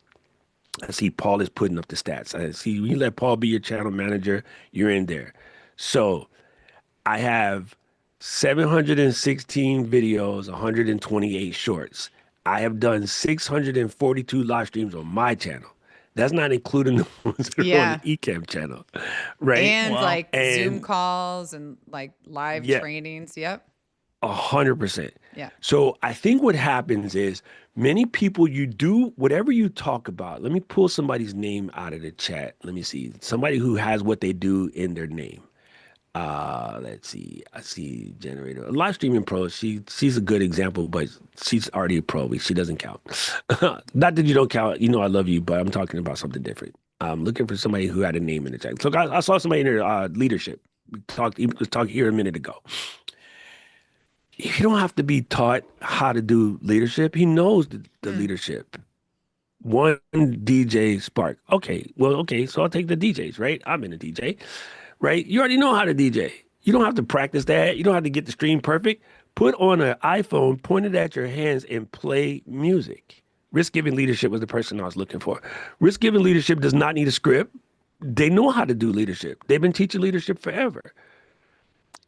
I see Paul is putting up the stats. I see when you let Paul be your channel manager, you're in there. So I have 716 videos, 128 shorts. I have done 642 live streams on my channel. That's not including the ones that are on the Ecamm channel, right? And Zoom calls and like live trainings. Yep. 100%. Yeah. So I think what happens is many people, you do whatever you talk about. Let me pull somebody's name out of the chat. Let me see. Somebody who has what they do in their name. Let's see. I see generator. A live streaming pro. She's a good example, but she's already a pro. She doesn't count. Not that you don't count. I love you, but I'm talking about something different. I'm looking for somebody who had a name in the chat. So I saw somebody in their leadership. He was talking here a minute ago. You don't have to be taught how to do leadership. He knows the leadership. one DJ spark. Okay, well, okay, so I'll take the DJs, right? I'm in a DJ, right? You already know how to DJ. You don't have to practice that. You don't have to get the stream perfect. Put on an iPhone, point it at your hands, and play music. Risk-giving leadership was the person I was looking for. Risk-giving leadership does not need a script. They know how to do leadership. They've been teaching leadership forever.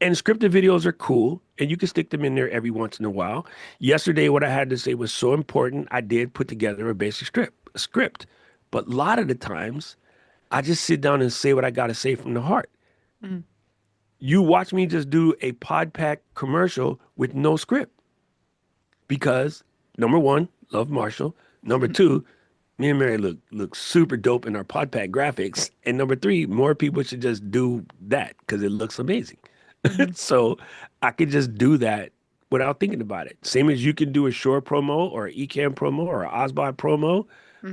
And scripted videos are cool, and you can stick them in there every once in a while. Yesterday, what I had to say was so important, I did put together a basic script. But a lot of the times, I just sit down and say what I got to say from the heart. Mm. You watch me just do a pod pack commercial with no script. Because, number one, love Marshall. Number two, me and Mary look super dope in our pod pack graphics. And number three, more people should just do that because it looks amazing. So I could just do that without thinking about it. Same as you can do a Shure promo or an Ecamm promo or an Osbot promo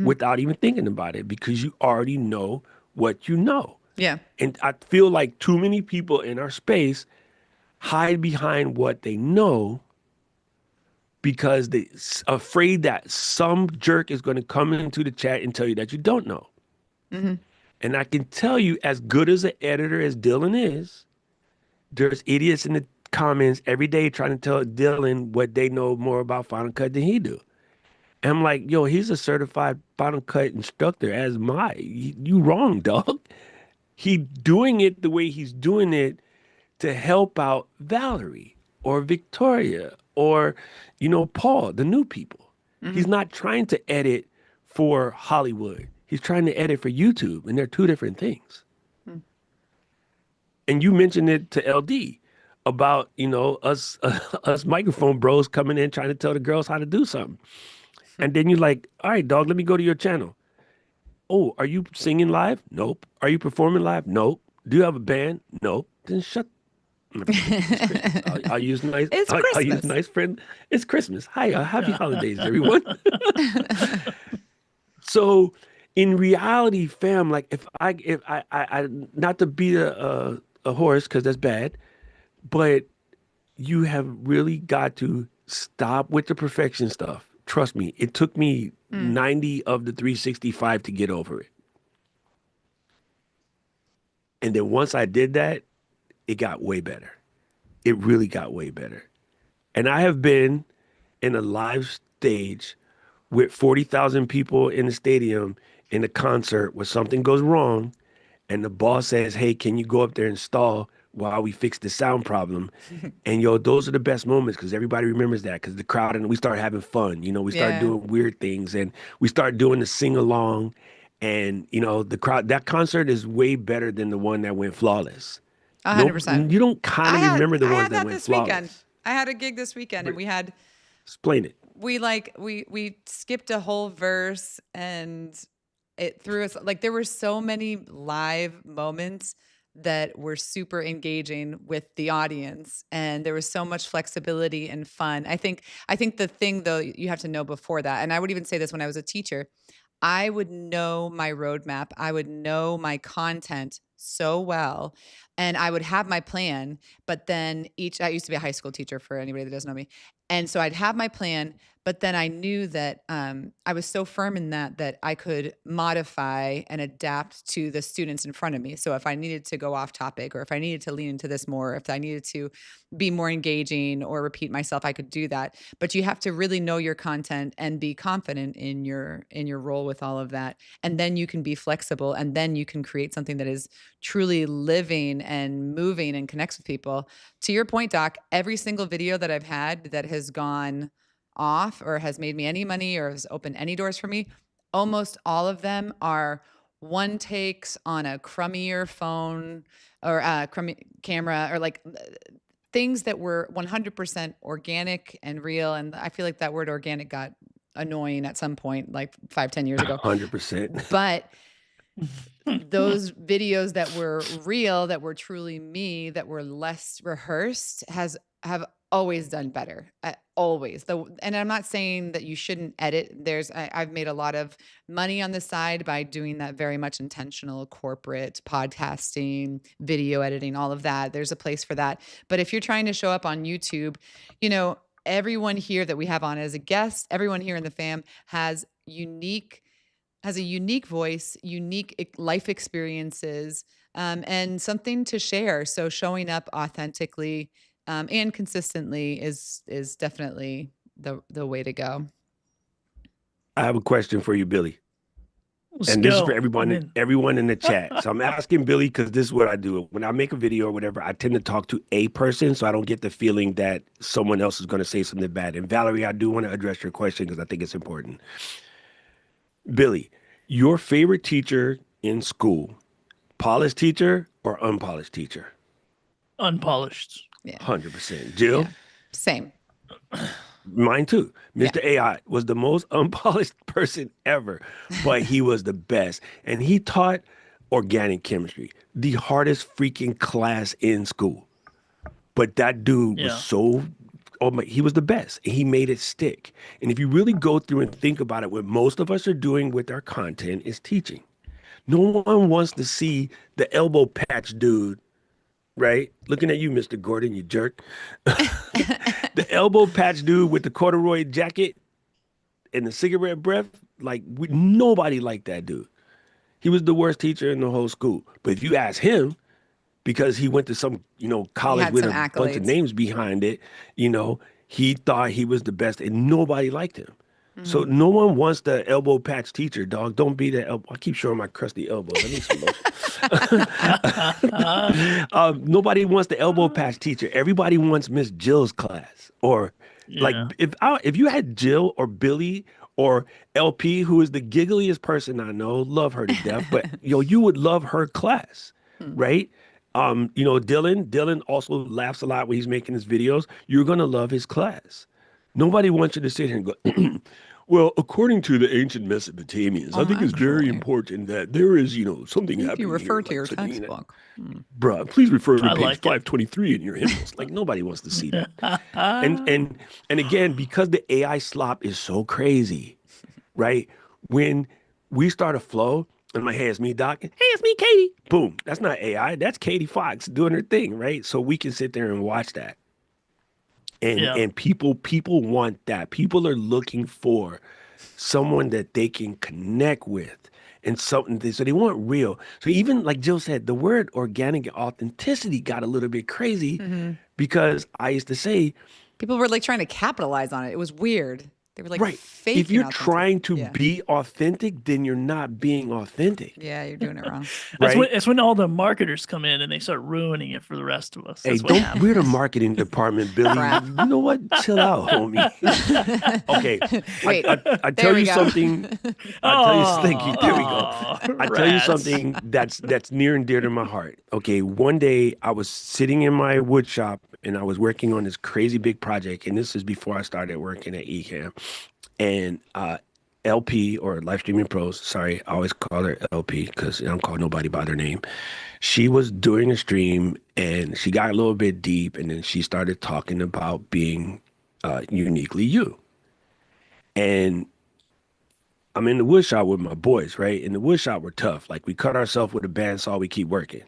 without even thinking about it because you already know what you know. Yeah. And I feel like too many people in our space hide behind what they know because they're afraid that some jerk is going to come into the chat and tell you that you don't know. Mm-hmm. And I can tell you, as good as an editor as Dylan is, there's idiots in the comments every day trying to tell Dylan what they know more about Final Cut than he do. And I'm like, yo, he's a certified Final Cut instructor, as my. You wrong, dog. He doing it the way he's doing it to help out Valerie or Victoria or, Paul, the new people. He's not trying to edit for Hollywood. He's trying to edit for YouTube, and they're two different things. And you mentioned it to LD about, us microphone bros coming in trying to tell the girls how to do something. And then you're like, all right, dog, let me go to your channel. Oh, are you singing live? Nope. Are you performing live? Nope. Do you have a band? Nope. Then shut. I'll use nice. It's Christmas. I'll use nice friend. It's Christmas. Hi, happy holidays, everyone. So, in reality, fam, like if I not to beat a horse because that's bad, but you have really got to stop with the perfection stuff. Trust me, it took me 90 of the 365 to get over it. And then once I did that, it got way better. It really got way better. And I have been in a live stage with 40,000 people in the stadium in a concert where something goes wrong and the boss says, hey, can you go up there and stall while we fix the sound problem? And those are the best moments because everybody remembers that because the crowd and we start having fun. We start doing weird things and we start doing the sing along. And, the crowd, that concert is way better than the one that went flawless. 100%. You don't kind of remember the ones that went this flawless. Weekend. I had a gig this weekend and we had. Explain it. We skipped a whole verse and it threw us there were so many live moments that were super engaging with the audience and there was so much flexibility and fun. I think the thing though you have to know before that, and I would even say this when I was a teacher, I would know my roadmap. I would know my content so well and I would have my plan, but then I used to be a high school teacher for anybody that doesn't know me. And so I'd have my plan, but then I knew that I was so firm in that I could modify and adapt to the students in front of me. So if I needed to go off topic or if I needed to lean into this more, if I needed to be more engaging or repeat myself, I could do that. But you have to really know your content and be confident in your role with all of that. And then you can be flexible and then you can create something that is truly living and moving and connects with people. To your point, Doc, every single video that I've had that has gone off or has made me any money or has opened any doors for me, almost all of them are one takes on a crummier phone or a crummy camera or things that were 100% organic and real. And I feel like that word organic got annoying at some point, 5-10 years ago. 100%. But those videos that were real, that were truly me, that were less rehearsed, have always done better. Always. And I'm not saying that you shouldn't edit. I've made a lot of money on the side by doing that very much intentional corporate podcasting, video editing, all of that. There's a place for that. But if you're trying to show up on YouTube, everyone here that we have on as a guest, everyone here in the fam has unique has a unique voice, unique life experiences, and something to share. So showing up authentically and consistently is definitely the way to go. I have a question for you, Billy. Let's and this is go. for everyone in the chat. So I'm asking Billy because this is what I do. When I make a video or whatever, I tend to talk to a person so I don't get the feeling that someone else is going to say something bad. And Valerie, I do want to address your question because I think it's important. Billy, your favorite teacher in school, polished teacher or unpolished teacher? Unpolished. Yeah. 100%. Jill? Yeah. Same. Mine too. Mr. AI was the most unpolished person ever, but he was the best. And he taught organic chemistry, the hardest freaking class in school. But that dude was so, he was the best. He made it stick. And if you really go through and think about it, what most of us are doing with our content is teaching. No one wants to see the elbow patch dude, right? Looking at you, Mr. Gordon, you jerk. The elbow patch dude with the corduroy jacket and the cigarette breath, like nobody liked that dude. He was the worst teacher in the whole school. But if you ask him, because he went to some, college with a bunch of names behind it, he thought he was the best and nobody liked him. So no one wants the elbow patch teacher, dog. Don't be the elbow. I keep showing my crusty elbows. I need some lotion. Nobody wants the elbow patch teacher. Everybody wants Miss Jill's class. Or like if you had Jill or Billy or LP, who is the giggliest person I know, love her to death, but you would love her class, right? Dylan also laughs a lot when he's making his videos. You're gonna love his class. Nobody wants you to sit here and go, well, according to the ancient Mesopotamians, I think it's very important that there is, something happening. You refer here, to your textbook. Bruh, please refer to page 523 in your hymnals. Like, nobody wants to see that. and again, because the AI slop is so crazy, right? When we start a flow, and my hey, it's me, Doc. Hey, it's me, Katie. Boom. That's not AI. That's Katie Fox doing her thing, right? So we can sit there and watch that. And people want that. People are looking for someone that they can connect with and something. So they want real. So even like Jill said, the word organic and authenticity got a little bit crazy because I used to say people were like trying to capitalize on it. It was weird. They were like fake. If you're trying to be authentic, then you're not being authentic. Yeah, you're doing it wrong. That's when all the marketers come in and they start ruining it for the rest of us. Hey, we're the marketing department, Billy. You know what? Chill out, homie. Okay. Wait, I tell you something. Thank you. There we go. I tell you something that's near and dear to my heart. Okay. One day I was sitting in my wood shop and I was working on this crazy big project. And this is before I started working at Ecamm. And LP, or Live Streaming Pros, sorry, I always call her LP because I don't call nobody by their name. She was doing a stream and she got a little bit deep and then she started talking about being uniquely you. And I'm in the wood shop with my boys, right? In the wood shop, we're tough. Like, we cut ourselves with a bandsaw, we keep working.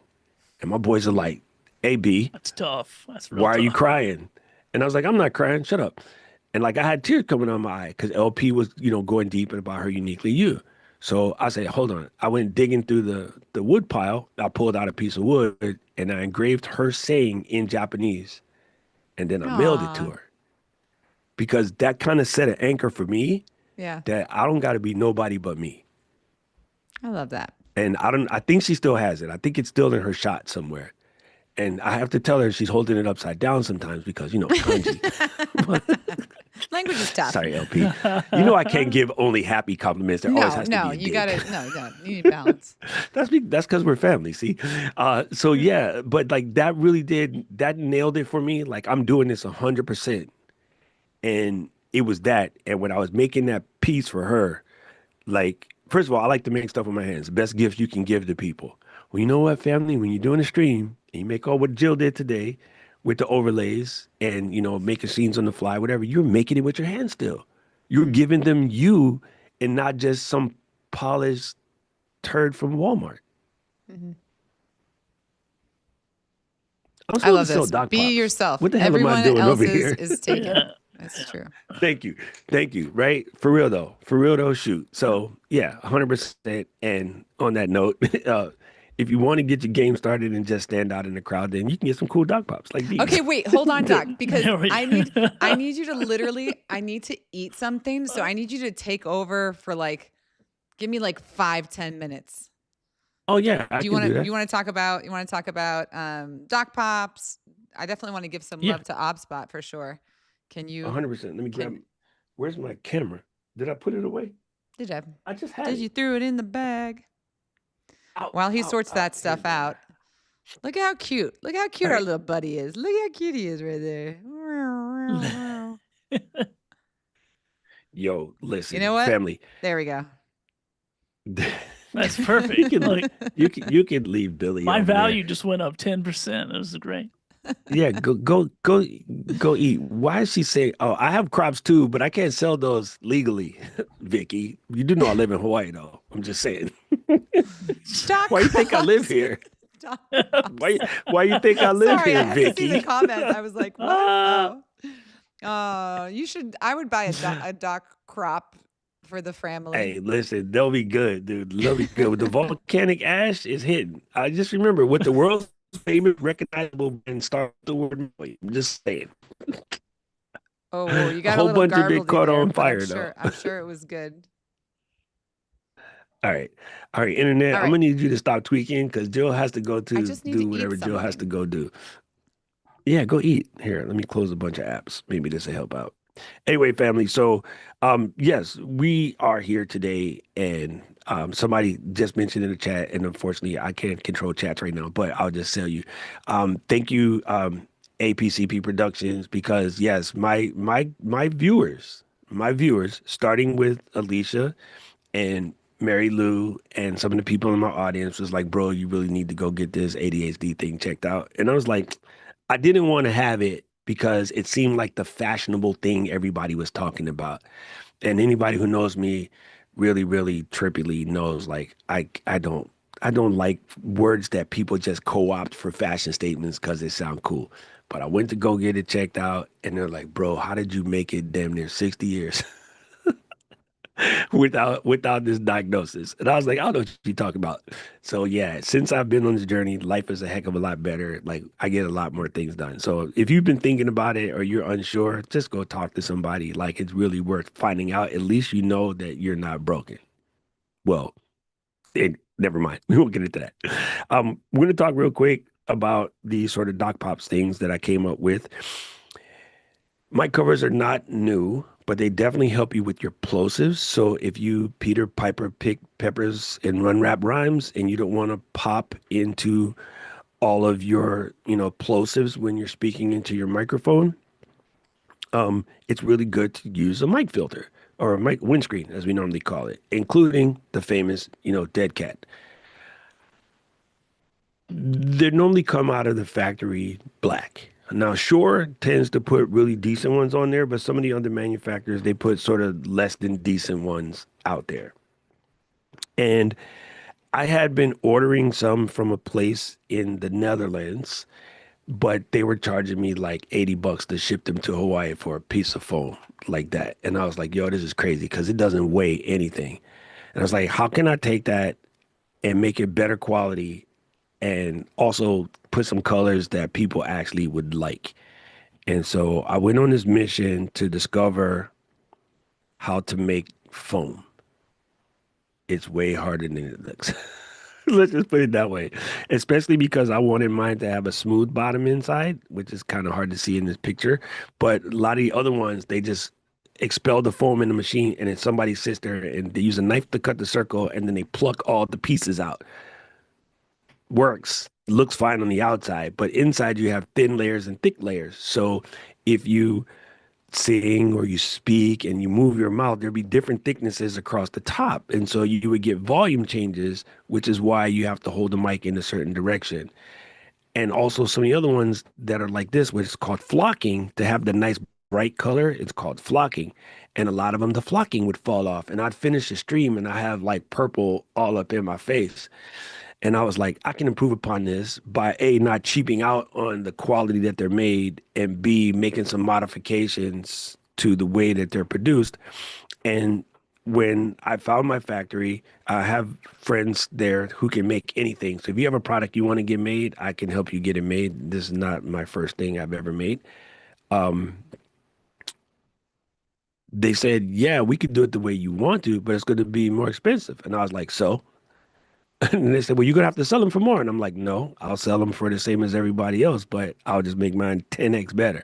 And my boys are like, hey, B. That's tough. That's real Why tough. are you crying? And I was like, I'm not crying. Shut up. And like, I had tears coming out of my eye because LP was, going deep about her uniquely you. So I said, hold on. I went digging through the wood pile. I pulled out a piece of wood and I engraved her saying in Japanese. And then I mailed it to her. Because that kind of set an anchor for me. Yeah. That I don't got to be nobody but me. I love that. And I think she still has it. I think it's still in her shot somewhere. And I have to tell her she's holding it upside down sometimes because, kanji. Language is tough. Sorry, LP. I can't give only happy compliments. There always has to be a you dig. gotta, you need balance. That's because we're family, see? So yeah, but like that nailed it for me. Like, I'm doing this 100%. And it was that. And when I was making that piece for her, like, first of all, I like to make stuff with my hands. The best gift you can give to people. Well, you know what, family? When you're doing a stream and you make all what Jill did today with the overlays and, making scenes on the fly, whatever, you're making it with your hands still. You're giving them you and not just some polished turd from Walmart. Mm-hmm. I love this. Be yourself. What the hell Everyone am I doing else over here? is taken. That's true. Thank you. Right? For real though, shoot. So yeah, 100%. And on that note, if you want to get your game started and just stand out in the crowd, then you can get some cool dog pops like these. Okay, wait, hold on, Doc, because I need you to literally, I need to eat something. So I need you to take over for give me 5-10 minutes. Oh yeah. You want to talk about Doc Pops? I definitely want to give some love to ObSpot for sure. Can you 100%. Let me grab where's my camera? Did I put it away? Did I? I just had Did it. you threw it in the bag? While he sorts that stuff out. Look how cute. Look how cute our little buddy is. Look how cute he is right there. Yo, listen. You know what? Family. There we go. That's perfect. You can leave Billy. My value just went up 10%. That was great. Yeah, go eat. Why is she saying, "Oh, I have crops too, but I can't sell those legally"? Vicky, you do know I live in Hawaii, though. I'm just saying. Why you think I live here? Why you think I live Sorry, here, I had Vicky? to see the comments. I was like, what? You should. I would buy a doc crop for the family. Hey, listen, they'll be good, dude. They'll be good. The volcanic ash is hidden. I just remember what the world's famous, recognizable and start the word. I'm just saying. Oh, whoa, you got a whole bunch of garbledy it caught there, on but fire, though. I'm sure it was good. All right, internet. All I'm gonna right. need you to stop tweaking because Jill has to go to just need do to eat whatever Jill has to something. go do. Yeah, go eat. Here, let me close a bunch of apps. Maybe this will help out. Anyway, family. So, yes, we are here today, and somebody just mentioned in the chat, and unfortunately, I can't control chats right now, but I'll just tell you, thank you, APCP Productions, because yes, my viewers, starting with Alicia and Mary Lou and some of the people in my audience was like, bro, you really need to go get this ADHD thing checked out. And I was like, I didn't want to have it because it seemed like the fashionable thing everybody was talking about. And anybody who knows me really, really trippily knows like I don't like words that people just co-opt for fashion statements because they sound cool. But I went to go get it checked out and they're like, bro, how did you make it damn near 60 years? without this diagnosis. And I was like, I don't know what you're talking about. So yeah, since I've been on this journey, life is a heck of a lot better. Like I get a lot more things done. So if you've been thinking about it or you're unsure, just go talk to somebody. Like it's really worth finding out. At least you know that you're not broken. Well, never mind. We won't get into that. We're going to talk real quick about the sort of Doc Pops things that I came up with. Mic covers are not new, but they definitely help you with your plosives. So if you Peter Piper pick peppers and run rap rhymes and you don't want to pop into all of your, plosives when you're speaking into your microphone, it's really good to use a mic filter or a mic windscreen, as we normally call it, including the famous, dead cat. They normally come out of the factory black. Now, Shure tends to put really decent ones on there, but some of the other manufacturers, they put sort of less than decent ones out there. And I had been ordering some from a place in the Netherlands, but they were charging me like $80 to ship them to Hawaii for a piece of foam like that. And I was like, yo, this is crazy because it doesn't weigh anything. And I was like, how can I take that and make it better quality and also put some colors that people actually would like? And so I went on this mission to discover how to make foam. It's way harder than it looks. Let's just put it that way. Especially because I wanted mine to have a smooth bottom inside, which is kind of hard to see in this picture. But a lot of the other ones, they just expel the foam in the machine and then somebody sits there and they use a knife to cut the circle and then they pluck all the pieces out. Works, looks fine on the outside, but inside you have thin layers and thick layers. So if you sing or you speak and you move your mouth, there'd be different thicknesses across the top. And so you would get volume changes, which is why you have to hold the mic in a certain direction. And also some of the other ones that are like this, which is called flocking, to have the nice bright color, it's called flocking. And a lot of them, the flocking would fall off. And I'd finish the stream and I have like purple all up in my face. And I was like, I can improve upon this by A, not cheaping out on the quality that they're made, and B, making some modifications to the way that they're produced. And when I found my factory, I have friends there who can make anything. So if you have a product you want to get made, I can help you get it made. This is not my first thing I've ever made. They said, yeah, we could do it the way you want to, but it's going to be more expensive. And I was like, so? And they said, well, you're going to have to sell them for more. And I'm like, no, I'll sell them for the same as everybody else, but I'll just make mine 10x better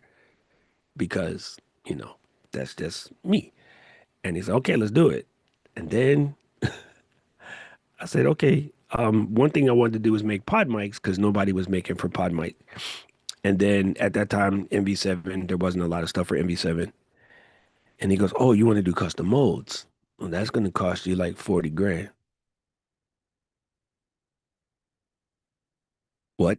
because, that's just me. And he said, okay, let's do it. And then I said, okay, one thing I wanted to do was make pod mics because nobody was making for pod mic. And then at that time, MV7, there wasn't a lot of stuff for MV7. And he goes, oh, you want to do custom molds? Well, that's going to cost you like 40 grand. What?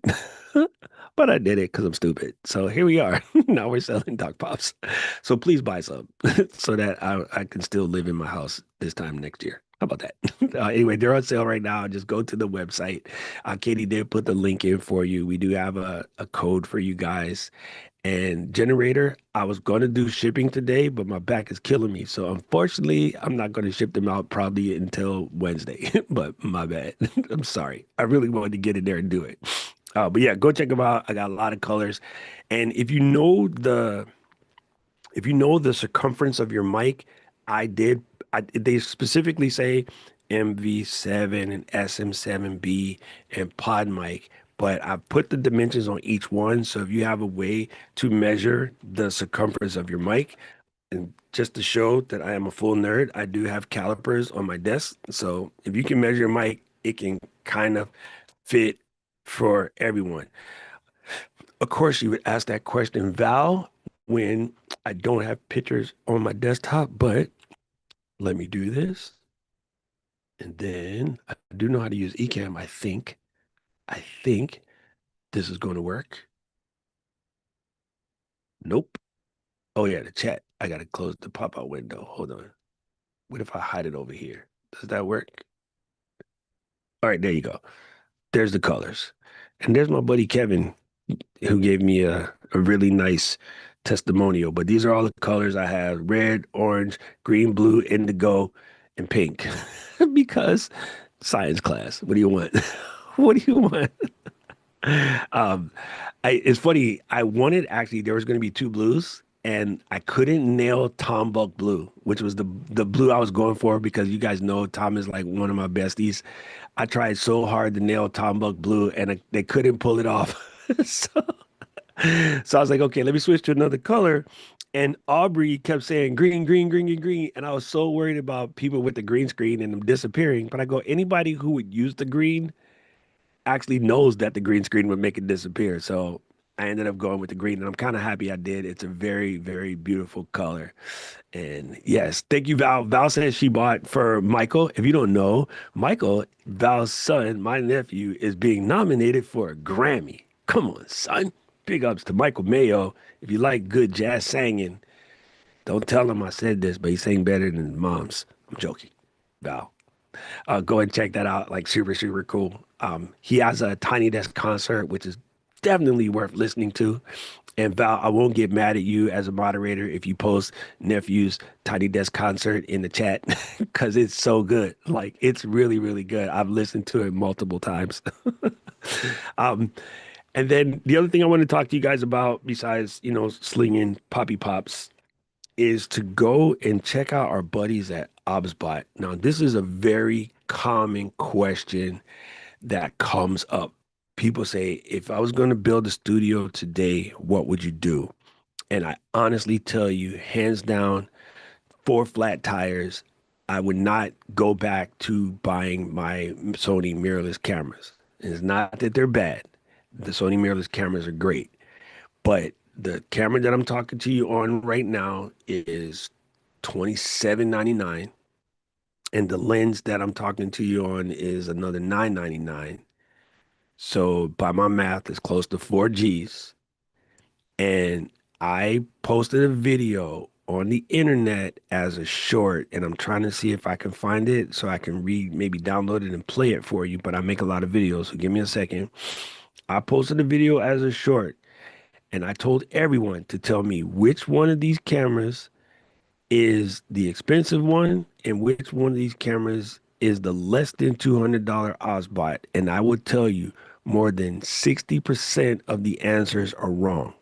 But I did it because I'm stupid. So here we are. Now we're selling Doc Pops. So please buy some so that I can still live in my house this time next year. How about that? Anyway, they're on sale right now. Just go to the website. Katie did put the link in for you. We do have a code for you guys. And generator, I was going to do shipping today, but my back is killing me. So unfortunately, I'm not going to ship them out probably until Wednesday. But my bad. I'm sorry. I really wanted to get in there and do it. But yeah, go check them out. I got a lot of colors. And if you know the circumference of your mic, they specifically say MV7 and SM7B and pod mic. But I put the dimensions on each one. So if you have a way to measure the circumference of your mic, and just to show that I am a full nerd, I do have calipers on my desk. So if you can measure your mic, it can kind of fit for everyone. Of course, you would ask that question, Val, when I don't have pictures on my desktop, but let me do this. And then I do know how to use Ecamm, I think. This is going to work. Nope. Oh yeah, the chat. I got to close the pop-out window. Hold on. What if I hide it over here? Does that work? All right, there you go. There's the colors. And there's my buddy Kevin, who gave me a really nice testimonial. But these are all the colors I have: red, orange, green, blue, indigo, and pink. Because science class. What do you want? What do you want? It's funny. I wanted, actually, there was going to be two blues, and I couldn't nail Tom Buck blue, which was the blue I was going for, because you guys know Tom is like one of my besties. I tried so hard to nail Tom Buck blue, and they couldn't pull it off. So I was like, okay, let me switch to another color. And Aubrey kept saying green, green, green, green, green. And I was so worried about people with the green screen and them disappearing. But I go, anybody who would use the green actually knows that the green screen would make it disappear. So I ended up going with the green, and I'm kind of happy I did. It's a very, very beautiful color. And yes, thank you, Val. Val says she bought for Michael. If you don't know, Michael, Val's son, my nephew, is being nominated for a Grammy. Come on, son. Big ups to Michael Mayo. If you like good jazz singing, don't tell him I said this, but he sang better than his mom's. I'm joking, Val. Go and check that out. Like, super, super cool. He has a Tiny Desk concert, which is definitely worth listening to. And Val, I won't get mad at you as a moderator if you post Nephew's Tiny Desk concert in the chat, because it's so good. Like, it's really, really good. I've listened to it multiple times. And then the other thing I want to talk to you guys about, besides, slinging Poppy Pops, is to go and check out our buddies at ObsBot. Now, this is a very common question that comes up. People say, if I was going to build a studio today, what would you do? And I honestly tell you, hands down, 4 flat tires, I would not go back to buying my Sony mirrorless cameras. And it's not that they're bad. The Sony mirrorless cameras are great. But the camera that I'm talking to you on right now is $27.99. And the lens that I'm talking to you on is another $9.99. So by my math, it's close to 4 G's. And I posted a video on the internet as a short, and I'm trying to see if I can find it so I can maybe download it and play it for you. But I make a lot of videos, so give me a second. I posted a video as a short, and I told everyone to tell me which one of these cameras is the expensive one and which one of these cameras is the less than $200 Osbot. And I will tell you, more than 60% of the answers are wrong.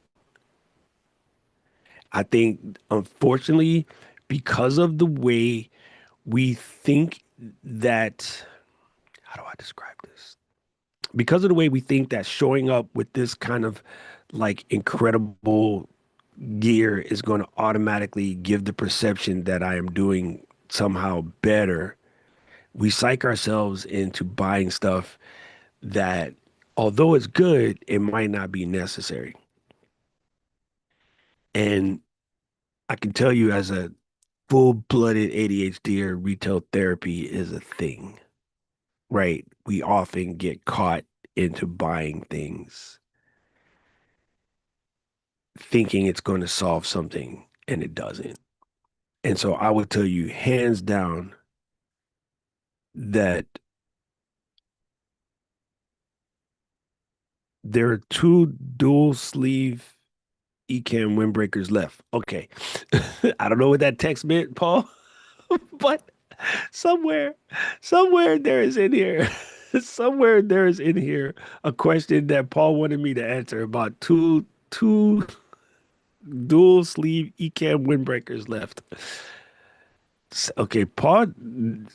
I think, unfortunately, because of the way we think that, how do I describe this? Because of the way we think that showing up with this kind of like incredible gear is going to automatically give the perception that I am doing somehow better, we psych ourselves into buying stuff that, although it's good, it might not be necessary. And I can tell you, as a full-blooded ADHDer, retail therapy is a thing, right? We often get caught into buying things thinking it's going to solve something, and it doesn't. And so I would tell you, hands down, that there are 2 dual sleeve Ecamm windbreakers left. Okay. I don't know what that text meant, Paul, but somewhere there is in here, somewhere there is in here a question that Paul wanted me to answer about two dual sleeve Ecamm windbreakers left. Okay, Paul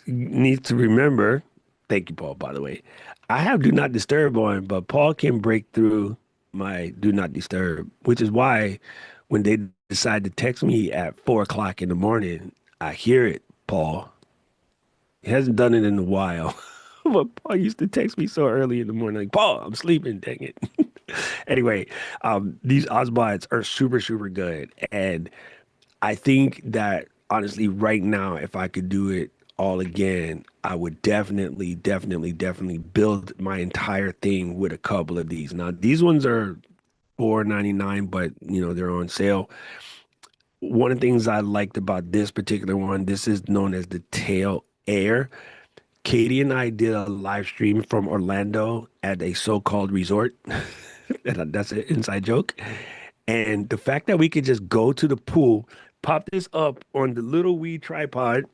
needs to remember. Thank you, Paul, by the way. I have do not disturb on, but Paul can break through my do not disturb, which is why when they decide to text me at 4 o'clock in the morning, I hear it, Paul. He hasn't done it in a while. But Paul used to text me so early in the morning, like, Paul, I'm sleeping, dang it. Anyway, these Osbots are super, super good. And I think that honestly, right now, if I could do it all again, I would definitely build my entire thing with a couple of these. Now, these ones are $4.99, but you know, they're on sale. One of the things I liked about this particular one, this is known as the Tail Air. Katie and I did a live stream from Orlando at a so-called resort. That's an inside joke. And the fact that we could just go to the pool, pop this up on the little wee tripod,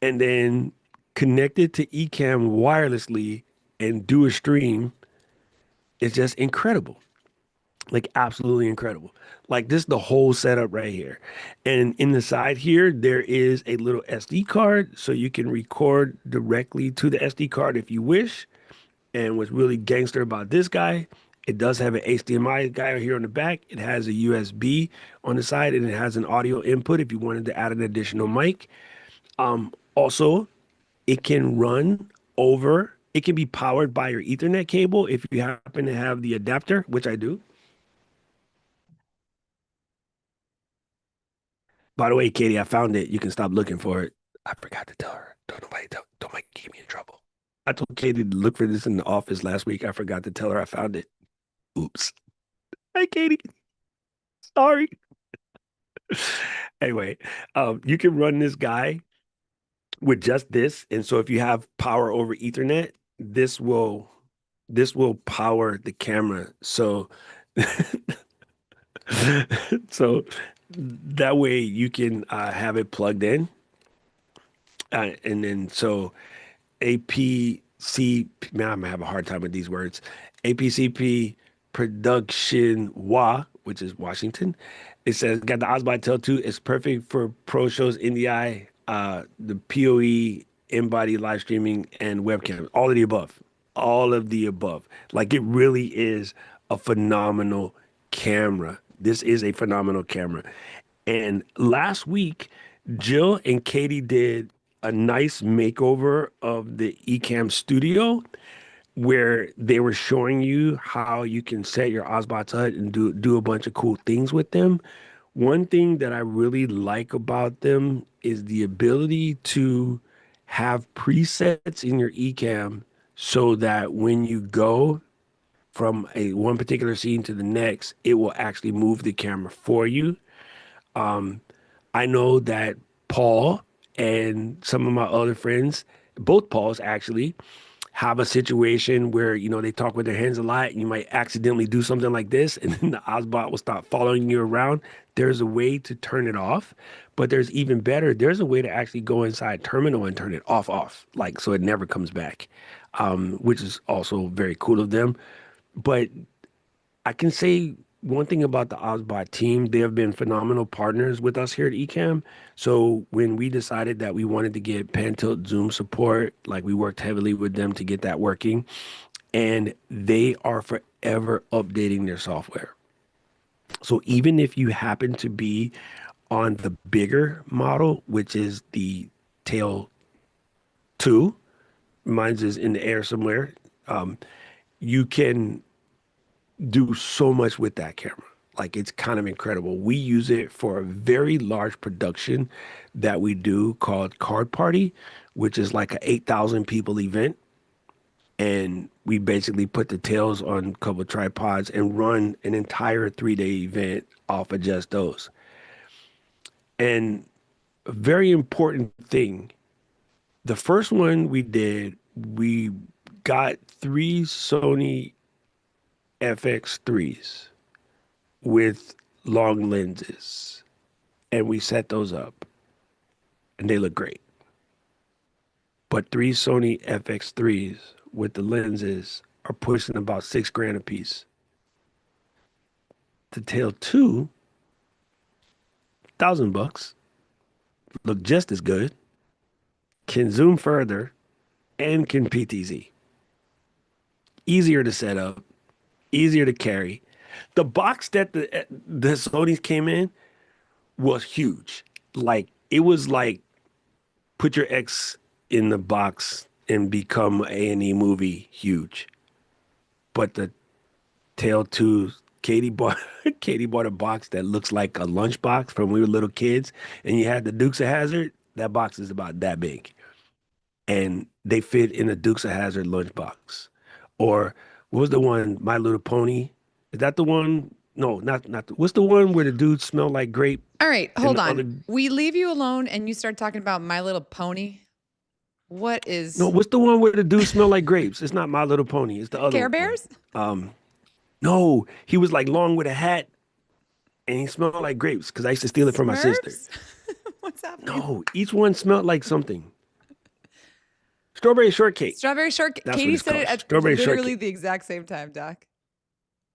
and then connect it to Ecamm wirelessly and do a stream is just incredible. Like absolutely incredible. Like this, the whole setup right here. And in the side here, there is a little SD card so you can record directly to the SD card if you wish. And what's really gangster about this guy, it does have an HDMI guy here on the back. It has a USB on the side, and it has an audio input if you wanted to add an additional mic. Also, it can run over, it can be powered by your Ethernet cable if you happen to have the adapter, which I do. By the way, Katie, I found it. You can stop looking for it. I forgot to tell her. Don't get me in trouble. I told Katie to look for this in the office last week. I forgot to tell her I found it. Oops. Hi, Katie. Sorry. Anyway, you can run this guy with just this. And so if you have power over Ethernet, this will power the camera. So so that way you can have it plugged in. And then so APC, man, I'm gonna have a hard time with these words. APCP Production which is Washington. It says, got the Osbot Tail 2. It's perfect for pro shows in the eye, the PoE, in-body live streaming, and webcam. All of the above. All of the above. Like it really is a phenomenal camera. This is a phenomenal camera. And last week, Jill and Katie did a nice makeover of the Ecamm Studio where they were showing you how you can set your Osbots up and do a bunch of cool things with them. One thing that I really like about them is the ability to have presets in your Ecamm so that when you go from one particular scene to the next, it will actually move the camera for you. I know that Paul and some of my other friends, both Pauls actually, have a situation where, they talk with their hands a lot, and you might accidentally do something like this, and then the Ozbot will start following you around. There's a way to turn it off, but there's even better. There's a way to actually go inside terminal and turn it off, like so it never comes back, which is also very cool of them. But I can say one thing about the Ozbot team, they have been phenomenal partners with us here at Ecamm. So when we decided that we wanted to get pan tilt zoom support, like we worked heavily with them to get that working, and they are forever updating their software. So even if you happen to be on the bigger model, which is the Tail 2, mine's is in the air somewhere, you can do so much with that camera. Like, it's kind of incredible. We use it for a very large production that we do called Card Party, which is like an 8,000 people event. And we basically put the tails on a couple of tripods and run an entire 3-day event off of just those. And a very important thing, the first one we did, we got 3 Sony FX3s with long lenses, and we set those up, and they look great. But 3 Sony FX3s with the lenses are pushing about $6,000 a piece. The Tail 2, $1,000, look just as good, can zoom further, and can PTZ. Easier to set up, easier to carry. The box that the Sony's came in was huge. Like, it was like put your ex in the box and become an A&E movie huge. But the Tail 2, Katie bought a box that looks like a lunchbox from when we were little kids, and you had the Dukes of Hazzard. That box is about that big, and they fit in a Dukes of Hazzard lunchbox. Or what was the one, My Little Pony? Is that the one? No, not. What's the one where the dude smelled like grape? All right, hold on. We leave you alone, and you start talking about My Little Pony. What is? No, what's the one where the dude smelled like grapes? It's not My Little Pony. It's the other Care one. Bears? No, he was like long with a hat, and he smelled like grapes because I used to steal it from my sister. What's happening? No, each one smelled like something. Strawberry shortcake. Strawberry shortcake. That's Katie what it's said called. it at Strawberry literally shortcake. the exact same time, Doc.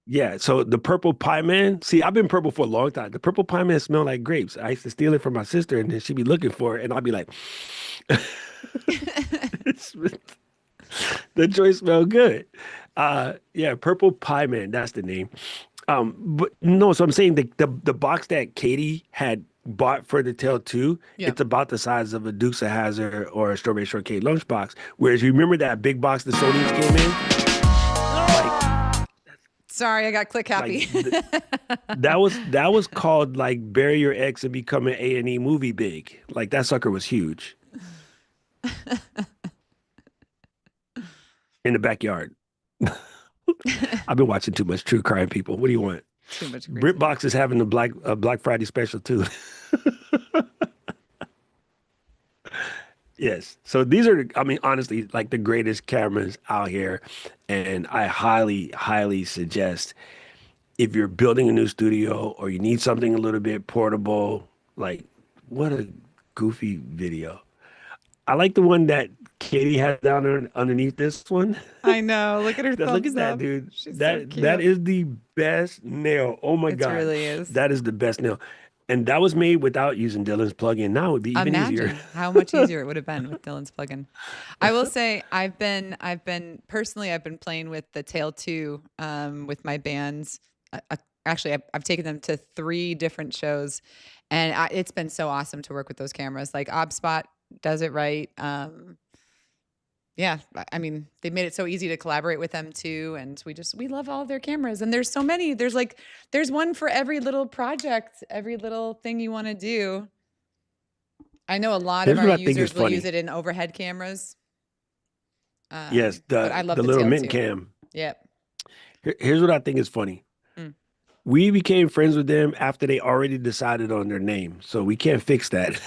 Yeah, so the purple pie man. See, I've been purple for a long time. The purple pie man smelled like grapes. I used to steal it from my sister, and then she'd be looking for it, and I'd be like, the joint smelled good. Yeah, purple pie man. That's the name. But no, so I'm saying the box that Katie had bought for the Tail 2, it's about the size of a Dukes of Hazzard or a Strawberry Shortcake lunchbox. Whereas you remember that big box the Sony's came in? Sorry, I got click happy. That was called like Bury Your Ex and Become an A&E movie big. Like, that sucker was huge. In the backyard. I've been watching too much true crime, people. What do you want? Too much. BritBox is having a Black Friday special too. Yes. So these are, I mean, honestly, like the greatest cameras out here. And I highly, highly suggest, if you're building a new studio or you need something a little bit portable, like, what a goofy video. I like the one that Katie has down there underneath this one. I know. Look at her thumbs Look at that, up. dude. She's that so cute. that is the best nail. Oh my God. It really is. That is the best nail. And that was made without using Dylan's plugin. Now it would be even easier. Imagine how much easier it would have been with Dylan's plugin. I will say I've been playing with the Tail 2 with my bands. Actually, I've taken them to 3 different shows, and it's been so awesome to work with those cameras. Like, ObSpot does it right. Yeah, I mean, they've made it so easy to collaborate with them too, and we love all of their cameras. And there's so many. There's one for every little project, every little thing you want to do. I know a lot of our users will use it in overhead cameras. Yes, but I love the little Tail mint 2. cam. Yep. Here's what I think is funny. We became friends with them after they already decided on their name, so we can't fix that.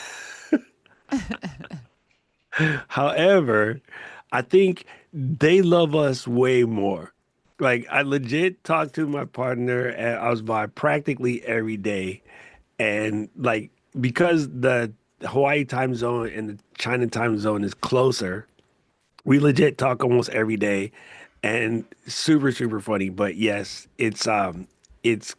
However, I think they love us way more. Like I legit talked to my partner and I was by practically every day. And like because the Hawaii time zone and the China time zone is closer, we legit talk almost every day and super, super funny. But yes, it's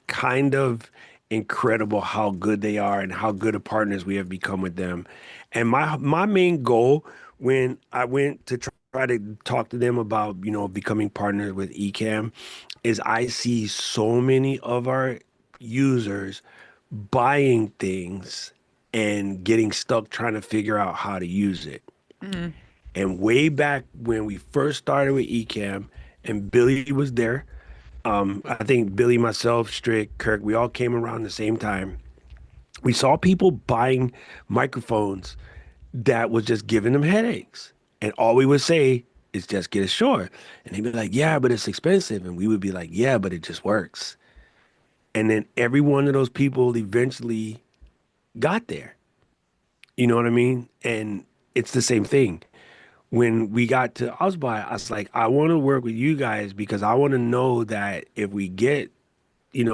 kind of incredible how good they are and how good of partners we have become with them. And my main goal when I went to try to talk to them about, becoming partners with Ecamm is I see so many of our users buying things and getting stuck trying to figure out how to use it. Mm-hmm. And way back when we first started with Ecamm, and Billy was there, I think Billy, myself, Strick, Kirk, we all came around the same time. We saw people buying microphones that was just giving them headaches. And all we would say is just get a Shure. And they'd be like, yeah, but it's expensive. And we would be like, yeah, but it just works. And then every one of those people eventually got there. You know what I mean? And it's the same thing. When we got to Osby, I was like, I want to work with you guys because I want to know that if we get,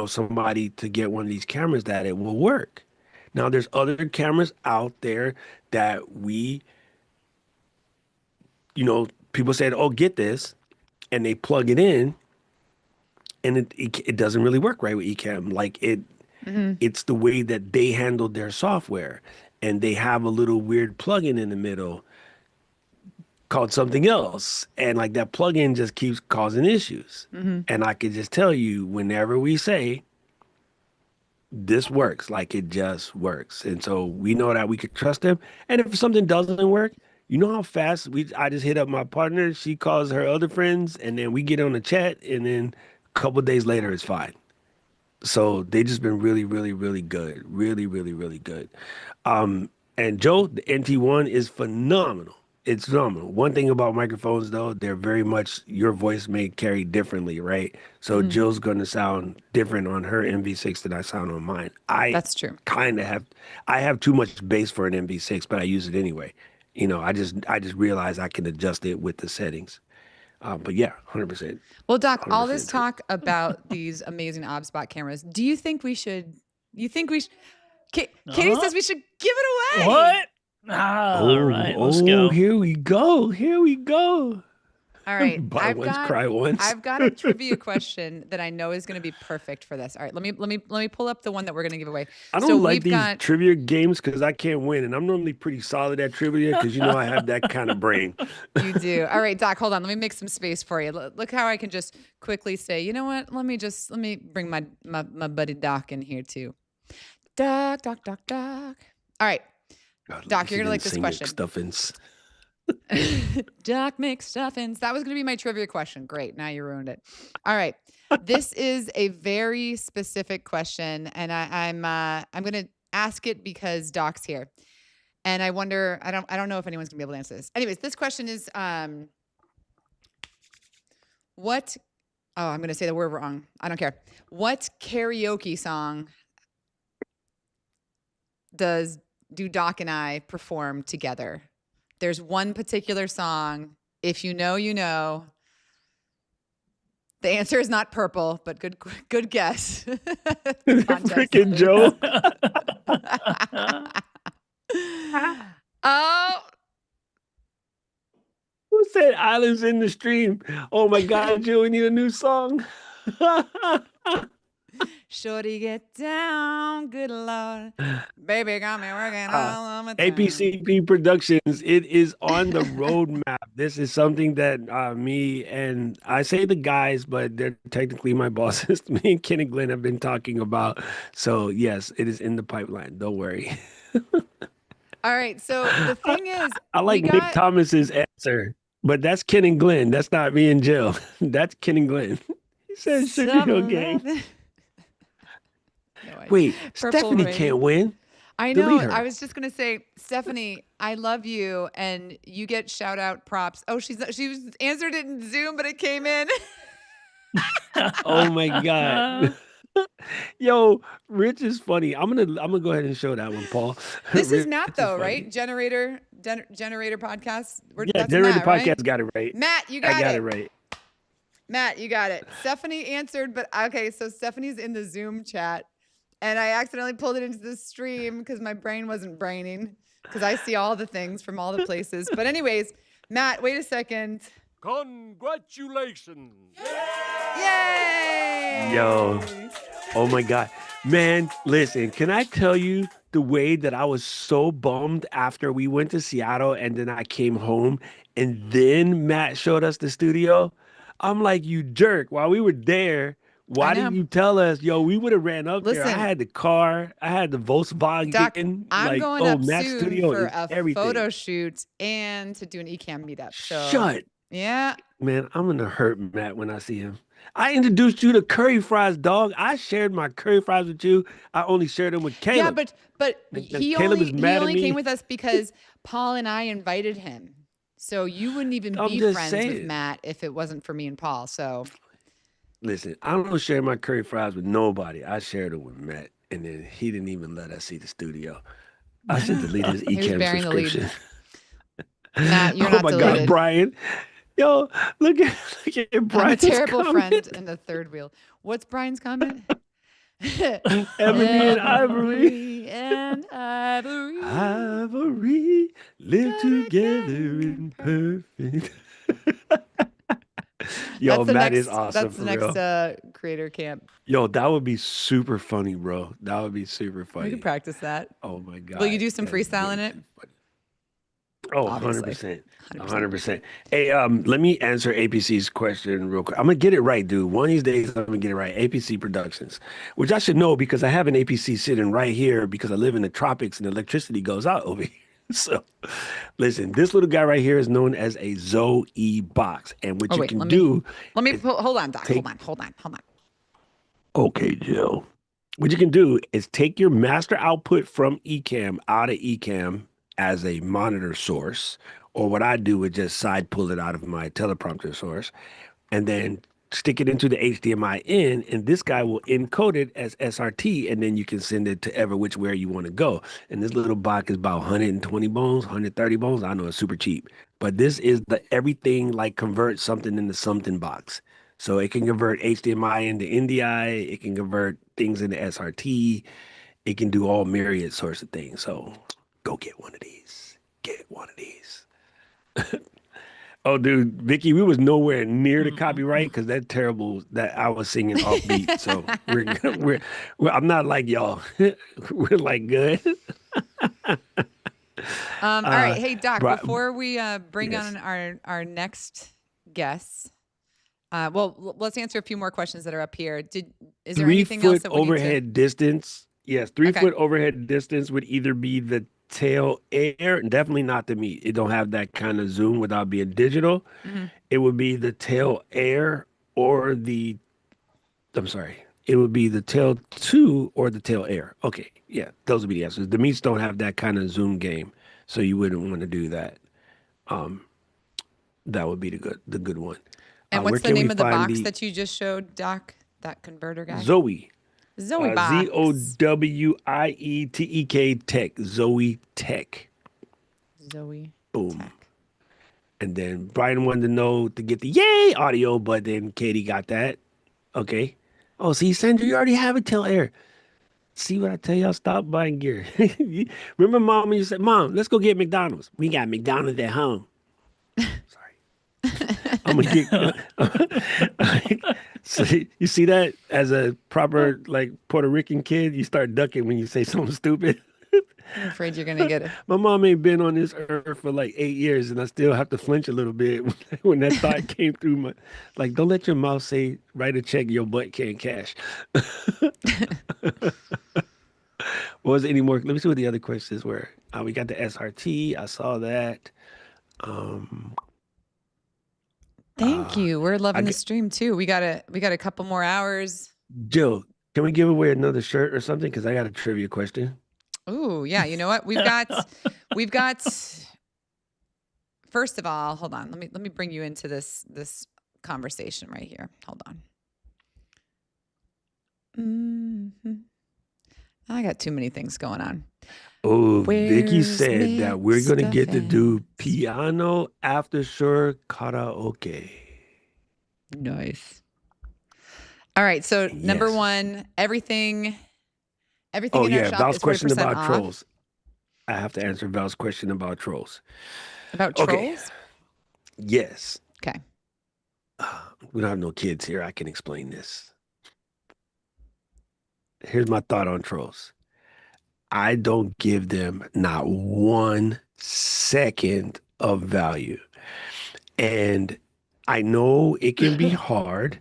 somebody to get one of these cameras, that it will work. Now, there's other cameras out there that people said, oh, get this, and they plug it in, and it doesn't really work right with Ecamm. Like it's the way that they handled their software, and they have a little weird plugin in the middle called something else. And like that plugin just keeps causing issues. Mm-hmm. And I could just tell you whenever we say this works, like it just works. And so we know that we could trust them. And if something doesn't work, you know how fast I just hit up my partner, she calls her other friends, and then we get on the chat, and then a couple of days later it's fine. So they just been really, really, really good. Really, really, really good. And Joe, the NT1 is phenomenal. It's phenomenal. One thing about microphones, though, they're very much your voice may carry differently, right? So Jill's going to sound different on her MV6 than I sound on mine. That's true. I have too much bass for an MV6, but I use it anyway. I just realize I can adjust it with the settings. But yeah, 100%. Well, Doc, 100% all this true. talk about these amazing OBSBot cameras, do you think we should? Katie says we should give it away. What? All right, let's go. Here we go. Here we go. All right, Buy once, cry once. I've got a trivia question that I know is going to be perfect for this. All right, let me pull up the one that we're going to give away. I don't like these trivia games because I can't win, and I'm normally pretty solid at trivia because I have that kind of brain. You do. All right, Doc, hold on. Let me make some space for you. Look how I can just quickly say, you know what? Let me bring my buddy Doc in here too. Doc. All right. God, Doc, you're going to like this question. McStuffins. Doc McStuffins. That was going to be my trivia question. Great. Now you ruined it. All right. This is a very specific question, and I'm going to ask it because Doc's here. And I wonder, I don't know if anyone's going to be able to answer this. Anyways, this question is I'm going to say the word wrong. I don't care. What karaoke song do Doc and I perform together? There's one particular song. If you know, you know. The answer is not Purple, but good guess. Freaking Joe. Oh. Who said Islands in the Stream? Oh my God, Joe, we need a new song. Shorty, get down, good Lord. Baby got me working all the time. APCP Productions, it is on the roadmap. This is something that me and I say the guys, but they're technically my bosses. Me and Ken and Glenn have been talking about. So yes, it is in the pipeline. Don't worry. All right. So the thing is, I like Nick Thomas's answer, but that's Ken and Glenn. That's not me and Jill. That's Ken and Glenn. He says Sugar Hill Gang. Wait, Stephanie can't win. I know. I was just gonna say, Stephanie, I love you, and you get shout out props. Oh, she answered it in Zoom, but it came in. Oh my God. Yo, Rich is funny. I'm gonna go ahead and show that one, Paul. This is Rich Matt, though, funny. right? Generator podcast. Yeah, That's Generator Matt, Podcast right? got it right. Matt, you I got got it. it right. Matt, you got it. Stephanie answered, but okay, so Stephanie's in the Zoom chat, and I accidentally pulled it into the stream because my brain wasn't braining because I see all the things from all the places. But anyways, Matt, wait a second. Congratulations. Yay! Yo, oh my God. Man, listen, can I tell you the way that I was so bummed after we went to Seattle and then I came home and then Matt showed us the studio? I'm like, you jerk. While we were there, why didn't you tell us? Yo, we would have ran up there. I Listen. had the car. I had the Volkswagen. Doc, I'm going up Matt's soon studio for is a everything. photo shoot and to do an Ecamm meetup. So Shut. yeah. Man, I'm going to hurt Matt when I see him. I introduced you to curry fries, dog. I shared my curry fries with you. I only shared them with Caleb. Yeah, but And he Caleb is only mad at me. came with us because Paul and I invited him. So you wouldn't even I'm be just friends with saying. Matt if it wasn't for me and Paul. So Listen, I don't share my curry fries with nobody. I shared them with Matt, and then he didn't even let us see the studio. I should delete his He was Ecamm bearing the lead. subscription. Matt, you're Oh not my deleted. God, Brian. Yo, look at I'm a Brian's terrible comment. friend in the third wheel. What's Brian's comment? Ebony and Ivory. And Ivory. Ivory live together in perfect. Yo, That's the Matt next, is awesome. That's the for real. next creator camp. Yo, that would be super funny, bro. That would be super funny. We could practice that. Oh my God. Will you do some That is freestyle in really it? funny. Oh, Obviously. 100%. 100%. Hey, let me answer APC's question real quick. I'm going to get it right, dude. One of these days, I'm going to get it right. APC Productions, which I should know because I have an APC sitting right here because I live in the tropics and electricity goes out over here. So, listen, this little guy right here is known as a Zoe box. And what you can do. Let me hold on, Doc. take- Hold on. Okay, Jill. What you can do is take your master output from Ecamm out of Ecamm as a monitor source, or what I do is just side pull it out of my teleprompter source, and then stick it into the HDMI in, and this guy will encode it as SRT, and then you can send it to ever which way you want to go. And this little box is about 120 bones, 130 bones. I know it's super cheap, but this is the everything like convert something into something box. So it can convert HDMI into NDI. It can convert things into SRT. It can do all myriad sorts of things. So go get one of these. Get one of these. Oh, dude, Vicky, we was nowhere near the copyright because that terrible that I was singing offbeat. So we're I'm not like y'all. We're like good. All right. Hey, Doc, Bri- before we bring Yes. on our next guests, well, let's answer a few more questions that are up here. Is there anything else 3 foot that we overhead distance? Yes, 3 Okay. foot overhead distance would either be the tail air, definitely not the meat. It don't have that kind of zoom without being digital. It would be the tail air or the, I'm sorry, it would be the tail 2 or the tail air. Okay, yeah, those would be the answers. The meats don't have that kind of zoom game, so you wouldn't want to do that. That would be the good one. And Where what's the can we name of the find box that you just showed, Doc? That converter guy? Zoe. Zoe box. ZOWIETEK Tech. Zoe Tech. Zoe. Boom. And then Brian wanted to know to get the yay audio, but then Katie got that. Okay. Oh, see, Sandra, you already have a tail air. See what I tell y'all? Stop buying gear. Remember, Mom, when you said, Mom, let's go get McDonald's. We got McDonald's at home. I'm gonna get. So you see that as a proper like Puerto Rican kid, you start ducking when you say something stupid. I'm afraid you're gonna get it. My mom ain't been on this earth for like 8 years, and I still have to flinch a little bit when that thought came through my. Like, don't let your mouth say write a check your butt can't cash. Was there any more? Let me see what the other questions were. We got the SRT. I saw that. Thank you. We're loving the stream too. We got a couple more hours. Jill, can we give away another shirt or something? Because I got a trivia question. Ooh, yeah. You know what? We've got. First of all, hold on. Let me bring you into this conversation right here. Hold on. I got too many things going on. Oh, Vicky Where's said that we're going to get to do Mixed piano after sure karaoke. Nice. All right. So number Yes. one, everything Oh, in our yeah. shop Val's is 40% question about off. trolls. I have to answer Val's question about trolls. About Okay. trolls? Yes. Okay. We don't have no kids here. I can explain this. Here's my thought on trolls. I don't give them not 1 second of value. And I know it can be hard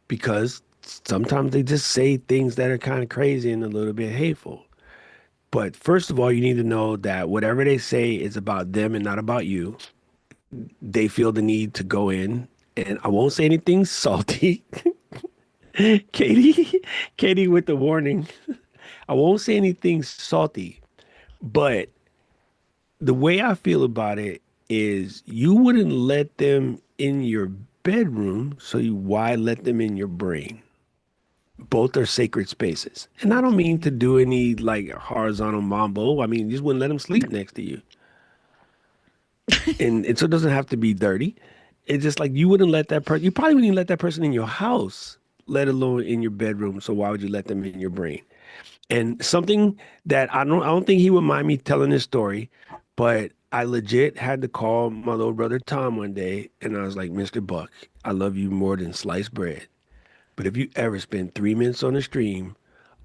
because sometimes they just say things that are kind of crazy and a little bit hateful. But first of all, you need to know that whatever they say is about them and not about you. They feel the need to go in, and I won't say anything salty. Katie with the warning. I won't say anything salty, but the way I feel about it is you wouldn't let them in your bedroom, so why let them in your brain? Both are sacred spaces. And I don't mean to do any like horizontal mambo. I mean, you just wouldn't let them sleep next to you. and so it doesn't have to be dirty. It's just like you wouldn't let that person, you probably wouldn't even let that person in your house, let alone in your bedroom. So why would you let them in your brain? And something that I don't think he would mind me telling this story, but I legit had to call my little brother Tom one day, and I was like, Mr. Buck, I love you more than sliced bread. But if you ever spend 3 minutes on the stream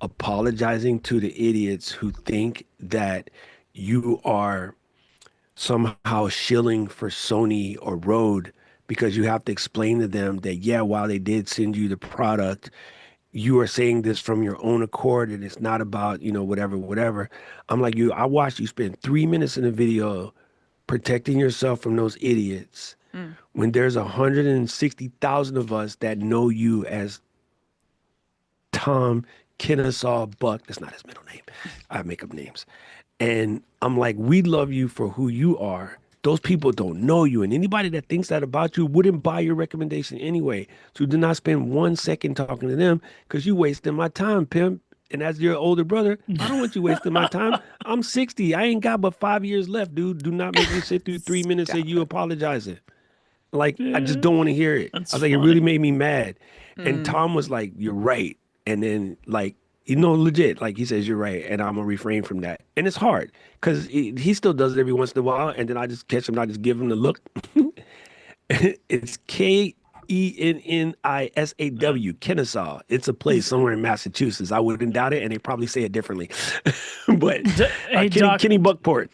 apologizing to the idiots who think that you are somehow shilling for Sony or Rode because you have to explain to them that, yeah, while they did send you the product, you are saying this from your own accord and it's not about, whatever. I'm like, I watched you spend 3 minutes in a video protecting yourself from those idiots when there's 160,000 of us that know you as Tom Kennesaw Buck. That's not his middle name. I make up names. And I'm like, we love you for who you are. Those people don't know you. And anybody that thinks that about you wouldn't buy your recommendation anyway. So do not spend 1 second talking to them because you wasting my time, pimp. And as your older brother, I don't want you wasting my time. I'm 60. I ain't got but 5 years left, dude. Do not make me sit through 3 minutes of you apologizing. Like, I just don't want to hear it. That's I was like, funny. it really made me mad. And Tom was like, you're right. And then, like, legit, like he says, you're right. And I'm going to refrain from that. And it's hard because he still does it every once in a while. And then I just catch him and I just give him the look. It's Kennisaw, Kennesaw. It's a place somewhere in Massachusetts. I wouldn't doubt it. And they probably say it differently. But Hey, Doc, Kenny Buckport.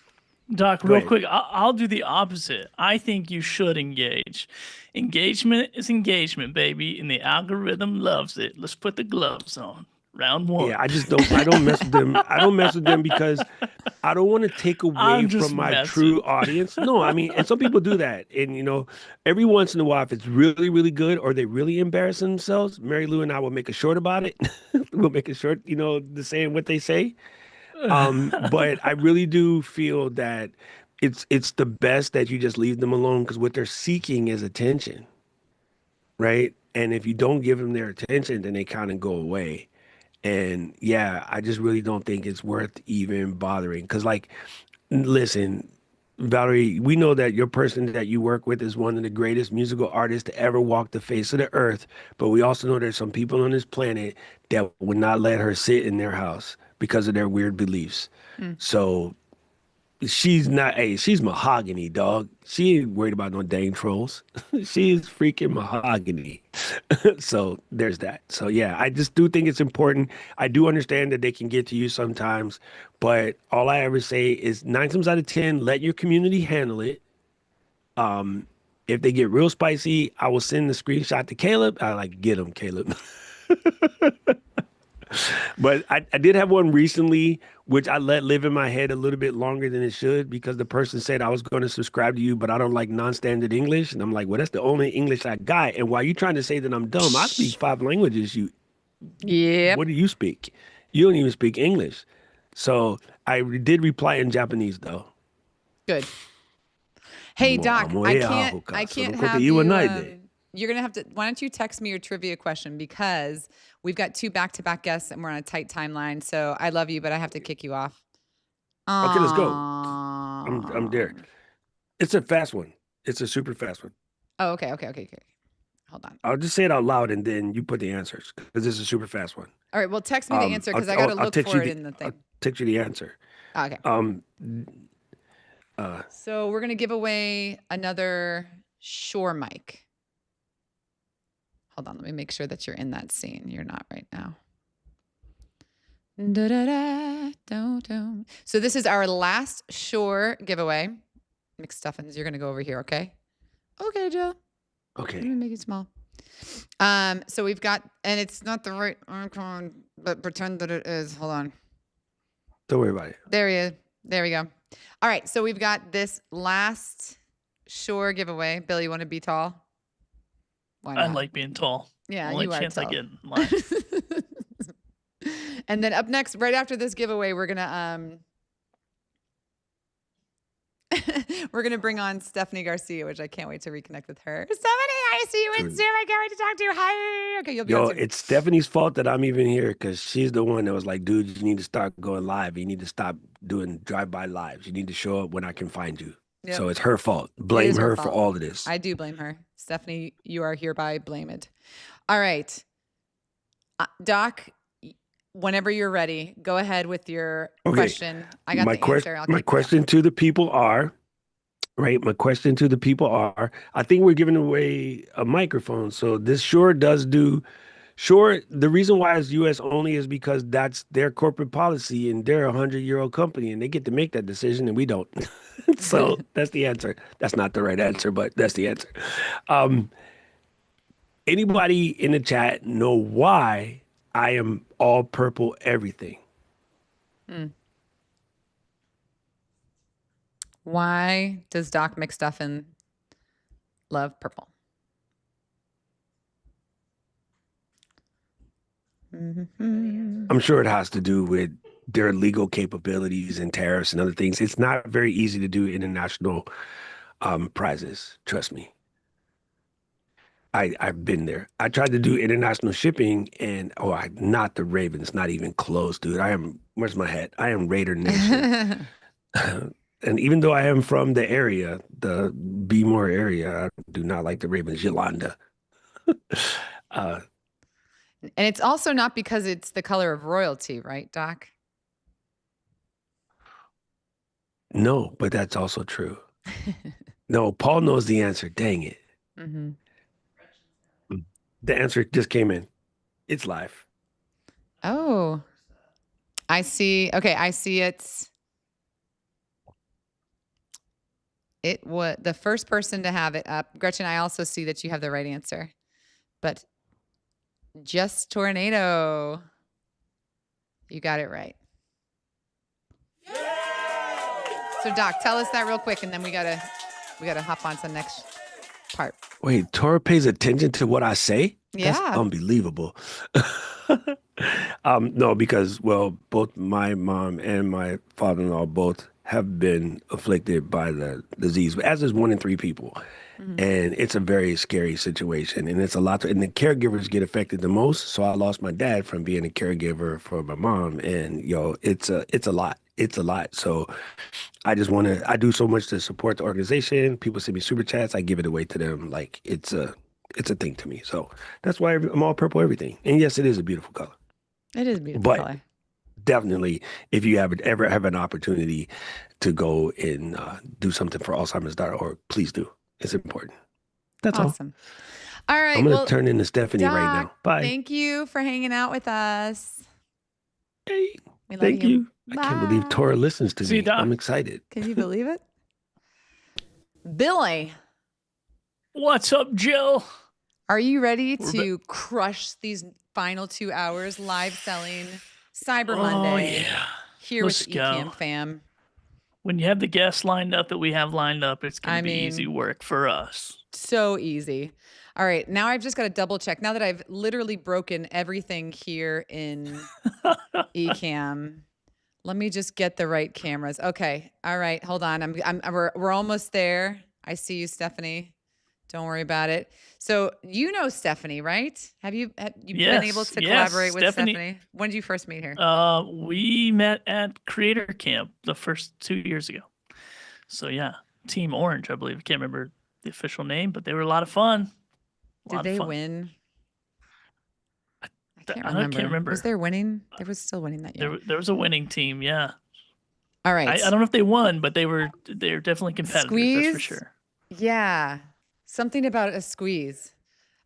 Doc, real quick, I'll do the opposite. I think you should engage. Engagement is engagement, baby, and the algorithm loves it. Let's put the gloves on. Round one. Yeah, I don't mess with them. I don't mess with them because I don't want to take away from my true audience. No, I mean, and some people do that. And, every once in a while, if it's really, really good or they really embarrass themselves, Mary Lou and I will make a short about it. We'll make a short, the saying what they say. But I really do feel that it's the best that you just leave them alone because what they're seeking is attention, right? And if you don't give them their attention, then they kind of go away. And yeah, I just really don't think it's worth even bothering. Because, like, listen, Valerie, we know that your person that you work with is one of the greatest musical artists to ever walk the face of the earth. But we also know there's some people on this planet that would not let her sit in their house because of their weird beliefs. So she's mahogany, dog. She ain't worried about no dang trolls. She's freaking mahogany. So there's that. So yeah, I just do think it's important. I do understand that they can get to you sometimes, but all I ever say is 9 times out of 10, let your community handle it. If they get real spicy, I will send the screenshot to Caleb. I like, get him, Caleb. But I did have one recently, which I let live in my head a little bit longer than it should because the person said I was going to subscribe to you, but I don't like non-standard English. And I'm like, well, that's the only English I got. And while you trying to say that I'm dumb, I speak 5 languages. Yeah. What do you speak? You don't even speak English. So I did reply in Japanese, though. Good. Hey, Doc, I can't have you. you're going to have to, why don't you text me your trivia question, because we've got 2 back-to-back guests and we're on a tight timeline. So I love you, but I have to kick you off. Okay, let's go. I'm there. It's a fast one. It's a super fast one. Oh, okay. Hold on. I'll just say it out loud and then you put the answers because this is a super fast one. All right. Well, text me the answer because I got to look for it in the thing. I'll text you the answer. Okay. So we're going to give away another Shure mic. Hold on. Let me make sure that you're in that scene. You're not right now. So this is our last Shure giveaway. McStuffins, you're going to go over here, okay? Okay, Joe. Okay. Let me make it small. So we've got, and it's not the right icon, but pretend that it is. Hold on. Don't worry about it. There he is. There we go. All right. So we've got this last Shure giveaway. Billy, you want to be tall? Why not? I like being tall. Yeah, Only you are chance tall. I get in life. And then up next, right after this giveaway, we're gonna we're gonna bring on Stephanie Garcia, which I can't wait to reconnect with her. Stephanie, I see you in Zoom. I can't wait to talk to you. Hi. Okay, you'll be on Zoom. It's Stephanie's fault that I'm even here because she's the one that was like, dude, you need to start going live. You need to stop doing drive-by lives. You need to show up when I can find you. Yep. So it's her fault. Blame her for fault. all of this. I do blame her. Stephanie, you are hereby blamed. All right. Doc, whenever you're ready, go ahead with your question. I got the answer. My question to the people are, right? My question to the people are, I think we're giving away a microphone. So this Shure does do, Shure, the reason why it's US only is because that's their corporate policy and they're a 100-year-old company and they get to make that decision and we don't. So that's the answer. That's not the right answer, but that's the answer. Anybody in the chat know why I am all purple everything? Why does Doc McStuffin love purple? I'm sure it has to do with their legal capabilities and tariffs and other things. It's not very easy to do international prizes. Trust me. I've been there. I tried to do international shipping and not the Ravens, not even close, dude. Where's my hat? I am Raider Nation. And even though I am from the area, the B-More area, I do not like the Ravens. Yolanda. And it's also not because it's the color of royalty, right, Doc? No, but that's also true. No, Paul knows the answer. Dang it. Mm-hmm. The answer just came in. It's live. Oh, I see. Okay, I see it's. It was the first person to have it up. Gretchen, I also see that you have the right answer. But just tornado. You got it right. So Doc, tell us that real quick and then we gotta hop on to the next part. Wait, Tora pays attention to what I say? Yeah. That's unbelievable. No, because, both my mom and my father-in-law both have been afflicted by the disease, as is 1 in 3 people. Mm-hmm. And it's a very scary situation. And it's a lot and the caregivers get affected the most. So I lost my dad from being a caregiver for my mom. And, it's a lot. It's a lot. So I do so much to support the organization. People send me super chats. I give it away to them. Like it's a thing to me. So that's why I'm all purple everything. And yes, it is a beautiful color. It is a beautiful but color. Definitely, if you ever have an opportunity to go and do something for Alzheimer's.org, please do. It's important. That's awesome. All right. I'm going to turn into Stephanie Doc, right now. Bye. Thank you for hanging out with us. Hey, we love thank you. I can't believe Tora listens to me. Doc. I'm excited. Can you believe it? Billy. What's up, Jill? Are you ready to crush these final 2 hours live selling Cyber Monday? Yeah. Here Let's with go. Ecamm Fam. When you have the guests lined up that we have lined up, it's going to be easy work for us. So easy. All right. Now I've just got to double check. Now that I've literally broken everything here in Ecamm, let me just get the right cameras. Okay. All right. Hold on. We're almost there. I see you, Stephanie. Don't worry about it. So you know Stephanie, right? Have you been able to collaborate with Stephanie? When did you first meet her? We met at Creator Camp the first 2 years ago. So yeah, Team Orange, I believe. I can't remember the official name, but they were a lot of fun. Did they win? I can't remember. Was there winning? There was still winning that year. There was a winning team, yeah. All right. I don't know if they won, but they're definitely competitive. Squeeze? That's for sure. Yeah. Something about a squeeze.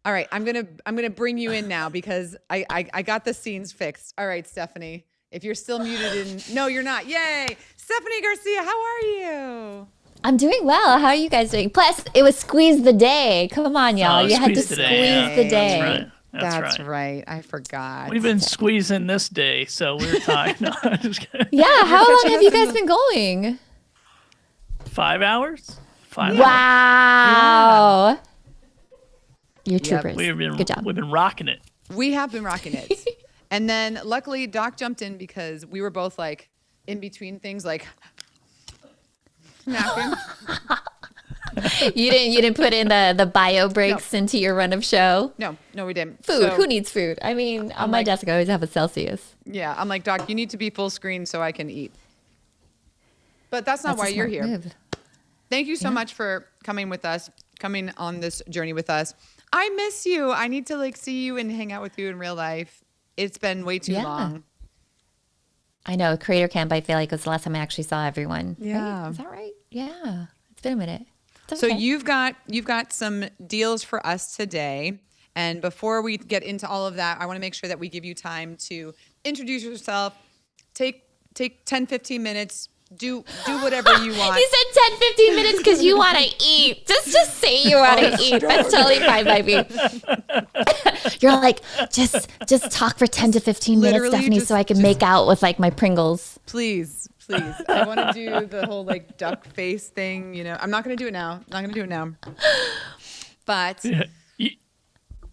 All right, I'm gonna bring you in now because I got the scenes fixed. All right, Stephanie, if you're still muted no, you're not. Yay, Stephanie Garcia, how are you? I'm doing well. How are you guys doing? Plus, it was squeeze the day. Come on, y'all. You had to squeeze the day. That's right. I forgot. We've been squeezing this day, so we're tired. No, I'm just kidding. Yeah, how long have you guys been going? 5 hours. Wow. Yeah. You're troopers. Good job. We've been rocking it. We have been rocking it. And then luckily Doc jumped in because we were both like in between things like napping. You didn't put in the bio breaks into your run of show? No, we didn't. Food. Who needs food? I mean, on my desk I always have a Celsius. Yeah, I'm like, Doc, you need to be full screen so I can eat. But that's not why you're here. Move. Thank you so much for coming on this journey with us. I miss you. I need to see you and hang out with you in real life. It's been way too long. I know. Creator Camp, I feel like was the last time I actually saw everyone. Yeah. Right? Is that right? Yeah. It's been a minute. So you've got some deals for us today. And before we get into all of that, I want to make sure that we give you time to introduce yourself, take 10, 15 minutes, do whatever you want. You said 10, 15 minutes because you want to eat. Just say you want to eat. That's totally fine by me. You're like, just talk for 10 to 15 minutes, Stephanie, so I can make out with my Pringles. Please. I want to do the whole duck face thing. I'm not going to do it now. But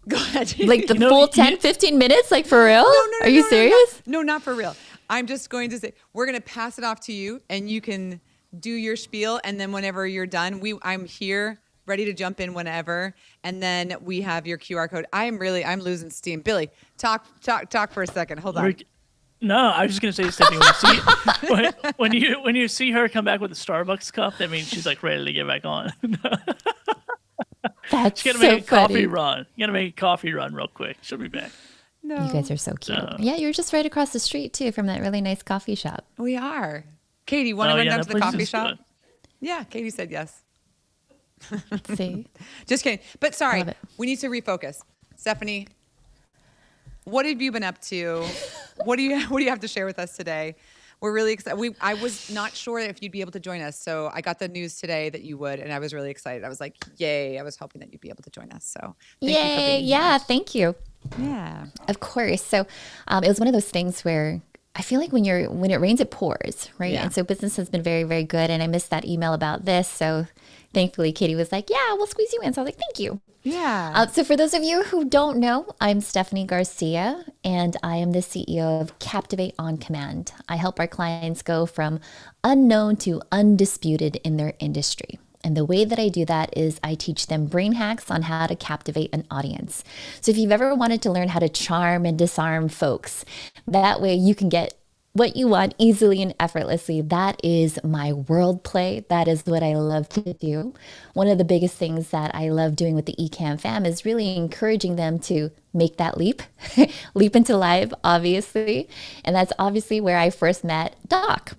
go ahead. The full 10, 15 minutes? For real? No, Are you serious? No, not for real. I'm just going to say, we're going to pass it off to you and you can do your spiel. And then whenever you're done, I'm here ready to jump in whenever. And then we have your QR code. I'm losing steam. Billy, talk for a second. Hold on. No, I was just going to say, Stephanie, when you see her come back with a Starbucks cup, that means she's ready to get back on. That's she's so make a funny. coffee run. You got to make a coffee run real quick. She'll be back. No. You guys are so cute. Yeah, you're just right across the street too from that really nice coffee shop. We are. Katie, want to run down to the coffee shop? Good. Yeah, Katie said yes. See? Just kidding. But sorry, we need to refocus. Stephanie, what have you been up to? What do you have to share with us today? We're really excited. I was not sure if you'd be able to join us, so I got the news today that you would, and I was really excited. I was like, yay. I was hoping that you'd be able to join us. So thank you for being here. Thank you. Yeah. Of course. So it was one of those things where I feel like when it rains, it pours, right? Yeah. And so business has been very, very good. And I missed that email about this. So thankfully, Katie was like, yeah, we'll squeeze you in. So I was like, thank you. Yeah. So for those of you who don't know, I'm Stephanie Garcia, and I am the CEO of Captivate on Command. I help our clients go from unknown to undisputed in their industry. And the way that I do that is I teach them brain hacks on how to captivate an audience. So if you've ever wanted to learn how to charm and disarm folks, that way you can get what you want easily and effortlessly. That is my world play. That is what I love to do. One of the biggest things that I love doing with the Ecamm Fam is really encouraging them to make that leap, leap into live, obviously. And that's obviously where I first met Doc.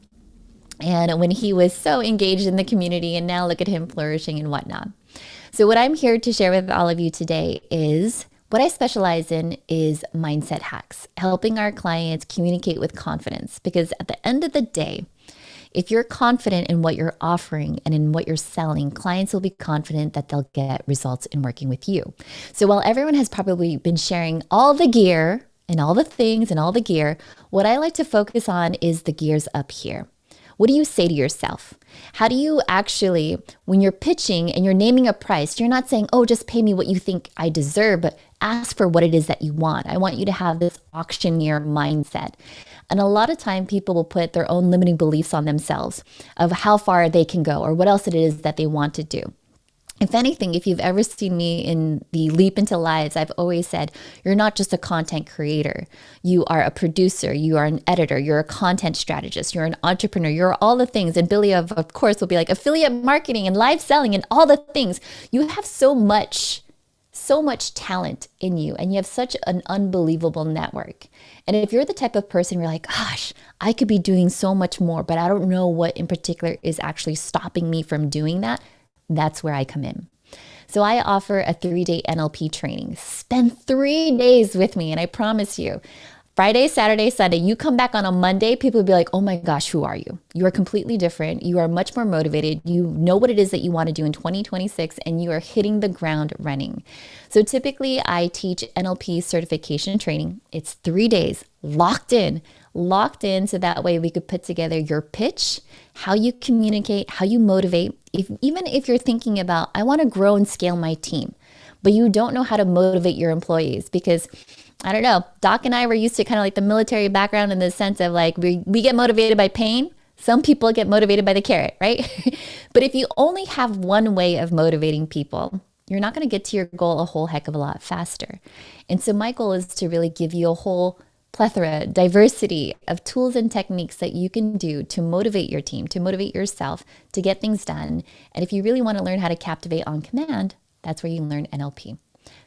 And when he was so engaged in the community, and now look at him flourishing and whatnot. So what I'm here to share with all of you today is what I specialize in is mindset hacks, helping our clients communicate with confidence. Because at the end of the day, if you're confident in what you're offering and in what you're selling, clients will be confident that they'll get results in working with you. So while everyone has probably been sharing all the gear and all the things and all the gear, what I like to focus on is the gears up here. What do you say to yourself? How do you actually, when you're pitching and you're naming a price, you're not saying, oh, just pay me what you think I deserve, but ask for what it is that you want. I want you to have this auctioneer mindset. And a lot of time people will put their own limiting beliefs on themselves of how far they can go or what else it is that they want to do. If anything, if you've ever seen me in the Leap Into Lives, I've always said, you're not just a content creator. You are a producer. You are an editor. You're a content strategist. You're an entrepreneur. You're all the things. And Billy, of course, will be like affiliate marketing and live selling and all the things. You have so much talent in you, and you have such an unbelievable network. And if you're the type of person where you're like, gosh, I could be doing so much more, but I don't know what in particular is actually stopping me from doing that, that's where I come in. So I offer a 3-day NLP training. Spend 3 days with me, and I promise you, Friday, Saturday, Sunday, you come back on a Monday, people will be like, oh my gosh, who are you? You are completely different. You are much more motivated. You know what it is that you want to do in 2026, and you are hitting the ground running. So typically I teach NLP certification training. It's 3 days, locked in, so that way we could put together your pitch, how you communicate, how you motivate. Even if you're thinking about, I want to grow and scale my team, but you don't know how to motivate your employees because, I don't know, Doc and I were used to kind of like the military background in the sense of like, we get motivated by pain. Some people get motivated by the carrot, right? But if you only have one way of motivating people, you're not going to get to your goal a whole heck of a lot faster. And so my goal is to really give you a whole plethora, diversity of tools and techniques that you can do to motivate your team, to motivate yourself, to get things done. And if you really want to learn how to captivate on command, that's where you learn NLP.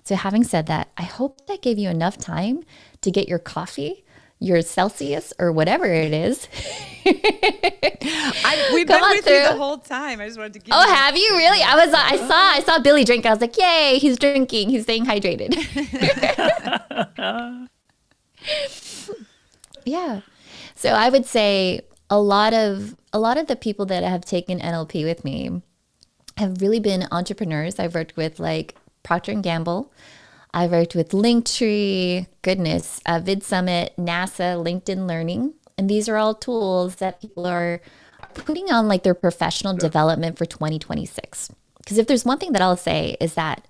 So having said that, I hope that gave you enough time to get your coffee, your Celsius, or whatever it is. We've been with you the whole time. I just wanted to give you. Have you really? I saw Billy drink. I was like, yay, he's drinking. He's staying hydrated. Yeah. So I would say a lot of the people that have taken NLP with me have really been entrepreneurs. I've worked with like Procter & Gamble. I've worked with Linktree, VidSummit, NASA, LinkedIn Learning. And these are all tools that people are putting on like their professional development for 2026. Because if there's one thing that I'll say is that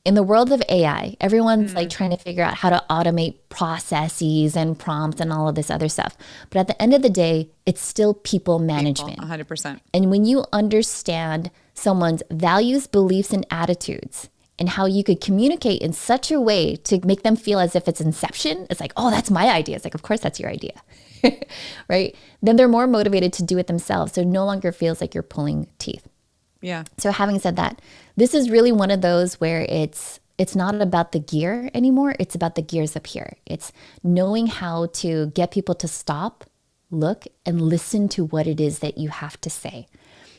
in the world of AI, everyone's like trying to figure out how to automate processes and prompts and all of this other stuff. But at the end of the day, it's still people management. 100%. And when you understand someone's values, beliefs, and attitudes, and how you could communicate in such a way to make them feel as if it's inception, it's like, oh, that's my idea. It's like, of course, that's your idea, right? Then they're more motivated to do it themselves. So it no longer feels like you're pulling teeth. Yeah. So having said that, this is really one of those where it's not about the gear anymore. It's about the gears up here. It's knowing how to get people to stop, look, and listen to what it is that you have to say.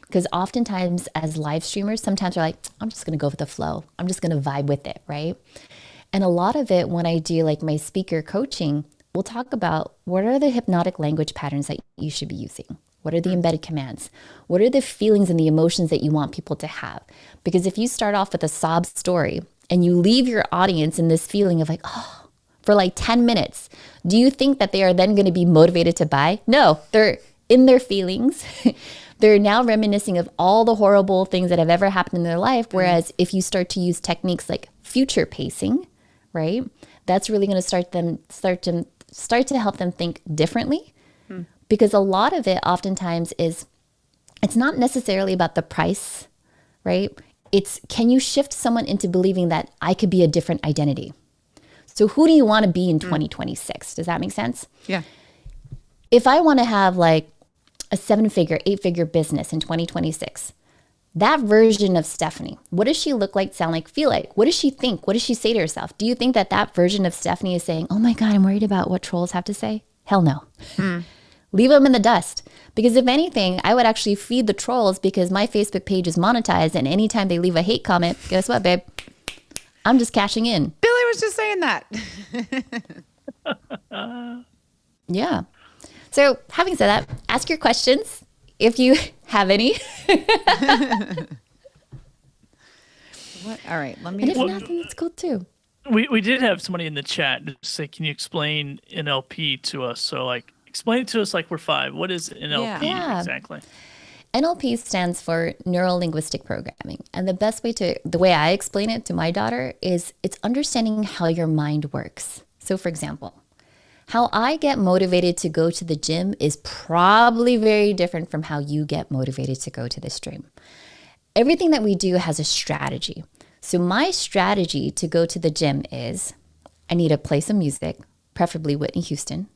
Because oftentimes as live streamers, sometimes we're like, I'm just going to go with the flow. I'm just going to vibe with it, right? And a lot of it, when I do like my speaker coaching, we'll talk about what are the hypnotic language patterns that you should be using? What are the embedded commands? What are the feelings and the emotions that you want people to have? Because if you start off with a sob story and you leave your audience in this feeling of like, oh, for like 10 minutes, do you think that they are then going to be motivated to buy? No, they're in their feelings. They're now reminiscing of all the horrible things that have ever happened in their life. Whereas if you start to use techniques like future pacing, right, that's really going to start to help them think differently. Because a lot of it oftentimes is, it's not necessarily about the price, right? It's, can you shift someone into believing that I could be a different identity? So who do you want to be in 2026? Does that make sense? Yeah. If I want to have like a 7-figure, 8-figure business in 2026, that version of Stephanie, what does she look like, sound like, feel like? What does she think? What does she say to herself? Do you think that version of Stephanie is saying, oh my God, I'm worried about what trolls have to say? Hell no. Leave them in the dust. Because if anything, I would actually feed the trolls because my Facebook page is monetized. And anytime they leave a hate comment, guess what, babe? I'm just cashing in. Billy was just saying that. Yeah. So having said that, ask your questions if you have any. All right. Let me. And if not, then it's cool too. We did have somebody in the chat to say, can you explain NLP to us? So like, explain it to us like we're 5. What is NLP exactly? NLP stands for Neuro Linguistic Programming. And the way I explain it to my daughter is it's understanding how your mind works. So for example, how I get motivated to go to the gym is probably very different from how you get motivated to go to the gym. everything that we do has a strategy. So my strategy to go to the gym is I need to play some music, preferably Whitney Houston.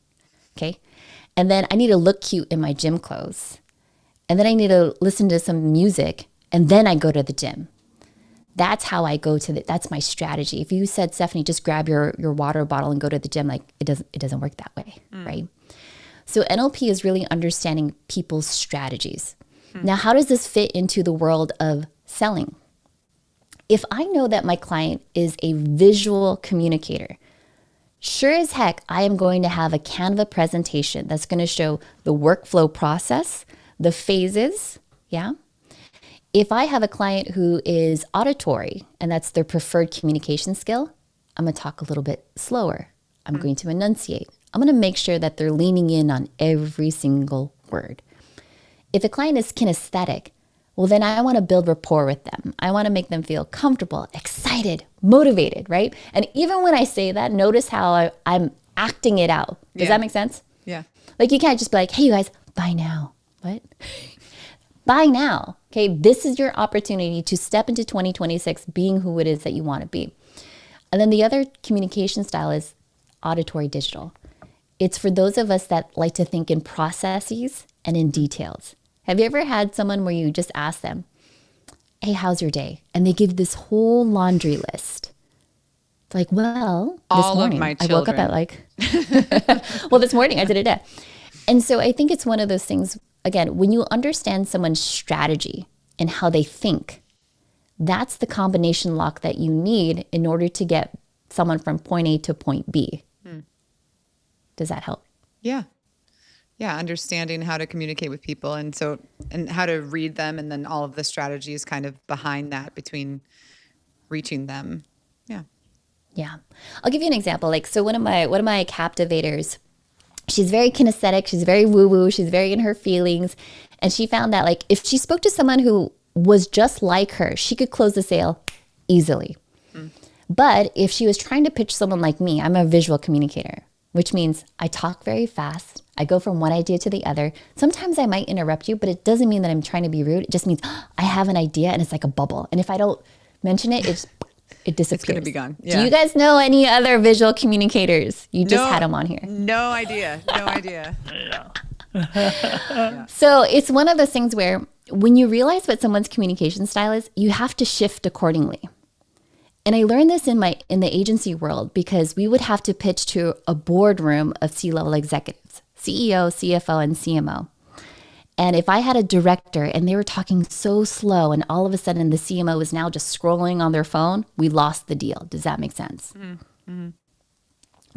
Okay. And then I need to look cute in my gym clothes. And then I need to listen to some music. And then I go to the gym. That's how I go to that's my strategy. If you said, Stephanie, just grab your water bottle and go to the gym, like it doesn't work that way, right? So NLP is really understanding people's strategies. Now, how does this fit into the world of selling? If I know that my client is a visual communicator, sure as heck, I am going to have a Canva presentation that's going to show the workflow process, the phases, yeah? If I have a client who is auditory and that's their preferred communication skill, I'm going to talk a little bit slower. I'm going to enunciate. I'm going to make sure that they're leaning in on every single word. If a client is kinesthetic, well, then I want to build rapport with them. I want to make them feel comfortable, excited, motivated, right? And even when I say that, notice how I'm acting it out. Does that make sense? Yeah. Like you can't just be like, hey, you guys, buy now. What? Buy now. Okay, this is your opportunity to step into 2026 being who it is that you want to be. And then the other communication style is auditory digital. It's for those of us that like to think in processes and in details. Have you ever had someone where you just ask them, hey, how's your day? And they give this whole laundry list. It's like, well, this morning I woke up at like, well, this morning I did it. And so I think it's one of those things, again, when you understand someone's strategy and how they think, that's the combination lock that you need in order to get someone from point A to point B. Does that help? Yeah. Yeah, understanding how to communicate with people and how to read them, and then all of the strategies kind of behind that between reaching them. Yeah. Yeah. I'll give you an example. Like, so one of my captivators, she's very kinesthetic, she's very woo-woo, she's very in her feelings, and she found that like if she spoke to someone who was just like her, she could close the sale easily. But if she was trying to pitch someone like me, I'm a visual communicator, which means I talk very fast. I go from one idea to the other. Sometimes I might interrupt you, but it doesn't mean that I'm trying to be rude. It just means I have an idea and it's like a bubble. And if I don't mention it, it disappears. It's going to be gone. Yeah. Do you guys know any other visual communicators? You just had them on here. No idea. No idea. Yeah. So it's one of those things where when you realize what someone's communication style is, you have to shift accordingly. And I learned this in the agency world because we would have to pitch to a boardroom of C-level executives, CEO, CFO, and CMO. And if I had a director and they were talking so slow and all of a sudden the CMO was now just scrolling on their phone, we lost the deal. Does that make sense? Mm-hmm.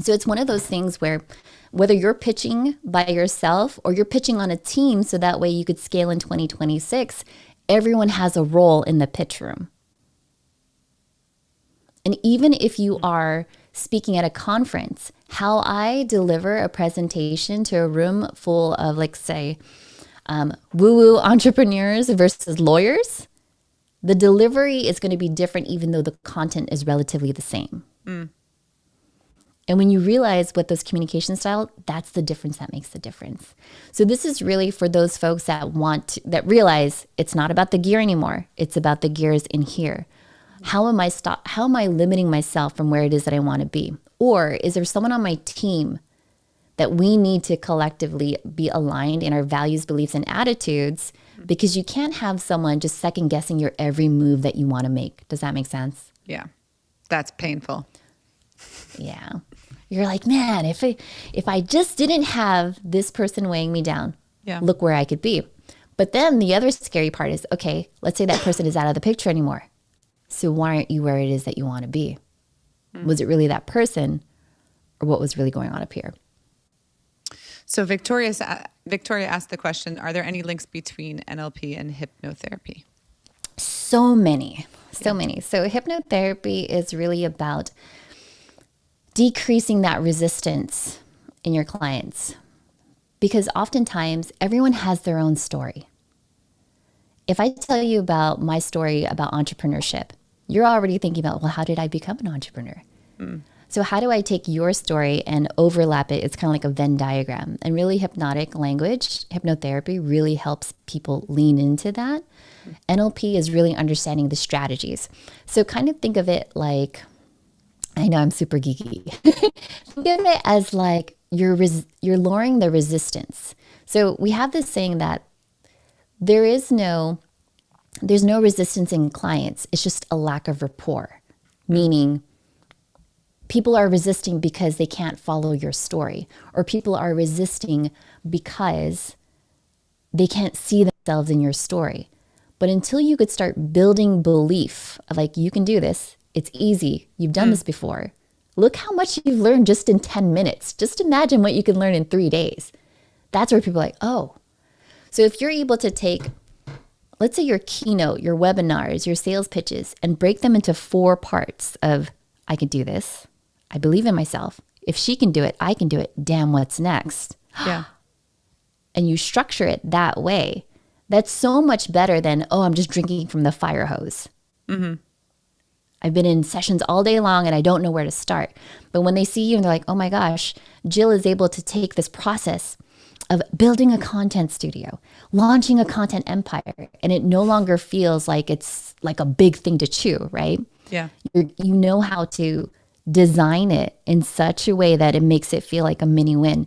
So it's one of those things where whether you're pitching by yourself or you're pitching on a team so that way you could scale in 2026, everyone has a role in the pitch room. And even if you are speaking at a conference, how I deliver a presentation to a room full of, like, say, woo-woo entrepreneurs versus lawyers, the delivery is going to be different even though the content is relatively the same. And when you realize what those communication style, that's the difference that makes the difference. So this is really for those folks that that realize it's not about the gear anymore. It's about the gears in here. How am I limiting myself from where it is that I want to be? Or is there someone on my team that we need to collectively be aligned in our values, beliefs, and attitudes? Because you can't have someone just second guessing your every move that you want to make. Does that make sense? Yeah. That's painful. Yeah. You're like, man, if I just didn't have this person weighing me down, look where I could be. But then the other scary part is, okay, let's say that person is out of the picture anymore. So why aren't you where it is that you want to be? Was it really that person, or what was really going on up here? So Victoria asked the question, are there any links between NLP and hypnotherapy? So many. So hypnotherapy is really about decreasing that resistance in your clients, because oftentimes everyone has their own story. If I tell you about my story about entrepreneurship, you're already thinking about, well, how did I become an entrepreneur? So how do I take your story and overlap it? It's kind of like a Venn diagram. And really hypnotic language, hypnotherapy really helps people lean into that. NLP is really understanding the strategies. So kind of think of it like, I know I'm super geeky. Think of it as like you're lowering the resistance. So we have this saying that there's no resistance in clients. It's just a lack of rapport, meaning people are resisting because they can't follow your story, or people are resisting because they can't see themselves in your story. But until you could start building belief of like, you can do this, it's easy, you've done this before. Look how much you've learned just in 10 minutes. Just imagine what you can learn in 3 days. That's where people are like, oh. So if you're able to take, let's say your keynote, your webinars, your sales pitches, and break them into 4 parts of, I can do this. I believe in myself. If she can do it, I can do it. Damn, what's next? Yeah. And you structure it that way. That's so much better than, oh, I'm just drinking from the fire hose. Mm-hmm. I've been in sessions all day long and I don't know where to start. But when they see you and they're like, oh my gosh, Jill is able to take this process of building a content studio, launching a content empire, and it no longer feels like it's like a big thing to chew, right? Yeah. You know how to design it in such a way that it makes it feel like a mini win.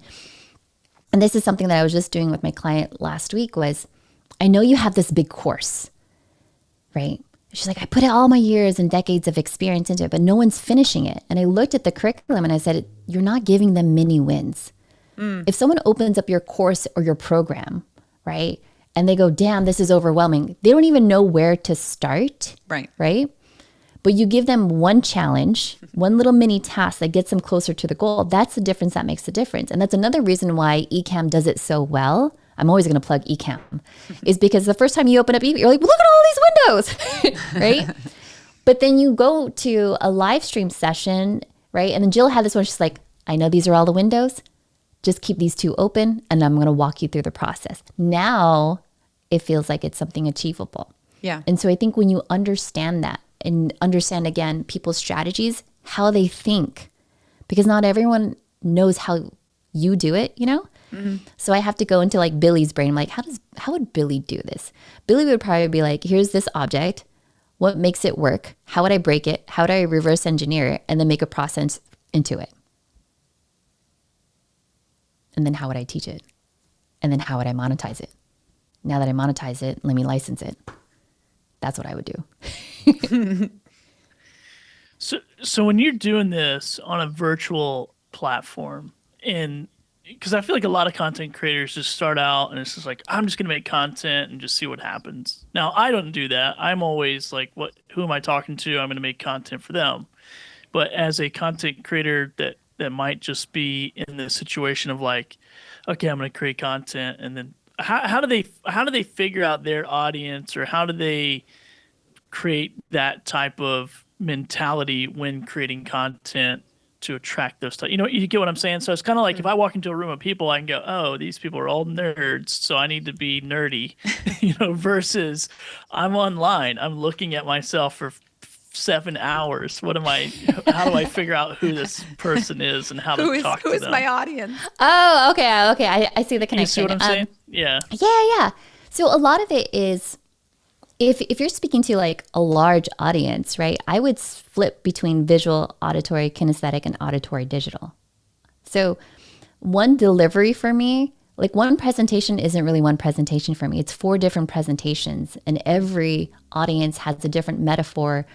And this is something that I was just doing with my client last week was, I know you have this big course, right? She's like, I put all my years and decades of experience into it, but no one's finishing it. And I looked at the curriculum and I said, you're not giving them mini wins. If someone opens up your course or your program, right, and they go, damn, this is overwhelming, they don't even know where to start, right? But you give them one challenge, one little mini task that gets them closer to the goal. That's the difference that makes the difference. And that's another reason why Ecamm does it so well. I'm always going to plug Ecamm, is because the first time you open up Ecamm, you're like, look at all these windows, right? But then you go to a live stream session, right? And then Jill had this one, she's like, I know these are all the windows. Just keep these 2 open and I'm going to walk you through the process. Now it feels like it's something achievable. Yeah. And so I think when you understand that and understand again, people's strategies, how they think, because not everyone knows how you do it, you know? Mm-hmm. So I have to go into like Billy's brain. I'm like, how would Billy do this? Billy would probably be like, here's this object. What makes it work? How would I break it? How would I reverse engineer it and then make a process into it? And then how would I teach it? And then how would I monetize it? Now that I monetize it, let me license it. That's what I would do. So when you're doing this on a virtual platform, and because I feel like a lot of content creators just start out and it's just like, I'm just going to make content and just see what happens. Now, I don't do that. I'm always like, who am I talking to? I'm going to make content for them. But as a content creator that might just be in the situation of like, okay, I'm going to create content, and then how do they figure out their audience, or how do they create that type of mentality when creating content to attract those type? You get what I'm saying? So it's kind of like if I walk into a room of people, I can go, oh, these people are all nerds, so I need to be nerdy, versus I'm online, I'm looking at myself for 7 hours. How do I figure out who this person is and how to talk to them? Who is my audience? Oh, okay. I see the connection. You see what I'm saying? Yeah. Yeah. So a lot of it is, if you're speaking to like a large audience, right, I would flip between visual, auditory, kinesthetic, and auditory digital. So one delivery for me, like one presentation isn't really one presentation for me. It's 4 different presentations, and every audience has a different metaphor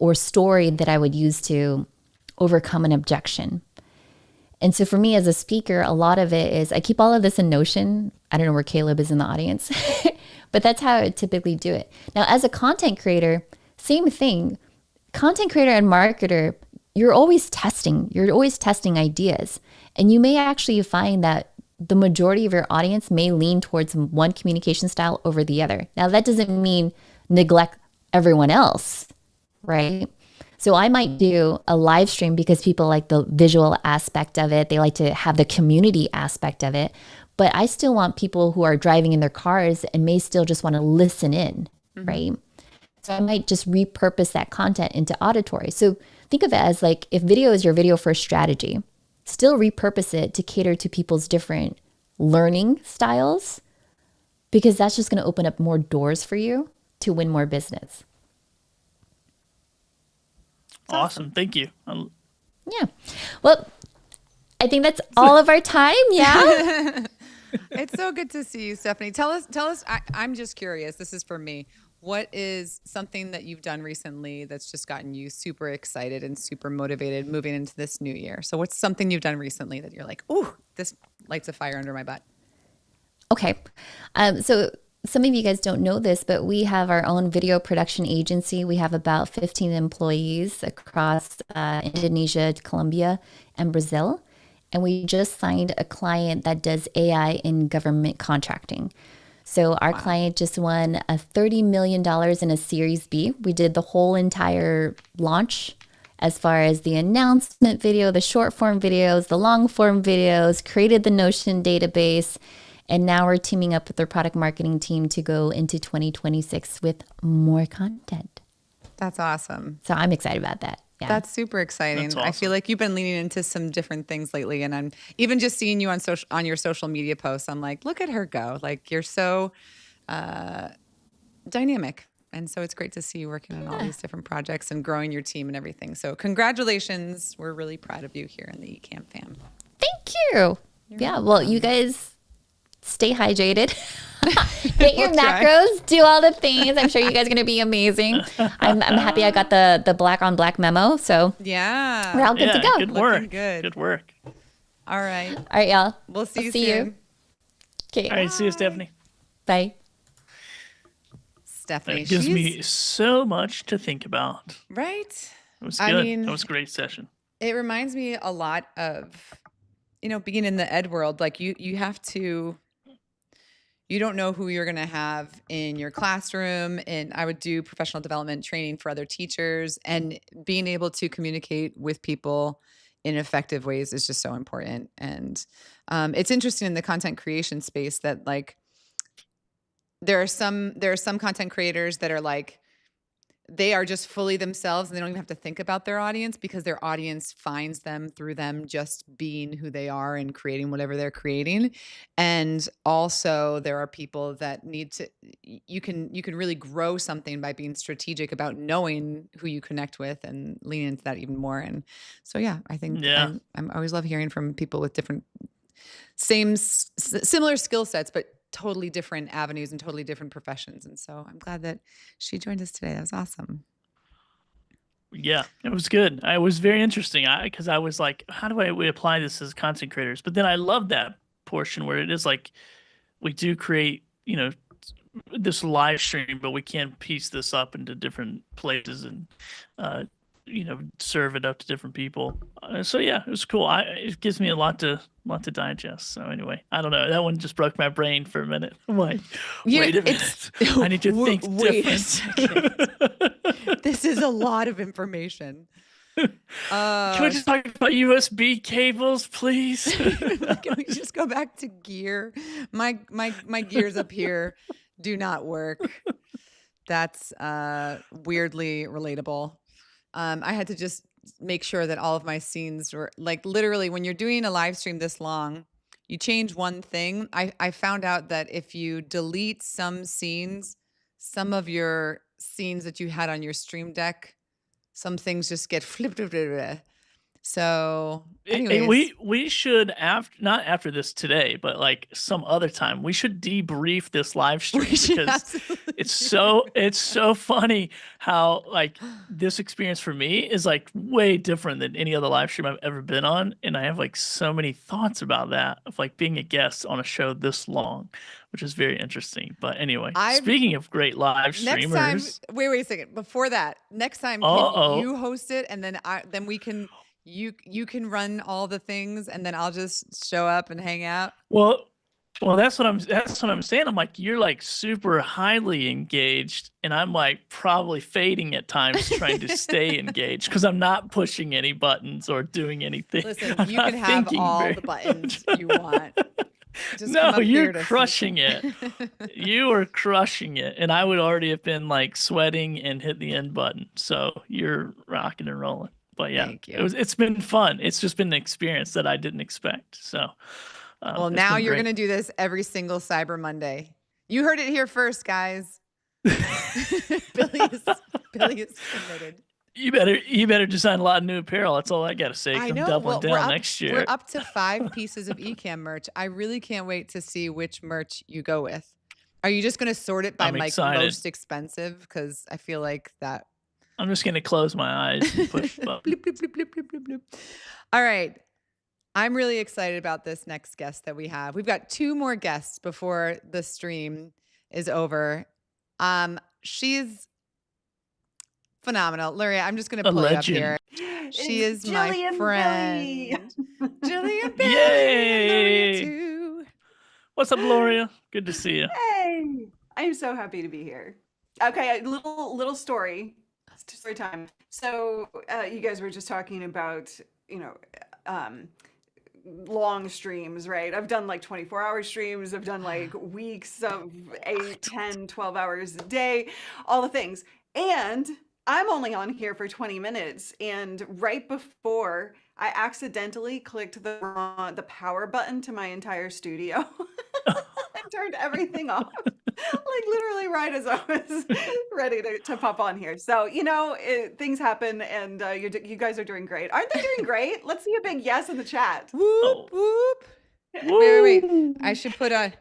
or story that I would use to overcome an objection. And so for me as a speaker, a lot of it is, I keep all of this in Notion. I don't know where Caleb is in the audience, but that's how I typically do it. Now, as a content creator, same thing. Content creator and marketer, you're always testing ideas. And you may actually find that the majority of your audience may lean towards one communication style over the other. Now, that doesn't mean neglect everyone else, right? So I might do a live stream because people like the visual aspect of it. They like to have the community aspect of it. But I still want people who are driving in their cars and may still just want to listen in, right? So I might just repurpose that content into auditory. So think of it as like if video is your video first strategy, still repurpose it to cater to people's different learning styles, because that's just going to open up more doors for you to win more business. Awesome. Thank you. Yeah. Well, I think that's all of our time. Yeah. It's so good to see you, Stephanie. Tell us, I'm just curious. This is for me. What is something that you've done recently that's just gotten you super excited and super motivated moving into this new year? So what's something you've done recently that you're like, ooh, this lights a fire under my butt? Okay. So some of you guys don't know this, but we have our own video production agency. We have about 15 employees across Indonesia, Colombia, and Brazil. And we just signed a client that does AI in government contracting. So our client just won a $30 million in a Series B. We did the whole entire launch as far as the announcement video, the short form videos, the long form videos, created the Notion database. And now we're teaming up with their product marketing team to go into 2026 with more content. That's awesome. So I'm excited about that. Yeah. That's super exciting. That's awesome. I feel like you've been leaning into some different things lately, and I'm even just seeing you on your social media posts. I'm like, look at her go! Like you're so dynamic, and so it's great to see you working on all these different projects and growing your team and everything. So congratulations! We're really proud of you here in the Ecamm Fam. Thank you. Yeah. Well, you guys stay hydrated. Get your macros, do all the things. I'm sure you guys are going to be amazing. I'm happy I got the black on black memo. So yeah, we're all good to go. Good work. Looking good. Good work. All right. All right, y'all. We'll see I'll you see soon. you. Okay. All right. See you, Stephanie. Bye. Stephanie, It gives me so much to think about. Right? It was good. That was a great session. It reminds me a lot of, being in the ed world. Like you have to. You don't know who you're going to have in your classroom. And I would do professional development training for other teachers, and being able to communicate with people in effective ways is just so important. And it's interesting in the content creation space that like, there are some content creators that are like, they are just fully themselves and they don't even have to think about their audience because their audience finds them through them just being who they are and creating whatever they're creating. And also there are people that need to, you can really grow something by being strategic about knowing who you connect with and lean into that even more. And so, yeah, I think I'm always love hearing from people with different, similar skill sets, but totally different avenues and totally different professions. And so I'm glad that she joined us today. That was awesome. Yeah, it was good. It was very interesting because I was like, how do we apply this as content creators? But then I love that portion where it is like we do create, this live stream, but we can piece this up into different places and, serve it up to different people. So yeah, it was cool. It gives me a lot to digest. So anyway, I don't know. That one just broke my brain for a minute. I'm like, wait a minute. I need to think different. This is a lot of information. Can we just talk about USB cables, please? Can we just go back to gear? My gears up here do not work. That's weirdly relatable. I had to just make sure that all of my scenes were like, literally when you're doing a live stream this long, you change one thing. I found out that if you delete some scenes, some of your scenes that you had on your stream deck, some things just get flipped. So anyways. We should, not after this today, but like some other time, we should debrief this live stream because it's so funny how like this experience for me is like way different than any other live stream I've ever been on. And I have like so many thoughts about that of like being a guest on a show this long, which is very interesting. But anyway, speaking of great live streamers. Next time, wait a second. Before that, next time can you host it and then we can you can run all the things and then I'll just show up and hang out. Well, that's what I'm saying. I'm like, you're like super highly engaged and I'm like probably fading at times trying to stay engaged because I'm not pushing any buttons or doing anything. Listen, you can have all the buttons you want. No, you're crushing it. You are crushing it. And I would already have been like sweating and hit the end button. So you're rocking and rolling. But yeah, Thank you. It's been fun. It's just been an experience that I didn't expect. So, well, it's now been you're great. going to do this every single Cyber Monday. You heard it here first, guys. Billy is committed. You better design a lot of new apparel. That's all I got to say. I I'm know. doubling down next year. We're up to 5 pieces of Ecamm merch. I really can't wait to see which merch you go with. Are you just going to sort it by I'm like excited. most expensive? Because I feel like that. I'm just going to close my eyes and push the button. Bloop, bloop, bloop, bloop, bloop, bloop, bloop. All right. I'm really excited about this next guest that we have. We've got 2 more guests before the stream is over. She's phenomenal. Luria, I'm just going to pull you up here. She is my friend. Jillian Billy. Yay! Luria too. What's up, Gloria? Good to see you. Hey, I'm so happy to be here. Okay, a little story time. So you guys were just talking about, long streams, right? I've done like 24-hour streams. I've done like weeks of 8, 10, 12 hours a day, all the things. And I'm only on here for 20 minutes. And right before I accidentally clicked the power button to my entire studio and turned everything off. Like literally right as I was ready to pop on here. So, things happen and you guys are doing great. Aren't they doing great? Let's see a big yes in the chat. Whoop, whoop. Wait. I should put a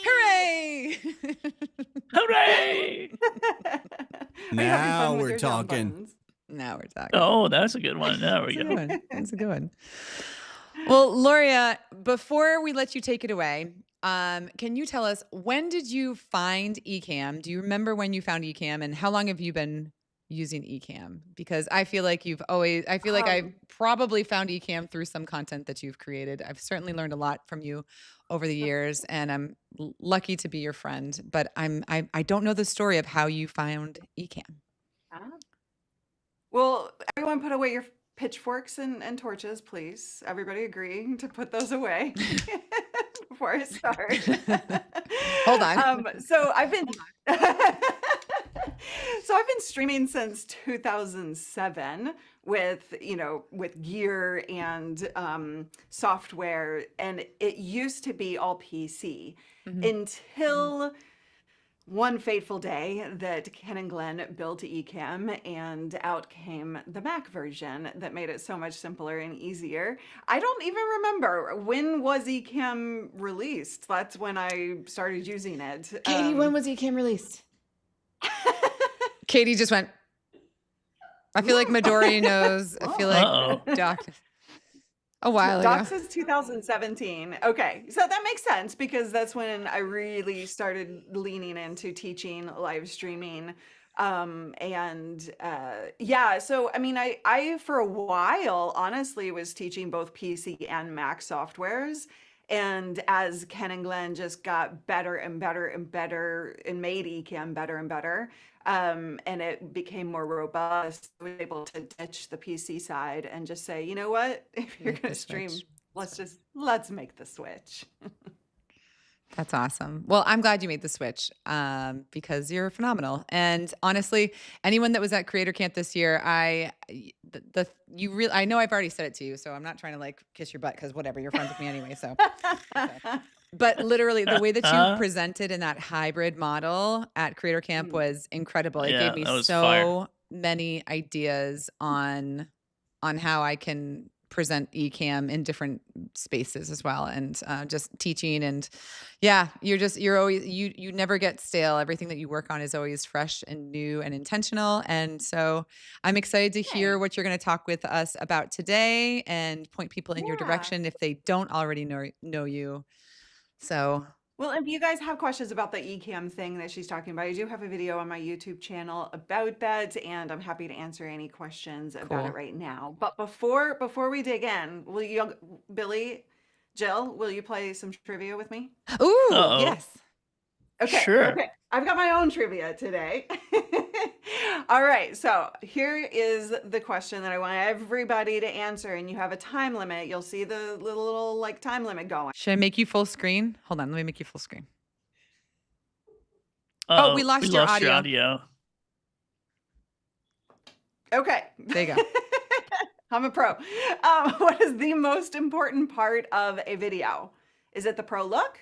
hooray! Hooray! Now we're talking. Now we're talking. Oh, that's a good one. There we go. That's a good one. Well, Luria, before we let you take it away, can you tell us, when did you find Ecamm? Do you remember when you found Ecamm, and how long have you been using Ecamm? Because I feel like I've probably found Ecamm through some content that you've created. I've certainly learned a lot from you over the years, and I'm lucky to be your friend, but I don't know the story of how you found Ecamm. Well, everyone put away your pitchforks and torches, please. Everybody agree to put those away before I start. Hold on. So I've been streaming since 2007 with gear and software, and it used to be all PC until one fateful day that Ken and Glenn built Ecamm, and out came the Mac version that made it so much simpler and easier. I don't even remember, when was Ecamm released? That's when I started using it. Katie, when was Ecamm released? Katie just went, I feel like Midori knows. I feel like Doc. A while ago. Doc says 2017. Okay, so that makes sense because that's when I really started leaning into teaching live streaming. So I mean, I for a while honestly was teaching both PC and Mac softwares. And as Ken and Glenn just got better and better and better and made Ecamm better and better, and it became more robust, I was able to ditch the PC side and just say, you know what, if you're going to stream, let's make the switch. That's awesome. Well, I'm glad you made the switch because you're phenomenal. And honestly, anyone that was at Creator Camp this year, I know I've already said it to you, so I'm not trying to like kiss your butt because whatever, you're friends with me anyway. So, but literally the way that you presented in that hybrid model at Creator Camp was incredible. It gave me so many ideas on how I can present Ecamm in different spaces as well, and just teaching. And yeah, you're always, you never get stale. Everything that you work on is always fresh and new and intentional. And so I'm excited to hear what you're going to talk with us about today and point people in your direction if they don't already know you. So well, if you guys have questions about the Ecamm thing that she's talking about, I do have a video on my YouTube channel about that, and I'm happy to answer any questions about it right now. But before we dig in, will you, Billy, Jill, will you play some trivia with me? Ooh, yes. Okay, sure. Okay. I've got my own trivia today. All right, so here is the question that I want everybody to answer, and you have a time limit. You'll see the little like time limit going. Should I make you full screen? Hold on, let me make you full screen. Oh, we lost your audio. Okay. There you go. I'm a pro. What is the most important part of a video? Is it the pro look?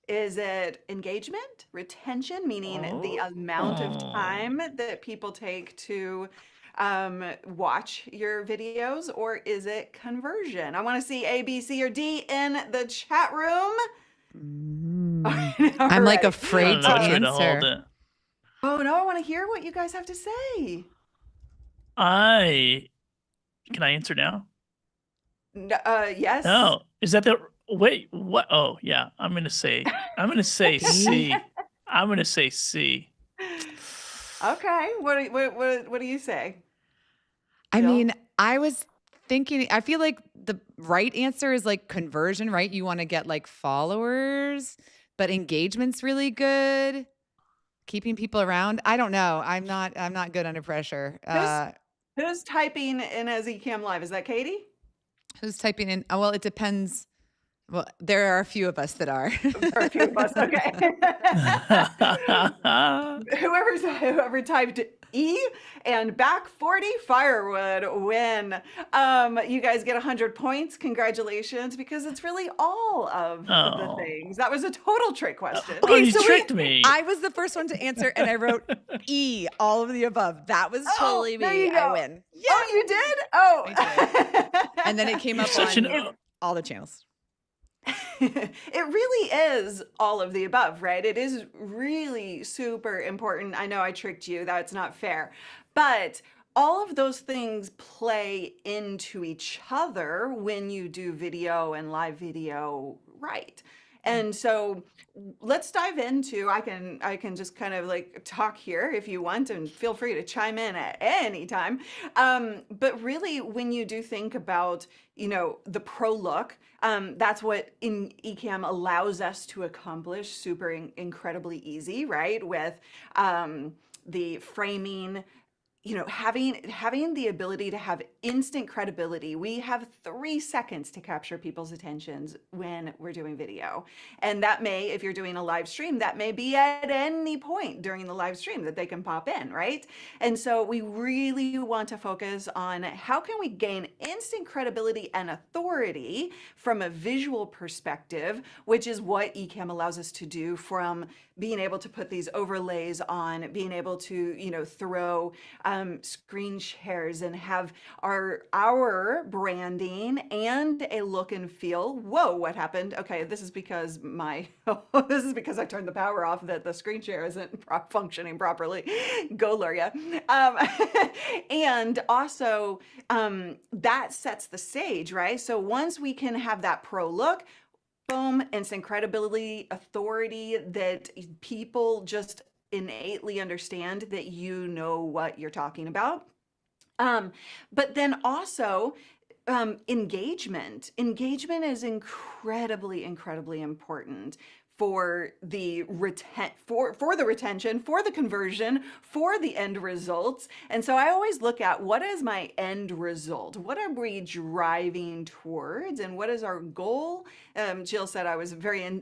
Is it engagement, retention, meaning the amount of time that people take to watch your videos, or is it conversion? I want to see A, B, C, or D in the chat room. I'm like afraid to answer. Oh no, I want to hear what you guys have to say. Can I answer now? Yes. No. Is that the wait? What? Oh yeah. I'm gonna say C. I'm gonna say C. Okay. What do you say? I mean, I was thinking, I feel like the right answer is like conversion, right? You want to get like followers, but engagement's really good. Keeping people around. I don't know. I'm not good under pressure. Who's typing in as Ecamm Live? Is that Katie? Who's typing in? Oh, well, it depends. Well, there are a few of us that are. There are a few of us. Okay. Whoever typed E and back 40 firewood win. You guys get 100 points. Congratulations, because it's really all of the things. That was a total trick question. Okay, you tricked me. I was the first one to answer, and I wrote E, all of the above. That was totally me. I win. Yeah. Oh, you did? Oh. I did. And then it came up on all the channels. It really is all of the above, right? It is really super important. I know I tricked you. That's not fair. But all of those things play into each other when you do video and live video right. And so let's dive into, I can just kind of like talk here if you want, and feel free to chime in at any time. But really, when you do think about, the pro look, that's what in Ecamm allows us to accomplish super incredibly easy, right? With the framing, having the ability to have instant credibility. We have 3 seconds to capture people's attentions when we're doing video. And that may, if you're doing a live stream, that may be at any point during the live stream that they can pop in, right? And so we really want to focus on how can we gain instant credibility and authority from a visual perspective, which is what Ecamm allows us to do, from being able to put these overlays on, being able to, throw screen shares and have our branding and a look and feel. Whoa, what happened? Okay, this is because I turned the power off, that the screen share isn't functioning properly. Go, Luria. And also that sets the stage, right? So once we can have that pro look, boom, instant credibility, authority, that people just innately understand that you know what you're talking about. But then also engagement. Engagement is incredibly important for the retention, for the conversion, for the end results. And so I always look at, what is my end result? What are we driving towards? And what is our goal? Jill said I was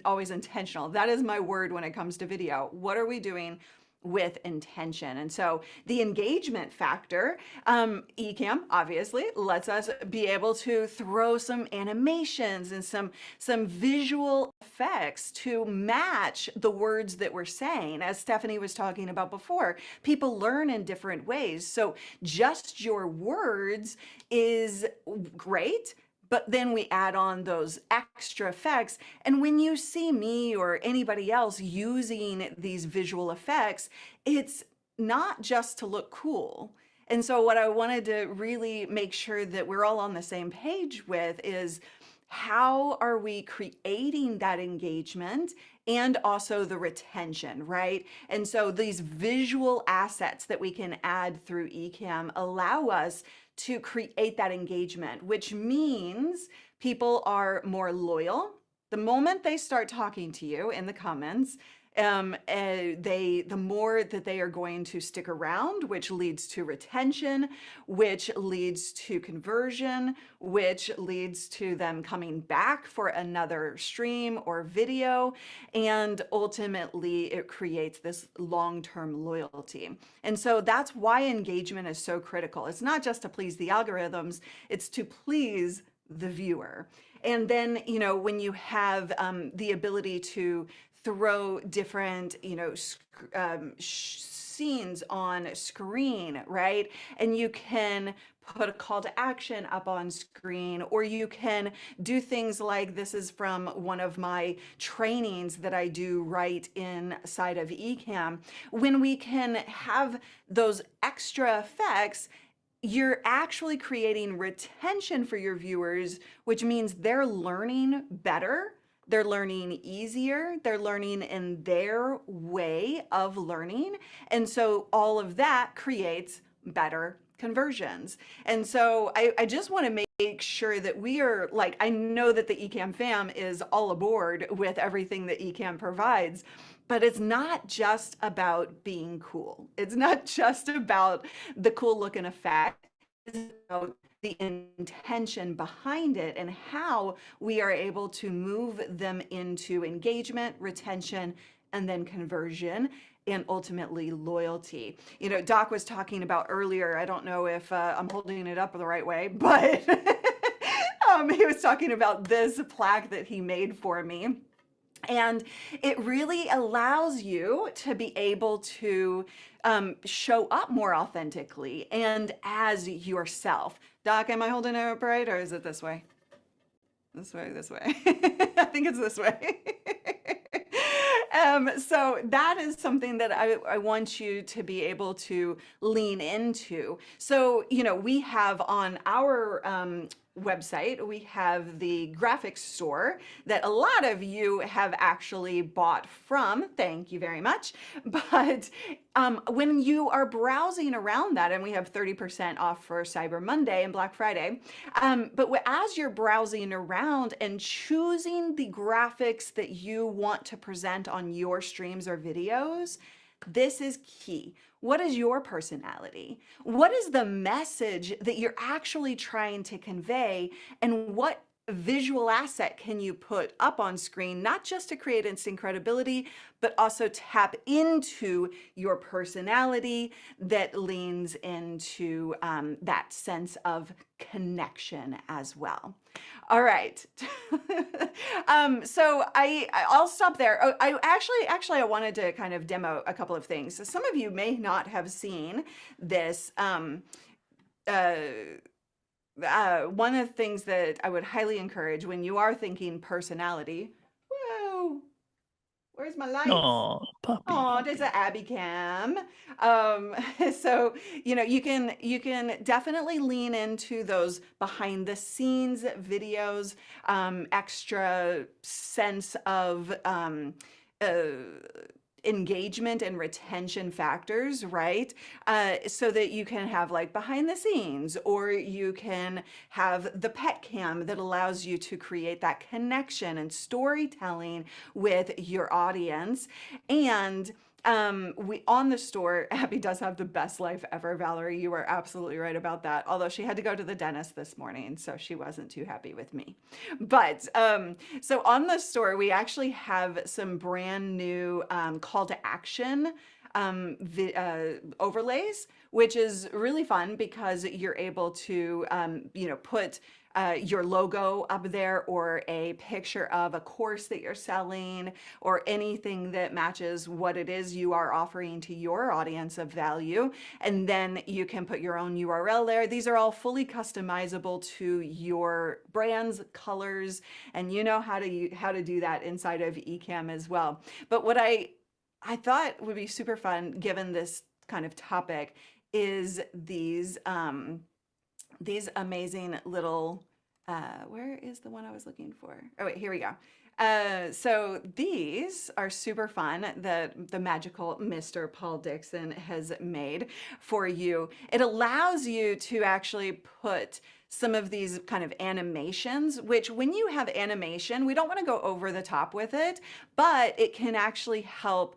always intentional. That is my word when it comes to video. What are we doing with intention? And so the engagement factor, Ecamm obviously lets us be able to throw some animations and some visual effects to match the words that we're saying. As Stephanie was talking about before, people learn in different ways. So just your words is great, but then we add on those extra effects. And when you see me or anybody else using these visual effects, it's not just to look cool. And so what I wanted to really make sure that we're all on the same page with is, how are we creating that engagement and also the retention, right? And so these visual assets that we can add through Ecamm allow us to create that engagement, which means people are more loyal. The moment they start talking to you in the comments, the more that they are going to stick around, which leads to retention, which leads to conversion, which leads to them coming back for another stream or video. And ultimately, it creates this long-term loyalty. And so that's why engagement is so critical. It's not just to please the algorithms, it's to please the viewer. And then, when you have the ability to throw different, scenes on screen, right? And you can put a call to action up on screen, or you can do things like, this is from one of my trainings that I do right inside of Ecamm. When we can have those extra effects, you're actually creating retention for your viewers, which means they're learning better. They're learning easier. They're learning in their way of learning. And so all of that creates better conversions. And so I just want to make sure that we are I know that the Ecamm Fam is all aboard with everything that Ecamm provides, but it's not just about being cool. It's not just about the cool look and effect. It's about the intention behind it and how we are able to move them into engagement, retention, and then conversion, and ultimately loyalty. Doc was talking about earlier, I don't know if I'm holding it up the right way, but he was talking about this plaque that he made for me. And it really allows you to be able to show up more authentically and as yourself. Doc, am I holding it up right, or is it this way? This way. I think it's this way. So that is something that I want you to be able to lean into. So, we have on our website, we have the graphics store that a lot of you have actually bought from. Thank you very much. But when you are browsing around that, and we have 30% off for Cyber Monday and Black Friday, but as you're browsing around and choosing the graphics that you want to present on your streams or videos, this is key. What is your personality? What is the message that you're actually trying to convey? And what visual asset can you put up on screen, not just to create instant credibility, but also tap into your personality that leans into that sense of connection as well. All right. So I'll stop there. Oh, I wanted to kind of demo a couple of things. So some of you may not have seen this. One of the things that I would highly encourage when you are thinking personality, whoa, where's my lights? Oh, puppy. Oh, there's an Abby cam. So, you can definitely lean into those behind the scenes videos, extra sense of engagement and retention factors, right? So that you can have behind the scenes, or you can have the pet cam that allows you to create that connection and storytelling with your audience. And we on the store, Abby does have the best life ever, Valerie. You are absolutely right about that. Although she had to go to the dentist this morning, so she wasn't too happy with me. But so on the store, we actually have some brand new call to action overlays, which is really fun because you're able to put your logo up there, or a picture of a course that you're selling, or anything that matches what it is you are offering to your audience of value. And then you can put your own URL there. These are all fully customizable to your brand's colors, and you know how to do that inside of Ecamm as well. But what I thought would be super fun, given this kind of topic, is these amazing little, where is the one I was looking for? Oh wait, here we go. So these are super fun that the magical Mr. Paul Dixon has made for you. It allows you to actually put some of these kind of animations, which when you have animation, we don't want to go over the top with it, but it can actually help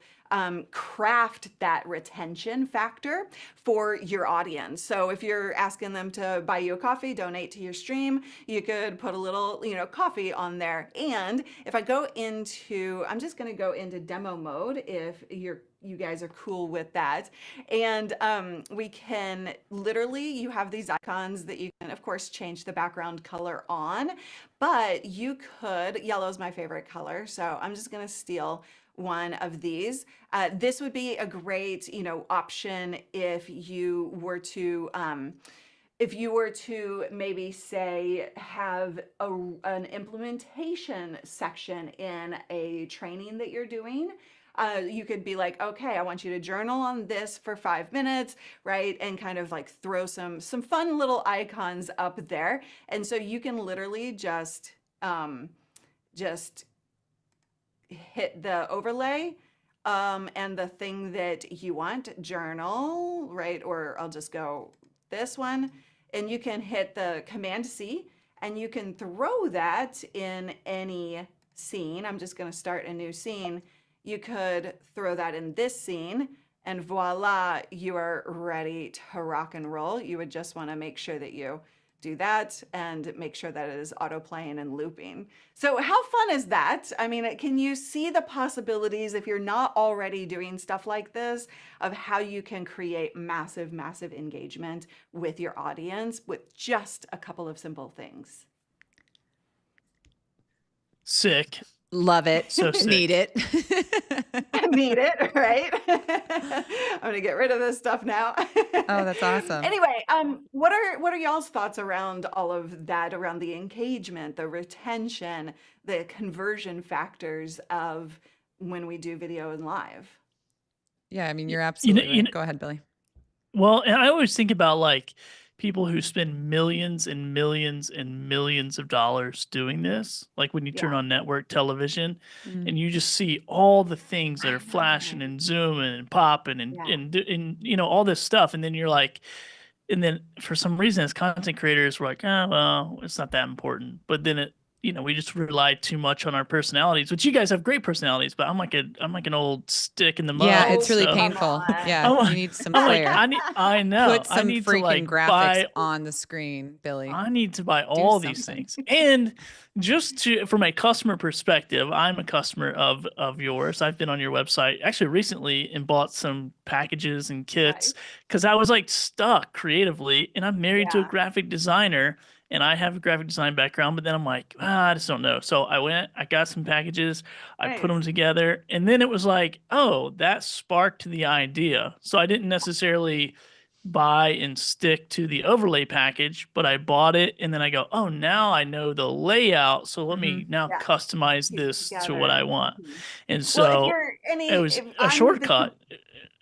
craft that retention factor for your audience. So if you're asking them to buy you a coffee, donate to your stream, you could put a little, coffee on there. And if I go into, I'm just going to go into demo mode if you guys are cool with that. And we can literally, you have these icons that you can, of course, change the background color on, but you could, yellow is my favorite color. So I'm just going to steal one of these. This would be a great, option if you were to maybe say have an implementation section in a training that you're doing. You could be like, okay, I want you to journal on this for 5 minutes, right? And kind of like throw some fun little icons up there. And so you can literally just hit the overlay and the thing that you want, journal, right? Or I'll just go this one, and you can hit the Command C and you can throw that in any scene. I'm just going to start a new scene. You could throw that in this scene, and voila, you are ready to rock and roll. You would just want to make sure that you do that and make sure that it is auto playing and looping. So how fun is that? I mean, can you see the possibilities, if you're not already doing stuff like this, of how you can create massive, massive engagement with your audience with just a couple of simple things? Sick. Love it. So sick. Need it. Need it, right? I'm gonna get rid of this stuff now. Oh, that's awesome. Anyway, what are y'all's thoughts around all of that, around the engagement, the retention, the conversion factors of when we do video and live? Yeah, I mean, you're absolutely right. Go ahead, Billy. Well, and I always think about like people who spend millions and millions and millions of dollars doing this. Like when you turn on network television and you just see all the things that are flashing and zooming and popping and all this stuff. And then you're like, and then for some reason as content creators, we're like, oh, well, it's not that important. But then we just rely too much on our personalities, which you guys have great personalities, but I'm like an old stick in the mud. Yeah, it's really painful. Yeah, you need some flair. I know. Put some freaking graphics on the screen, Billy. I need to buy all these things. And just from a customer perspective, I'm a customer of yours. I've been on your website actually recently and bought some packages and kits because I was like stuck creatively, and I'm married to a graphic designer. And I have a graphic design background, but then I'm like, I just don't know. So I got some packages, I put them together, and then it was like, oh, that sparked the idea. So I didn't necessarily buy and stick to the overlay package, but I bought it, and then I go, oh, now I know the layout, so let me now customize this to what I want. And so it was a shortcut,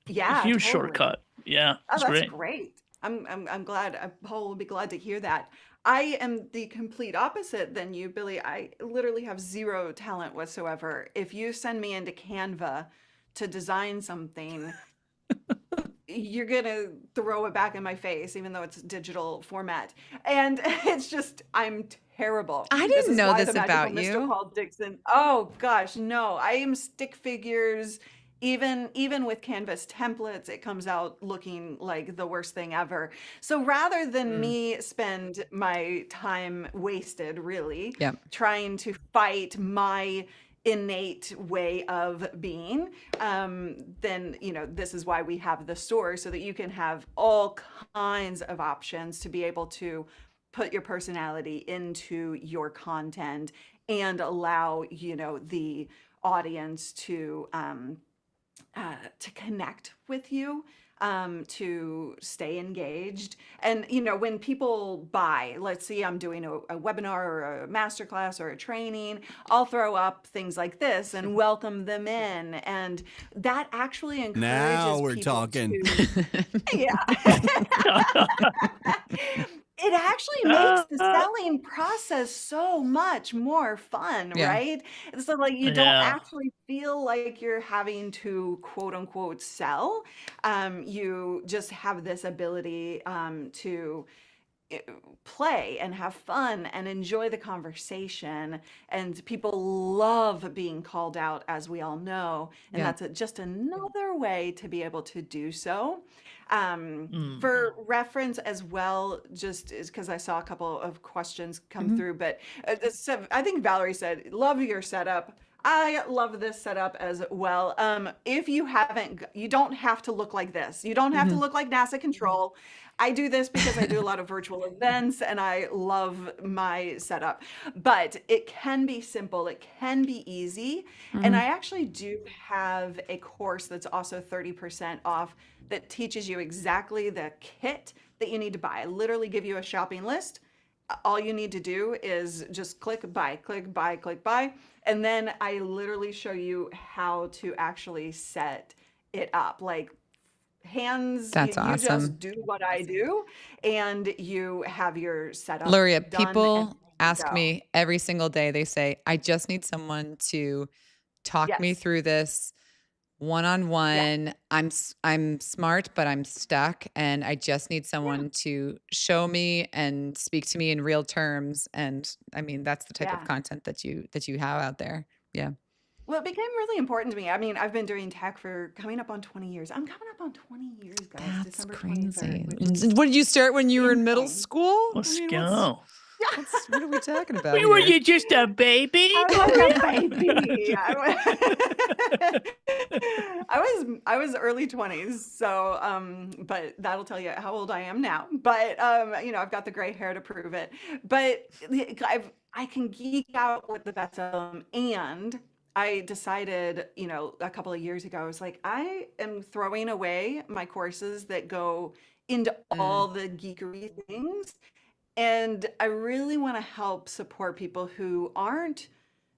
a huge shortcut. Yeah, that's great. Great. I'm glad. Paul will be glad to hear that. I am the complete opposite than you, Billy. I literally have zero talent whatsoever. If you send me into Canva to design something, you're going to throw it back in my face, even though it's digital format. And it's just, I'm terrible. I didn't know this about you. Mr. Paul Dixon. Oh, gosh, no. I am stick figures. Even with Canvas templates, it comes out looking like the worst thing ever. So rather than me spend my time wasted, really, trying to fight my innate way of being, then, this is why we have the store, so that you can have all kinds of options to be able to put your personality into your content and allow, the audience to connect with you, to stay engaged. And, when people buy, let's see, I'm doing a webinar or a masterclass or a training, I'll throw up things like this and welcome them in. And that actually encourages now we're people talking. It actually makes the selling process so much more fun, right? So like you don't actually feel like you're having to quote unquote sell. You just have this ability to play and have fun and enjoy the conversation. And people love being called out, as we all know. And Yeah. that's just another way to be able to do so. For reference as well, just because I saw a couple of questions come through, but I think Valerie said, love your setup. I love this setup as well. If you haven't, you don't have to look like this. You don't have to look like NASA control. I do this because I do a lot of virtual events and I love my setup. But it can be simple, it can be easy. And I actually do have a course that's also 30% off that teaches you exactly the kit that you need to buy. I literally give you a shopping list. All you need to do is just click buy, click buy, click buy. And then I literally show you how to actually set it up. Like hands, That's you awesome. just do what I do and you have your setup Luria, done and people ask go. me every single day, they say, I just need someone to talk me Yes. through this one-on-one. I'm smart, but I'm stuck, and I just need someone to show me and speak to me in real terms. And I mean, that's the type of Yeah. content that you have out there. Yeah. Well, it became really important to me. I mean, I've been doing tech for coming up on 20 years. I'm coming up on 20 years, guys. That's December crazy. 23rd, which is What did you start when you were in middle insane. school? Let's I mean, go. what are we talking about Were here? you just a baby? I was a baby. I was early 20s, so but that'll tell you how old I am now. But I've got the gray hair to prove it. But I can geek out with the best of them, and I decided, a couple of years ago, I was like, I am throwing away my courses that go into all the geekery things. And I really want to help support people who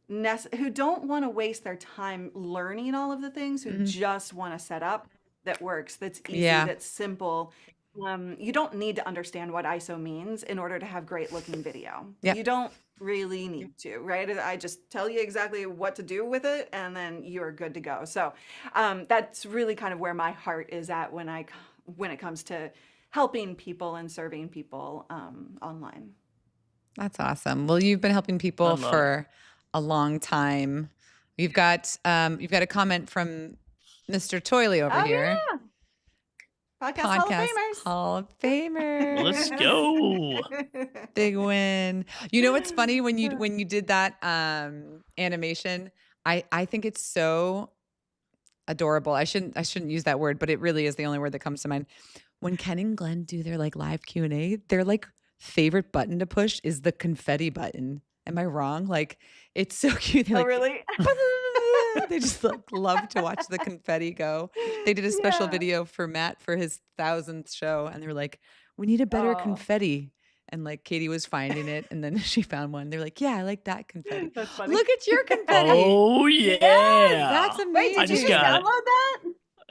who don't want to waste their time learning all of the things, who just want to set up that works, that's easy, Yeah. that's simple. You don't need to understand what ISO means in order to have great looking video. Yep. You don't really need to, right? I just tell you exactly what to do with it, and then you're good to go. So that's really kind of where my heart is at when it comes to helping people and serving people online. That's awesome. Well, you've been helping people for a long time. You've got a comment from Mr. Toyley over here. Yeah. Podcast Hall of Famers. Let's go. Big win. You know what's funny when you did that animation? I think it's so adorable. I shouldn't use that word, but it really is the only word that comes to mind. When Ken and Glenn do their like live Q&A, their like favorite button to push is the confetti button. Am I wrong? Like, it's so cute. They're Oh, like, really? they just like love to watch the confetti go. They did a special video for Matt for his 1000th show, and they were like, we need a better confetti. And like Katie was finding it, and then she found one. They're like, yeah, I like that confetti. That's funny. Look at your confetti. Oh yeah. That's amazing. Wait, did you just download that?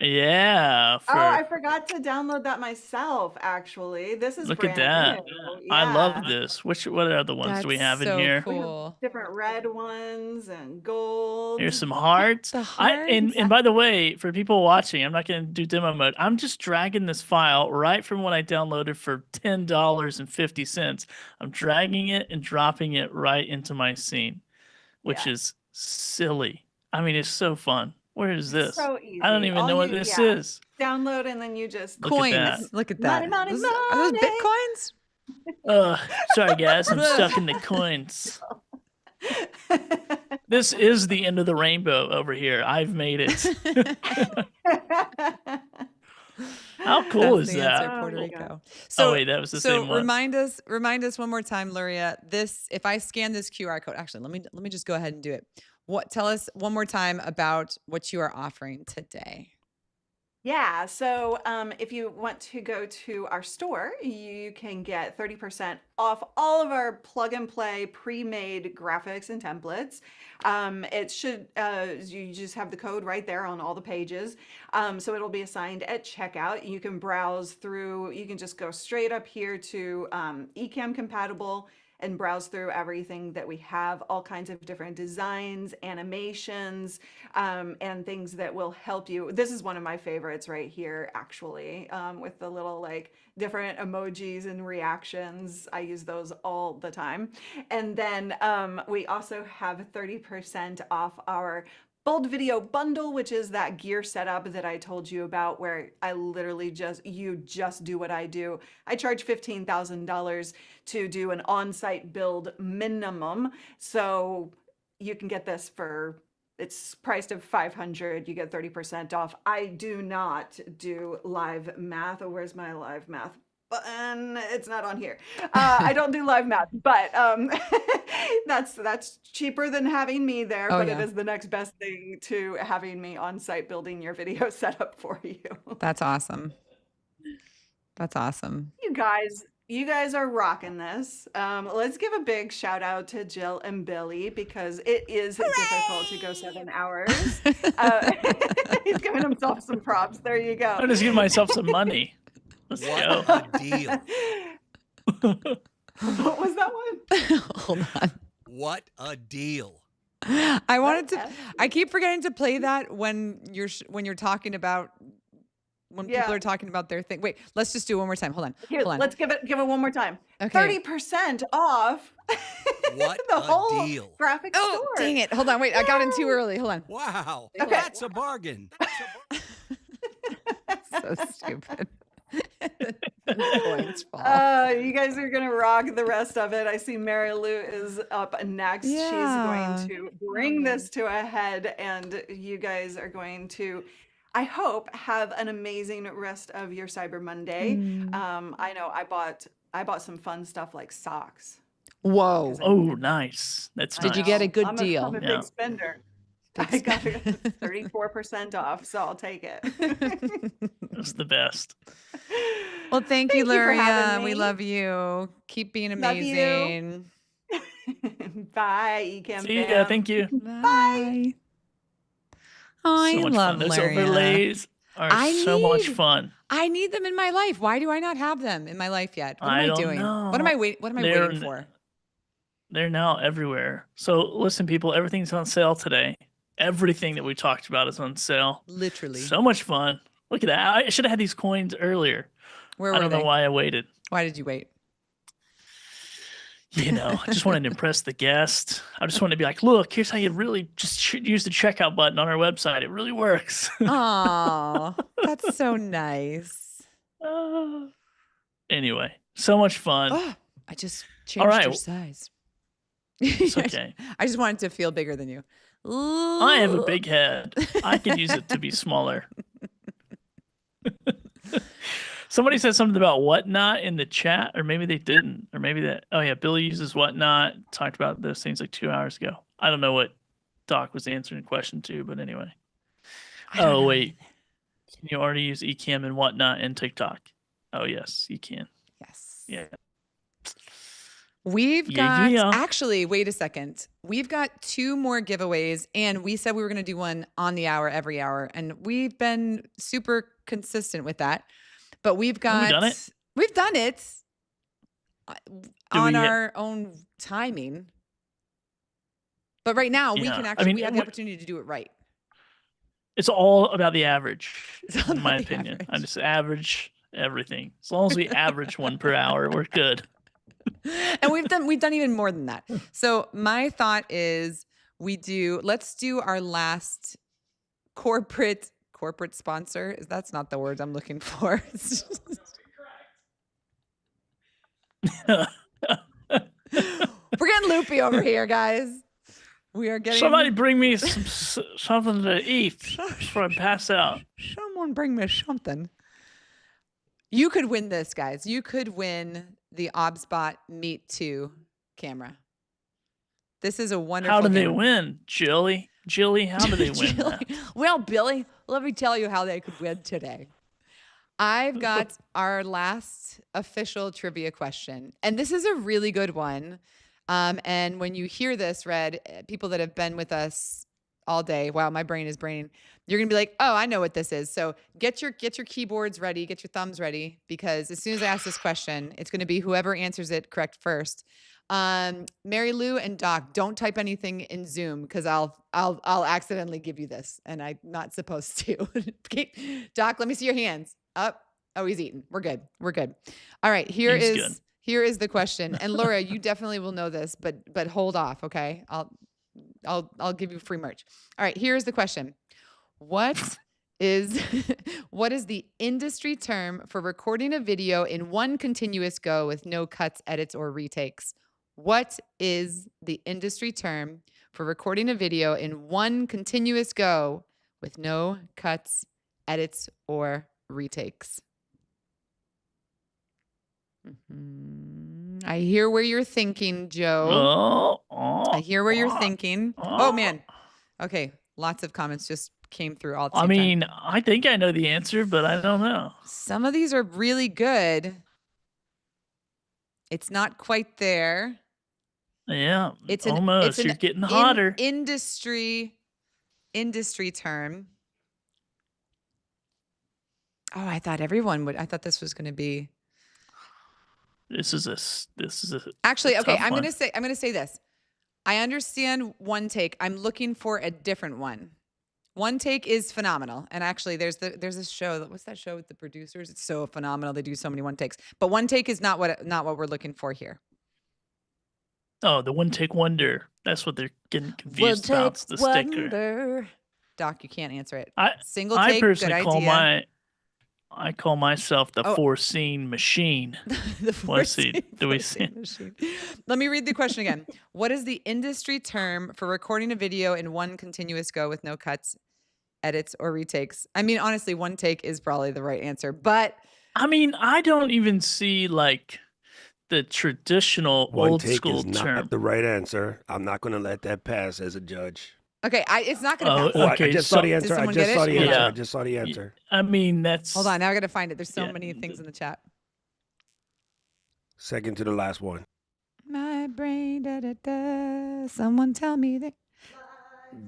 Yeah. Oh, I forgot to download that myself, actually. This is Look at brand that. new. I love Yeah. this. What other ones do we have in here? Cool. Different red ones and gold. Here's some hearts. The And by the way, for people watching, I'm not going to do demo mode. I'm just dragging this file right from when I downloaded for $10.50. I'm dragging it and dropping it right into my scene, which is silly. I mean, it's so fun. Where is this? So easy. I don't even know what this is. Download and then you just Look at Coins. that. Look at that. Money, money, Are those money. Bitcoins? Sorry, guys. I'm stuck in the coins. This is the end of the rainbow over here. I've made it. How cool That's is the that? answer, Puerto Rico. Oh, So wait, that was the same one. remind us one more time, Luria. If I scan this QR code, actually, let me just go ahead and do it. Tell us one more time about what you are offering today. Yeah, so if you want to go to our store, you can get 30% off all of our plug and play pre-made graphics and templates. It should, you just have the code right there on all the pages. So it'll be assigned at checkout. You can browse through, you can just go straight up here to Ecamm compatible and browse through everything that we have, all kinds of different designs, animations, and things that will help you. This is one of my favorites right here, actually, with the little like different emojis and reactions. I use those all the time. And then we also have 30% off our Bold Video Bundle, which is that gear setup that I told you about, where I literally you just do what I do. I charge $15,000 to do an on-site build minimum. So you can get this it's priced at $500. You get 30% off. I do not do live math. Oh, where's my live math button? It's not on here. I don't do live math, but that's cheaper than having me there. But it is the next best thing to having me on site building your video setup for you. That's awesome. That's awesome. You guys are rocking this. Let's give a big shout out to Jill and Billy, because it is difficult to go 7 hours. He's giving himself some props. There you go. I'm just giving myself some money. Let's go. What a deal. What was that one? Hold on. What a deal. I keep forgetting to play that when you're talking about people are talking about their thing. Wait, let's just do it one more time. Hold on. Here, Hold on. let's give it one more time. Okay. 30% off. What the a whole deal. graphic store. Dang it. Hold on. Wait, I got in too early. Hold on. Wow. Okay. That's a bargain. So stupid. Points fall. You guys are gonna rock the rest of it. I see Mary Lou is up next. Yeah. She's going to bring this to a head, and you guys are going to, I hope, have an amazing rest of your Cyber Monday. I know I bought some fun stuff like socks. Whoa. Oh, nice. Did you get a good I'm deal? I'm a big spender. I got 34% off, so I'll take it. That's the best. Well, thank you, you for Luria. having We me. love you. Keep being Love you. amazing. Bye, Ecamm See ya. Fam. Thank you. Bye. I So much love fun. Those Luria. overlays are so much fun. I need them in my life. Why do I not have them in my life yet? What am I I don't doing? know. What am I waiting for? They're now everywhere. So listen, people, everything's on sale today. Everything that we talked about is on sale. Literally. So much fun. Look at that. I should have had these coins earlier. Where I were don't know they? why I waited. Why did you wait? You know, I just wanted to impress the guest. I just wanted to be like, look, here's how you really just use the checkout button on our website. It really works. Oh, that's so nice. Anyway, so much fun. Oh, I just changed All right. your size. It's okay. I just wanted to feel bigger than you. I have a big head. I could use it to be smaller. Somebody said something about whatnot in the chat, or maybe they didn't, or maybe that. Oh yeah, Billy uses whatnot. Talked about those things like 2 hours ago. I don't know what Doc was answering the question to, but anyway. Oh wait, can you already use Ecamm and whatnot in TikTok? Oh yes, you can. Yes. Yeah. We've got, Yeah. actually, wait a second. We've got 2 more giveaways, and we said we were going to do one on the hour, every hour. And we've been super consistent with that. But we've got, Have we done it? We've done it Do on we- our own timing. But right now, we Yeah. can I actually, mean, we have the what- opportunity to do it right. It's all about the average, all in my about the opinion. I average. just average everything. As long as we average one per hour, we're good. And we've done even more than that. So my thought is let's do our last corporate sponsor. That's not the word I'm looking for. We're getting loopy over here, guys. We are getting Somebody bring me something to eat before I pass out. Someone bring me something. You could win this, guys. You could win the OBSBot Meet 2 camera. This is a wonderful How do they camera. win, Jilly? Jilly, how do they win that? Well, Billy, let me tell you how they could win today. I've got our last official trivia question, and this is a really good one. And when you hear this, Red, people that have been with us all day, wow, my brain is braining. You're gonna be like, oh, I know what this is. So get your keyboards ready, get your thumbs ready, because as soon as I ask this question, it's gonna be whoever answers it correct first. Mary Lou and Doc, don't type anything in Zoom because I'll accidentally give you this, and I'm not supposed to. Doc, let me see your hands. Up. Oh, he's eating. We're good. We're good. All right. Here is the question. And Laura, you definitely will know this, but hold off, okay? I'll give you free merch. All right. Here's the question. What is the industry term for recording a video in one continuous go with no cuts, edits, or retakes? What is the industry term for recording a video in one continuous go with no cuts, edits, or retakes? I hear where you're thinking, Joe. I hear where you're thinking. Oh, man. Okay. Lots of comments just came through all the same time. I think I know the answer, but I don't know. Some of these are really good. It's not quite there. Yeah, almost. You're getting hotter. Industry term. Oh, I thought everyone would. I thought this was going to be. This is a. Actually, okay. I'm one. going to say this. I understand one take. I'm looking for a different one. One take is phenomenal, and actually, there's a show. What's that show with the producers? It's so phenomenal. They do so many one takes, but one take is not what we're looking for here. Oh, the one take wonder. That's what they're getting confused about. It's the sticker. Doc, you can't answer it. Single take. I personally call myself the foreseen machine. The foreseen machine. Let me read the question again. What is the industry term for recording a video in one continuous go with no cuts, edits, or retakes? I mean, honestly, one take is probably the right answer, but I don't even see like the traditional old school term. One take is not the right answer. I'm not going to let that pass as a judge. Okay, it's not going to pass. Okay, I just saw the answer. I just saw the answer. That's. Hold on, now I got to find it. There's so many things in the chat. Second to the last one. My brain, da da da. Someone tell me that.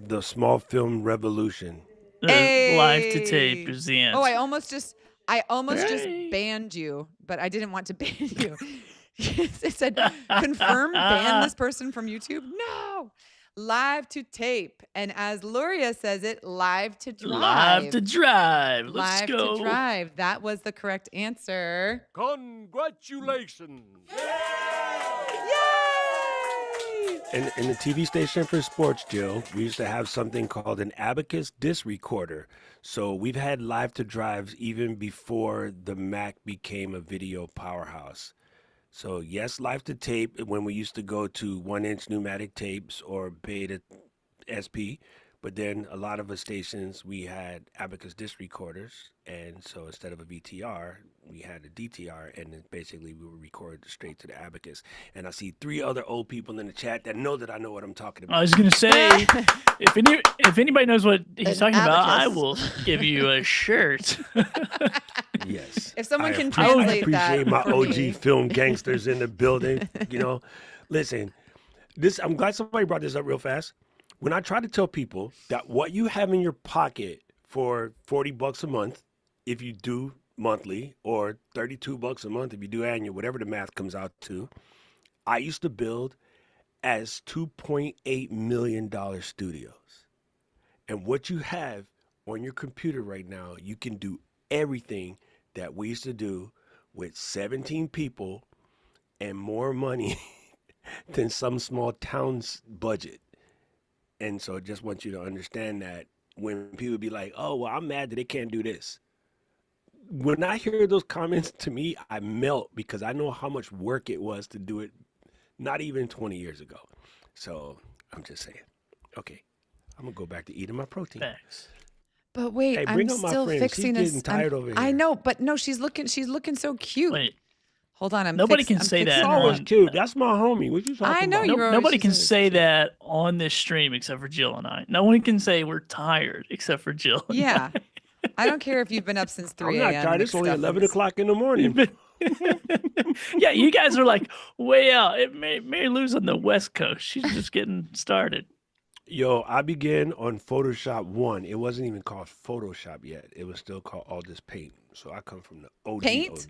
The small film revolution. Live to tape is the answer. Oh, I almost just banned you, but I didn't want to ban you. It said, confirm ban this person from YouTube. No. Live to tape. And as Luria says it, live to drive. Live to drive. Let's go. Live to drive. That was the correct answer. Congratulations. Yay! In the TV station for sports, Jill, we used to have something called an abacus disc recorder. So we've had live to drives even before the Mac became a video powerhouse. So yes, live to tape when we used to go to 1-inch pneumatic tapes or beta SP, but then a lot of the stations we had abacus disc recorders, and so instead of a VTR, we had a DTR, and then basically we would record straight to the abacus. And I see 3 other old people in the chat that know that I know what I'm talking about. I was gonna say, if anybody knows what he's talking about, I will give you a shirt. Yes. If someone can translate that. I appreciate my OG film gangsters in the building. Listen, I'm glad somebody brought this up real fast. When I try to tell people that what you have in your pocket for $40 a month, if you do monthly, or $32 a month if you do annual, whatever the math comes out to, I used to build as $2.8 million studios. And what you have on your computer right now, you can do everything that we used to do with 17 people and more money than some small town's budget. And so I just want you to understand that when people be like, oh, well, I'm mad that they can't do this. When I hear those comments, to me, I melt because I know how much work it was to do it not even 20 years ago. So I'm just saying, okay, I'm going to go back to eating my protein. Thanks. But wait, hey, I'm still fixing this. She's getting tired over here. I know, but no, she's looking so cute. Wait. Hold on, Nobody can say that. It's always cute. That's my homie. What you talking I know about? Nobody can say that on this stream except for Jill and I. No one can say we're tired except for Jill. Yeah. I don't care if you've been up since 3 a.m. I'm not tired. It's only 11 o'clock in the morning. Yeah, you guys are like way out. Mary Lou's on the West Coast. She's just getting started. Yo, I began on Photoshop 1. It wasn't even called Photoshop yet. It was still called All This Paint. So I come from the OG. Paint? OG.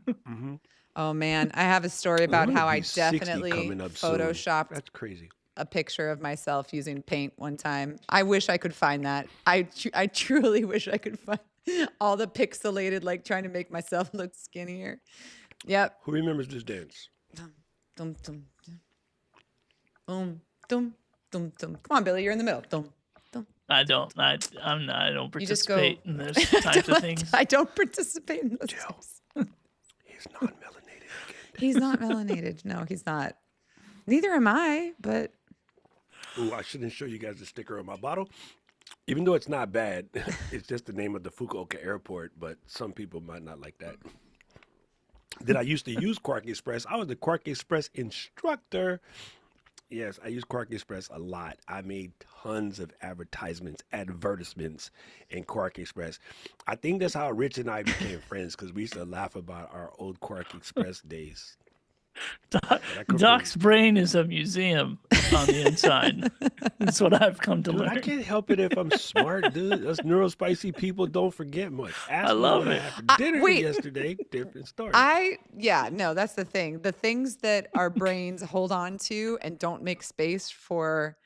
Mm-hmm. Oh man, I have a story about I'm gonna how I be 60 definitely coming up soon. photoshopped That's crazy. a picture of myself using paint one time. I wish I could find that. I truly wish I could find all the pixelated, like trying to make myself look skinnier. Yep. Who remembers this dance? Dum, dum, dum. Boom, dum, dum, dum. Come on, Billy, you're in the middle. Dum, dum. I don't. I don't You just go. participate in those types of things. I don't participate in those things. He's non-melanated again. He's not melanated. No, he's not. Neither am I, but Ooh, I shouldn't show you guys the sticker on my bottle. Even though it's not bad, it's just the name of the Fukuoka airport, but some people might not like that. Did I used to use Quark Express? I was the Quark Express instructor. Yes, I use Quark Express a lot. I made tons of advertisements in Quark Express. I think that's how Rich and I became friends, because we used to laugh about our old Quark Express days. Doc's brain is a museum on the inside. That's what I've come to Dude, learn. I can't help it if I'm smart, dude. Us neurospicy people don't forget much. Ask I love me what it. I had for dinner wait. yesterday. Different story. no, that's the thing. The things that our brains hold on to and don't make space for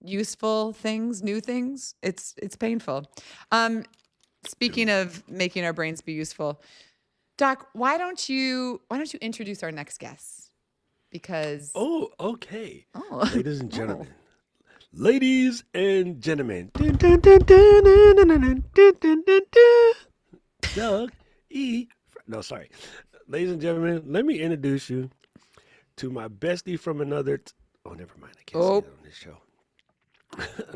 useful things, new things, it's painful. Speaking of making our brains be useful, Doc, why don't you introduce our next guest? Because okay. Oh. Ladies and gentlemen. Ladies and gentlemen. Doug E. No, sorry. Ladies and gentlemen, let me introduce you to my bestie from another. Oh, never mind. I can't say that on this show.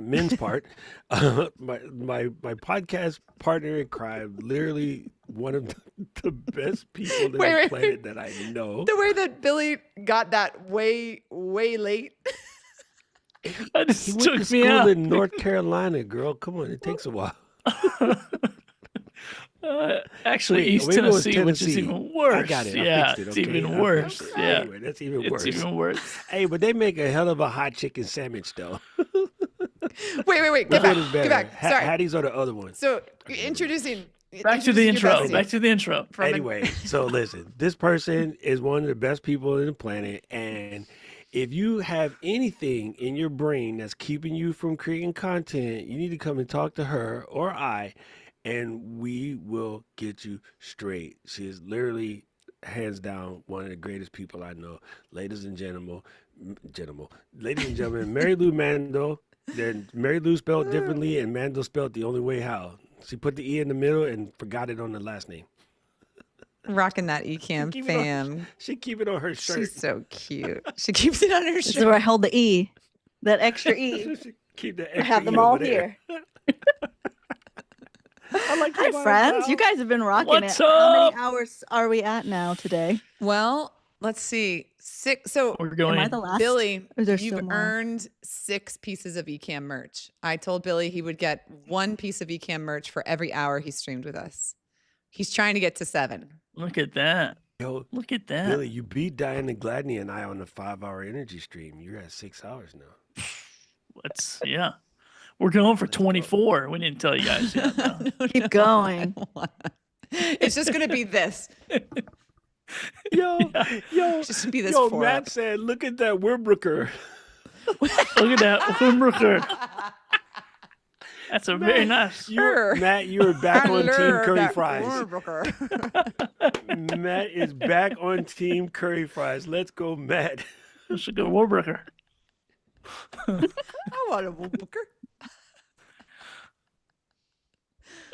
Men's part. My podcast partner in crime, literally one of the best people on the planet that I know. The way that Billy got that way late. He went to school in North Carolina, girl. Come on, it takes a while. Actually, East Tennessee, which is even worse. I got it. Yeah, I fixed it. it's Okay. even worse. Okay. Yeah, Anyway, that's even worse. It's even worse. Hey, but they make a hell of a hot chicken sandwich, though. Wait. Get back. Sorry. Hattie's are the other ones. So introducing. Back to the intro. bestie. Back to the intro. Anyway, so listen, this person is one of the best people on the planet, and if you have anything in your brain that's keeping you from creating content, you need to come and talk to her or I, and we will get you straight. She is literally, hands down, one of the greatest people I know. Ladies and gentlemen, Mary Lou Mando. Then Mary Lou spelled differently, and Mando spelled the only way how. She put the E in the middle and forgot it on the last name. Rocking that Ecamm Fam. She keep it on her shirt. She's so cute. She keeps it on her shirt. This is where I hold the E, that extra E. Keep the I extra have them E all over there. here. Hi, friends. You guys have been rocking What's it. How up? many hours are we at now today? Well, let's see. 6. So We're going. Am I the last? Billy, Or is there you've still more? earned 6 pieces of Ecamm merch. I told Billy he would get 1 piece of Ecamm merch for every hour he streamed with us. He's trying to get to 7. Look at that. Yo, Look at that. Billy, you beat Diana Gladney and I on the 5-hour energy stream. You're at 6 hours now. Yeah. We're going for 24. We didn't tell you guys yet. No. Keep going. It's just going to be this. Yo, It's just going to be this yo, 4 Matt up. said, look at that Wimbrooker. Look at that Wimbrooker. That's a very nice. Matt, you're back on Team Curry that Fries. Wimbrooker. Matt is back on Team Curry Fries. Let's go, Matt. That's a good Wimbrooker. I want a Wimbrooker.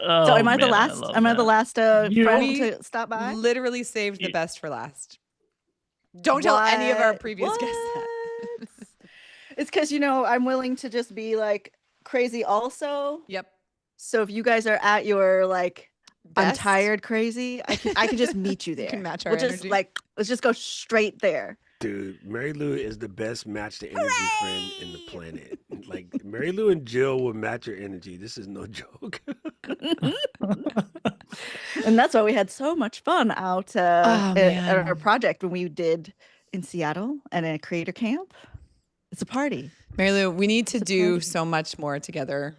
Oh, So am I the man, last? love Am I the that. last You- friend We to stop by? Literally saved the best for last. Don't tell any of our previous guests that. It's because I'm willing to just be like crazy also. Yep. So if you guys are at your like I'm Best? tired crazy, I can just meet you there. can match our we'll just energy. let's just go straight there. Dude, Mary Lou is the best match to energy friend in the planet. Like, Mary Lou and Jill will match your energy. This is no joke. And that's why we had so much fun out at man. our project when we did in Seattle and a creator camp. It's a party. Mary Lou, we need to It's a do party. so much more together.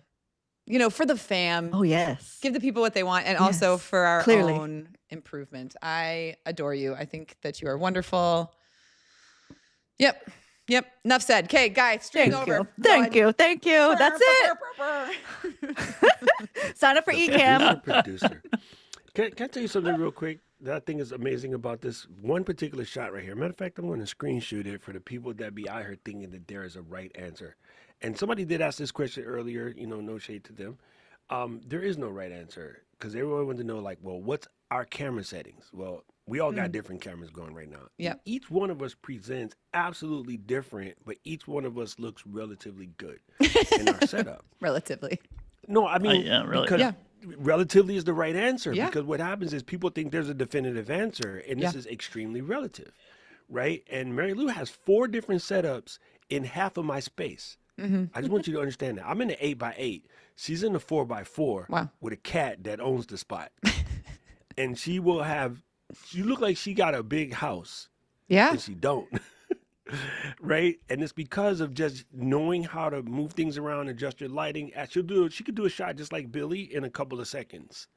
for the fam. Oh, yes. Give the people what they want, and also for our clearly. own improvement. I adore you. I think that you are wonderful. Yep. Enough said. Okay, guys, string over. Thank you. That's it. Sign up for Ecamm. Producer. Can I tell you something real quick that I think is amazing about this one particular shot right here? Matter of fact, I'm going to screen shoot it for the people that be out here thinking that there is a right answer. And somebody did ask this question earlier, no shade to them. There is no right answer because everyone wanted to know, what's our camera settings? Well, we all got different cameras going right now. Yeah. Each one of us presents absolutely different, but each one of us looks relatively good in our setup. Relatively. No, I mean, because relatively is the right answer. Yeah. Because what happens is people think there's a definitive answer, and this is extremely relative, right? And Mary Lou has 4 different setups in half of my space. I just want you to understand that. I'm in the 8x8. She's in the 4x4 with a cat that owns the spot. And she look like she got a big house. Yeah. And she don't. Right? And it's because of just knowing how to move things around, adjust your lighting. She could do a shot just like Billy in a couple of seconds,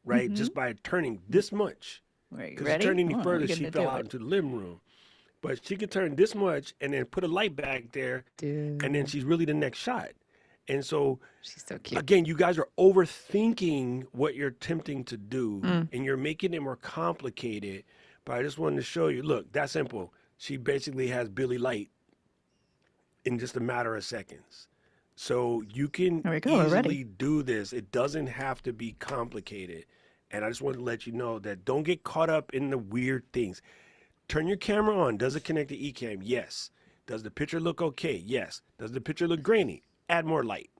right? Just by turning this much. Because if turning any further, she fell out into the living room. But she could turn this much and then put a light back there, and then she's really the next shot. And so, she's so cute. Again, you guys are overthinking what you're attempting to do, and you're making it more complicated. But I just wanted to show you, look, that's simple. She basically has Billy Light in just a matter of seconds. So you can easily do this. It doesn't have to be complicated. And I just wanted to let you know that don't get caught up in the weird things. Turn your camera on. Does it connect to Ecamm? Yes. Does the picture look okay? Yes. Does the picture look grainy? Add more light.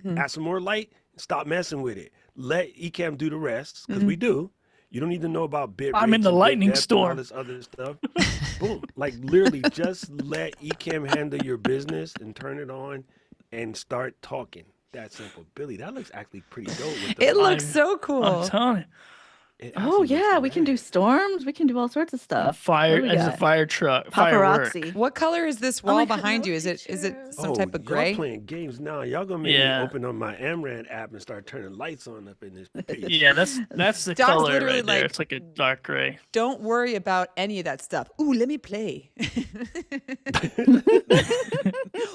Add some more light. Stop messing with it. Let Ecamm do the rest, because we do. You don't need to know about bit rates. I'm in the lightning storm. All this other stuff. Boom. Literally, just let Ecamm handle your business and turn it on and start talking. That simple. Billy, that looks actually pretty dope. It looks so cool. I'm telling you. Oh yeah, we can do storms. We can do all sorts of stuff. Fire as a fire truck. Paparazzi. What color is this wall behind you? Is it some type of gray? Y'all playing games now. Y'all gonna make me open up my Amran app and start turning lights on up in this page. Yeah, that's the Dog's color literally right there. like, It's like a dark gray. Don't worry about any of that stuff. Ooh, let me play.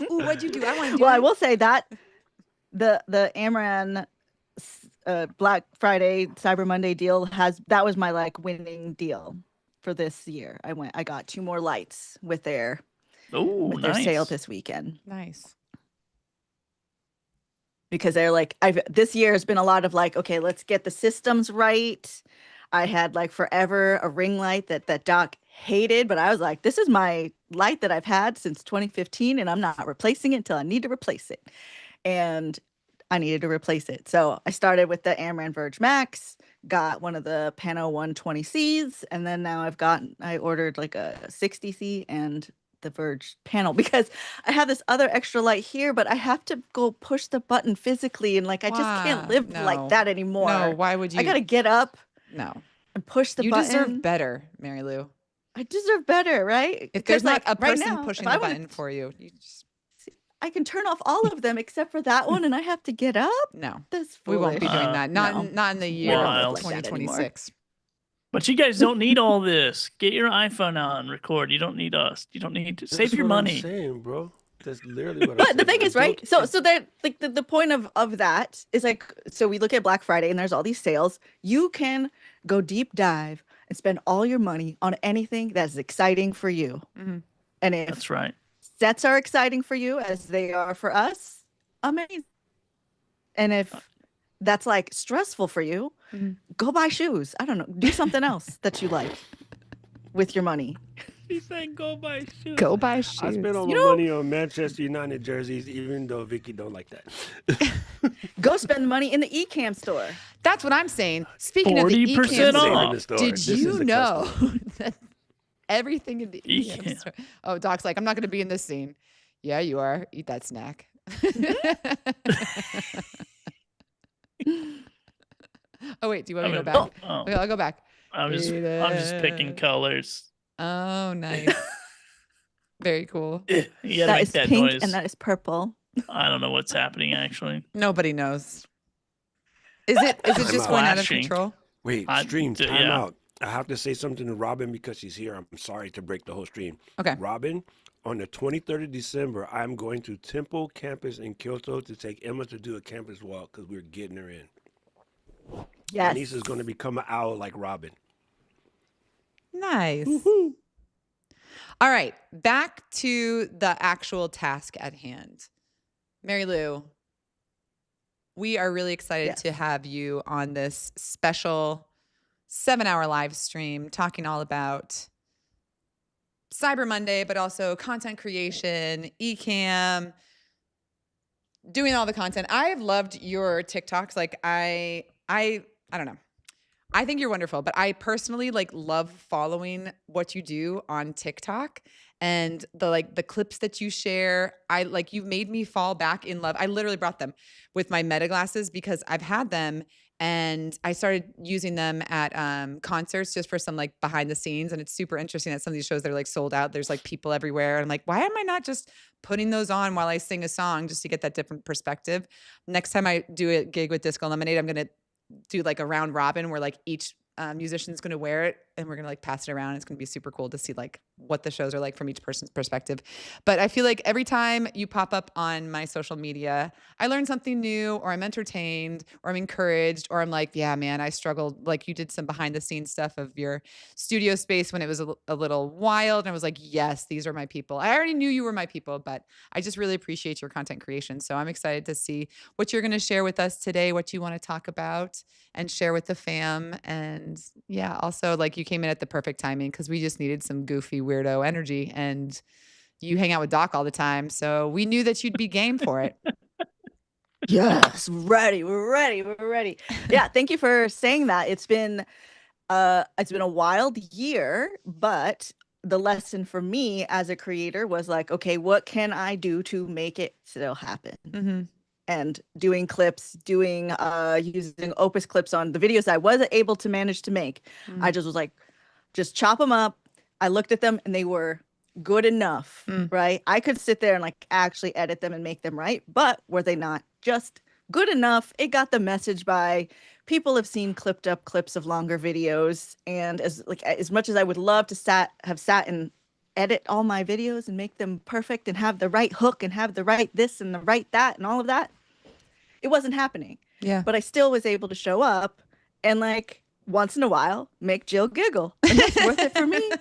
Ooh, what'd you do? I want to do Well, I will say that the Amran Black Friday, Cyber Monday deal that was my winning deal for this year. I got 2 more lights with their sale this weekend. Nice. Because they're this year has been a lot of okay, let's get the systems right. I had forever a ring light that Doc hated, but I was like, this is my light that I've had since 2015, and I'm not replacing it until I need to replace it. And I needed to replace it. So I started with the Amran Verge Max, got one of the Pano 120Cs, and then now I ordered a 60C and the Verge panel, because I have this other extra light here, but I have to go push the button physically, and I just can't live like that anymore. No, why would you? I gotta get up and push the button. You deserve better, Mary Lou. I deserve better, right? If there's not a person right now, pushing the button for you, I can turn off all of them except for that one, and I have to get up. No, that's we won't be foolish. doing that. Not in the year of 2026. But you guys don't need all this. Get your iPhone out and record. You don't need us. You don't need to save your money. I'm saying, bro. That's literally what I'm But saying. the thing is, right? So that the point of that is so we look at Black Friday and there's all these sales. You can go deep dive and spend all your money on anything that's exciting for you. And if that's right. Sets are exciting for you as they are for us, amazing. And if that's stressful for you, go buy shoes. I don't know. Do something else that you like with your money. He said go buy shoes. Go buy shoes. I spent all my money on Manchester United jerseys, even though Vicky don't like that. Go spend money in the Ecamm store. That's what I'm saying. Speaking of the Ecamm store, did you know that everything in the Ecamm store? Oh, Doc's like, I'm not going to be in this scene. Yeah, you are. Eat that snack. Oh wait, do you want me to go back? Okay, I'll go back. I'm just picking colors. Oh, nice. Very cool. You gotta that make is that pink noise. and that is purple. I don't know what's happening actually. Nobody knows. Is it just going out of control? Wait, stream time yeah. out. I have to say something to Robin because she's here. I'm sorry to break the whole stream. Okay. Robin, on the 23rd of December, I'm going to Temple campus in Kyoto to take Emma to do a campus walk because we're getting her in. Yes. My niece is going to become an owl like Robin. Nice. All right, back to the actual task at hand. Mary Lou, we are really excited to have you on this special 7-hour live stream talking all about Cyber Monday, but also content creation, Ecamm, doing all the content. I have loved your TikToks. Like I don't know. I think you're wonderful, but I personally love following what you do on TikTok and the clips that you share. You've made me fall back in love. I literally brought them with my Meta glasses because I've had them and I started using them at concerts just for some behind the scenes. And it's super interesting that some of these shows, they're sold out. There's people everywhere. And I'm like, why am I not just putting those on while I sing a song just to get that different perspective? Next time I do a gig with Disco Lemonade, I'm going to do a round robin where each musician is going to wear it and we're going to pass it around. It's going to be super cool to see what the shows are like from each person's perspective. But I feel like every time you pop up on my social media, I learn something new or I'm entertained or I'm encouraged or I'm like, yeah, man, I struggled. You did some behind the scenes stuff of your studio space when it was a little wild. And I was like, yes, these are my people. I already knew you were my people, but I just really appreciate your content creation. So I'm excited to see what you're going to share with us today, what you want to talk about and share with the fam. And yeah, also you came in at the perfect timing because we just needed some goofy weirdo energy and you hang out with Doc all the time. So we knew that you'd be game for it. Yes, ready. We're ready. Yeah, thank you for saying that. It's been a wild year, but the lesson for me as a creator was okay, what can I do to make it still happen? Mm-hmm. And doing clips, using Opus clips on the videos I wasn't able to manage to make. I just was just chop them up. I looked at them and they were good enough, right? I could sit there and actually edit them and make them right, but were they not just good enough? It got the message by people have seen clipped up clips of longer videos, and as much as I would love to have sat and edit all my videos and make them perfect and have the right hook and have the right this and the right that and all of that, it wasn't happening. Yeah. But I still was able to show up and once in a while make Jill giggle. And that's worth it for me.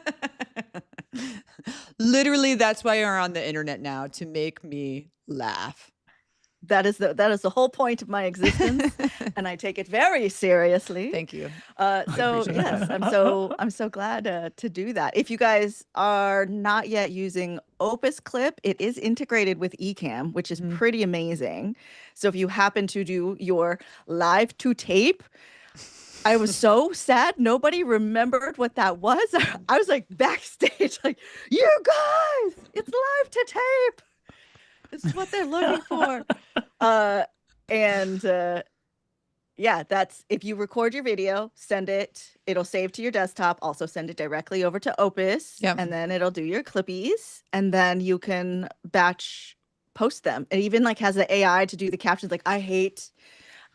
Literally, that's why you're on the internet now, to make me laugh. That is the whole point of my existence, and I take it very seriously. Thank you. So yes, I'm so glad to do that. If you guys are not yet using Opus Clip, it is integrated with Ecamm, which is pretty amazing. So if you happen to do your live to tape, I was so sad nobody remembered what that was. I was backstage, you guys, it's live to tape. This is what they're looking for. Yeah, that's if you record your video, send it. It'll save to your desktop. Also send it directly over to Opus. Yep. And then it'll do your clippies. And then you can batch post them. It even has the AI to do the captions. I hate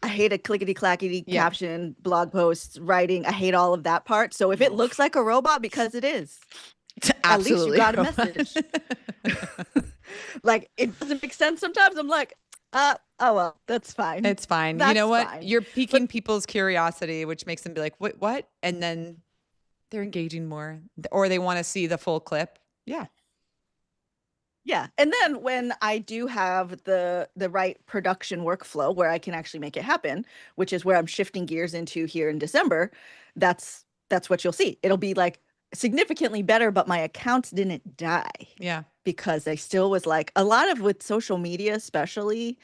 a clickety clackety caption, blog posts, writing. I hate all of that part. So if it looks like a robot, because it is, at least you got a message. It doesn't make sense sometimes. I'm oh well, that's fine. It's fine. That's you know what? fine. You're piquing people's curiosity, which makes them be like, what? And then they're engaging more, or they want to see the full clip. Yeah. Yeah. And then when I do have the right production workflow where I can actually make it happen, which is where I'm shifting gears into here in December, that's what you'll see. It'll be significantly better, but my accounts didn't die. Yeah. Because I still was a lot of with social media, especially,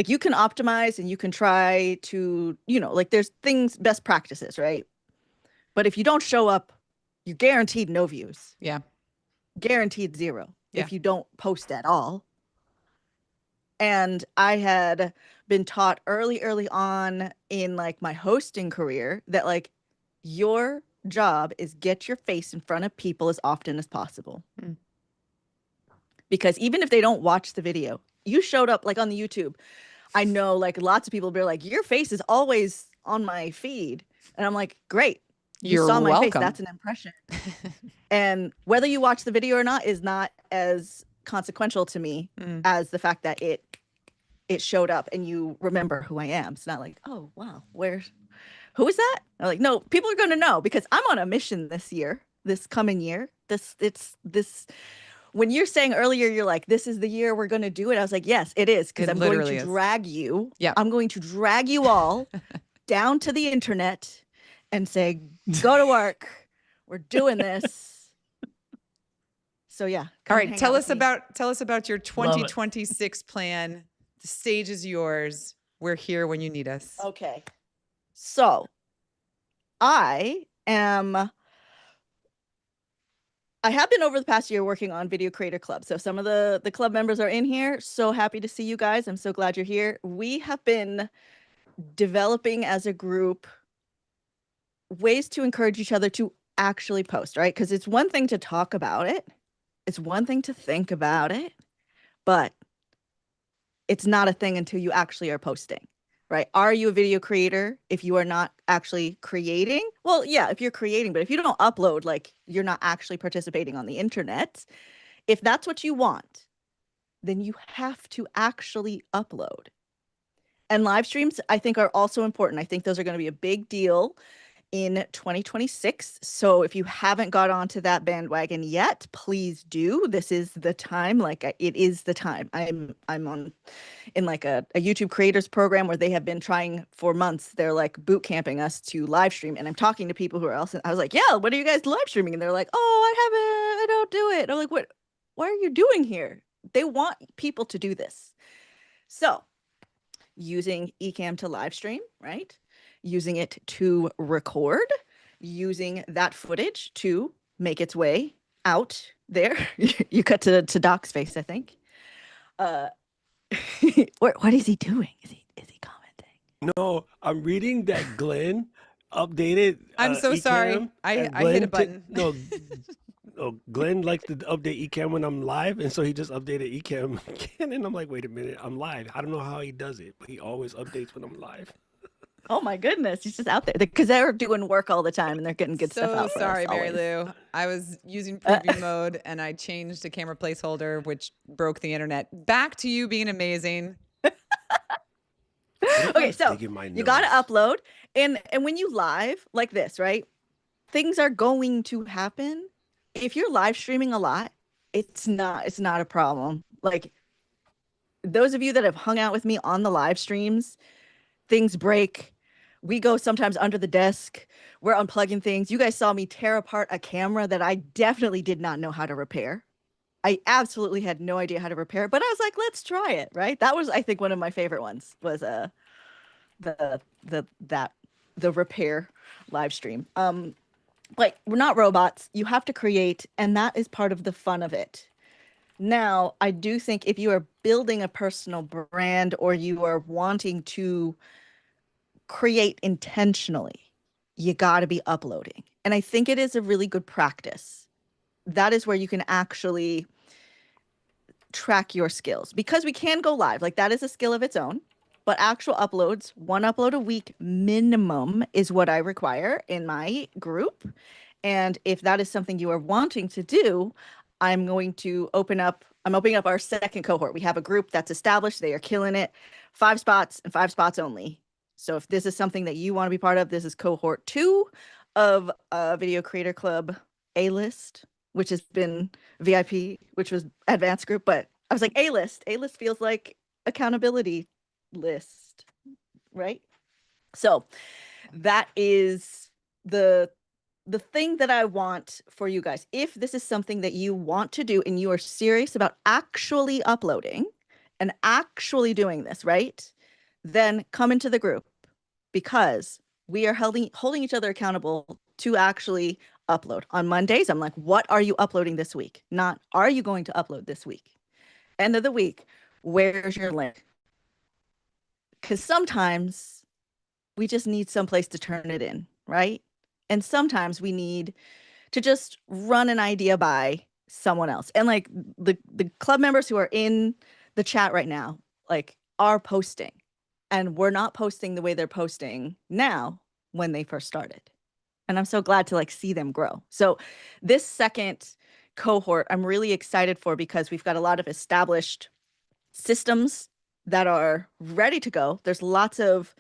you can optimize and you can try to, there's best practices, right? But if you don't show up, you're guaranteed no views. Yeah. Guaranteed zero. Yeah. If you don't post at all. And I had been taught early on in my hosting career that your job is get your face in front of people as often as possible. Because even if they don't watch the video, you showed up like on the YouTube. I know like lots of people be like, your face is always on my feed. And I'm like, great. You You're saw my face. welcome. That's an impression. And whether you watch the video or not is not as consequential to me as the fact that it showed up and you remember who I am. It's not like, oh, wow, who is that? I'm like, no, people are going to know because I'm on a mission this coming year. When you're saying earlier, you're like, this is the year we're going to do it. I was like, yes, it is. Because I'm going to drag you. Yeah. I'm going to drag you all down to the internet and say, go to work. We're doing this. So yeah. All right. Tell us about your 2026 plan. The stage is yours. We're here when you need us. Okay. So I have been over the past year working on Video Creator Club. So some of the club members are in here. So happy to see you guys. I'm so glad you're here. We have been developing as a group ways to encourage each other to actually post, right? Because it's one thing to talk about it. It's one thing to think about it, but it's not a thing until you actually are posting, right? Are you a video creator if you are not actually creating? Well, yeah, if you're creating, but if you don't upload, like you're not actually participating on the internet. If that's what you want, then you have to actually upload. And live streams, I think, are also important. I think those are going to be a big deal in 2026. So if you haven't got onto that bandwagon yet, please do. This is the time. Like it is the time. I'm in like a YouTube creators program where they have been trying for months. They're like boot camping us to live stream. And I'm talking to people who are else. I was like, yeah, what are you guys live streaming? And they're like, oh, I don't do it. And I'm like, what are you doing here? They want people to do this. So using Ecamm to live stream, right? Using it to record, using that footage to make its way out there. You cut to Doc's face, I think. What is he doing? Is he commenting? No, I'm reading that Glenn updated. I'm so sorry. I hit a button. No, Glenn likes to update Ecamm when I'm live, and so he just updated Ecamm again. And I'm like, wait a minute, I'm live. I don't know how he does it, but he always updates when I'm live. Oh my goodness, he's just out there because they're doing work all the time and they're getting good stuff out. So sorry, Mary Lou. I was using preview mode and I changed a camera placeholder, which broke the internet. Back to you being amazing. Okay, so you got to upload, and when you live like this, right? Things are going to happen. If you're live streaming a lot, it's not a problem. Like those of you that have hung out with me on the live streams, things break. We go sometimes under the desk. We're unplugging things. You guys saw me tear apart a camera that I definitely did not know how to repair. I absolutely had no idea how to repair it, but I was like, let's try it, right? That was, I think, one of my favorite ones was the repair live stream. But we're not robots. You have to create, and that is part of the fun of it. Now, I do think if you are building a personal brand or you are wanting to create intentionally, you got to be uploading. And I think it is a really good practice. That is where you can actually track your skills because we can go live. Like that is a skill of its own. But actual uploads, 1 upload a week minimum is what I require in my group. And if that is something you are wanting to do, I'm opening up our second cohort. We have a group that's established. They are killing it. 5 spots and 5 spots only. So if this is something that you want to be part of, this is cohort 2 of Video Creator Club A-list, which has been VIP, which was advanced group. But I was like, A-list. A-list feels like accountability list, right? So that is the thing that I want for you guys. If this is something that you want to do and you are serious about actually uploading and actually doing this, right? Then come into the group because we are holding each other accountable to actually upload. On Mondays, I'm like, what are you uploading this week? Not, are you going to upload this week? End of the week, where's your link? Because sometimes we just need someplace to turn it in, right? And sometimes we need to just run an idea by someone else. And like the club members who are in the chat right now, like, are posting, and we're not posting the way they're posting now when they first started. And I'm so glad to like see them grow. So this second cohort, I'm really excited for, because we've got a lot of established systems that are ready to go. There's lots of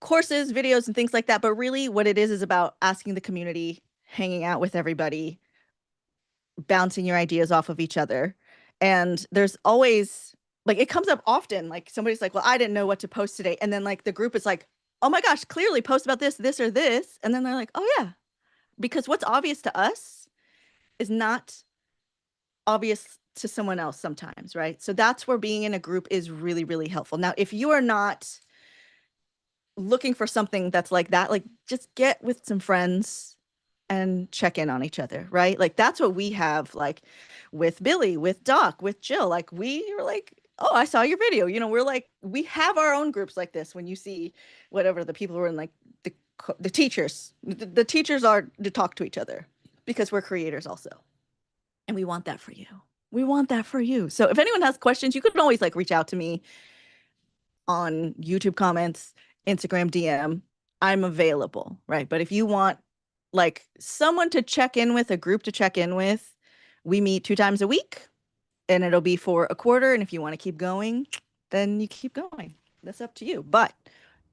courses, videos, and things like that. But really what it is about asking the community, hanging out with everybody, bouncing your ideas off of each other. And there's always, like, it comes up often, like somebody's like, well, I didn't know what to post today. And then like the group is like, oh my gosh, clearly post about this, this, or this. And then they're like, oh yeah, because what's obvious to us is not obvious to someone else sometimes, right? So that's where being in a group is really, really helpful. Now, if you are not looking for something that's like that, like, just get with some friends and check in on each other, right? Like, that's what we have, like, with Billy, with Doc, with Jill. Like, we were like, oh, I saw your video. You know, we're like, we have our own groups like this. When you see whatever the people who are in, like, the teachers, the teachers are to talk to each other, because we're creators also. And we want that for you. We want that for you. So if anyone has questions, you can always like reach out to me on YouTube comments, Instagram DM. I'm available, right? But if you want like someone to check in with, a group to check in with, we meet 2 times a week, and it'll be for a quarter. And if you want to keep going, then you keep going. That's up to you. But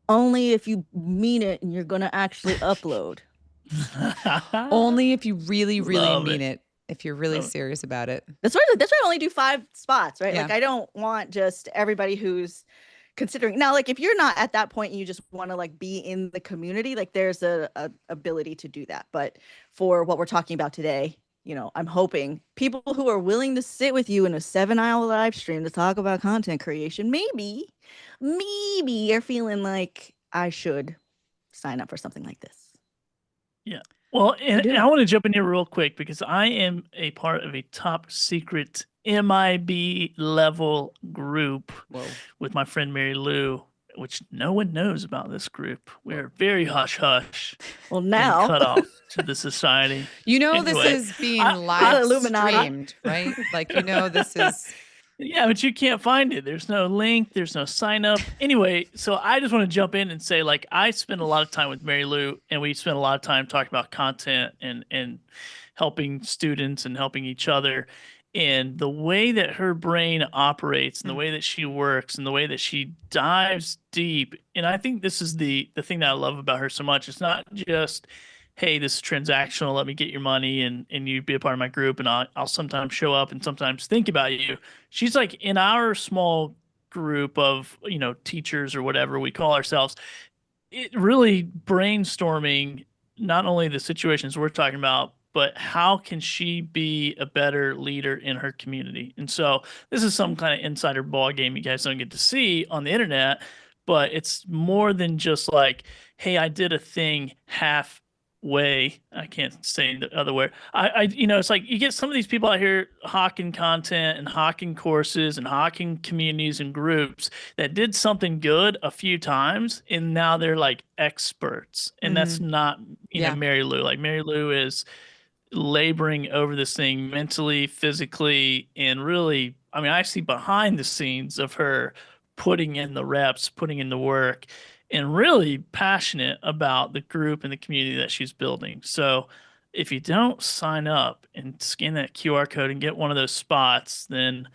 only if you mean it and you're going to actually upload. Only if you really, really mean it. If you're really serious about it. That's why I only do 5 spots, right? Yeah. Like, I don't want just everybody who's considering. Now, like, if you're not at that point and you just want to like be in the community, like, there's a ability to do that. But for what we're talking about today, you know, I'm hoping people who are willing to sit with you in a 7-hour live stream to talk about content creation, maybe you're feeling like I should sign up for something like this. Yeah. Well, and I want to jump in here real quick, because I am a part of a top secret MIB level group with my friend Mary Lou, which no one knows about this group. We're very hush hush. Well, now cut off to the society. You know, Anyway, this is being live streamed, right? Like, you know, this is. Yeah, but you can't find it. There's no link. There's no sign up. Anyway, so I just want to jump in and say, like, I spend a lot of time with Mary Lou, and we spend a lot of time talking about content and helping students and helping each other. And the way that her brain operates and the way that she works and the way that she dives deep. And I think this is the thing that I love about her so much. It's not just, hey, this is transactional, let me get your money and you be a part of my group, and I'll sometimes show up and sometimes think about you. She's like, in our small group of, you know, teachers or whatever we call ourselves, it really brainstorming not only the situations we're talking about, but how can she be a better leader in her community? And so this is some kind of insider ball game you guys don't get to see on the internet, but it's more than just like, hey, I did a thing halfway. I can't say the other word. You know, it's like you get some of these people out here hawking content and hawking courses and hawking communities and groups that did something good a few times, and now they're like experts. And that's not, you know, Mary Lou. Like, Mary Lou is laboring over this thing mentally, physically, and really, I mean, I see behind the scenes of her putting in the reps, putting in the work, and really passionate about the group and the community that she's building. So if you don't sign up and scan that QR code and get one of those spots, then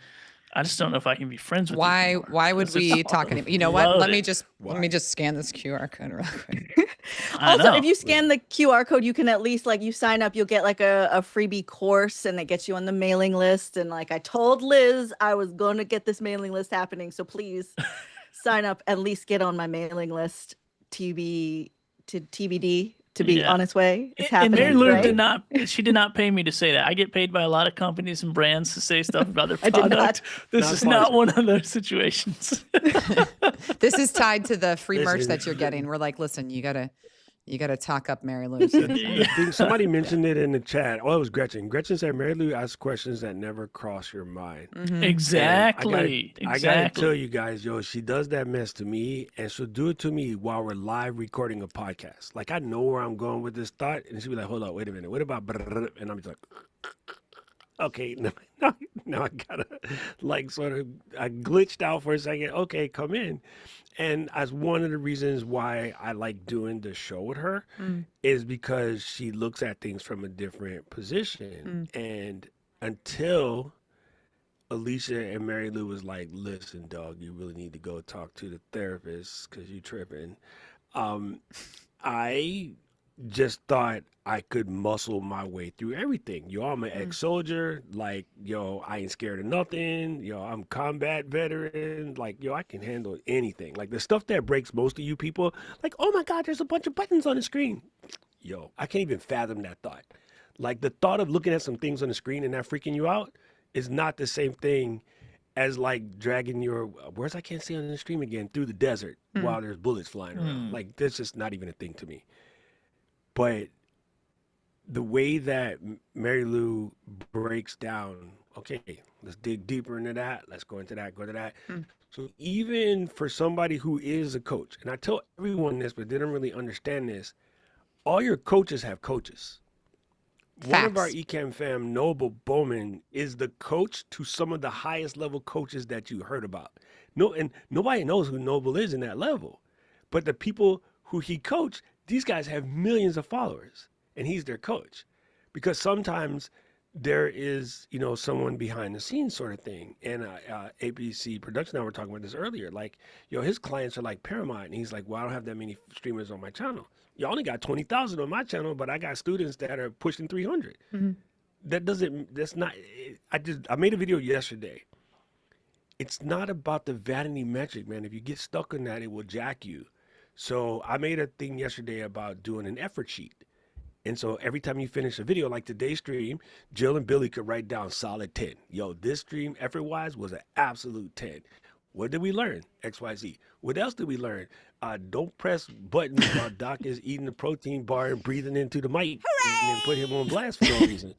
I just don't know if I can be friends with you anymore. Why would we talk anymore? You know what? Let me just scan this QR code real quick. Also, if you scan the QR code, you can at least, like, you sign up, you'll get like a freebie course, and it gets you on the mailing list. And like, I told Liz I was going to get this mailing list happening, so please sign up, at least get on my mailing list. TBD to be on its way. It's happening. And Mary Lou right? did not pay me to say that. I get paid by a lot of companies and brands to say stuff about their product. This is not one of those situations. This is tied to the free merch that you're getting. We're like, listen, you gotta talk up Mary Lou. Somebody mentioned it in the chat. Oh, it was Gretchen. Gretchen said Mary Lou asks questions that never cross your mind. Exactly. I gotta tell you guys, yo, she does that mess to me, and she'll do it to me while we're live recording a podcast. Like, I know where I'm going with this thought, and she'll be like, hold on, wait a minute, what about brrr? And I'm just like, Okay, now I gotta like sort of I glitched out for a second. Okay, come in. And as one of the reasons why I like doing the show with her is because she looks at things from a different position. And until Alicia and Mary Lou was like, listen, dog, you really need to go talk to the therapist because you tripping. I just thought I could muscle my way through everything. Yo, I'm an ex-soldier. Like, yo, I ain't scared of nothing. Yo, I'm combat veteran. Like, yo, I can handle anything. Like the stuff that breaks most of you people, like, oh my God, there's a bunch of buttons on the screen. Yo, I can't even fathom that thought. Like the thought of looking at some things on the screen and that freaking you out is not the same thing as like dragging your words I can't say on the stream again through the desert while there's bullets flying around. Like that's just not even a thing to me. But the way that Mary Lou breaks down, okay, let's dig deeper into that. Let's go into that, go to that. So even for somebody who is a coach, and I tell everyone this, but they don't really understand this, all your coaches have coaches. One of our Ecamm Fam, Noble Bowman, is the coach to some of the highest level coaches that you heard about. No, and nobody knows who Noble is in that level. But the people who he coached, these guys have millions of followers, and he's their coach. Because sometimes there is, you know, someone behind the scenes sort of thing. And ABC Production, I were talking about this earlier. Like, yo, his clients are like Paramount, and he's like, well, I don't have that many streamers on my channel. You only got 20,000 on my channel, but I got students that are pushing 300. That's not, I made a video yesterday. It's not about the vanity metric, man. If you get stuck on that, it will jack you. So I made a thing yesterday about doing an effort sheet. And so every time you finish a video, like today's stream, Jill and Billy could write down solid 10. Yo, this stream effort-wise was an absolute 10. What did we learn? XYZ. What else did we learn? Don't press buttons while Doc is eating the protein bar and breathing into the mic and then put him on blast for no reason.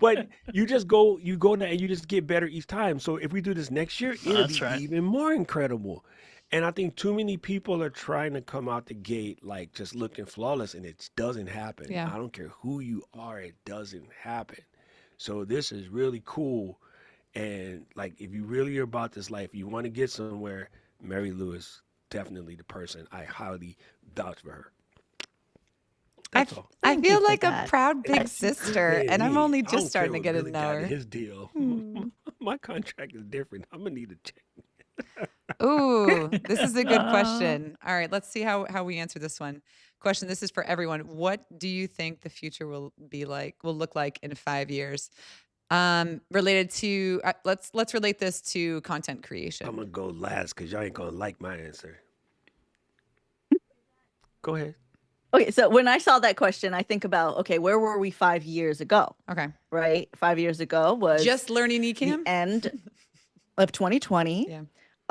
But you go there and you just get better each time. So if we do this next year, it'll be even more incredible. And I think too many people are trying to come out the gate like just looking flawless, and it doesn't happen. I don't care who you are, it doesn't happen. So this is really cool. And like, if you really are about this life, you want to get somewhere, Mary Lou is definitely the person. I highly vouch for her. That's all. I feel like a proud big sister, and I'm only just starting to get to know her. His deal. My contract is different. I'm gonna need a check. Ooh, this is a good question. All right, let's see how we answer this one. Question, this is for everyone. What do you think the future will look like in 5 years? Related to let's relate this to content creation. I'm gonna go last because y'all ain't gonna like my answer. Go ahead. Okay, so when I saw that question, I think about, okay, where were we 5 years ago? Okay. Right? 5 years ago was just learning Ecamm? The end of 2020. Yeah.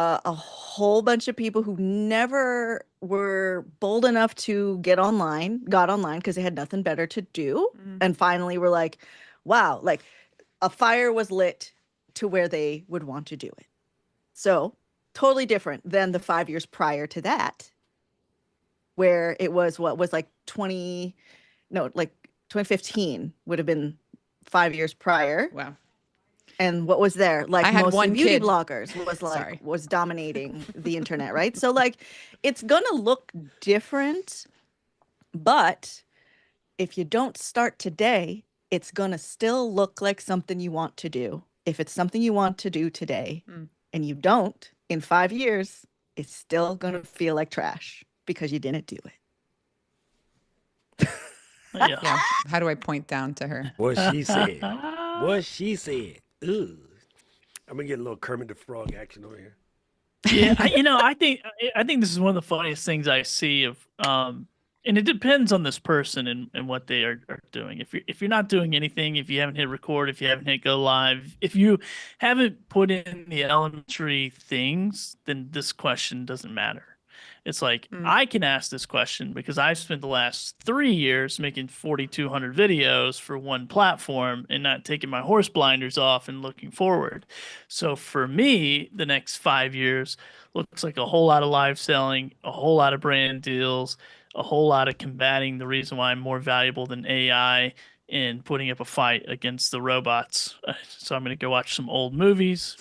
A whole bunch of people who never were bold enough to got online because they had nothing better to do. And finally were like, wow, like a fire was lit to where they would want to do it. So totally different than the 5 years prior to that, where it was like 2015 would have been 5 years prior. Wow. And what was there? Like I had mostly one beauty kid. bloggers was dominating the internet, right? So like it's gonna look different, but if you don't start today, it's gonna still look like something you want to do. If it's something you want to do today and you don't, in 5 years, it's still gonna feel like trash because you didn't do it. Yeah. How do I point down to her? What she said. What she said. Ooh. I'm gonna get a little Kermit the Frog action over here. Yeah, I think this is one of the funniest things I see of, and it depends on this person and what they are doing. If you're not doing anything, if you haven't hit record, if you haven't hit go live, if you haven't put in the elementary things, then this question doesn't matter. It's like, I can ask this question because I've spent the last 3 years making 4,200 videos for one platform and not taking my horse blinders off and looking forward. So for me, the next 5 years looks like a whole lot of live selling, a whole lot of brand deals, a whole lot of combating the reason why I'm more valuable than AI in putting up a fight against the robots. So I'm going to go watch some old movies,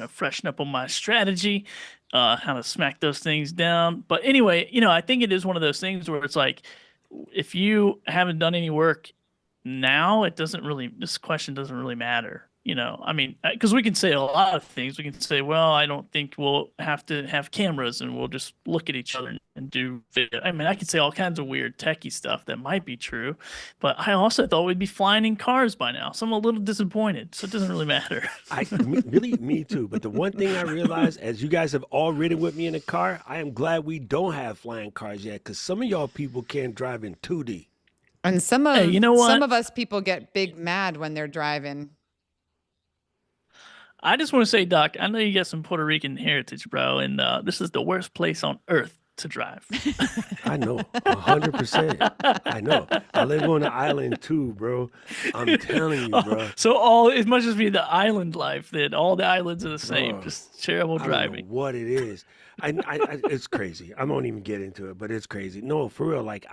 freshen up on my strategy, how to smack those things down. But anyway, I think it is one of those things where it's like, if you haven't done any work now, this question doesn't really matter. Because we can say a lot of things. We can say, well, I don't think we'll have to have cameras and we'll just look at each other and do video. I could say all kinds of weird techie stuff that might be true, but I also thought we'd be flying in cars by now. So I'm a little disappointed. So it doesn't really matter. Me too. But the one thing I realized, as you guys have all ridden with me in the car, I am glad we don't have flying cars yet, because some of y'all people can't drive in 2D. And some of us people get big mad when they're driving. I just want to say, Doc, I know you got some Puerto Rican heritage, bro, and this is the worst place on earth to drive. I know, 100%. I know. I live on an island too, bro. I'm telling you, bro. So it must just be the island life that all the islands are the same, just terrible driving. I don't know what it is. It's crazy. I won't even get into it, but it's crazy. No, for real. Like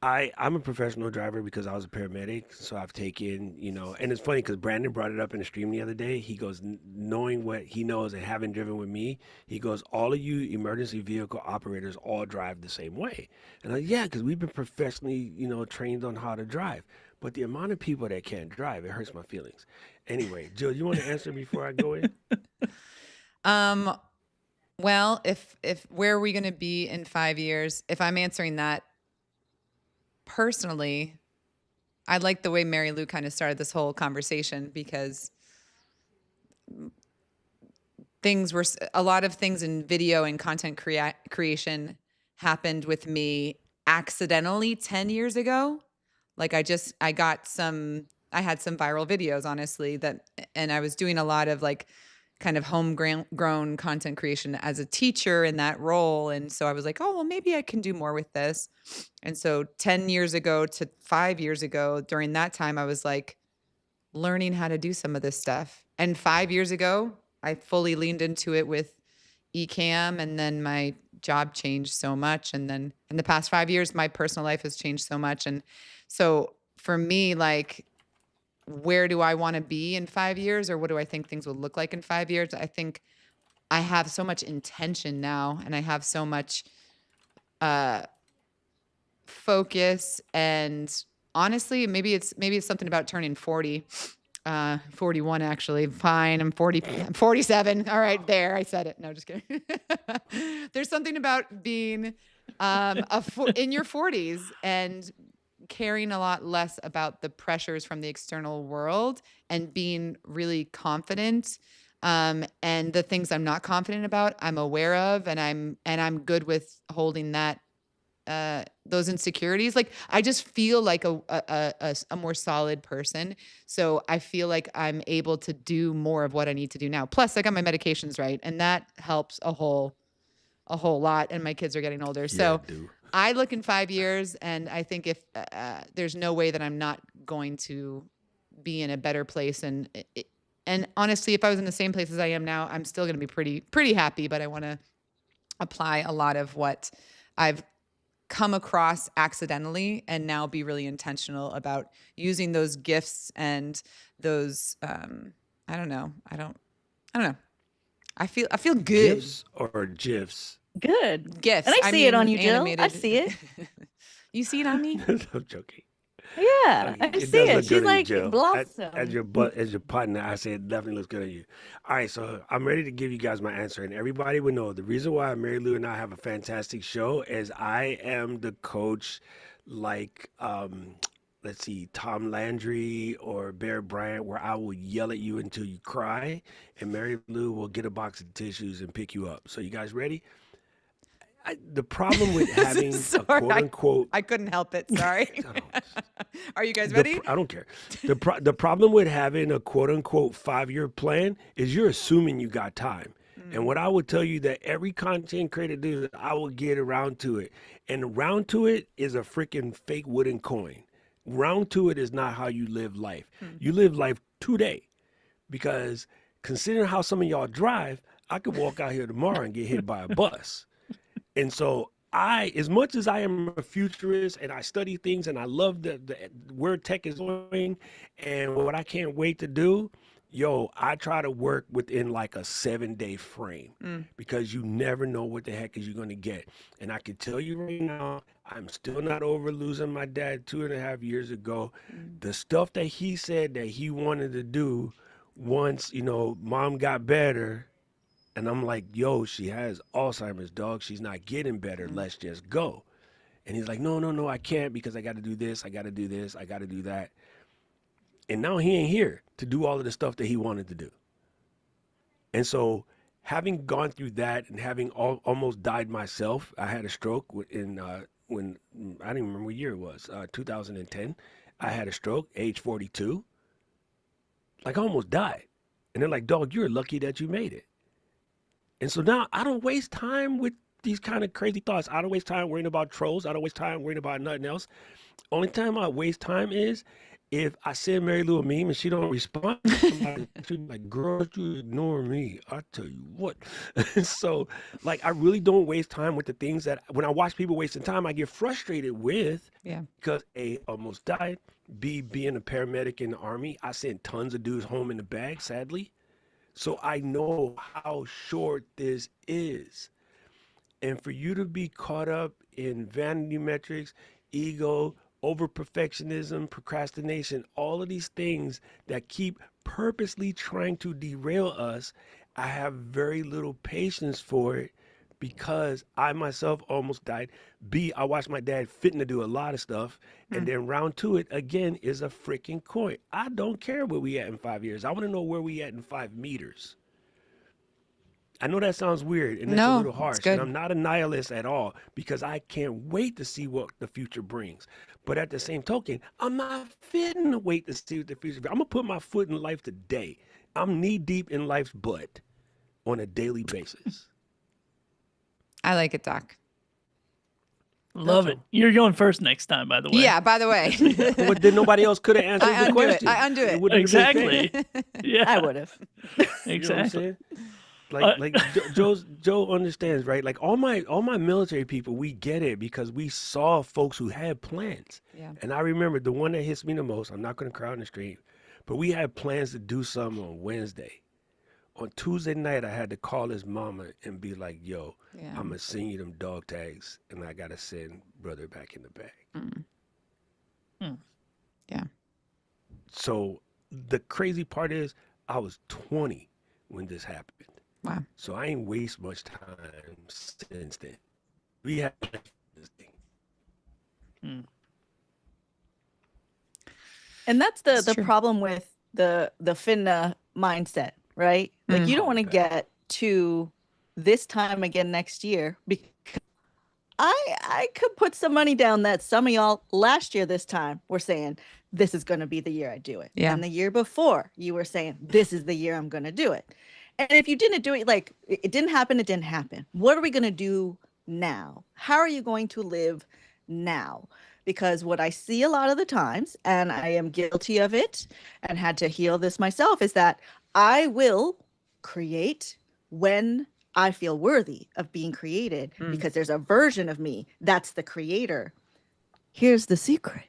I'm a professional driver because I was a paramedic, so I've taken, and it's funny because Brandon brought it up in the stream the other day. He goes, knowing what he knows and having driven with me, he goes, all of you emergency vehicle operators all drive the same way. And I'm like, yeah, because we've been professionally, trained on how to drive. But the amount of people that can't drive, it hurts my feelings. Anyway, Jill, you want to answer before I go in? Well, if where are we going to be in 5 years? If I'm answering that, personally, I like the way Mary Lou kind of started this whole conversation, because a lot of things in video and content creation happened with me accidentally 10 years ago. Like I had some viral videos, honestly, and I was doing a lot of like kind of homegrown content creation as a teacher in that role. And so I was like, oh, well, maybe I can do more with this. And so 10 years ago to 5 years ago, during that time, I was like learning how to do some of this stuff. And 5 years ago, I fully leaned into it with Ecamm, and then my job changed so much. And then in the past 5 years, my personal life has changed so much. And so for me, like, where do I want to be in 5 years, or what do I think things will look like in 5 years? I think I have so much intention now, and I have so much focus, and honestly, maybe it's something about turning 40, 41 actually. Fine, I'm 47. All right, there, I said it. No, just kidding. There's something about being in your 40s and caring a lot less about the pressures from the external world and being really confident. And the things I'm not confident about, I'm aware of, and I'm good with holding that, those insecurities. Like, I just feel like a more solid person. So I feel like I'm able to do more of what I need to do now. Plus I got my medications right, and that helps a whole lot. And my kids are getting older. So I look in 5 years, and I think if there's no way that I'm not going to be in a better place. And honestly, if I was in the same place as I am now, I'm still going to be pretty happy. But I want to apply a lot of what I've come across accidentally, and now be really intentional about using those gifts and those. I don't know. I feel good. GIFs or GIFs? Good. Gifts. And I see it on you, Jill. Animated. I see it. You see it on me? I'm joking. Yeah, I see it. She's like blossom. As your partner, I say it definitely looks good on you. All right, so I'm ready to give you guys my answer, and everybody would know the reason why Mary Lou and I have a fantastic show is I am the coach, like let's see, Tom Landry or Bear Bryant, where I will yell at you until you cry, and Mary Lou will get a box of tissues and pick you up. So you guys ready? The problem with having a quote unquote, I couldn't help it. Sorry. Are you guys ready? I don't care. The problem with having a quote unquote 5-year plan is you're assuming you got time. And what I would tell you that every content creator does, I will get around to it. And round to it is a freaking fake wooden coin. Round to it is not how you live life. You live life today. Because considering how some of y'all drive, I could walk out here tomorrow and get hit by a bus. And so as much as I am a futurist and I study things and I love the where tech is going and what I can't wait to do, I try to work within like a 7-day frame because you never know what the heck is you're going to get. And I can tell you right now, I'm still not over losing my dad 2.5 years ago. The stuff that he said that he wanted to do once, mom got better. And I'm like, she has Alzheimer's, dog. She's not getting better. Let's just go. And he's like, no, I can't because I got to do this. I got to do this. I got to do that. And now he ain't here to do all of the stuff that he wanted to do. And so having gone through that and having almost died myself, I had a stroke when I don't even remember what year it was, 2010. I had a stroke, age 42. Like I almost died. And they're like, dog, you're lucky that you made it. And so now I don't waste time with these kind of crazy thoughts. I don't waste time worrying about trolls. I don't waste time worrying about nothing else. Only time I waste time is if I send Mary Lou a meme and she don't respond. She's like, girl, you ignore me. I tell you what. So like, I really don't waste time with the things that when I watch people wasting time, I get frustrated with. Yeah. Because A, almost died. B, being a paramedic in the Army, I sent tons of dudes home in the bag, sadly. So I know how short this is. And for you to be caught up in vanity metrics, ego, over perfectionism, procrastination, all of these things that keep purposely trying to derail us, I have very little patience for it because I myself almost died. B, I watched my dad fitting to do a lot of stuff. And then round to it again is a freaking coin. I don't care where we at in 5 years. I want to know where we at in 5 meters. I know that sounds weird and that's a little harsh. And I'm not a nihilist at all because I can't wait to see what the future brings. But at the same token, I'm not fitting to wait to see what the future brings. I'm going to put my foot in life today. I'm knee deep in life's butt on a daily basis. I like it, Doc. Love it. You're going first next time, by the way. Yeah, by the way. Well, then nobody else could have answered the question. I undo it. Exactly. Yeah. I would have. Exactly. Like Joe understands, right? Like all my military people, we get it because we saw folks who had plans. Yeah. And I remember the one that hits me the most, I'm not going to cry on the street, but we had plans to do something on Wednesday. On Tuesday night, I had to call his mama and be like, yo, I'm going to send you them dog tags and I got to send brother back in the bag. Yeah. So the crazy part is I was 20 when this happened. Wow. So I ain't waste much time since then. We had plans for this thing. And that's the problem with the finna mindset, right? Like you don't want to get to this time again next year because I could put some money down that some of y'all last year this time were saying this is going to be the year I do it. Yeah. And the year before you were saying this is the year I'm going to do it. And if you didn't do it, like it didn't happen, it didn't happen. What are we going to do now? How are you going to live now? Because what I see a lot of the times, and I am guilty of it and had to heal this myself, is that I will create when I feel worthy of being created because there's a version of me that's the creator. Here's the secret.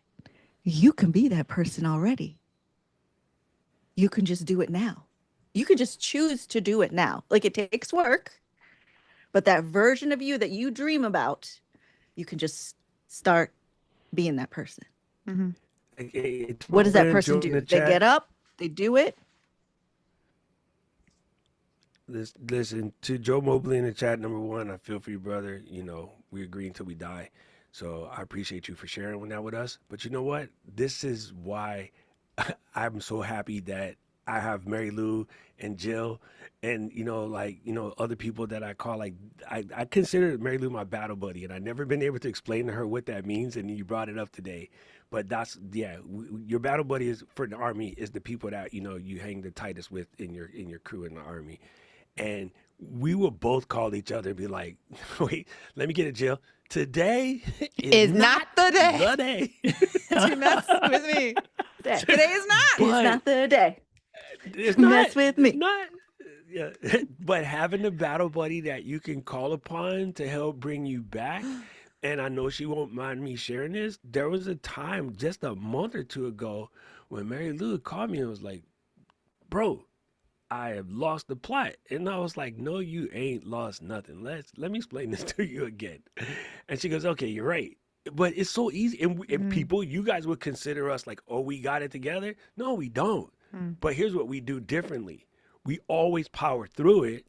You can be that person already. You can just do it now. You can just choose to do it now. Like it takes work, but that version of you that you dream about, you can just start being that person. What does that person do? They get up, they do it. Listen, to Joe Mobley in the chat, number one, I feel for you, brother. You know, we agree until we die. So I appreciate you for sharing that with us. But you know what? This is why I'm so happy that I have Mary Lou and Jill and, other people that I call, I consider Mary Lou my battle buddy. And I've never been able to explain to her what that means. And you brought it up today. But your battle buddy is for the Army is the people that, you hang the tightest with in your crew in the Army. And we will both call each other and be like, wait, let me get it, Jill. Today is not the day. The day. To mess with me. Today is not. It's not the day. It's mess with me. Yeah, but having a battle buddy that you can call upon to help bring you back, and I know she won't mind me sharing this. There was a time just a month or two ago when Mary Lou called me and was like, "Bro, I have lost the plot," and I was like, "No, you ain't lost nothing. Let me explain this to you again." And she goes, "Okay, you're right." But it's so easy, and people, you guys would consider us like, "Oh, we got it together." No, we don't. But here's what we do differently. We always power through it,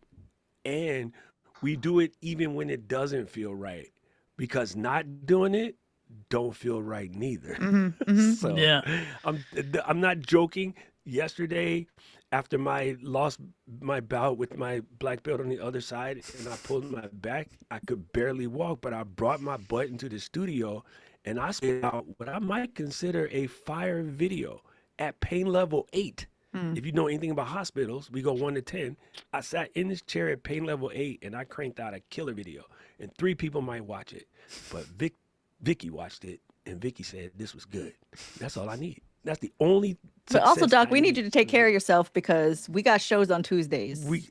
and we do it even when it doesn't feel right, because not doing it don't feel right neither. So Yeah. I'm not joking. Yesterday, after my lost my bout with my black belt on the other side, and I pulled my back, I could barely walk, but I brought my butt into the studio, and I spit out what I might consider a fire video at pain level 8. If you know anything about hospitals, we go 1 to 10. I sat in this chair at pain level 8, and I cranked out a killer video. And 3 people might watch it, but Vicky watched it, and Vicky said this was good. That's all I need. That's the only. But also, success Doc, I we need you to take care of yourself because we got shows on Tuesdays. We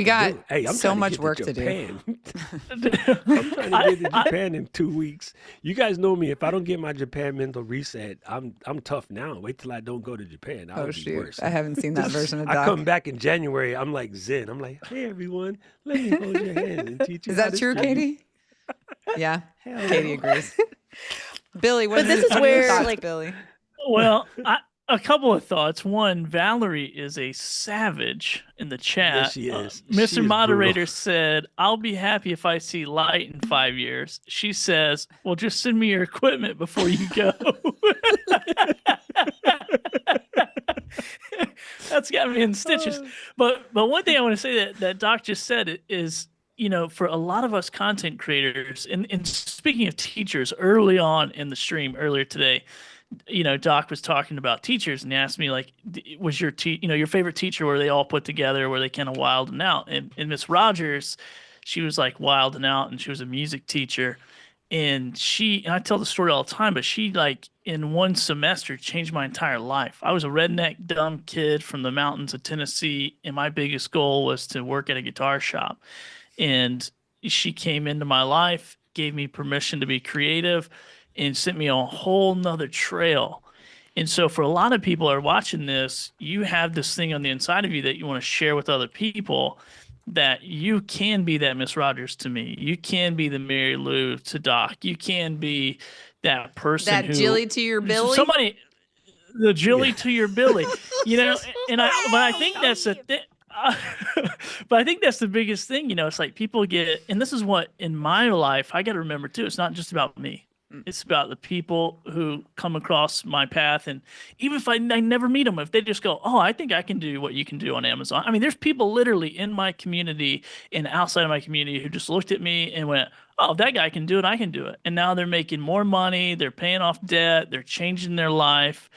got Hey, I'm so trying much get work to do. Japan. I'm trying to get to Japan in 2 weeks. You guys know me. If I don't get my Japan mental reset, I'm tough now. Wait till I don't go to Japan. That Oh would be shoot, worse. I haven't seen that version of I Doc. come back in January. I'm like Zen. I'm like, hey everyone, let me hold your hand and teach you. Is how that to true, swim." Katie? Yeah, Hell Katie no. agrees. Billy, what But this is what are your where, thoughts, like- Billy? Well, a couple of thoughts. One, Valerie is a savage in the chat. Yes, she is. She Mr. is Moderator brutal. said, "I'll be happy if I see light in 5 years." She says, "Well, just send me your equipment before you go." That's got me in stitches. But one thing I want to say that Doc just said is, for a lot of us content creators, and speaking of teachers, early on in the stream earlier today, Doc was talking about teachers, and he asked me, like, was your your favorite teacher, were they all put together, were they kind of wild and out? And Miss Rogers, she was like wild and out, and she was a music teacher. And I tell the story all the time, but she, like, in one semester changed my entire life. I was a redneck dumb kid from the mountains of Tennessee, and my biggest goal was to work at a guitar shop. And she came into my life, gave me permission to be creative, and sent me on a whole nother trail. And so for a lot of people who are watching this, you have this thing on the inside of you that you want to share with other people, that you can be that Miss Rogers to me. You can be the Mary Lou to Doc. You can be that person That Jilly to your Billy? Somebody, the Jilly to your Billy. But I think that's the thing. But I think that's the biggest thing. It's like people get, and this is what in my life I got to remember too. It's not just about me. It's about the people who come across my path, and even if I never meet them, if they just go, "Oh, I think I can do what you can do on Amazon." I mean, there's people literally in my community and outside of my community who just looked at me and went, "Oh, if that guy can do it, I can do it." And now they're making more money, they're paying off debt, they're changing their life.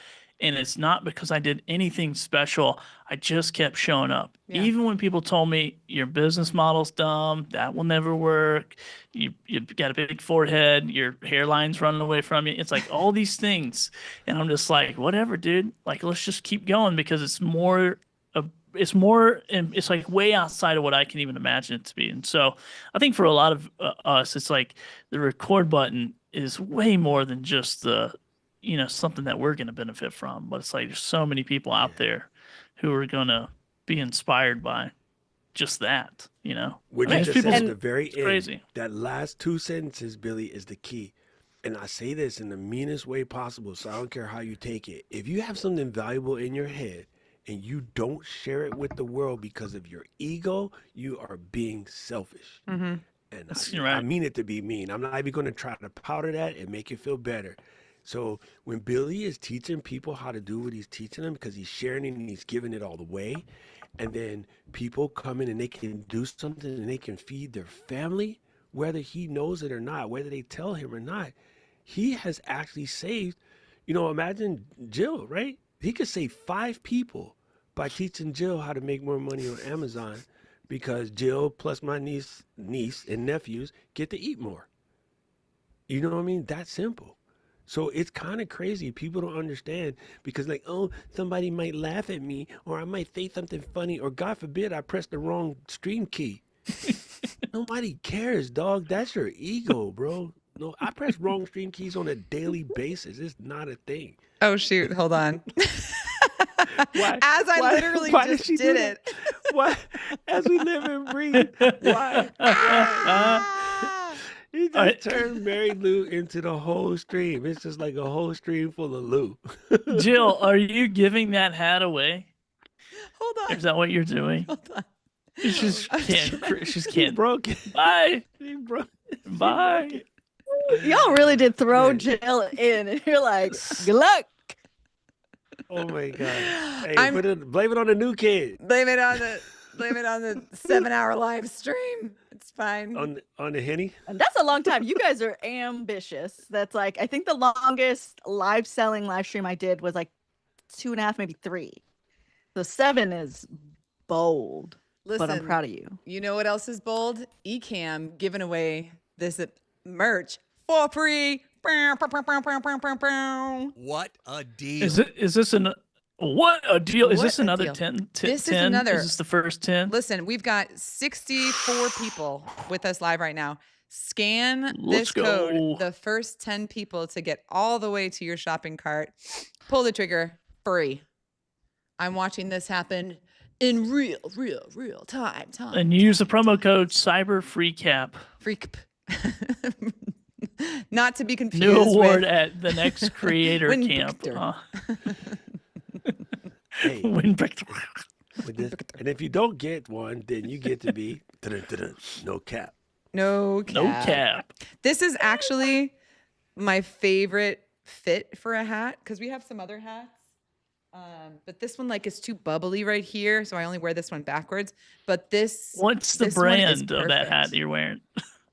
And it's not because I did anything special. I just kept showing up. Yeah. Even when people told me your business model's dumb, that will never work. You've got a big forehead, your hairline's running away from you. It's like all these things. And I'm just like, whatever, dude. Like, let's just keep going, because it's like way outside of what I can even imagine it to be. And so I think for a lot of us, it's like the record button is way more than just something that we're going to benefit from. But it's like there's so many people out there who are going to be inspired by just that, What I mean, you just people- said at the very it's end, crazy. that last 2 sentences, Billy, is the key. And I say this in the meanest way possible, so I don't care how you take it. If you have something valuable in your head and you don't share it with the world because of your ego, you are being selfish. Mm-hmm. And I mean it to be mean. I'm not even going to try to powder that and make it feel better. So when Billy is teaching people how to do what he's teaching them, because he's sharing it and he's giving it all the way, and then people come in and they can do something and they can feed their family, whether he knows it or not, whether they tell him or not, he has actually saved, imagine Jill, right? He could save 5 people by teaching Jill how to make more money on Amazon, because Jill plus my niece and nephews get to eat more. You know what I mean? That's simple. So it's kind of crazy. People don't understand because like, oh, somebody might laugh at me or I might say something funny or God forbid I press the wrong stream key. Nobody cares, dog. That's your ego, bro. No, I press wrong stream keys on a daily basis. It's not a thing. Oh, shoot. Hold on. Why? As I Why- literally why just she did do it. that? Why? As we live and breathe. Why? He just turned Mary Lou into the whole stream. It's just like a whole stream full of Lou. Jill, are you giving that hat away? Hold on. Is that what you're doing? Hold on. She just can't. She just can't. Broke it. Bye. He broke it. Bye. Y'all really did throw Jill in, and you're like, good luck. Oh my God. Hey, blame it on the new kid. Blame it on the 7-hour live stream. It's fine. On the Henny? And that's a long time. You guys are ambitious. That's like, I think the longest live stream I did was like 2.5, maybe 3. So 7 is bold. Listen, but I'm proud of you. You know what else is bold? Ecamm giving away this merch for free. What a deal. Is this what a deal? Is What this a another deal. 10? This is another. Is this the first 10? Listen, we've got 64 people with us live right now. Scan Let's this code. go. The first 10 people to get all the way to your shopping cart. Pull the trigger. Free. I'm watching this happen in real time. And use the promo code CyberFreeCap. Freak. Not to be confused. New award with at the next creator Win camp. Victor. Hey. Win Victor. And if you don't get one, then you get to be no cap. No cap. No cap. This is actually my favorite fit for a hat because we have some other hats. But this one is too bubbly right here, so I only wear this one backwards. But this What's the this one is brand of that hat perfect. that you're wearing?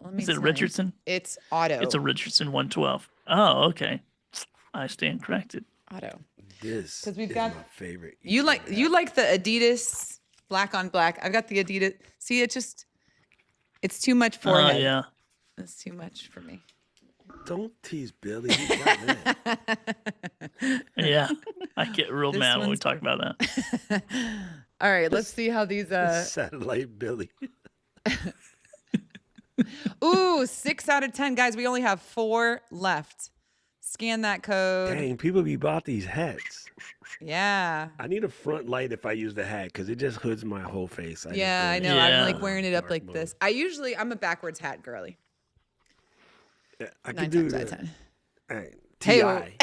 Let me Is it tell you. Richardson? It's Auto. It's a Richardson 112. Oh, okay. I stand corrected. Auto. This 'Cause we've is got- my favorite. You like the Adidas black on black. I've got the Adidas. See, it's too much forehead. Oh, yeah. It's too much for me. Don't tease Billy. He got mad. Yeah. I get real This mad when we one's- talk about that. All right, let's see how these Satellite Billy. Ooh, 6 out of 10. Guys, we only have 4 left. Scan that code. Dang, people be bought these hats. Yeah. I need a front light if I use the hat because it just hoods my whole face. Yeah, I know. Yeah. I'm wearing it up like this. I'm a backwards hat girly. I 9 can do times out of that. 10. All right. Hey, T.I.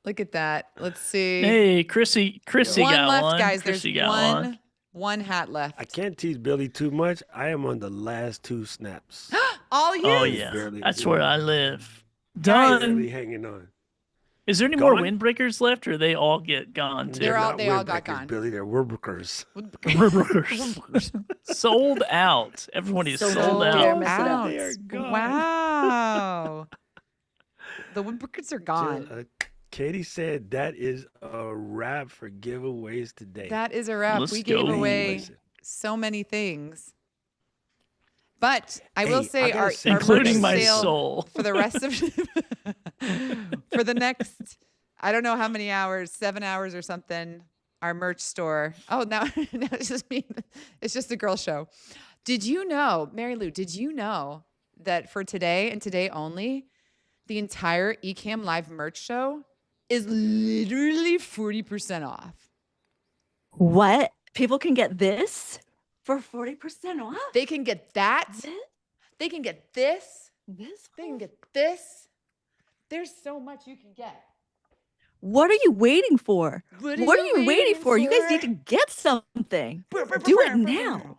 Look at that. Let's see. Hey, Chrissy one got left, one. guys. Chrissy There's got one hat left. I can't tease Billy too much. I am on the last 2 snaps. All you. Oh, yeah. Barely That's doing where it. I live. Barely Done. hanging on. Is there any more Gone? windbreakers left, or they all get gone too? They all not got windbreakers, gone. Billy, they're windbreakers. Sold out. Everybody is So sold don't dare out. mess it up. They are gone. Wow. The windbreakers are gone. Katie said that is a wrap for giveaways today. That is a wrap. Let's We gave go. away Listen. so many things. But I will Hey, say I gotta our say, including merch my sale soul. for the rest of for the next I don't know how many hours, 7 hours or something, our merch store. Oh, now it's just me. It's just a girl show. Did you know, Mary Lou, did you know that for today and today only, the entire Ecamm Live merch show is literally 40% off? What? People can get this for 40% off? They can get that. They can get this. This? They can get this. There's so much you can get. What are you waiting for? What What are are you you waiting waiting for? You guys for? need to get something. Do it now.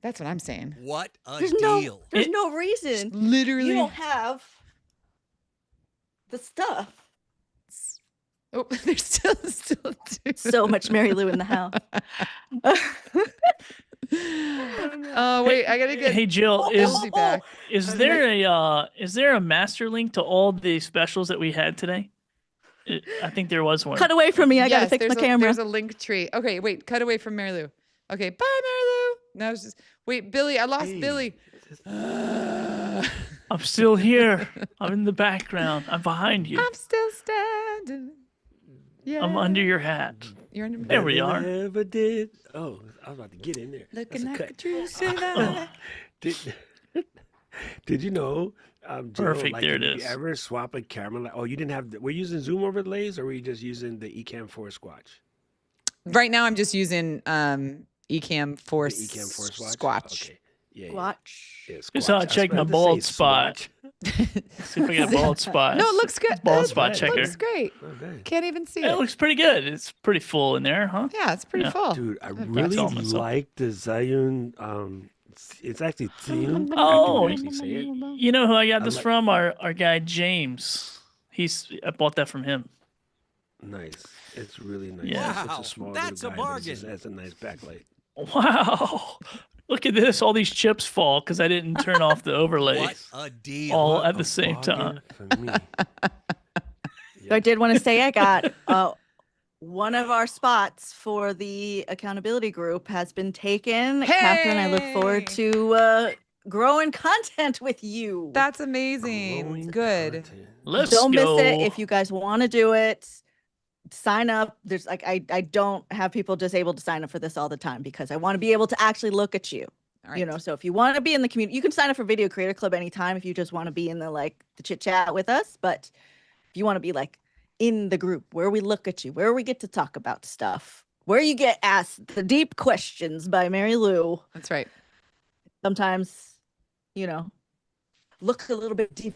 That's what I'm saying. What a There's deal. no reason. Literally. You don't have the stuff. Oh, there's still two. So much Mary Lou in the house. Oh wait, I gotta get. Hey Jill, Elsie back. is there a master link to all the specials that we had today? I think there was one. Cut away from me. I gotta Yes, fix my there's camera. There's a link tree. Okay, wait. Cut away from Mary Lou. Okay, bye, Mary Lou. No, it's just wait, Billy. I lost Hey. Billy. I'm still here. I'm in the background. I'm behind you. I'm still standing. Yeah. I'm under your hat. You're under There we are. Never did. Oh, I was about to get in there. Looking That's a like a cut. true survivor. Did you know? Jill, Perfect. like, There it did is. you ever swap a camera? Oh, you didn't have. Were you using zoom overlays, or were you just using the Ecamm 4 Squatch? Right now, I'm just using Ecamm 4 The Ecamm 4 Squatch. Okay. Yeah. Watch. Yeah, Just how I check my bald spot. See if I get a bald spot. No, it looks good. Bald It spot checker. looks great. Can't even see It it. looks pretty good. It's pretty full in there, huh? Yeah, it's pretty Yeah. full. Dude, I That's really all myself. like the Zayun. It's actually Zayun. Oh, I can actually say it. you know who I got I this like- from? Our guy James. I bought that from him. Nice. It's really nice. Yeah. It's such a small That's little a guy, but bargain. it has a nice backlight. Wow. Look at this. All these chips fall because I didn't turn off the overlays. What a deal. All at the same time. For me. So I did want to say I got one of our spots for the accountability group has been taken. Catherine, I look forward to growing content with you. That's amazing. Good. Let's Don't go. miss it if you guys want to do it. Sign up. There's like I don't have people just able to sign up for this all the time because I want to be able to actually look at you. All right. You know, so if you want to be in the community, you can sign up for Video Creator Club anytime if you just want to be in the chit chat with us. But if you want to be like in the group where we look at you, where we get to talk about stuff, where you get asked the deep questions by Mary Lou. That's right. Sometimes, look a little bit deep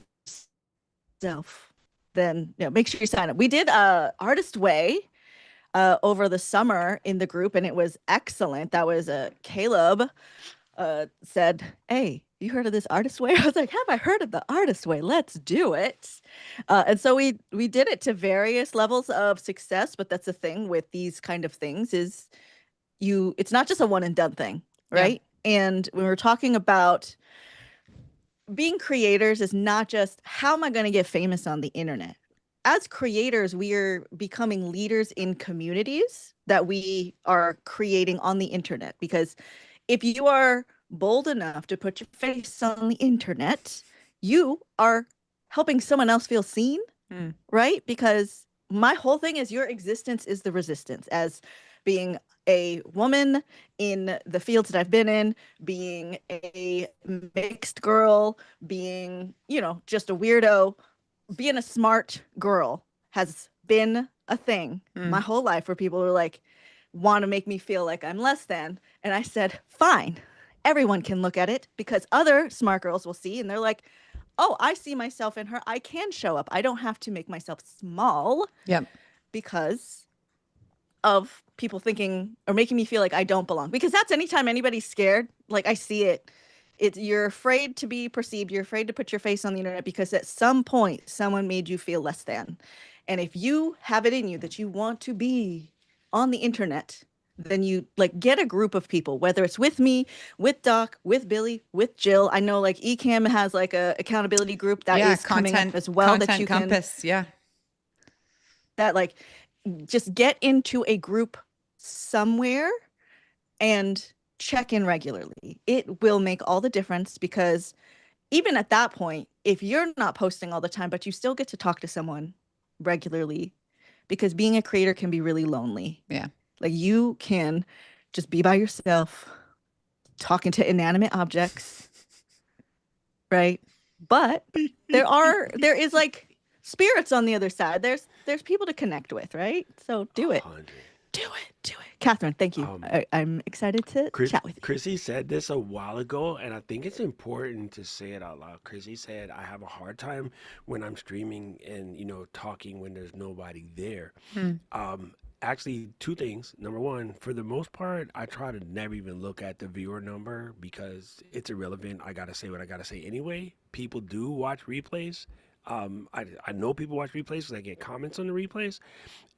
yourself. Then make sure you sign up. We did Artist Way over the summer in the group, and it was excellent. That was Caleb said, "Hey, you heard of this Artist Way?" I was like, "Have I heard of the Artist Way? Let's do it." And so we did it to various levels of success. But that's the thing with these kind of things is it's not just a one and done thing, right? And when we're talking about being creators is not just how am I going to get famous on the internet. As creators, we are becoming leaders in communities that we are creating on the internet. Because if you are bold enough to put your face on the internet, you are helping someone else feel seen, right? Because my whole thing is your existence is the resistance. As being a woman in the fields that I've been in, being a mixed girl, being, just a weirdo, being a smart girl has been a thing my whole life where people are like, want to make me feel like I'm less than. And I said, fine, everyone can look at it because other smart girls will see and they're like, oh, I see myself in her. I can show up. I don't have to make myself small. Yep. Because of people thinking or making me feel like I don't belong. Because that's anytime anybody's scared, like I see it. You're afraid to be perceived. You're afraid to put your face on the internet because at some point someone made you feel less than. And if you have it in you that you want to be on the internet, then you get a group of people, whether it's with me, with Doc, with Billy, with Jill. I know Ecamm has a accountability group that is coming up as well that you Compass, can. That just get into a group somewhere and check in regularly. It will make all the difference because even at that point, if you're not posting all the time, but you still get to talk to someone regularly, because being a creator can be really lonely. Yeah. You can just be by yourself, talking to inanimate objects, right? But there is spirits on the other side. There's people to connect with, right? So do it. Do it. Catherine, thank you. I'm excited to chat with you. Chrissy said this a while ago, and I think it's important to say it out loud. Chrissy said, I have a hard time when I'm streaming and, talking when there's nobody there. Actually, two things. Number one, for the most part, I try to never even look at the viewer number because it's irrelevant. I got to say what I got to say anyway. People do watch replays. I know people watch replays because I get comments on the replays.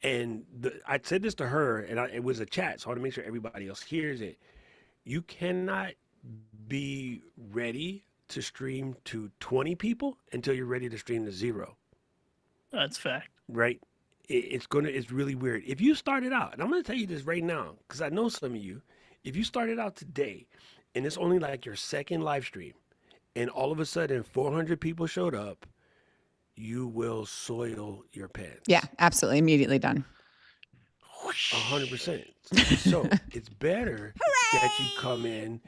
And I said this to her, and it was a chat, so I want to make sure everybody else hears it. You cannot be ready to stream to 20 people until you're ready to stream to 0. That's fact. Right? It's really weird. If you started out, and I'm going to tell you this right now, because I know some of you, if you started out today, and it's only your second live stream, and all of a sudden 400 people showed up, you will soil your pants. Yeah, absolutely. Immediately done. 100%. So it's better that you come in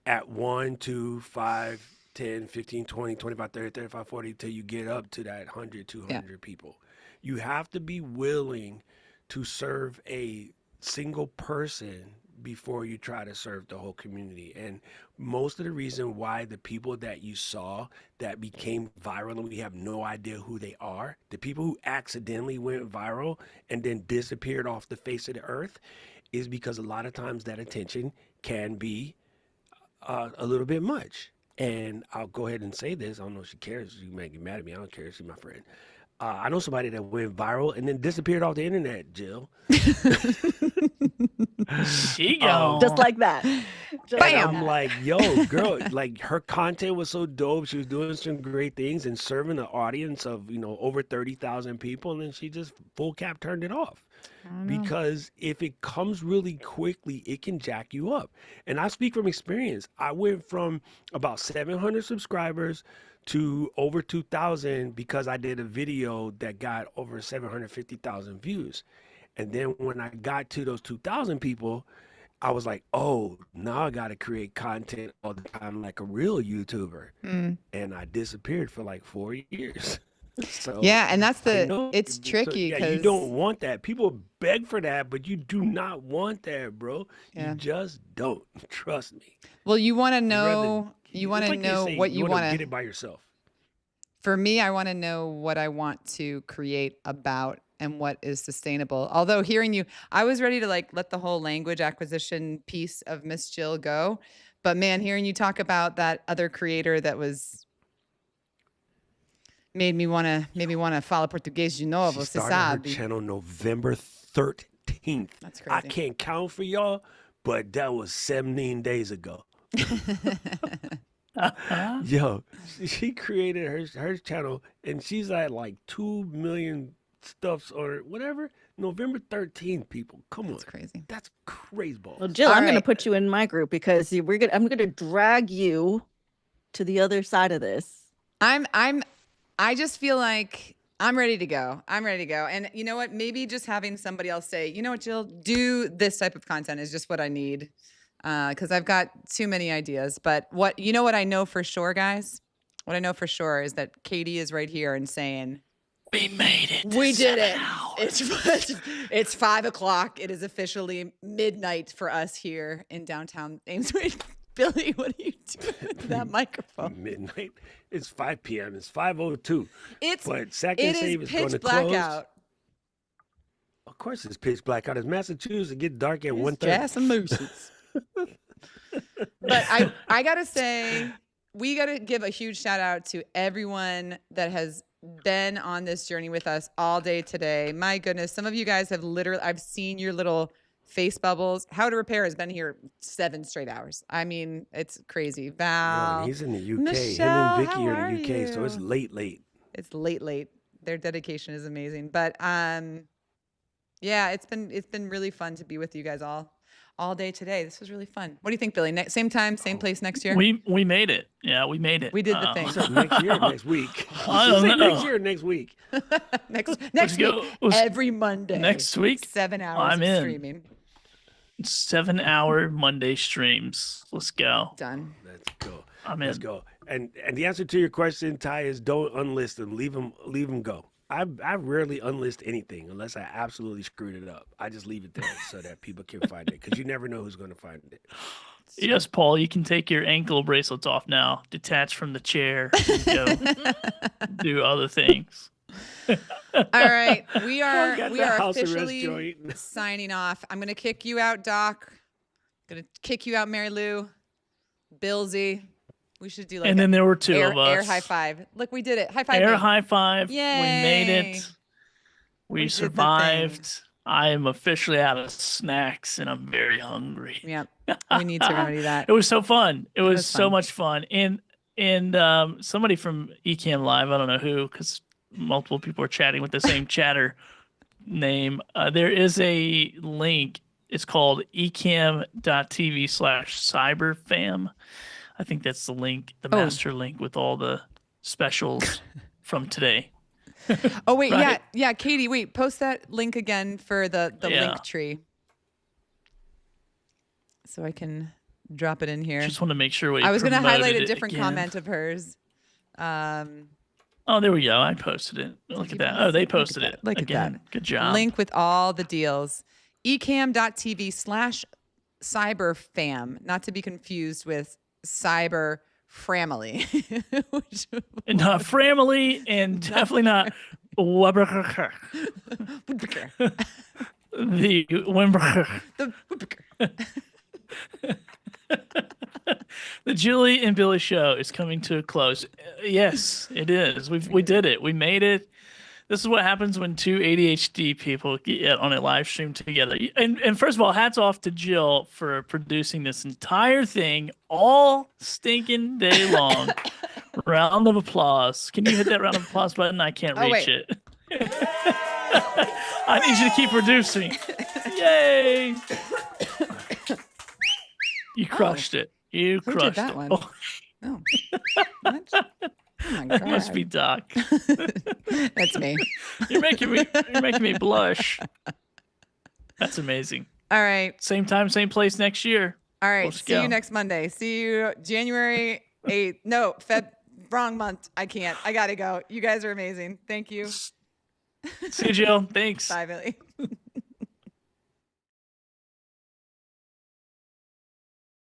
at 1, 2, 5, 10, 15, 20, 25, 30, 35, 40 till you get up to that 100, 200 people. You have to be willing to serve a single person before you try to serve the whole community. And most of the reason why the people that you saw that became viral and we have no idea who they are, the people who accidentally went viral and then disappeared off the face of the earth, is because a lot of times that attention can be a little bit much. And I'll go ahead and say this. I don't know if she cares. She might get mad at me. I don't care. She's my friend. I know somebody that went viral and then disappeared off the internet, Jill. She gone. Just like that. Just And I'm like, yo, girl, like her content was so dope. She was doing some great things and serving an audience of, over 30,000 people. And then she just full cap turned it off. Because if it comes really quickly, it can jack you up. And I speak from experience. I went from about 700 subscribers to over 2,000 because I did a video that got over 750,000 views. And then when I got to those 2,000 people, I was like, oh, now I got to create content all the time like a real YouTuber. And I disappeared for like 4 years. So yeah, and that's it's tricky because you don't want that. People beg for that, but you do not want that, bro. Yeah. You just don't. Trust me. Well, you want to know. You want It's to like they know say, what you want get to. it by yourself. For me, I want to know what I want to create about and what is sustainable. Although hearing you, I was ready to let the whole language acquisition piece of Miss Jill go, but man, hearing you talk about that other creator that was. Made me want to fala português de novo, She você started her sabe? channel November 13th. That's crazy. I can't count for y'all, but that was 17 days ago. Yo, she created her channel, and she's at like 2 million stuffs or whatever. November 13th, people. Come on. That's crazy. That's crazy balls. Well, Jill, All I'm going to right. put you in my group because I'm going to drag you to the other side of this. I just feel like I'm ready to go. And you know what? Maybe just having somebody else say, you know what, Jill, do this type of content is just what I need. Because I've got too many ideas. But what I know for sure, guys? What I know for sure is that Katie is right here and saying, we made it. We did it. It's 5 o'clock. It is officially midnight for us here in downtown Amesbury. Billy, what are you doing with that microphone? Midnight. It's 5 p.m. It's 5:02. But Sack it and Save is is going pitch to close. blackout. Of course, it's pitch blackout. It's Massachusetts. It gets dark at 1:30. Gas and mooses. But I gotta say, we gotta give a huge shout out to everyone that has been on this journey with us all day today. My goodness, some of you guys have I've seen your little face bubbles. How to Repair has been here 7 straight hours. I mean, it's crazy. Val, He's in the UK. Michelle, Him and Vicky how are in the UK, so it's you? late. It's late. Their dedication is amazing. But yeah, it's been really fun to be with you guys all day today. This was really fun. What do you think, Billy? Same time, same place next year? We made it. Yeah, we made it. We did the thing. So next year, next week. I don't know. Next year, next week. next week, every Monday. Next week, 7 hours I'm of in. streaming. 7-hour Monday streams. Let's go. Done. Let's go. Let's go. And the answer to your question, Ty, is don't unlist them. Leave them go. I rarely unlist anything unless I absolutely screwed it up. I just leave it there so that people can find it because you never know who's going to find it. Yes, Paul, you can take your ankle bracelets off now, detach from the chair, and go do other things. All right, we are got the house arrest officially joint. signing off. I'm gonna kick you out, Doc. Gonna kick you out, Mary Lou, Billsy. We should do like And then there were 2 of us. Air high five. Look, we did it. High five. Air me. high five. Yay. We made it. We did the survived. I am officially out of snacks and I'm very hungry. Yep. We need to remedy that. It was so fun. It was so fun. much fun. And somebody from Ecamm Live, I don't know who, because multiple people are chatting with the same chatter name. There is a link. It's called ecamm.tv/cyberfam. I think that's the link, the master link with all the specials from today. Oh wait, Right. yeah, Katie, wait, post that link again for the link tree, so I can drop it in here. Just want to make sure I was going to highlight promoted a it different again. comment of hers. Oh, there we go. I posted it. Look at that. Oh, they posted it. Look again. at that. Good job. Link with all the deals. Ecamm.tv/cyberfam, not to be confused with cyber family. And not Framily, and definitely not Weber. The Wimber. The Julie and Billy show is coming to a close. Yes, it is. We did it. We made it. This is what happens when two ADHD people get on a live stream together. And first of all, hats off to Jill for producing this entire thing all stinking day long. Round of applause. Can you hit that round of applause button? I can't reach it. I need you to keep producing. Yay! You crushed it. You Who crushed did that it. one? Oh. Oh. What? Oh my God. That must be Doc. That's me. You're making me blush. That's amazing. All right. Same time, same place next year. All right. Let's See go. you next Monday. See you January 8th. No, wrong month. I can't. I got to go. You guys are amazing. Thank you. See you, Jill. Thanks. Bye, Billy.